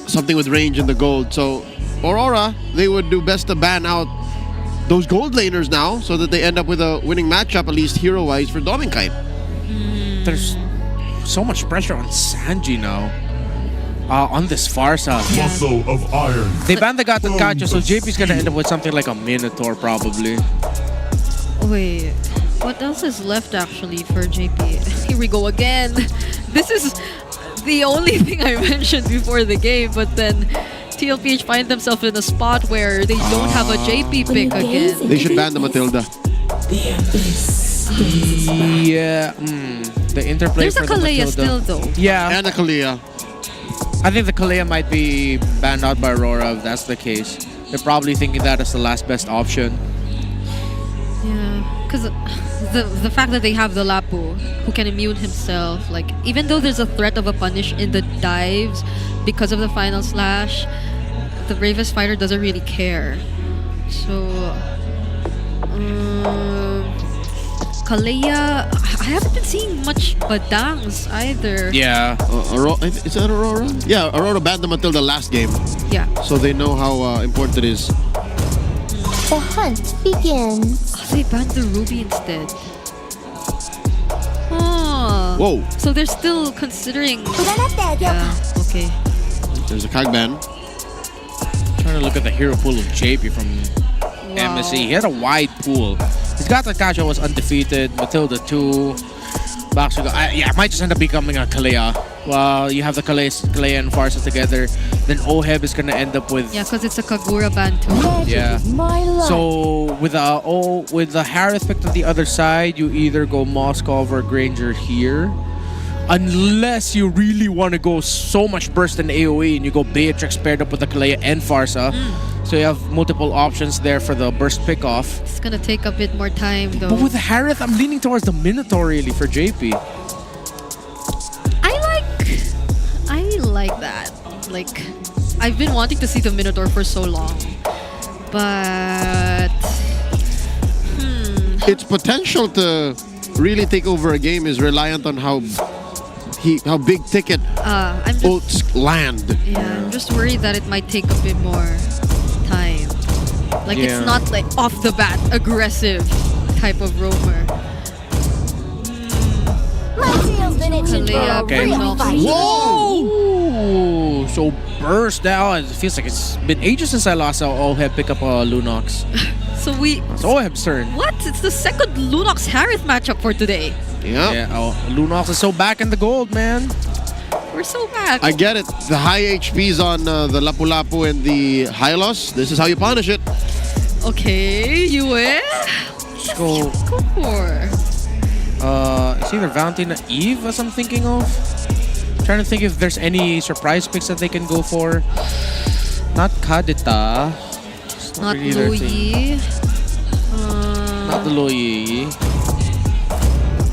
something with range in the gold. So Aurora, they would do best to ban out those gold laners now so that they end up with a winning matchup, at least hero-wise, for Dominkite. There's so much pressure on Sanji now. On this Farsa. Muscle of iron. They banned the Gatan Kacha, so JP's gonna end up with something like a Minotaur probably. wait, what else is left actually for JP? Here we go again. This is the only thing I mentioned before the game, but then TLPH find themselves in a spot where they don't have a JP pick again. They should ban the Matilda. Yeah, the interplay There's for a the Kalea Matilda. still though. Yeah. And a Kalea. I think the Kalea might be banned out by Aurora if that's the case. They're probably thinking that is the last best option. Yeah, because the fact that they have the Lapu, who can immune himself, like, even though there's a threat of a punish in the dives because of the final slash, the bravest fighter doesn't really care. So, Kalea, I haven't been seeing much Badangs either. Yeah. Is that Aurora? Yeah, Aurora banned the Matilda last game. Yeah. So they know how important it is. The hunt begins. Oh, they banned the Ruby instead. Oh. Whoa. So they're still considering. Yeah, okay. There's a Kag ban. Trying to look at the hero pool of JP from MSC. He had a wide pool. His Gata Kacha was undefeated. Matilda 2. Bakugo. Yeah, it might just end up becoming a Kalea. You have the Kalea and Farsa together. Then Oheb is gonna end up with... Yeah, because it's a Kagura ban too. Yeah. So with the Harith picked on the other side, you either go Moskov or Granger here. Unless you really want to go so much burst in AoE and you go Beatrix paired up with the Kalea and Farsa. So you have multiple options there for the burst pickoff. It's gonna take a bit more time though. But with Harith, I'm leaning towards the Minotaur really for JP. I like that. Like, I've been wanting to see the Minotaur for so long. But... Its potential to really take over a game is reliant on how big ticket ults land. Yeah, I'm just worried that it might take a bit more time. Like, it's not like off the bat aggressive type of roamer. Kalea, Whoa! So burst now. It feels like it's been ages since I last saw Oheb pick up a Lunox. So it's Oheb's turn. What? It's the second Lunox Harith matchup for today. Yeah. Lunox is so back in the gold, man. We're so back. I get it. The high HPs on the Lapu-Lapu and the Hylos. This is how you punish it. Okay, you win. Let's go. Go for. It's either Valentina Eve as I'm thinking of. Trying to think if there's any surprise picks that they can go for. Not Kadita. Not Luyi. Not the Luyi.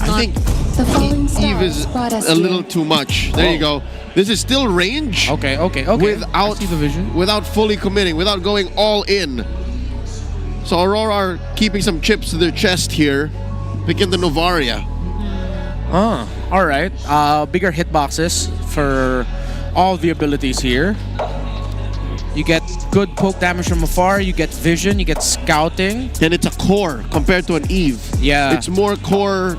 I think Eve is a little too much. There you go. This is still range. Okay. Without the vision. Without fully committing, without going all in. So Aurora are keeping some chips to their chest here. Picking the Novaria. Alright. Bigger hitboxes for all the abilities here. You get good poke damage from afar, you get vision, you get scouting. And it's a core compared to an Eve. Yeah. It's more core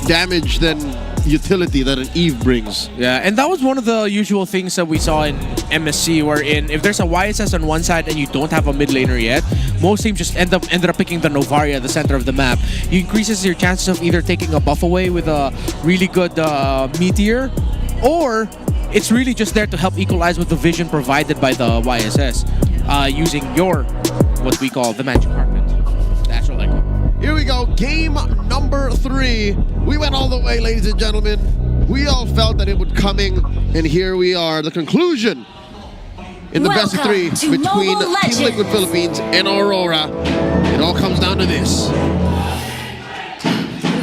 damage than utility that an Eve brings. Yeah, and that was one of the usual things that we saw in MSC, wherein if there's a YSS on one side and you don't have a mid laner yet, most teams just ended up picking the Novaria at the center of the map. It increases your chances of either taking a buff away with a really good meteor, or it's really just there to help equalize with the vision provided by the YSS, using your, what we call the magic carpet. The actual echo. Here we go, game number 3. We went all the way, ladies and gentlemen. We all felt that it would coming, and here we are, the conclusion in the best of 3 between Team Liquid Philippines and Aurora. It all comes down to this.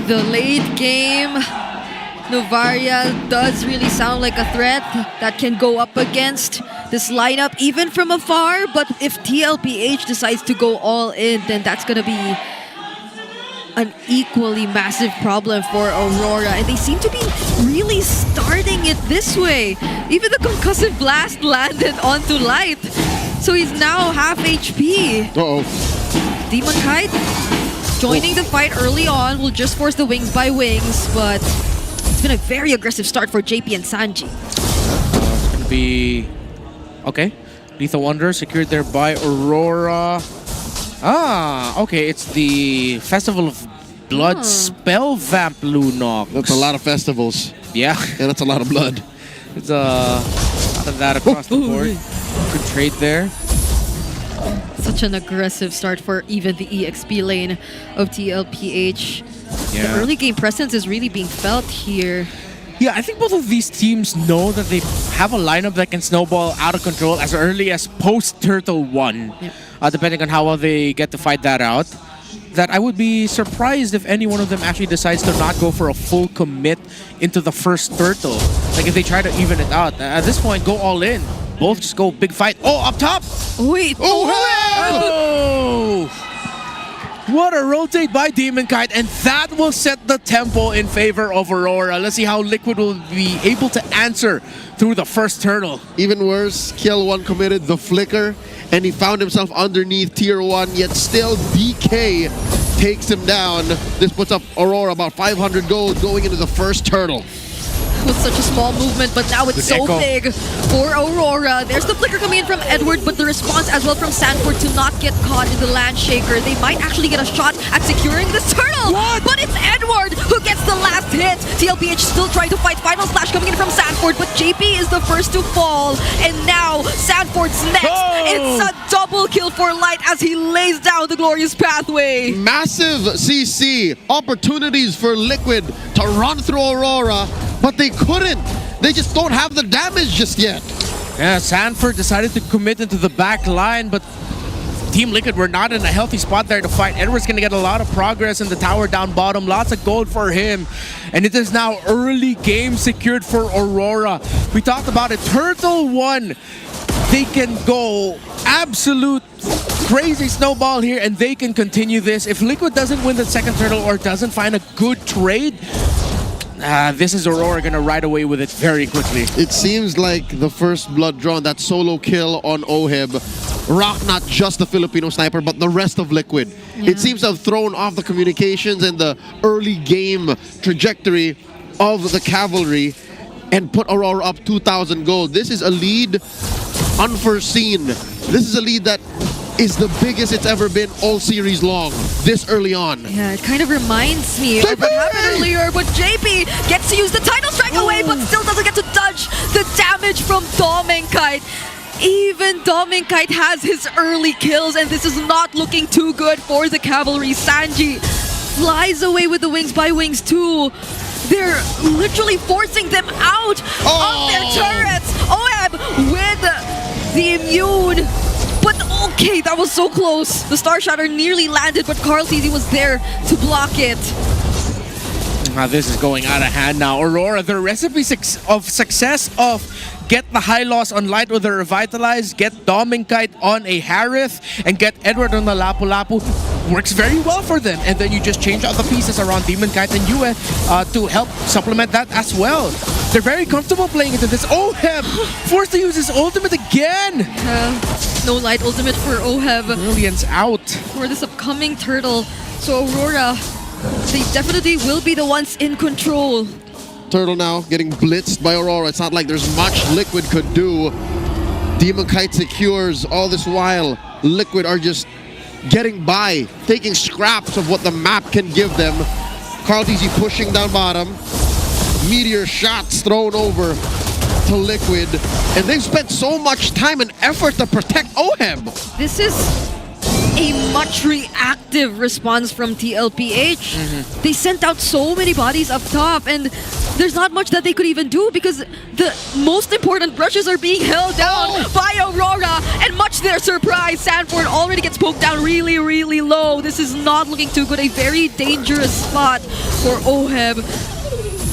The late game, Novaria does really sound like a threat that can go up against this lineup even from afar, but if TLPH decides to go all in, then that's gonna be an equally massive problem for Aurora, and they seem to be really starting it this way. Even the concussive blast landed onto Light, so he's now half HP. Demon Kite joining the fight early on will just force the wings by wings, but it's been a very aggressive start for JP and Sanji. It's gonna be okay. Lethal Wonder secured there by Aurora. Okay, it's the Festival of Blood Spell Vamp Lunox. That's a lot of festivals. Yeah. And that's a lot of blood. It's a lot of that across the board. Good trade there. Such an aggressive start for even the EXP lane of TLPH. Yeah. The early game presence is really being felt here. Yeah, I think both of these teams know that they have a lineup that can snowball out of control as early as post-Turtle 1. Yeah. Depending on how well they get to fight that out. That I would be surprised if any one of them actually decides to not go for a full commit into the first Turtle. Like if they try to even it out. At this point, go all in. Both just go big fight. Oh, up top! Wait! Oh! What a rotate by Demon Kite, and that will set the tempo in favor of Aurora. Let's see how Liquid will be able to answer through the first turtle. Even worse, Kill 1 committed the flicker, and he found himself underneath tier 1, yet still DK takes him down. This puts up Aurora about 500 gold going into the first turtle. with such a small movement, but now it's Good so echo. big for Aurora. There's the flicker coming in from Edward, but the response as well from Sanford to not get caught in the land shaker. They might actually get a shot at securing this turtle, but it's Edward who gets the last hit. TLPH still trying to fight. Final slash coming in from Sanford, but JP is the first to fall, and now Sanford's next. It's a double kill for Light as he lays down the glorious pathway. Massive CC opportunities for Liquid to run through Aurora, but they couldn't. They just don't have the damage just yet. Yeah, Sanford decided to commit into the back line, but Team Liquid were not in a healthy spot there to fight. Edward's gonna get a lot of progress in the tower down bottom. Lots of gold for him. And it is now early game secured for Aurora. We talked about it. Turtle 1. They can go absolute crazy snowball here and they can continue this. If Liquid doesn't win the second turtle or doesn't find a good trade, this is Aurora gonna ride away with it very quickly. It seems like the first blood drawn, that solo kill on Oheb, rocked not just the Filipino sniper, but the rest of Liquid. It seems to have thrown off the communications and the early game trajectory of the cavalry and put Aurora up 2,000 gold. This is a lead unforeseen. This is a lead that is the biggest it's ever been all series long, this early on. Yeah, it kind of reminds me of what happened earlier, but JP gets to use the title strike away, but still doesn't get to dodge the damage from Dominkite. Even Dominkite has his early kills, and this is not looking too good for the cavalry. Sanji flies away with the Wings by Wings 2. They're literally forcing them out of their turrets. Oheb with the immune. But okay, that was so close. The Star Shatter nearly landed, but Carl TZ was there to block it. This is going out of hand now. Aurora, the recipe of success of get the high loss on Light with a Revitalize, get Dominkite on a Harith, and get Edward on the Lapu Lapu works very well for them. And then you just change out the pieces around Demonkite and Yue to help supplement that as well. They're very comfortable playing into this. Oheb forced to use his ultimate again. No Light ultimate for Oheb. Brilliance out. For this upcoming turtle. So Aurora, they definitely will be the ones in control. Turtle now getting blitzed by Aurora. It's not like there's much Liquid could do. Demonkite secures all this while. Liquid are just getting by, taking scraps of what the map can give them. Carl TZ pushing down bottom. Meteor shots thrown over to Liquid. And they've spent so much time and effort to protect Oheb. This is a much reactive response from TLPH. They sent out so many bodies up top, and there's not much that they could even do because the most important brushes are being held down by Aurora, and much to their surprise, Sanford already gets poked down really, really low. This is not looking too good. A very dangerous spot for Oheb.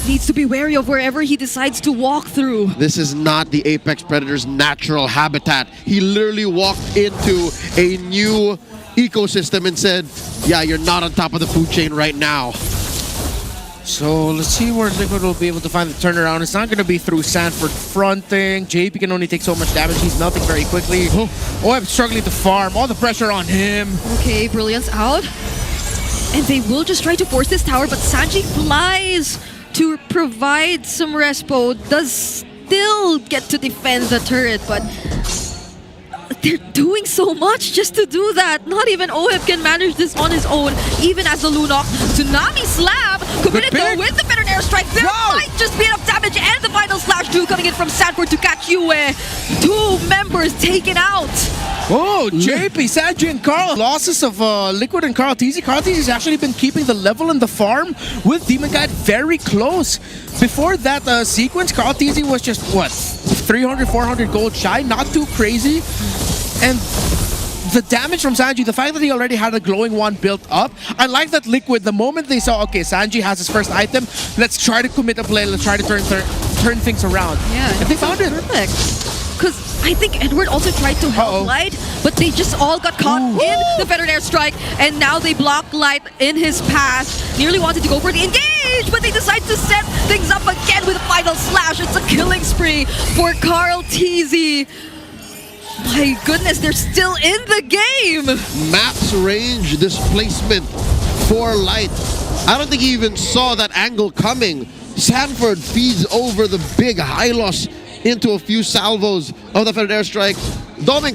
Needs to be wary of wherever he decides to walk through. This is not the Apex Predator's natural habitat. He literally walked into a new ecosystem and said, yeah, you're not on top of the food chain right now. So let's see where Liquid will be able to find the turnaround. It's not going to be through Sanford fronting. JP can only take so much damage. He's melting very quickly. I'm struggling to farm. All the pressure on him. Okay, Brilliance out. And they will just try to force this tower, but Sanji flies to provide some respo. Does still get to defend the turret, but they're doing so much just to do that. Not even Oheb can manage this on his own, even as the Lunok. Tsunami Slab committed though with the better airstrike. There might just be enough damage, and the final slash 2 coming in from Sanford to catch Yue. 2 members taken out. Oh, JP, Sanji, and Carl. Losses of Liquid and Carl TZ. Carl TZ has actually been keeping the level in the farm with Demonkite very close. Before that sequence, Carl TZ was just, what, 300, 400 gold shy? Not too crazy. And the damage from Sanji, the fact that he already had a glowing wand built up, I like that Liquid, the moment they saw, okay, Sanji has his first item, let's try to commit a play, let's try to turn things around. Yeah, and they found it. Perfect. Because I think Edward also tried to help Light, but they just all got caught in the Federal Airstrike, and now they block Light in his path. Nearly wanted to go for the engage, but they decide to set things up again with a final slash. It's a killing spree for Carl TZ. My goodness, they're still in the game! Maps range displacement for Light. I don't think he even saw that angle coming. Sanford feeds over the big Hylos into a few salvos of the Fed airstrike. Demon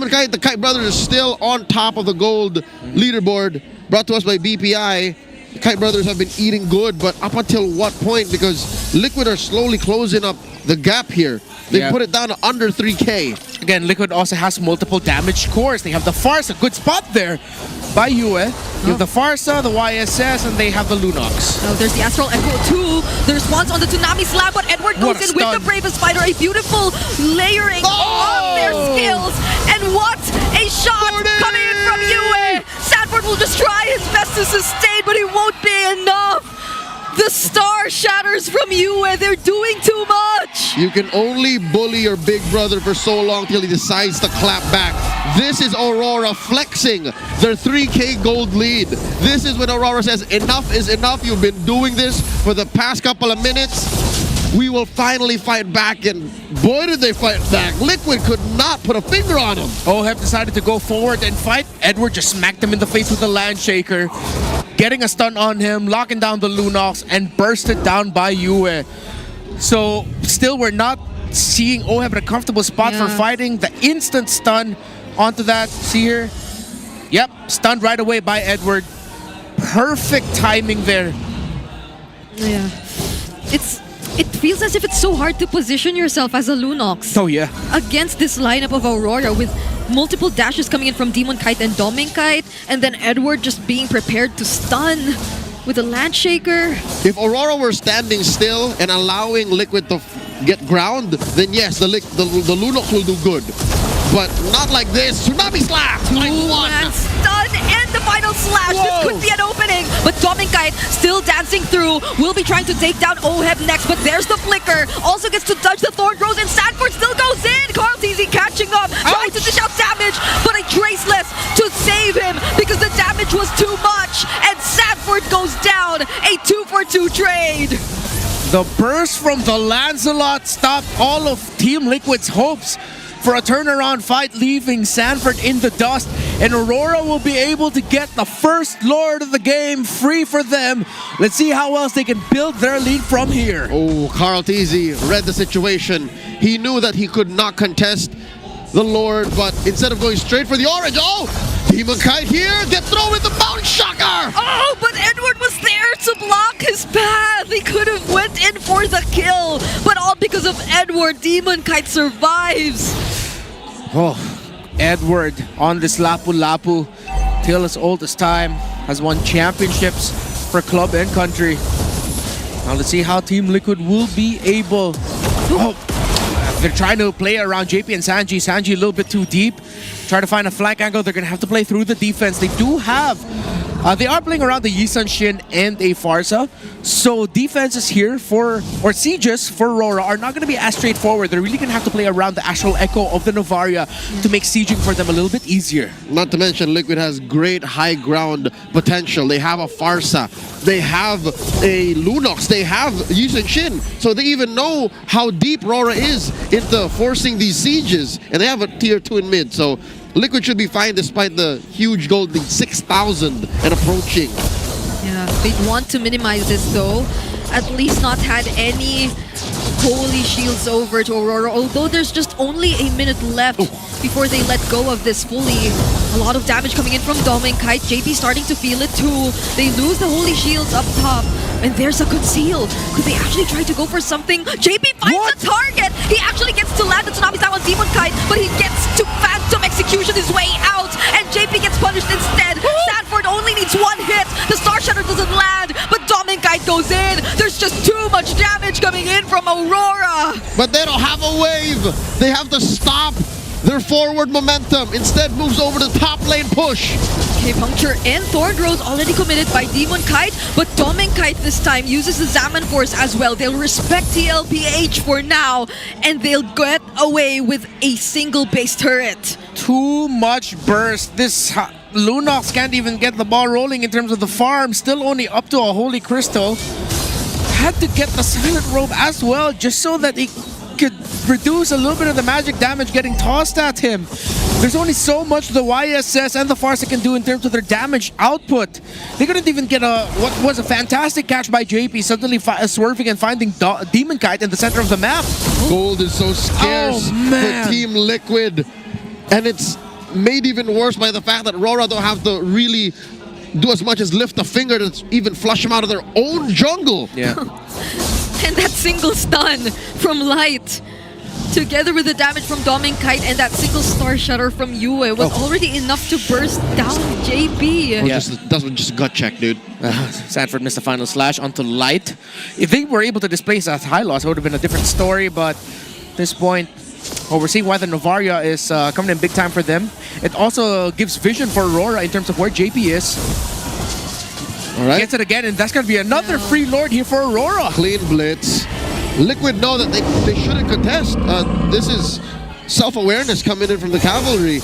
Kite, the Kite Brothers is still on top of the gold leaderboard, brought to us by BPI. The Kite Brothers have been eating good, but up until what point? Because Liquid are slowly closing up the gap here. They put it down to under 3K. Again, Liquid also has multiple damage cores. They have the Farsa, good spot there by Yue. You have the Farsa, the YSS, and they have the Lunox. Oh, there's the Astral Echo too. The response on the Tsunami Slam, but Edward goes in with the Bravest Fighter. A beautiful layering of their skills. And what a shot coming in from Yue. Sanford will just try his best to sustain, but it won't be enough. The star shatters from Yue. They're doing too much. You can only bully your big brother for so long till he decides to clap back. This is Aurora flexing their 3K gold lead. This is when Aurora says, enough is enough. You've been doing this for the past couple of minutes. We will finally fight back, and boy did they fight back. Liquid could not put a finger on him. OHEB decided to go forward and fight. Edward just smacked him in the face with a land shaker, getting a stun on him, locking down the Lunox, and bursted down by Yue. So still we're not seeing OHEB at a comfortable spot for fighting. The instant stun onto that, see here? Yep, stunned right away by Edward. Perfect timing there. Yeah. It feels as if it's so hard to position yourself as a Lunox. Oh yeah. Against this lineup of Aurora with multiple dashes coming in from Demon Kite and Doming Kite, and then Edward just being prepared to stun with a land shaker. If Aurora were standing still and allowing Liquid to get ground, then yes, the Lunox will do good. But not like this. Tsunami Slap! 2-1 stun and the final slash. This could be an opening. But Doming Kite still dancing through. Will be trying to take down OHEB next. But there's the flicker. Also gets to dodge the Thorn Rose, and Sanford still goes in. Carl TZ catching up. Trying to dish out damage. But a Traceless to save him because the damage was too much. And Sanford goes down. A 2-for-2 trade. The burst from the Lancelot stopped all of Team Liquid's hopes for a turnaround fight, leaving Sanford in the dust, and Aurora will be able to get the first Lord of the game free for them. Let's see how else they can build their lead from here. Oh, Carl Teasy read the situation. He knew that he could not contest the Lord, but instead of going straight for the orange, Demon Kite here, get thrown with the Bounce Shocker! Oh, but Edward was there to block his path. He could have went in for the kill, but all because of Edward. Demon Kite survives. Oh, Edward on this Lapu-Lapu till as old as time, has won championships for club and country. Now let's see how Team Liquid will be able. They're trying to play around JP and Sanji. Sanji a little bit too deep. Try to find a flank angle. They're going to have to play through the defense. They do have... they are playing around the Yisan Shin and a Farsa. So defenses here or sieges for Aurora are not going to be as straightforward. They're really going to have to play around the Astral Echo of the Novaria to make sieging for them a little bit easier. Not to mention Liquid has great high ground potential. They have a Farsa. They have a Lunox. They have Yisan Shin. So they even know how deep Aurora is into forcing these sieges. And they have a tier 2 in mid. So Liquid should be fine despite the huge gold lead, 6,000 and approaching. Yeah, they'd want to minimize this though. At least not had any holy shields over to Aurora, although there's just only a minute left before they let go of this fully. A lot of damage coming in from Doming Kite. JP starting to feel it too. They lose the holy shields up top. And there's a conceal. Could they actually try to go for something? JP finds a target! He actually gets to land the Tsunami Slam on Demon Kite, but he gets to Phantom Execution his way out, and JP gets punished instead. Sanford only needs one hit. The Star Shatter doesn't land, but Doming Kite goes in. There's just too much damage coming in from Aurora. But they don't have a wave. They have to stop their forward momentum. Instead moves over the top lane push. Okay, Puncture and Thorn Rose already committed by Demon Kite, but Doming Kite this time uses the Zaman Force as well. They'll respect TLPH for now, and they'll get away with a single base turret. Too much burst. This Lunox can't even get the ball rolling in terms of the farm. Still only up to a Holy Crystal. Had to get the Silent Robe as well, just so that he could reduce a little bit of the magic damage getting tossed at him. There's only so much the YSS and the Farsa can do in terms of their damage output. They couldn't even get what was a fantastic catch by JP, suddenly swerving and finding Demon Kite in the center of the map. Gold is so scarce for Team Liquid. And it's made even worse by the fact that RORA don't have to really do as much as lift a finger to even flush them out of their own jungle. Yeah. And that single stun from Light, together with the damage from Doming Kite and that single Star Shutter from Yue, was already enough to burst down JP. That was just a gut check, dude. Sanford missed the final slash onto Light. If they were able to displace that high loss, it would have been a different story, but at this point, we're seeing why the Novaria is coming in big time for them. It also gives vision for Aurora in terms of where JP is. All right. Gets it again, and that's going to be another free Lord here for Aurora. Clean blitz. Liquid know that they shouldn't contest. This is self-awareness coming in from the Cavalry.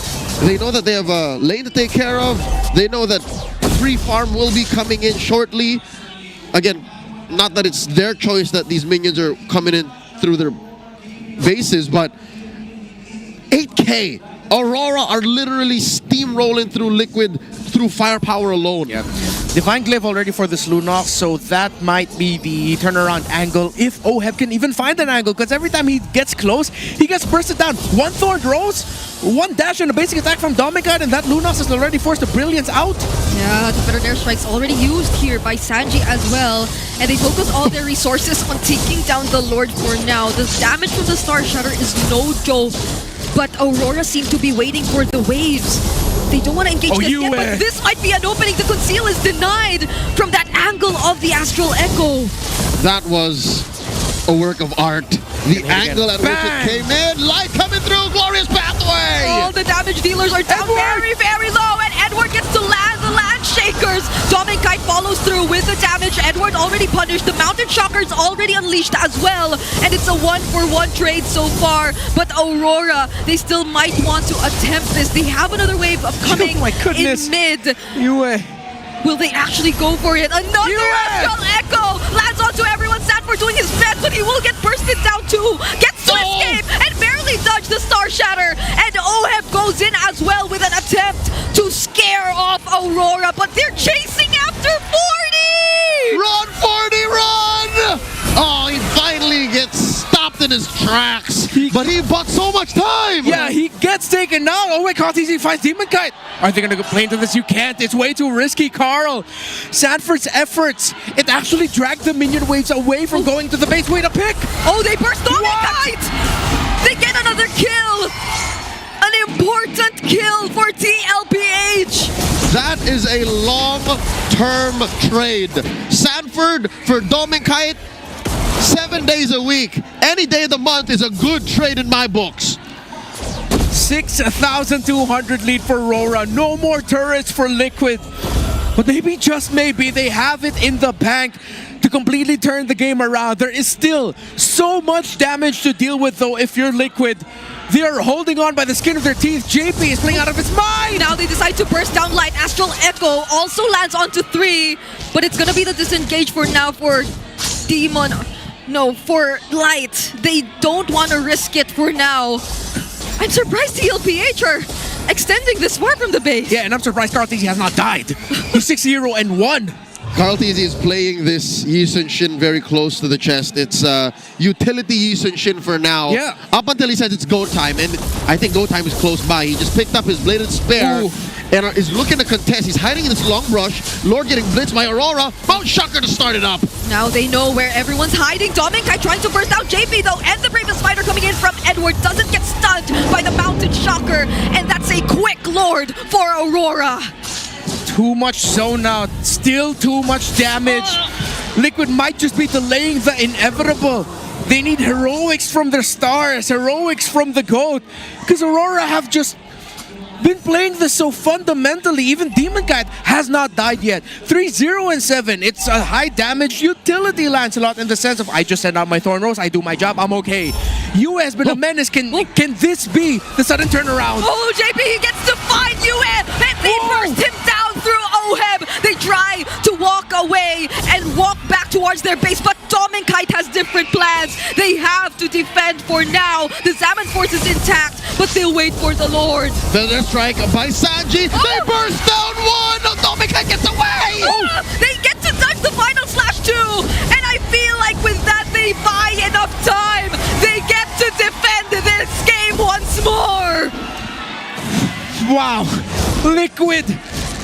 They know that they have a lane to take care of. They know that free farm will be coming in shortly. Again, not that it's their choice that these minions are coming in through their bases, but 8K. Aurora are literally steamrolling through Liquid through firepower alone. Yeah. Divine Glaive already for this Lunox, so that might be the turnaround angle if OHEB can even find an angle, because every time he gets close, he gets bursted down. One Thorned Rose, one dash and a basic attack from Domicad, and that Lunox is already forced to Brilliance out. Yeah, the Better Air Strike's already used here by Sanji as well, and they focus all their resources on taking down the Lord for now. The damage from the Star Shutter is no joke, but Aurora seem to be waiting for the waves. They don't want to engage this yet, but this might be an opening. The conceal is denied from that angle of the Astral Echo. That was a work of art. The angle at which it came in. Light coming through. Glorious pathway. All the damage dealers are down very, very low, and Edward gets to land the Land Shakers. Dominic Kite follows through with the damage. Edward already punished. The Mountain Shocker's already unleashed as well, and it's a 1-for-1 trade so far. But Aurora, they still might want to attempt this. They have another wave of coming in mid. Will they actually go for it? Another Astral Echo lands onto everyone. Sanford doing his best, but he will get bursted down too. Gets to escape and barely dodge the Star Shatter. And OHEB goes in as well with an attempt to scare off Aurora, but they're chasing after 40! Run, 40, run! Oh, he finally gets stopped in his tracks, but he bought so much time! Yeah, he gets taken out. Oh my god, he finds Demon Kite. Are they going to play into this? You can't. It's way too risky, Carl. Sanford's efforts, it actually dragged the minion waves away from going to the base. Wait, a pick! Oh, they burst Demon Kite! They get another kill! An important kill for TLPH! That is a long-term trade. Sanford for Domingkite, 7 days a week. Any day of the month is a good trade in my books. 6,200 lead for Aurora. No more turrets for Liquid. But maybe, just maybe, they have it in the bank to completely turn the game around. There is still so much damage to deal with, though, if you're Liquid. They are holding on by the skin of their teeth. JP is playing out of his mind! Now they decide to burst down Light. Astral Echo also lands onto 3, but it's gonna be the disengage for now for Demon. No, for Light. They don't want to risk it for now. I'm surprised TLPH are extending this far from the base. Yeah, and I'm surprised Carl Tizzy has not died. He's 6-0-1. Carl Tizzy is playing this Yi Sun Shin very close to the chest. It's utility Yi Sun Shin for now. Yeah. Up until he says it's go time, and I think go time is close by. He just picked up his Bladed Spear and is looking to contest. He's hiding in this long brush. Lord getting blitzed by Aurora. Mount Shocker to start it up. Now they know where everyone's hiding. Dominic trying to burst out JP though, and the Bravest Fighter coming in from Edward doesn't get stunned by the Mountain Shocker, and that's a quick Lord for Aurora. Too much zone out, still too much damage. Liquid might just be delaying the inevitable. They need heroics from their stars, heroics from the GOAT, because Aurora have just been playing this so fundamentally. Even Demon Kite has not died yet. 3-0-7. It's a high damage utility Lancelot in the sense of I just send out my Thorn Rose, I do my job, I'm okay. Yue has been a menace. Can this be the sudden turnaround? Oh, JP, he gets to find Yue, and they burst him down through OHEB. They try to walk away and walk back towards their base, but Dominic Kite has different plans. They have to defend for now. The Zaman force is intact, but they'll wait for the Lord. Feather strike by Sanji. They burst down one. No, Dominic gets away. They get to dodge the final slash too. And I feel like with that, they buy enough time. They get to defend this game once more. Wow. Liquid.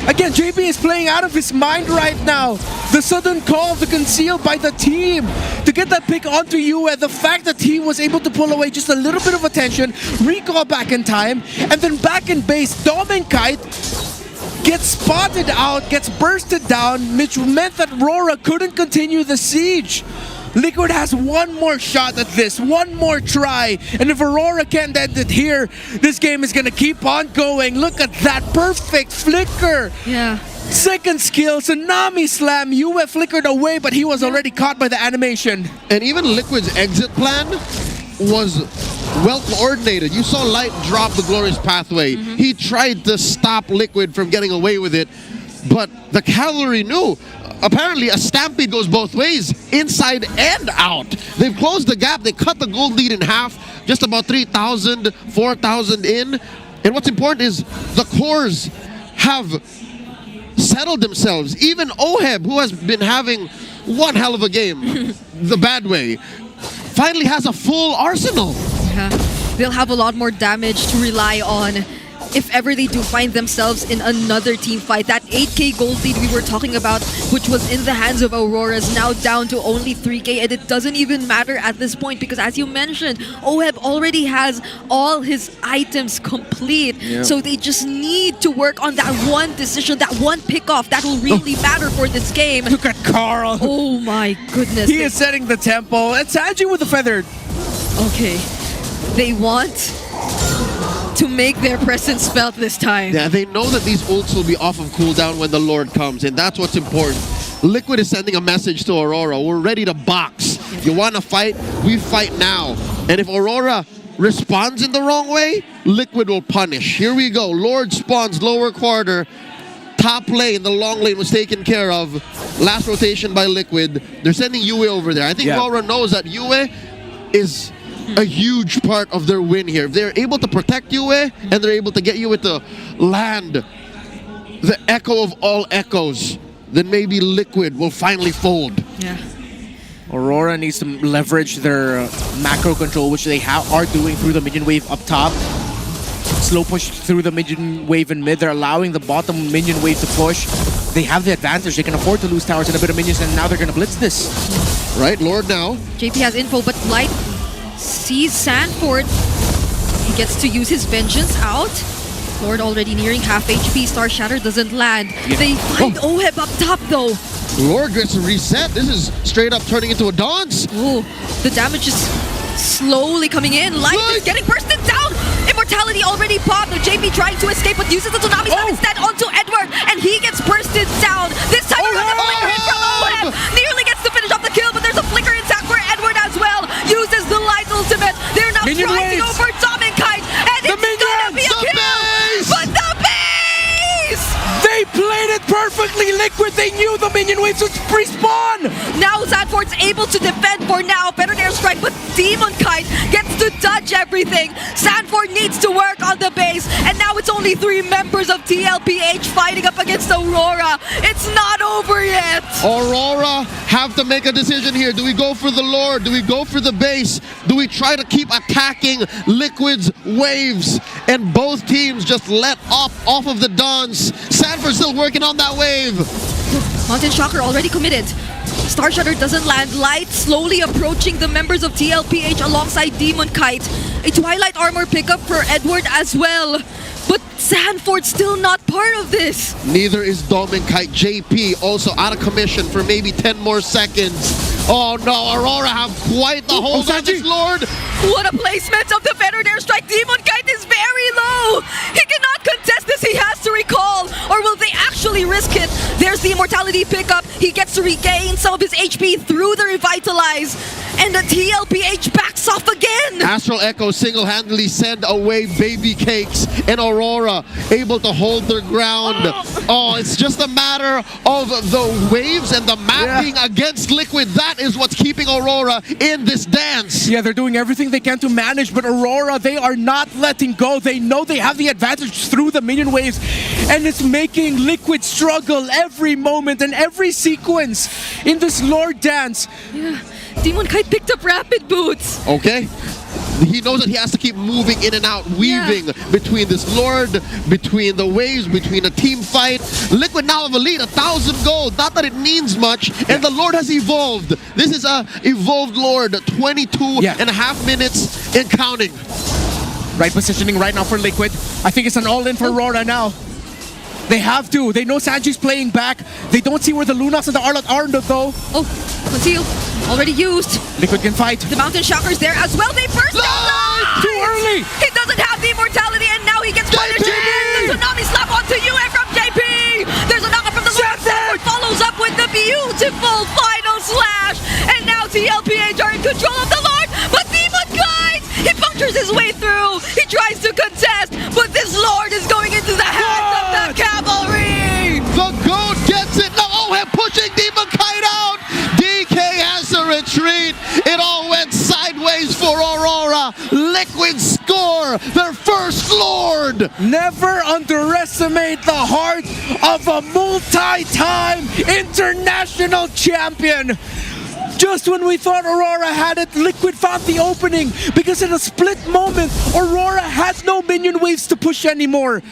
Again, JP is playing out of his mind right now. The sudden call to conceal by the team to get that pick onto Yue. The fact that he was able to pull away just a little bit of attention, recall back in time, and then back in base, Dom and Kite gets spotted out, gets bursted down, which meant that RORA couldn't continue the siege. Liquid has one more shot at this, one more try, and if Aurora can't end it here, this game is gonna keep on going. Look at that perfect flicker. Yeah. Second skill, Tsunami Slam. Yue flickered away, but he was already caught by the animation. And even Liquid's exit plan was well coordinated. You saw Light drop the Glorious Pathway. He tried to stop Liquid from getting away with it, but the cavalry knew. Apparently, a stampede goes both ways, inside and out. They've closed the gap. They cut the gold lead in half, just about 3,000, 4,000 in. And what's important is the cores have settled themselves. Even Oheb, who has been having one hell of a game, the bad way, finally has a full arsenal. Yeah. They'll have a lot more damage to rely on if ever they do find themselves in another team fight. That 8k gold lead we were talking about, which was in the hands of Aurora, is now down to only 3k, and it doesn't even matter at this point because, as you mentioned, Oheb already has all his items complete. Yeah. So they just need to work on that one decision, that one pick-off that will really matter for this game. Look at Carl. Oh my goodness. He is setting the tempo. And Sanji with the feathered. Okay. They want to make their presence felt this time. Yeah, they know that these ults will be off of cooldown when the Lord comes, and that's what's important. Liquid is sending a message to Aurora. We're ready to box. You want to fight? We fight now. And if Aurora responds in the wrong way, Liquid will punish. Here we go. Lord spawns lower quarter. Top lane, the long lane was taken care of. Last rotation by Liquid. They're sending Yue over there. I think Aurora knows that Yue is a huge part of their win here. If they're able to protect Yue and they're able to get Yue to land the echo of all echoes, then maybe Liquid will finally fold. Yeah. Aurora needs to leverage their macro control, which they are doing through the minion wave up top. Slow push through the minion wave in mid. They're allowing the bottom minion wave to push. They have the advantage. They can afford to lose towers and a bit of minions, and now they're going to blitz this. Right, Lord now. JP has info, but Light sees Sanford. He gets to use his vengeance out. Lord already nearing half HP. Star Shatter doesn't land. Yeah. They find Oheb up top though. Lord gets a reset. This is straight up turning into a dance. Ooh, the damage is slowly coming in. Light is getting bursted down. Immortality already popped. Now JP trying to escape, but uses the Tsunami Slam instead onto Edward, and he gets bursted down. This time around, a flicker hit from Oheb. Nearly gets to finish off the kill, but there's a flicker intact for Edward as well. Uses the Light ultimate. They're now Minion trying to waves. go for Dom and Kite, and it's gonna be a kill. But the base! They played it perfectly, Liquid. They knew the minion waves would respawn. Now Sanford's able to defend for now. Better airstrike, but Demon Kite gets to dodge everything. Sanford needs to work on the base, and now it's only 3 members of TLPH fighting up against Aurora. It's not over yet. Aurora have to make a decision here. Do we go for the Lord? Do we go for the base? Do we try to keep attacking Liquid's waves? And both teams just let off of the dance. Sanford's still working on that wave. Mountain Shocker already committed. Star Shatter doesn't land. Light slowly approaching the members of TLPH alongside Demon Kite. A Twilight Armor pickup for Edward as well. But Sanford's still not part of this. Neither is Dom and Kite. JP also out of commission for maybe 10 more seconds. Oh no, Aurora have quite the hold on this Lord. What a placement of the Fettered Airstrike. Demon Kite is very low. He cannot contest this. He has to recall. Or will they actually risk it? There's the Immortality pickup. He gets to regain some of his HP through the Revitalize. And the TLPH backs off again. Astral Echo single-handedly send away baby cakes, and Aurora able to hold their ground. Oh, it's just a matter of the waves and the map being against Liquid. That is what's keeping Aurora in this dance. Yeah, they're doing everything they can to manage, but Aurora, they are not letting go. They know they have the advantage through the minion waves, and it's making Liquid struggle every moment and every sequence in this Lord dance. Yeah. Demon Kite picked up Rapid Boots. Okay. He knows that he has to keep moving in and out, weaving between this Lord, between the waves, between a team fight. Liquid now have a lead, 1,000 gold. Not that it means much, and the Lord has evolved. This is a evolved Lord, 22 and a half minutes and counting. Right positioning right now for Liquid. I think it's an all-in for Aurora now. They have to. They know Sanji's playing back. They don't see where the Lunox and the Arlot are though. Oh, conceal. Already used. Liquid can fight. The Mountain Shocker's there as well. They burst down. Too early. He doesn't have the immortality, and now he gets punished. And the Tsunami Slap onto UA from JP. There's a knockup from the Lord. Sanford follows up with the beautiful final slash. And now TLPH are in control of the Lord. But Demon Kite, he punctures his way through. He tries to contest, but this Lord is going into the hands of the cavalry. The goat gets it. No, OHEB pushing Demon Kite out. DK has to retreat. It all went sideways for Aurora. Liquid score their first Lord. Never underestimate the heart of a multi-time international champion. Just when we thought Aurora had it, Liquid found the opening, because in a split moment, Aurora had no minion waves to push anymore.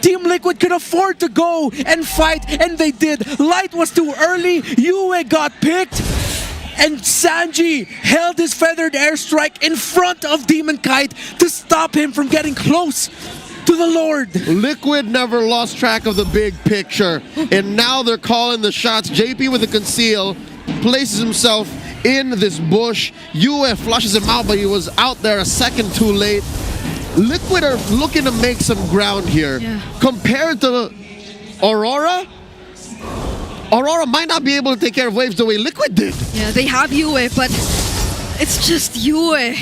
Team Liquid could afford to go and fight, and they did. Light was too early, Yue got picked, and Sanji held his feathered airstrike in front of Demon Kite to stop him from getting close to the Lord. Liquid never lost track of the big picture, and now they're calling the shots. JP with a conceal places himself in this bush. UF flushes him out, but he was out there a second too late. Liquid are looking to make some ground here. Compared to Aurora, Aurora might not be able to take care of waves the way Liquid did. Yeah, they have Yue, but it's just Yue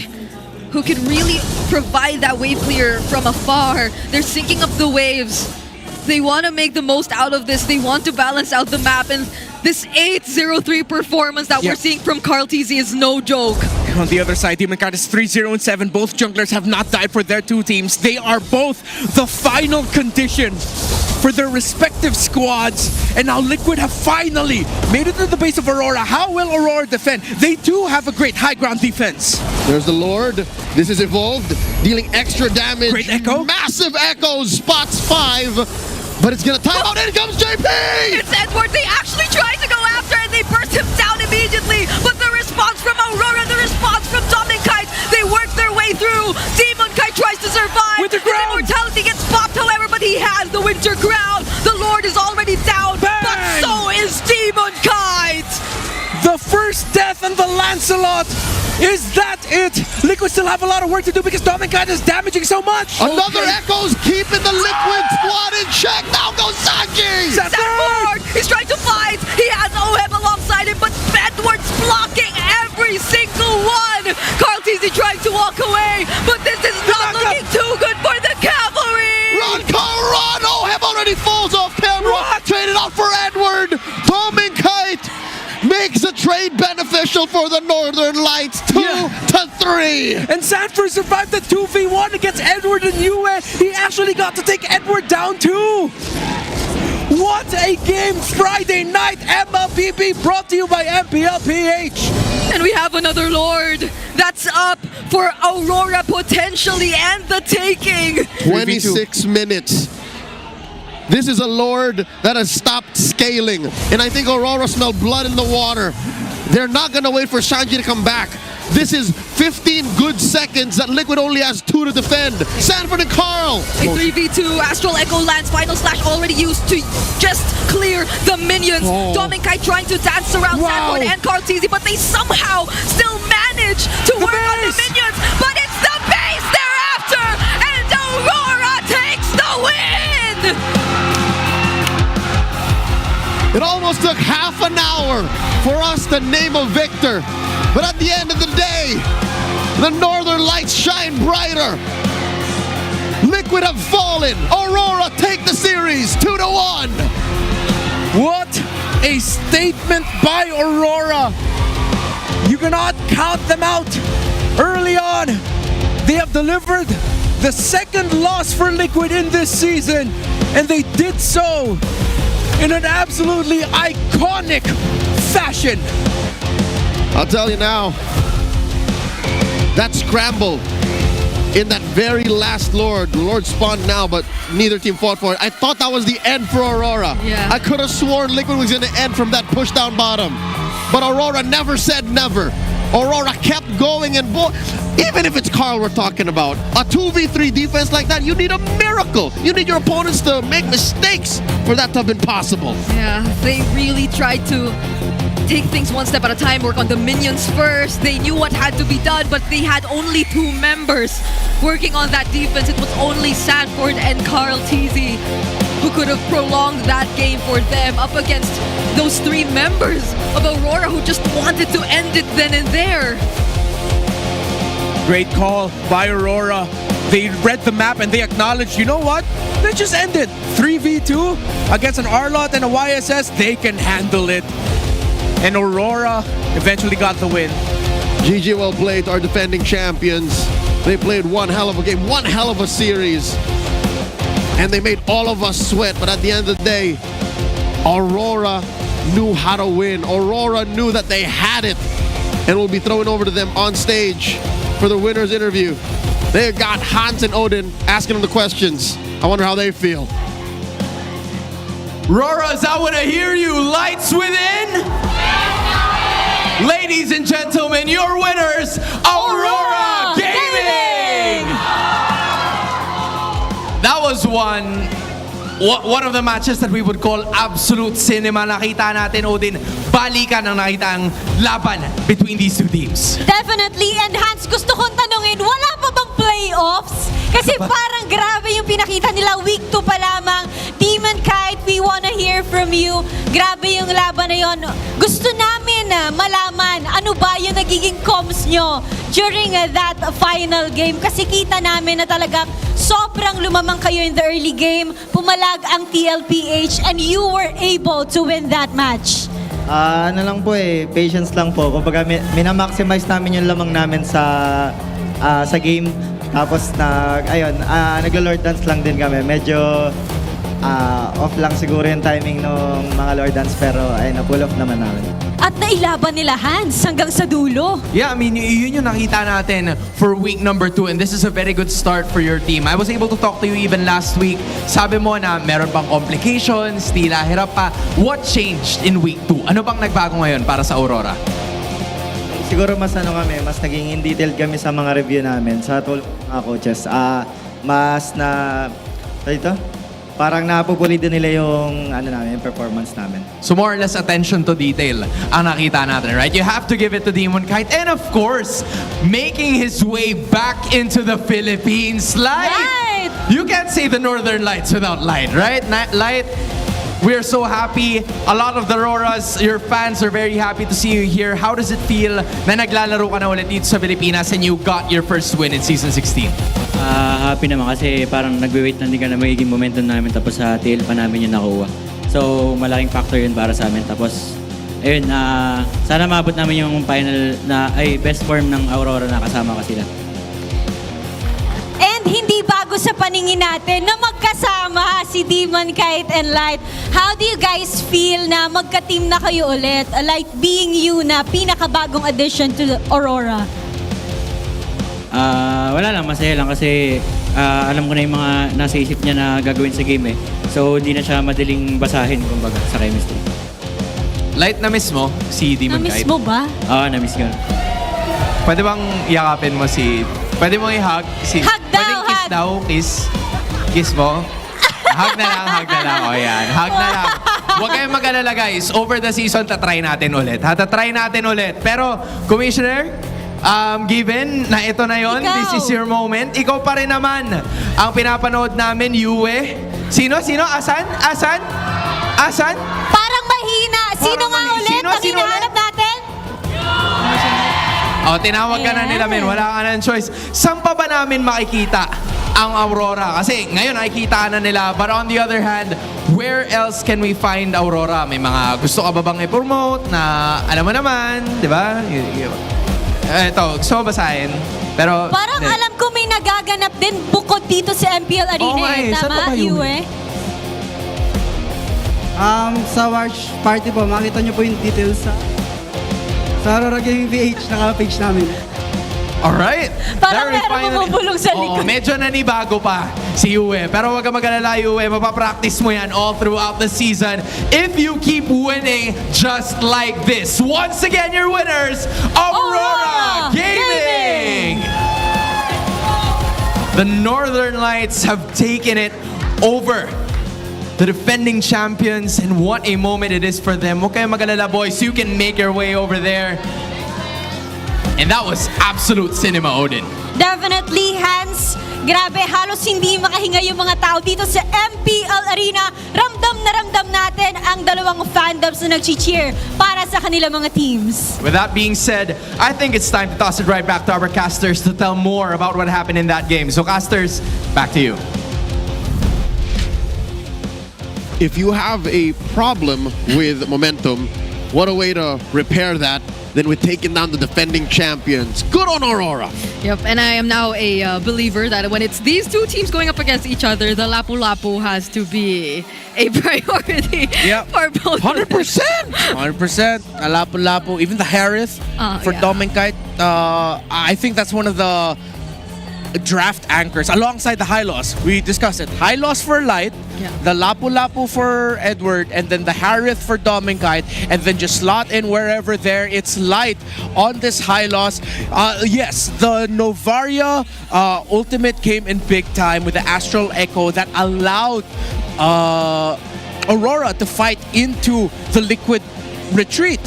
who can really provide that wave clear from afar. They're syncing up the waves. They want to make the most out of this. They want to balance out the map, and this 8-0-3 performance that we're seeing from Carl TZ is no joke. On the other side, Demon Kite is 3-0-7. Both junglers have not died for their two teams. They are both the final condition for their respective squads. And now Liquid have finally made it to the base of Aurora. How will Aurora defend? They do have a great high ground defense. There's the Lord. This is evolved, dealing extra damage. Great echo. Massive echoes, spots 5. But it's gonna time out. In comes JP! It's Edward. They actually tried to go after, and they burst him down immediately. But the response from Aurora, the response from Demon Kite, they work their way through. Demon Kite tries to survive. Winter Crown. His immortality gets popped, however, but he has the Winter Crown. The Lord is already down, Bang! but so is Demon Kite. The first death on the Lancelot. Is that it? Liquid still have a lot of work to do because Demon Kite is damaging so much. Another Echo's keeping the Liquid squad in check. Now goes Sanji! Sanford! He's trying to fight. He has OHEB alongside him, but Edward's blocking every single one. Carl TZ trying to walk away, but this is not looking too good for the cavalry. Run, Carl, run! OHEB already falls off camera. Traded off for Edward. Demon Kite makes the trade beneficial for the Northern Lights, 2-3. And Sanford survived the 2v1 against Edward and Yue. He actually got to take Edward down too. What a game Friday night MLBB, brought to you by MPL PH. And we have another Lord that's up for Aurora potentially and the taking. 26 minutes. This is a Lord that has stopped scaling. And I think Aurora smelled blood in the water. They're not going to wait for Sanji to come back. This is 15 good seconds that Liquid only has 2 to defend. Sanford and Carl. A 3v2, Astral Echo lands, final slash already used to just clear the minions. Demon Kite trying to dance around Sanford and Carl TZ, but they somehow still manage to work on the minions. But it's the base they're after, and Aurora takes the win! It almost took half an hour for us to name a victor. But at the end of the day, the Northern Lights shine brighter. Liquid have fallen. Aurora take the series 2-1. What a statement by Aurora. You cannot count them out. Early on, they have delivered the second loss for Liquid in this season, and they did so in an absolutely iconic fashion. I'll tell you now, that scramble in that very last Lord spawned now, but neither team fought for it. I thought that was the end for Aurora. Yeah. I could have sworn Liquid was going to end from that push down bottom. But Aurora never said never. Aurora kept going, and even if it's Carl we're talking about, a 2v3 defense like that, you need a miracle. You need your opponents to make mistakes for that to have been possible. Yeah, they really tried to take things one step at a time, work on the minions first. They knew what had to be done, but they had only 2 members working on that defense. It was only Sanford and Carl TZ who could have prolonged that game for them up against those 3 members of Aurora who just wanted to end it then and there. Great call by Aurora. They read the map and they acknowledged, you know what? Let's just end it. 3v2 against an Arlot and a YSS. They can handle it. And Aurora eventually got the win. GG well played, our defending champions. They played one hell of a game, one hell of a series. And they made all of us sweat. But at the end of the day, Aurora knew how to win. Aurora knew that they had it. And we'll be throwing over to them on stage for the winner's interview. They got Hans and Odin asking them the questions. I wonder how they feel. Roras, I want to hear you. Lights within. Ladies and gentlemen, your winners, Aurora Gaming! That was one of the matches that we would call absolute cinema. Nakita natin, Odin, balikan ang nakita ang laban between these 2 teams. Definitely. And Hans, gusto kong tanungin, wala pa bang playoffs? Kasi parang grabe yung pinakita nila. Week 2 pa lamang. Demon Kite, we wanna hear from you. Grabe yung laban na yon. Gusto namin malaman ano ba yung nagiging comms nyo during that final game. Kasi kita namin na talagang sobrang lumamang kayo in the early game. Pumalag ang TLPH and you were able to win that match. Ano lang po patience lang po. Kumbaga minamaximize namin yung lamang namin sa game. Tapos naglo-Lord Dance lang din kami. Medyo off lang siguro yung timing ng mga Lord Dance, pero na-pull off naman namin. At nailaban nila Hans hanggang sa dulo. Yeah, I mean, yun yung nakita natin for week number 2, and this is a very good start for your team. I was able to talk to you even last week. Sabi mo na meron pang complications, tila hirap pa. What changed in week 2? Ano bang nagbago ngayon para sa Aurora? Siguro mas naging in detailed kami sa mga review namin sa tulong ng mga coaches. Parang napupuli din nila yung performance namin. So more or less attention to detail ang nakita natin, right? You have to give it to Demon Kite. And of course, making his way back into the Philippines. Light! You can't say the Northern Lights without Light, right? Light, we're so happy. A lot of the Roras, your fans are very happy to see you here. How does it feel na naglalaro ka na ulit dito sa Pilipinas and you got your first win in Season 16? Happy naman kasi parang nagwe-wait lang din ka na magiging momentum namin, tapos sa TL pa namin yung nakuha. So malaking factor yun para sa amin. Tapos ayun, sana maabot namin yung final na best form ng Aurora na kasama ka sila. And hindi bago sa paningin natin na magkasama si Demon Kite and Light. How do you guys feel na magka-team na kayo ulit? Like being you na pinakabagong addition to Aurora? Wala lang, masaya lang kasi alam ko na yung mga nasa isip niya na gagawin sa game So hindi na siya madaling basahin kumbaga sa chemistry. Light, na-miss mo si Demon Kite? Na-miss mo ba? Oo, na-miss ko. Pwede bang yakapin mo si... Pwede mo i-hug? Hug daw, pwede kiss daw, kiss. Kiss mo? Hug na lang. O yan, hug na lang. Huwag kayong mag-alala guys. Over the season, tatry natin ulit. Tatry natin ulit. Pero, Commissioner, given na ito na yon, this is your moment. Ikaw pa rin naman ang pinapanood namin, Yue. Sino? Asan? Parang Sino nga ulit ang hinahanap natin? Oh, tinawag ka na nila, men. Wala ka na ng choice. Saan pa ba namin makikita ang Aurora? Kasi ngayon nakikita na nila. But on the other hand, where else can we find Aurora? May mga gusto ka ba bang i-promote na alam mo naman, di ba? Ito, gusto ko basahin. Pero, Parang alam ko may nagaganap din bukod dito sa MPL Arena. Tama, Yue? Sa watch party po, makita niyo po yung details sa RORA Gaming PH, naka-page namin. alright. Parang meron bumubulong sa likod. Medyo nanibago pa si Yue. Pero wag ka mag-alala, Yue. Mapapractice mo yan all throughout the season if you keep winning just like this. Once again, your winners, Aurora Gaming! The Northern Lights have taken it over the defending champions, and what a moment it is for them. Huwag kayong mag-alala, boys. You can make your way over there. And that was absolute cinema, Odin. Definitely, Hans. Grabe, halos hindi makahinga yung mga tao dito sa MPL Arena. Ramdam natin ang dalawang fandoms na nag-cheer para sa kanila mga teams. With that being said, I think it's time to toss it right back to our casters to tell more about what happened in that game. So casters, back to you. If you have a problem with momentum, what a way to repair that than with taking down the defending champions. Good on Aurora. Yep, and I am now a believer that when it's these two teams going up against each other, the Lapu-Lapu has to be a priority for both. 100%! 100%. Lapu-Lapu, even the Harris for Dominkite. I think that's one of the draft anchors alongside the high loss. We discussed it. High loss for Light, the Lapu-Lapu for Edward, and then the Harith for Dominkite, and then just slot in wherever there. It's Light on this high loss. Yes, the Novaria ultimate came in big time with the Astral Echo that allowed Aurora to fight into the Liquid retreat.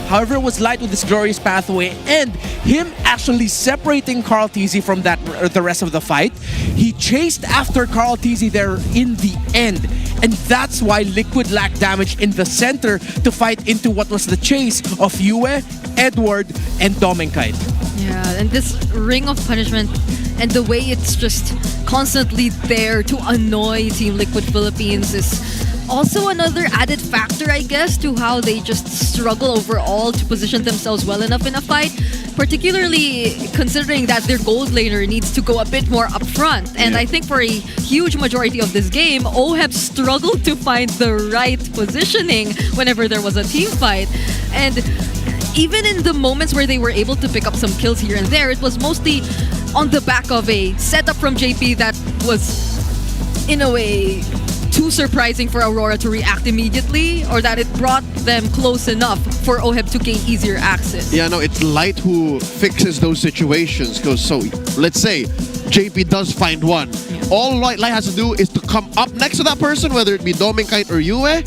However, it was Light with his glorious pathway and him actually separating Carl TZ from the rest of the fight. He chased after Carl TZ there in the end. And that's why Liquid lacked damage in the center to fight into what was the chase of Yue, Edward, and Dominkite. Yeah, and this Ring of Punishment and the way it's just constantly there to annoy Team Liquid Philippines is also another added factor, I guess, to how they just struggle overall to position themselves well enough in a fight, particularly considering that their gold laner needs to go a bit more upfront. And I think for a huge majority of this game, OHEB struggled to find the right positioning whenever there was a team fight. And even in the moments where they were able to pick up some kills here and there, it was mostly on the back of a setup from JP that was, in a way, too surprising for Aurora to react immediately, or that it brought them close enough for OHEB to gain easier access. Yeah, no, it's Light who fixes those situations. So let's say JP does find one. All Light has to do is to come up next to that person, whether it be Dominkite or Yue,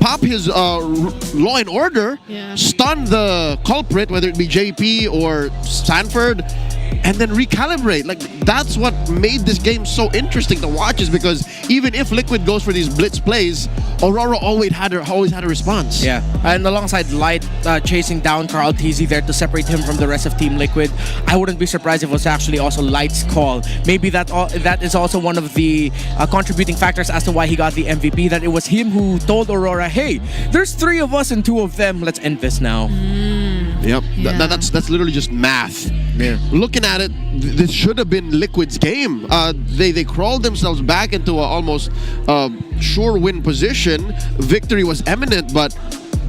pop his Law and Order, stun the culprit, whether it be JP or Sanford, and then recalibrate. Like, that's what made this game so interesting to watch, is because even if Liquid goes for these blitz plays, Aurora always had a response. Yeah, and alongside Light chasing down Carl TZ there to separate him from the rest of Team Liquid, I wouldn't be surprised if it was actually also Light's call. Maybe that is also one of the contributing factors as to why he got the MVP, that it was him who told Aurora, hey, there's 3 of us and 2 of them, let's end this now. Yep, that's literally just math. Yeah. Looking at it, this should have been Liquid's game. They crawled themselves back into a almost sure win position. Victory was imminent, but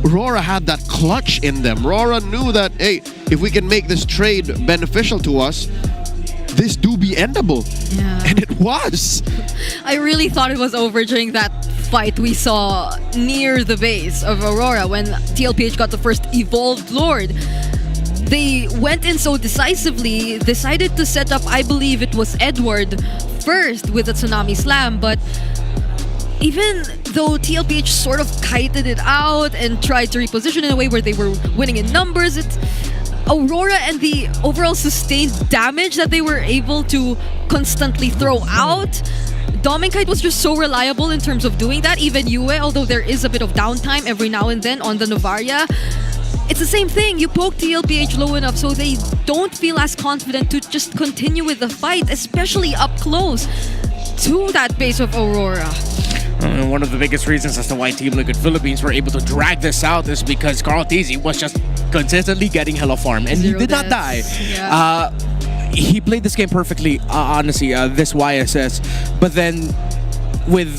RORA had that clutch in them. RORA knew that, hey, if we can make this trade beneficial to us, this do be endable. Yeah. And it was. I really thought it was over during that fight we saw near the base of Aurora when TLPH got the first Evolved Lord. They went in so decisively, decided to set up, I believe it was Edward, first with a Tsunami Slam, but even though TLPH sort of kited it out and tried to reposition in a way where they were winning in numbers, it's Aurora and the overall sustained damage that they were able to constantly throw out Dominkite was just so reliable in terms of doing that. Even Yue, although there is a bit of downtime every now and then on the Novaria, it's the same thing. You poke TLPH low enough so they don't feel as confident to just continue with the fight, especially up close to that base of Aurora. One of the biggest reasons as to why Team Liquid Philippines were able to drag this out is because Carl Tizzy was just consistently getting hella farm, and he did not die. Yeah. He played this game perfectly, honestly, this YSS. But then, with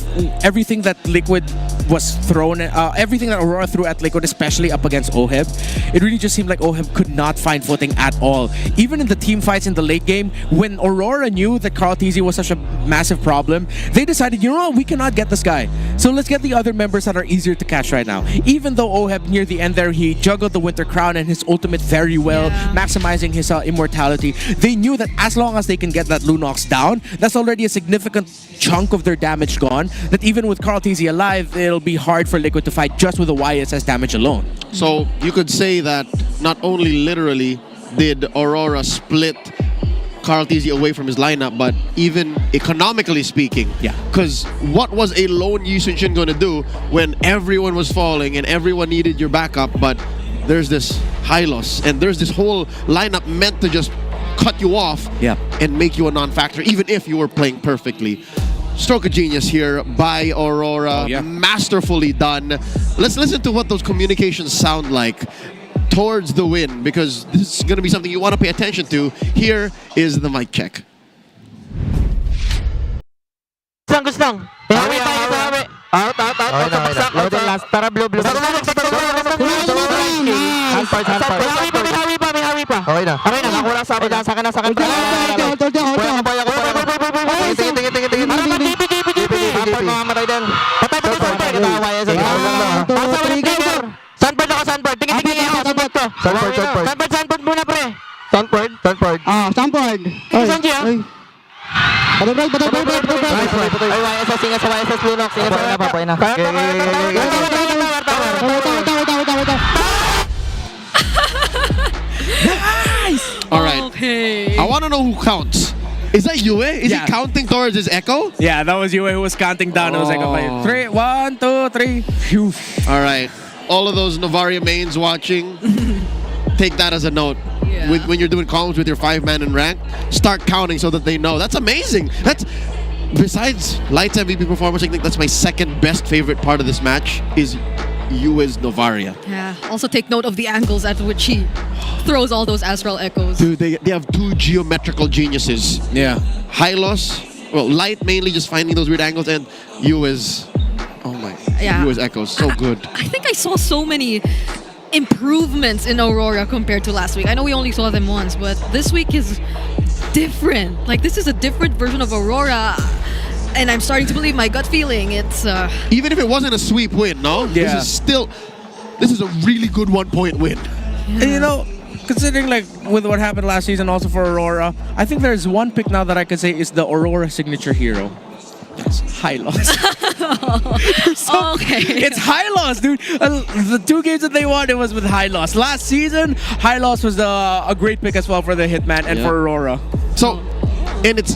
everything that Liquid was thrown, everything that Aurora threw at Liquid, especially up against OHEB, it really just seemed like OHEB could not find footing at all. Even in the team fights in the late game, when Aurora knew that Carl Tizzy was such a massive problem, they decided, you know what, we cannot get this guy. So let's get the other members that are easier to catch right now. Even though OHEB near the end there, he juggled the Winter Crown and his ultimate very well, maximizing his immortality. They knew that as long as they can get that Lunox down, that's already a significant chunk of their damage gone, that even with Carl Tizzy alive, it'll be hard for Liquid to fight just with the YSS damage alone. So you could say that not only literally did Aurora split Carl Tizzy away from his lineup, but even economically speaking. Yeah. Because what was a lone Yi Sun-shin going to do when everyone was falling and everyone needed your backup, but there's this Hylos and there's this whole lineup meant to just cut you off and make you a non-factor, even if you were playing perfectly. Stroke of genius here by Aurora. Masterfully done. Let's listen to what those communications sound like towards the win, because this is going to be something you want to pay attention to. Here is the mic check. Gustong. Out. Loading last. Tara, blue. Hawi pa. Okay na. Nakulang sa akin. Sa akin. Tingin. Sunbird mamamatay din. Patay. Sunbird ako. Tingin ako. Sunbird muna, pre. Sunbird. Sunbird. Saan siya? Patay. Ay, YSS. Singa sa YSS Lunox. Papay na. Nice! Alright. Okay. I want to know who counts. Is that Yue? Is he counting towards his echo? Yeah, that was Yue who was counting down. It was like 3, 1, 2, 3. Phew. Alright. All of those Novaria mains watching, take that as a note. When you're doing columns with your 5-man in rank, start counting so that they know. That's amazing. That's besides Light's MVP performance, I think that's my second best favorite part of this match is Yue's Novaria. Yeah. Also take note of the angles at which he throws all those Astral Echoes. Dude, they have two geometrical geniuses. Yeah. Hylos, well, Light mainly just finding those weird angles, and Yue's, oh my, Yue's Echoes, so good. I think I saw so many improvements in Aurora compared to last week. I know we only saw them once, but this week is different. Like, this is a different version of Aurora. And I'm starting to believe my gut feeling. It's even if it wasn't a sweep win, no? Yeah. This is a really good 1-point win. And you know, considering like with what happened last season also for Aurora, I think there's one pick now that I could say is the Aurora signature hero. It's Hylos. Okay. It's Hylos, dude. The 2 games that they won, it was with Hylos. Last season, Hylos was a great pick as well for the Hitman and for Aurora. So, and it's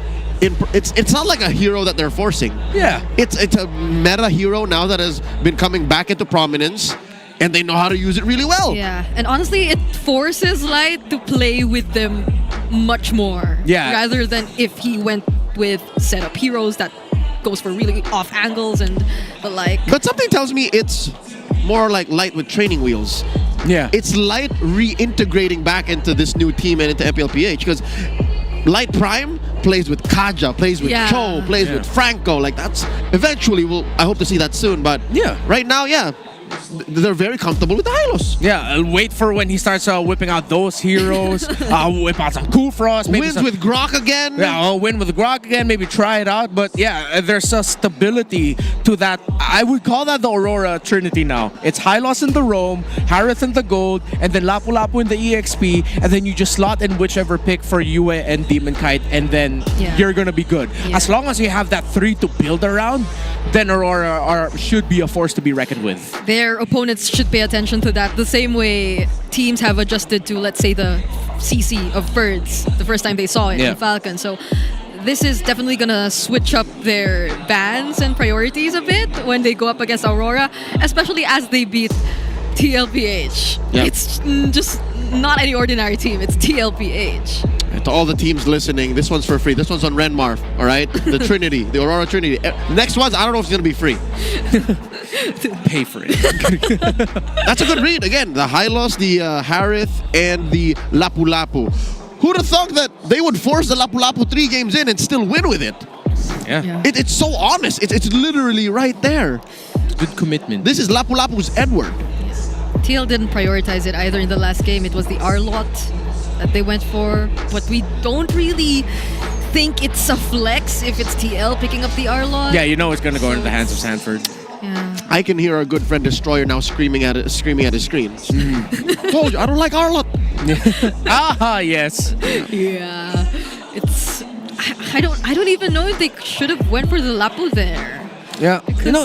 not like a hero that they're forcing. Yeah. It's a meta hero now that has been coming back into prominence, and they know how to use it really well. Yeah, and honestly, it forces Light to play with them much more. Yeah. Rather than if he went with setup heroes that goes for really off angles and the like. But something tells me it's more like Light with training wheels. Yeah. It's Light reintegrating back into this new team and into MPLPH, because Light Prime plays with Kaja, plays with Cho, plays with Franco. Like, that's eventually I hope to see that soon. But right now, they're very comfortable with the Hylos. Yeah, I'll wait for when he starts whipping out those heroes. Whip out some Cool Frost. Wins with Grok again. Yeah, I'll win with Grok again. Maybe try it out. But yeah, there's a stability to that. I would call that the Aurora Trinity now. It's Hylos in the Roam, Harith in the Gold, and then Lapu-Lapu in the EXP, and then you just slot in whichever pick for Yue and Demon Kite, and then you're gonna be good. As long as you have that 3 to build around, then Aurora should be a force to be reckoned with. Their opponents should pay attention to that the same way teams have adjusted to, let's say, the CC of Birds the first time they saw it in Falcon. So this is definitely gonna switch up their bans and priorities a bit when they go up against Aurora, especially as they beat TLPH. Yeah. It's just not any ordinary team, it's TLPH. And to all the teams listening, this one's for free. This one's on Renmar, all right? The Trinity, the Aurora Trinity. Next one's, I don't know if it's going to be free. Pay for it. That's a good read. Again, the Hylos, the Harith, and the Lapu-Lapu. Who'd have thought that they would force the Lapu-Lapu 3 games in and still win with it? Yeah. It's so honest. It's literally right there. Good commitment. This is Lapu-Lapu's Edward. TL didn't prioritize it either in the last game. It was the R-Lot that they went for, but we don't really think it's a flex if it's TL picking up the R-Lot. Yeah, you know it's going to go into the hands of Sanford. Yeah. I can hear our good friend Destroyer now screaming at his screen. Told you, I don't like R-Lot. Ah, yes. Yeah. It's I don't even know if they should have went for the Lapu there. Yeah. You know,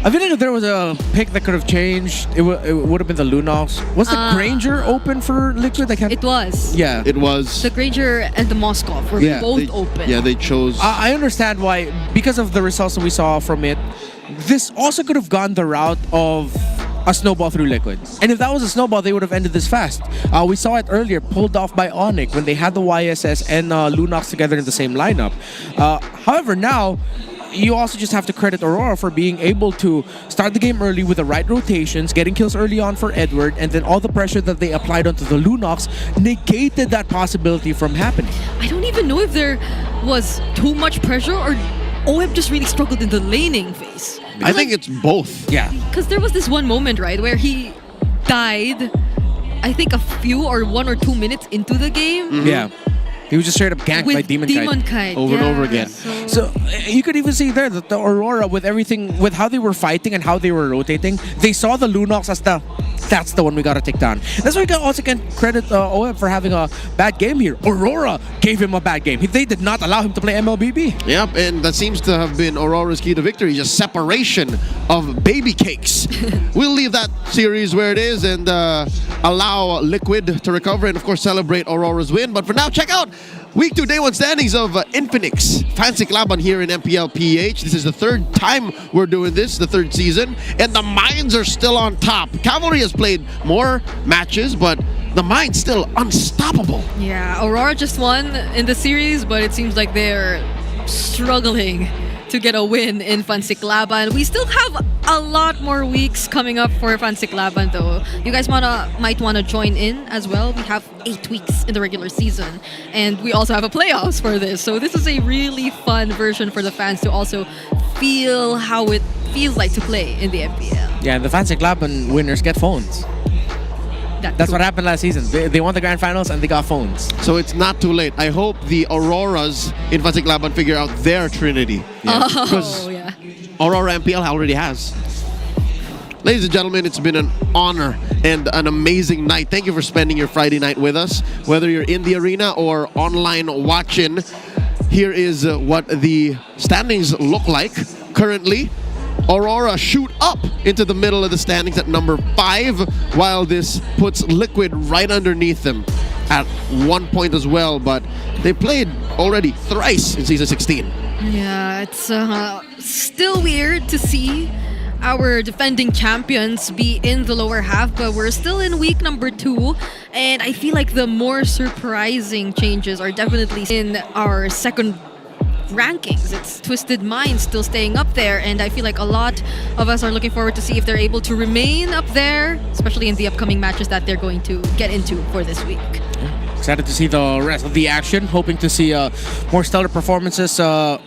I feel like if there was a pick that could have changed, it would have been the Lunox. Was the Granger open for Liquid? It was. Yeah. It was. The Granger and the Moskov were both open. Yeah, they chose. I understand why, because of the results that we saw from it, this also could have gone the route of a snowball through Liquid. And if that was a snowball, they would have ended this fast. We saw it earlier, pulled off by ONIC when they had the YSS and Lunox together in the same lineup. However, now, you also just have to credit Aurora for being able to start the game early with the right rotations, getting kills early on for Edward, and then all the pressure that they applied onto the Lunox negated that possibility from happening. I don't even know if there was too much pressure or OEB just really struggled in the laning phase. I think it's both. Yeah. Because there was this one moment, right, where he died, I think a few or 1 or 2 minutes into the game. Mm-hmm. Yeah. He was just straight up ganked With by Demon Kite. Over and over again. So you could even see there that the Aurora, with everything, with how they were fighting and how they were rotating, they saw the Lunox as that's the one we gotta take down. That's why we also can credit OEB for having a bad game here. Aurora gave him a bad game. They did not allow him to play MLBB. Yep, and that seems to have been Aurora's key to victory, just separation of baby cakes. We'll leave that series where it is and allow Liquid to recover and, of course, celebrate Aurora's win. But for now, check out Week 2 Day 1 standings of Infinix Fancy Laban here in MPL PH. This is the third time we're doing this, the third season, and the Mines are still on top. Cavalry has played more matches, but the Mines still unstoppable. Yeah, Aurora just won in the series, but it seems like they're struggling to get a win in Fansiklaban. We still have a lot more weeks coming up for Fansiklaban though. You guys might wanna join in as well. We have 8 weeks in the regular season, and we also have a playoffs for this. So this is a really fun version for the fans to also feel how it feels like to play in the MPL. Yeah, and the Fancy Club and winners get phones. That's what happened last season. They won the grand finals and they got phones. So it's not too late. I hope the Auroras in Fancy Laban figure out their trinity. Because Aurora MPL already has. Ladies and gentlemen, it's been an honor and an amazing night. Thank you for spending your Friday night with us. Whether you're in the arena or online watching, here is what the standings look like currently. Aurora shoot up into the middle of the standings at number 5, while this puts Liquid right underneath them at 1 point as well. But they played already thrice in Season 16. Yeah, it's still weird to see our defending champions be in the lower half, but we're still in week number 2, and I feel like the more surprising changes are definitely in our second rankings. It's Twisted Minds still staying up there, and I feel like a lot of us are looking forward to see if they're able to remain up there, especially in the upcoming matches that they're going to get into for this week. Excited to see the rest of the action. Hoping to see more stellar performances,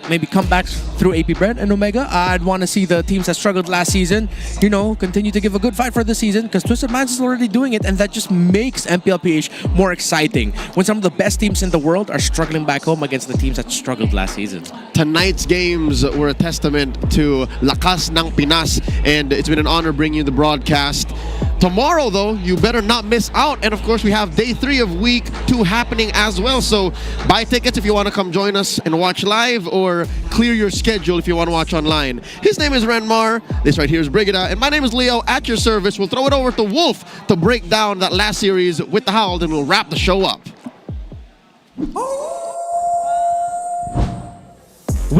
maybe comebacks through APBR and Omega. I'd want to see the teams that struggled last season, continue to give a good fight for the season, because Twisted Minds is already doing it, and that just makes MPLPH more exciting when some of the best teams in the world are struggling back home against the teams that struggled last season. Tonight's games were a testament to Lakas ng Pinas, and it's been an honor bringing you the broadcast. Tomorrow, though, you better not miss out. And of course, we have day 3 of week 2 happening as well. So buy tickets if you want to come join us and watch live, or clear your schedule if you want to watch online. His name is Renmar. This right here is Brigida. And my name is Leo, at your service. We'll throw it over to Wolf to break down that last series with the Howl, and we'll wrap the show up.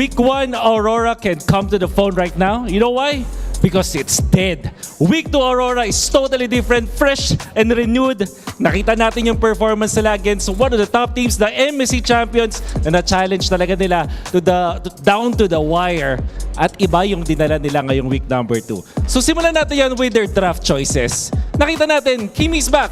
Week 1, Aurora can come to the phone right now. You know why? Because it's dead. Week 2 Aurora is totally different, fresh and renewed. Nakita natin yung performance nila against one of the top teams, the MSC champions, na na-challenge talaga nila down to the wire. At iba yung dinala nila ngayong week number 2. So simulan natin yan with their draft choices. Nakita natin, Kimi's back.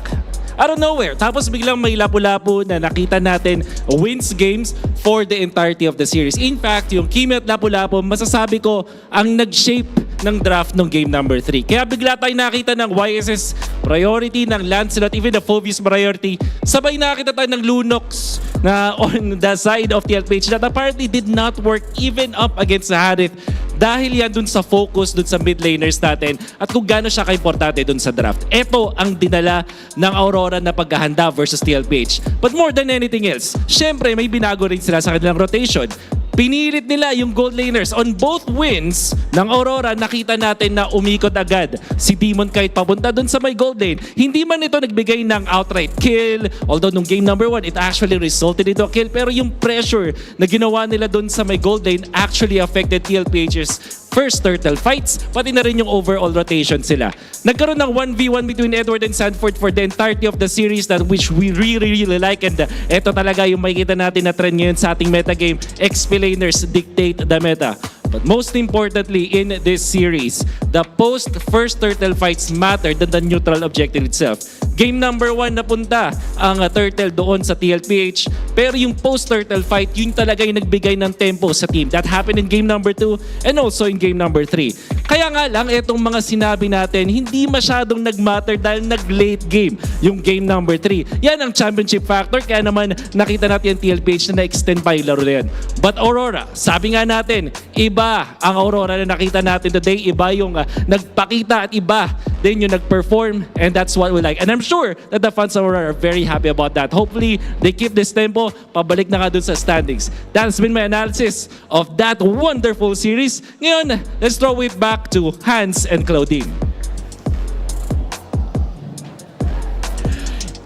Out of nowhere. Tapos biglang may lapu-lapu na nakita natin wins games for the entirety of the series. In fact, yung Kimi at lapu-lapu, masasabi ko, ang nag-shape ng draft ng game number 3. Kaya bigla tayo nakita ng YSS priority, ng Lancelot, even the Phobius priority. Sabay nakita tayo ng Lunox na on the side of TLPH that apparently did not work even up against the Harith. Dahil yan dun sa focus, dun sa mid laners natin at kung gaano siya ka-importante dun sa draft. Ito ang dinala ng Aurora na paghahanda versus TLPH. But more than anything else, syempre may binago rin sila sa kanilang rotation. Pinilit nila yung gold laners. On both wins ng Aurora, nakita natin na umikot agad si Demon kahit papunta dun sa may gold lane. Hindi man ito nagbigay ng outright kill. Although nung game number 1, it actually resulted into a kill. Pero yung pressure na ginawa nila dun sa may gold lane actually affected TLPH's first turtle fights, pati na rin yung overall rotation sila. Nagkaroon ng 1v1 between Edward and Sanford for the entirety of the series that which we really like, and ito talaga yung makikita natin na trend ngayon sa ating metagame. XP laners dictate the meta. But most importantly in this series, the post-first turtle fights matter than the neutral objective itself. Game number 1 napunta ang turtle doon sa TLPH, pero yung post-turtle fight, yun talaga yung nagbigay ng tempo sa team. That happened in game number 2 and also in game number 3. Kaya nga lang, itong mga sinabi natin, hindi masyadong nagmatter dahil nag-late game yung game number 3. Yan ang championship factor, kaya naman nakita natin yung TLPH na na-extend pa yung laro na yan. But Aurora, sabi nga natin, iba ang Aurora na nakita natin today, iba yung nagpakita at iba din yung nag-perform, and that's what we like. And I'm sure that the fans of Aurora are very happy about that. Hopefully, they keep this tempo, pabalik na nga dun sa standings. That's been my analysis of that wonderful series. Ngayon, let's throw it back to Hans and Claudine.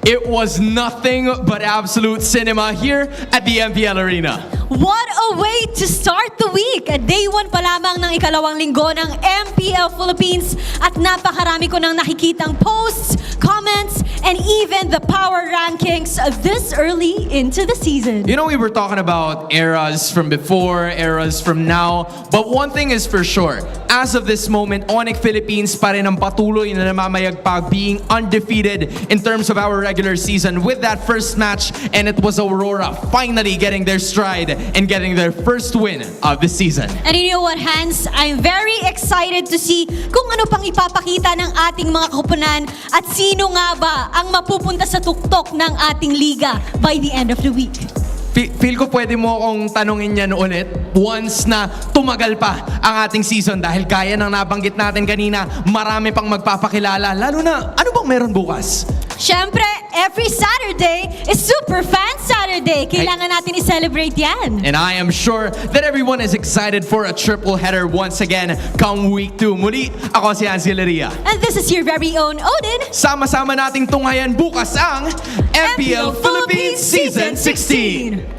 It was nothing but absolute cinema here at the MPL Arena. What a way to start the week! Day 1 pa lamang ng ikalawang linggo ng MPL Philippines at napakarami ko nang nakikitang posts, comments, and even the power rankings this early into the season. You know, we were talking about eras from before, eras from now, but one thing is for sure, as of this moment, ONIC Philippines pa rin ang patuloy na namamayagpag, being undefeated in terms of our regular season with that first match, and it was Aurora finally getting their stride and getting their first win of the season. And you know what, Hans? I'm very excited to see kung ano pang ipapakita ng ating mga kahupunan at sino nga ba ang mapupunta sa tuktok ng ating liga by the end of the week. Feel ko pwede mo akong tanungin yan ulit once na tumagal pa ang ating season dahil gaya ng nabanggit natin kanina, marami pang magpapakilala, lalo na ano bang meron bukas? Siyempre, every Saturday is Super Fan Saturday. Kailangan natin i-celebrate yan. And I am sure that everyone is excited for a triple header once again come week 2. Muli, ako si Hansi Leria. And this is your very own Odin. Sama-sama nating tunghayan bukas ang MPL Philippines Season 16.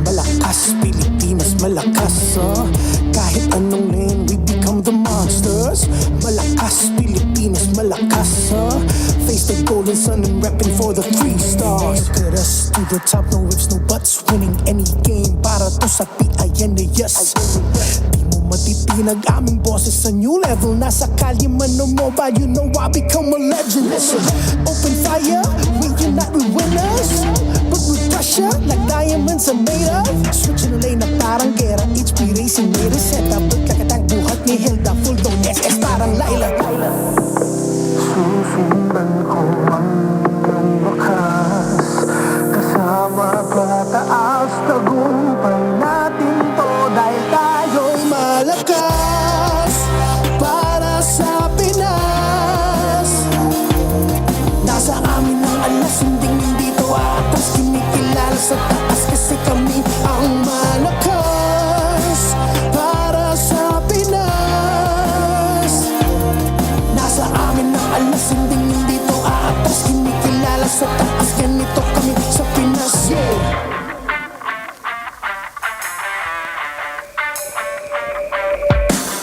Malakas, Pilipinas, malakas, kahit anong lane, we become the monsters. Malakas, Pilipinas, malakas, face the golden sun and repping for the 3 stars. Look at us, to the top, no ifs, no buts, winning any game, para to sa PINAS. Di mo matitinag aming boses sa new level, nasa kalye man o mobile, you know I become a legend. Listen, open fire, we unite, we winners. But with pressure, like diamonds are made of. Switching the lane na parang gera, HP racing made a setup. Pagkakatang buhat ni Hilda, full dome SS parang Laila. Susundan ko ang wakas, kasama pataas, tagumpay natin to dahil tayo'y malakas para sa Pinas. Nasa amin ang alas, hindi to atas, kinikilala sa taas kasi kami ang malakas para sa Pinas. Nasa amin ang alas, hindi to atas, kinikilala sa taas, ganito kami sa Pinas.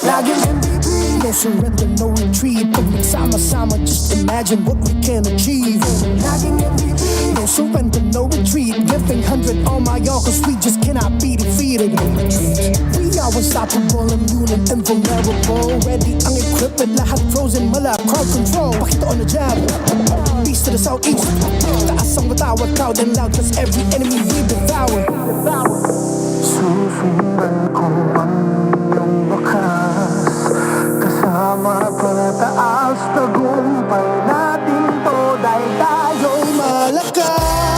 Laging MVP, no surrender, no retreat. Pag nagsama-sama, just imagine what we can achieve. Laging MVP, no surrender, no retreat. Giving 100 on my all, cause we just cannot be defeated. We are unstoppable, immune and invulnerable. Ready ang equipment, lahat frozen, mala, crowd control. Pakita on the jab, east to the southeast. Taas ang watawat, proud and loud, cause every enemy we devour. Susundan ko ang iyong wakas, kasama pataas, tagumpay natin to dahil tayo'y malakas.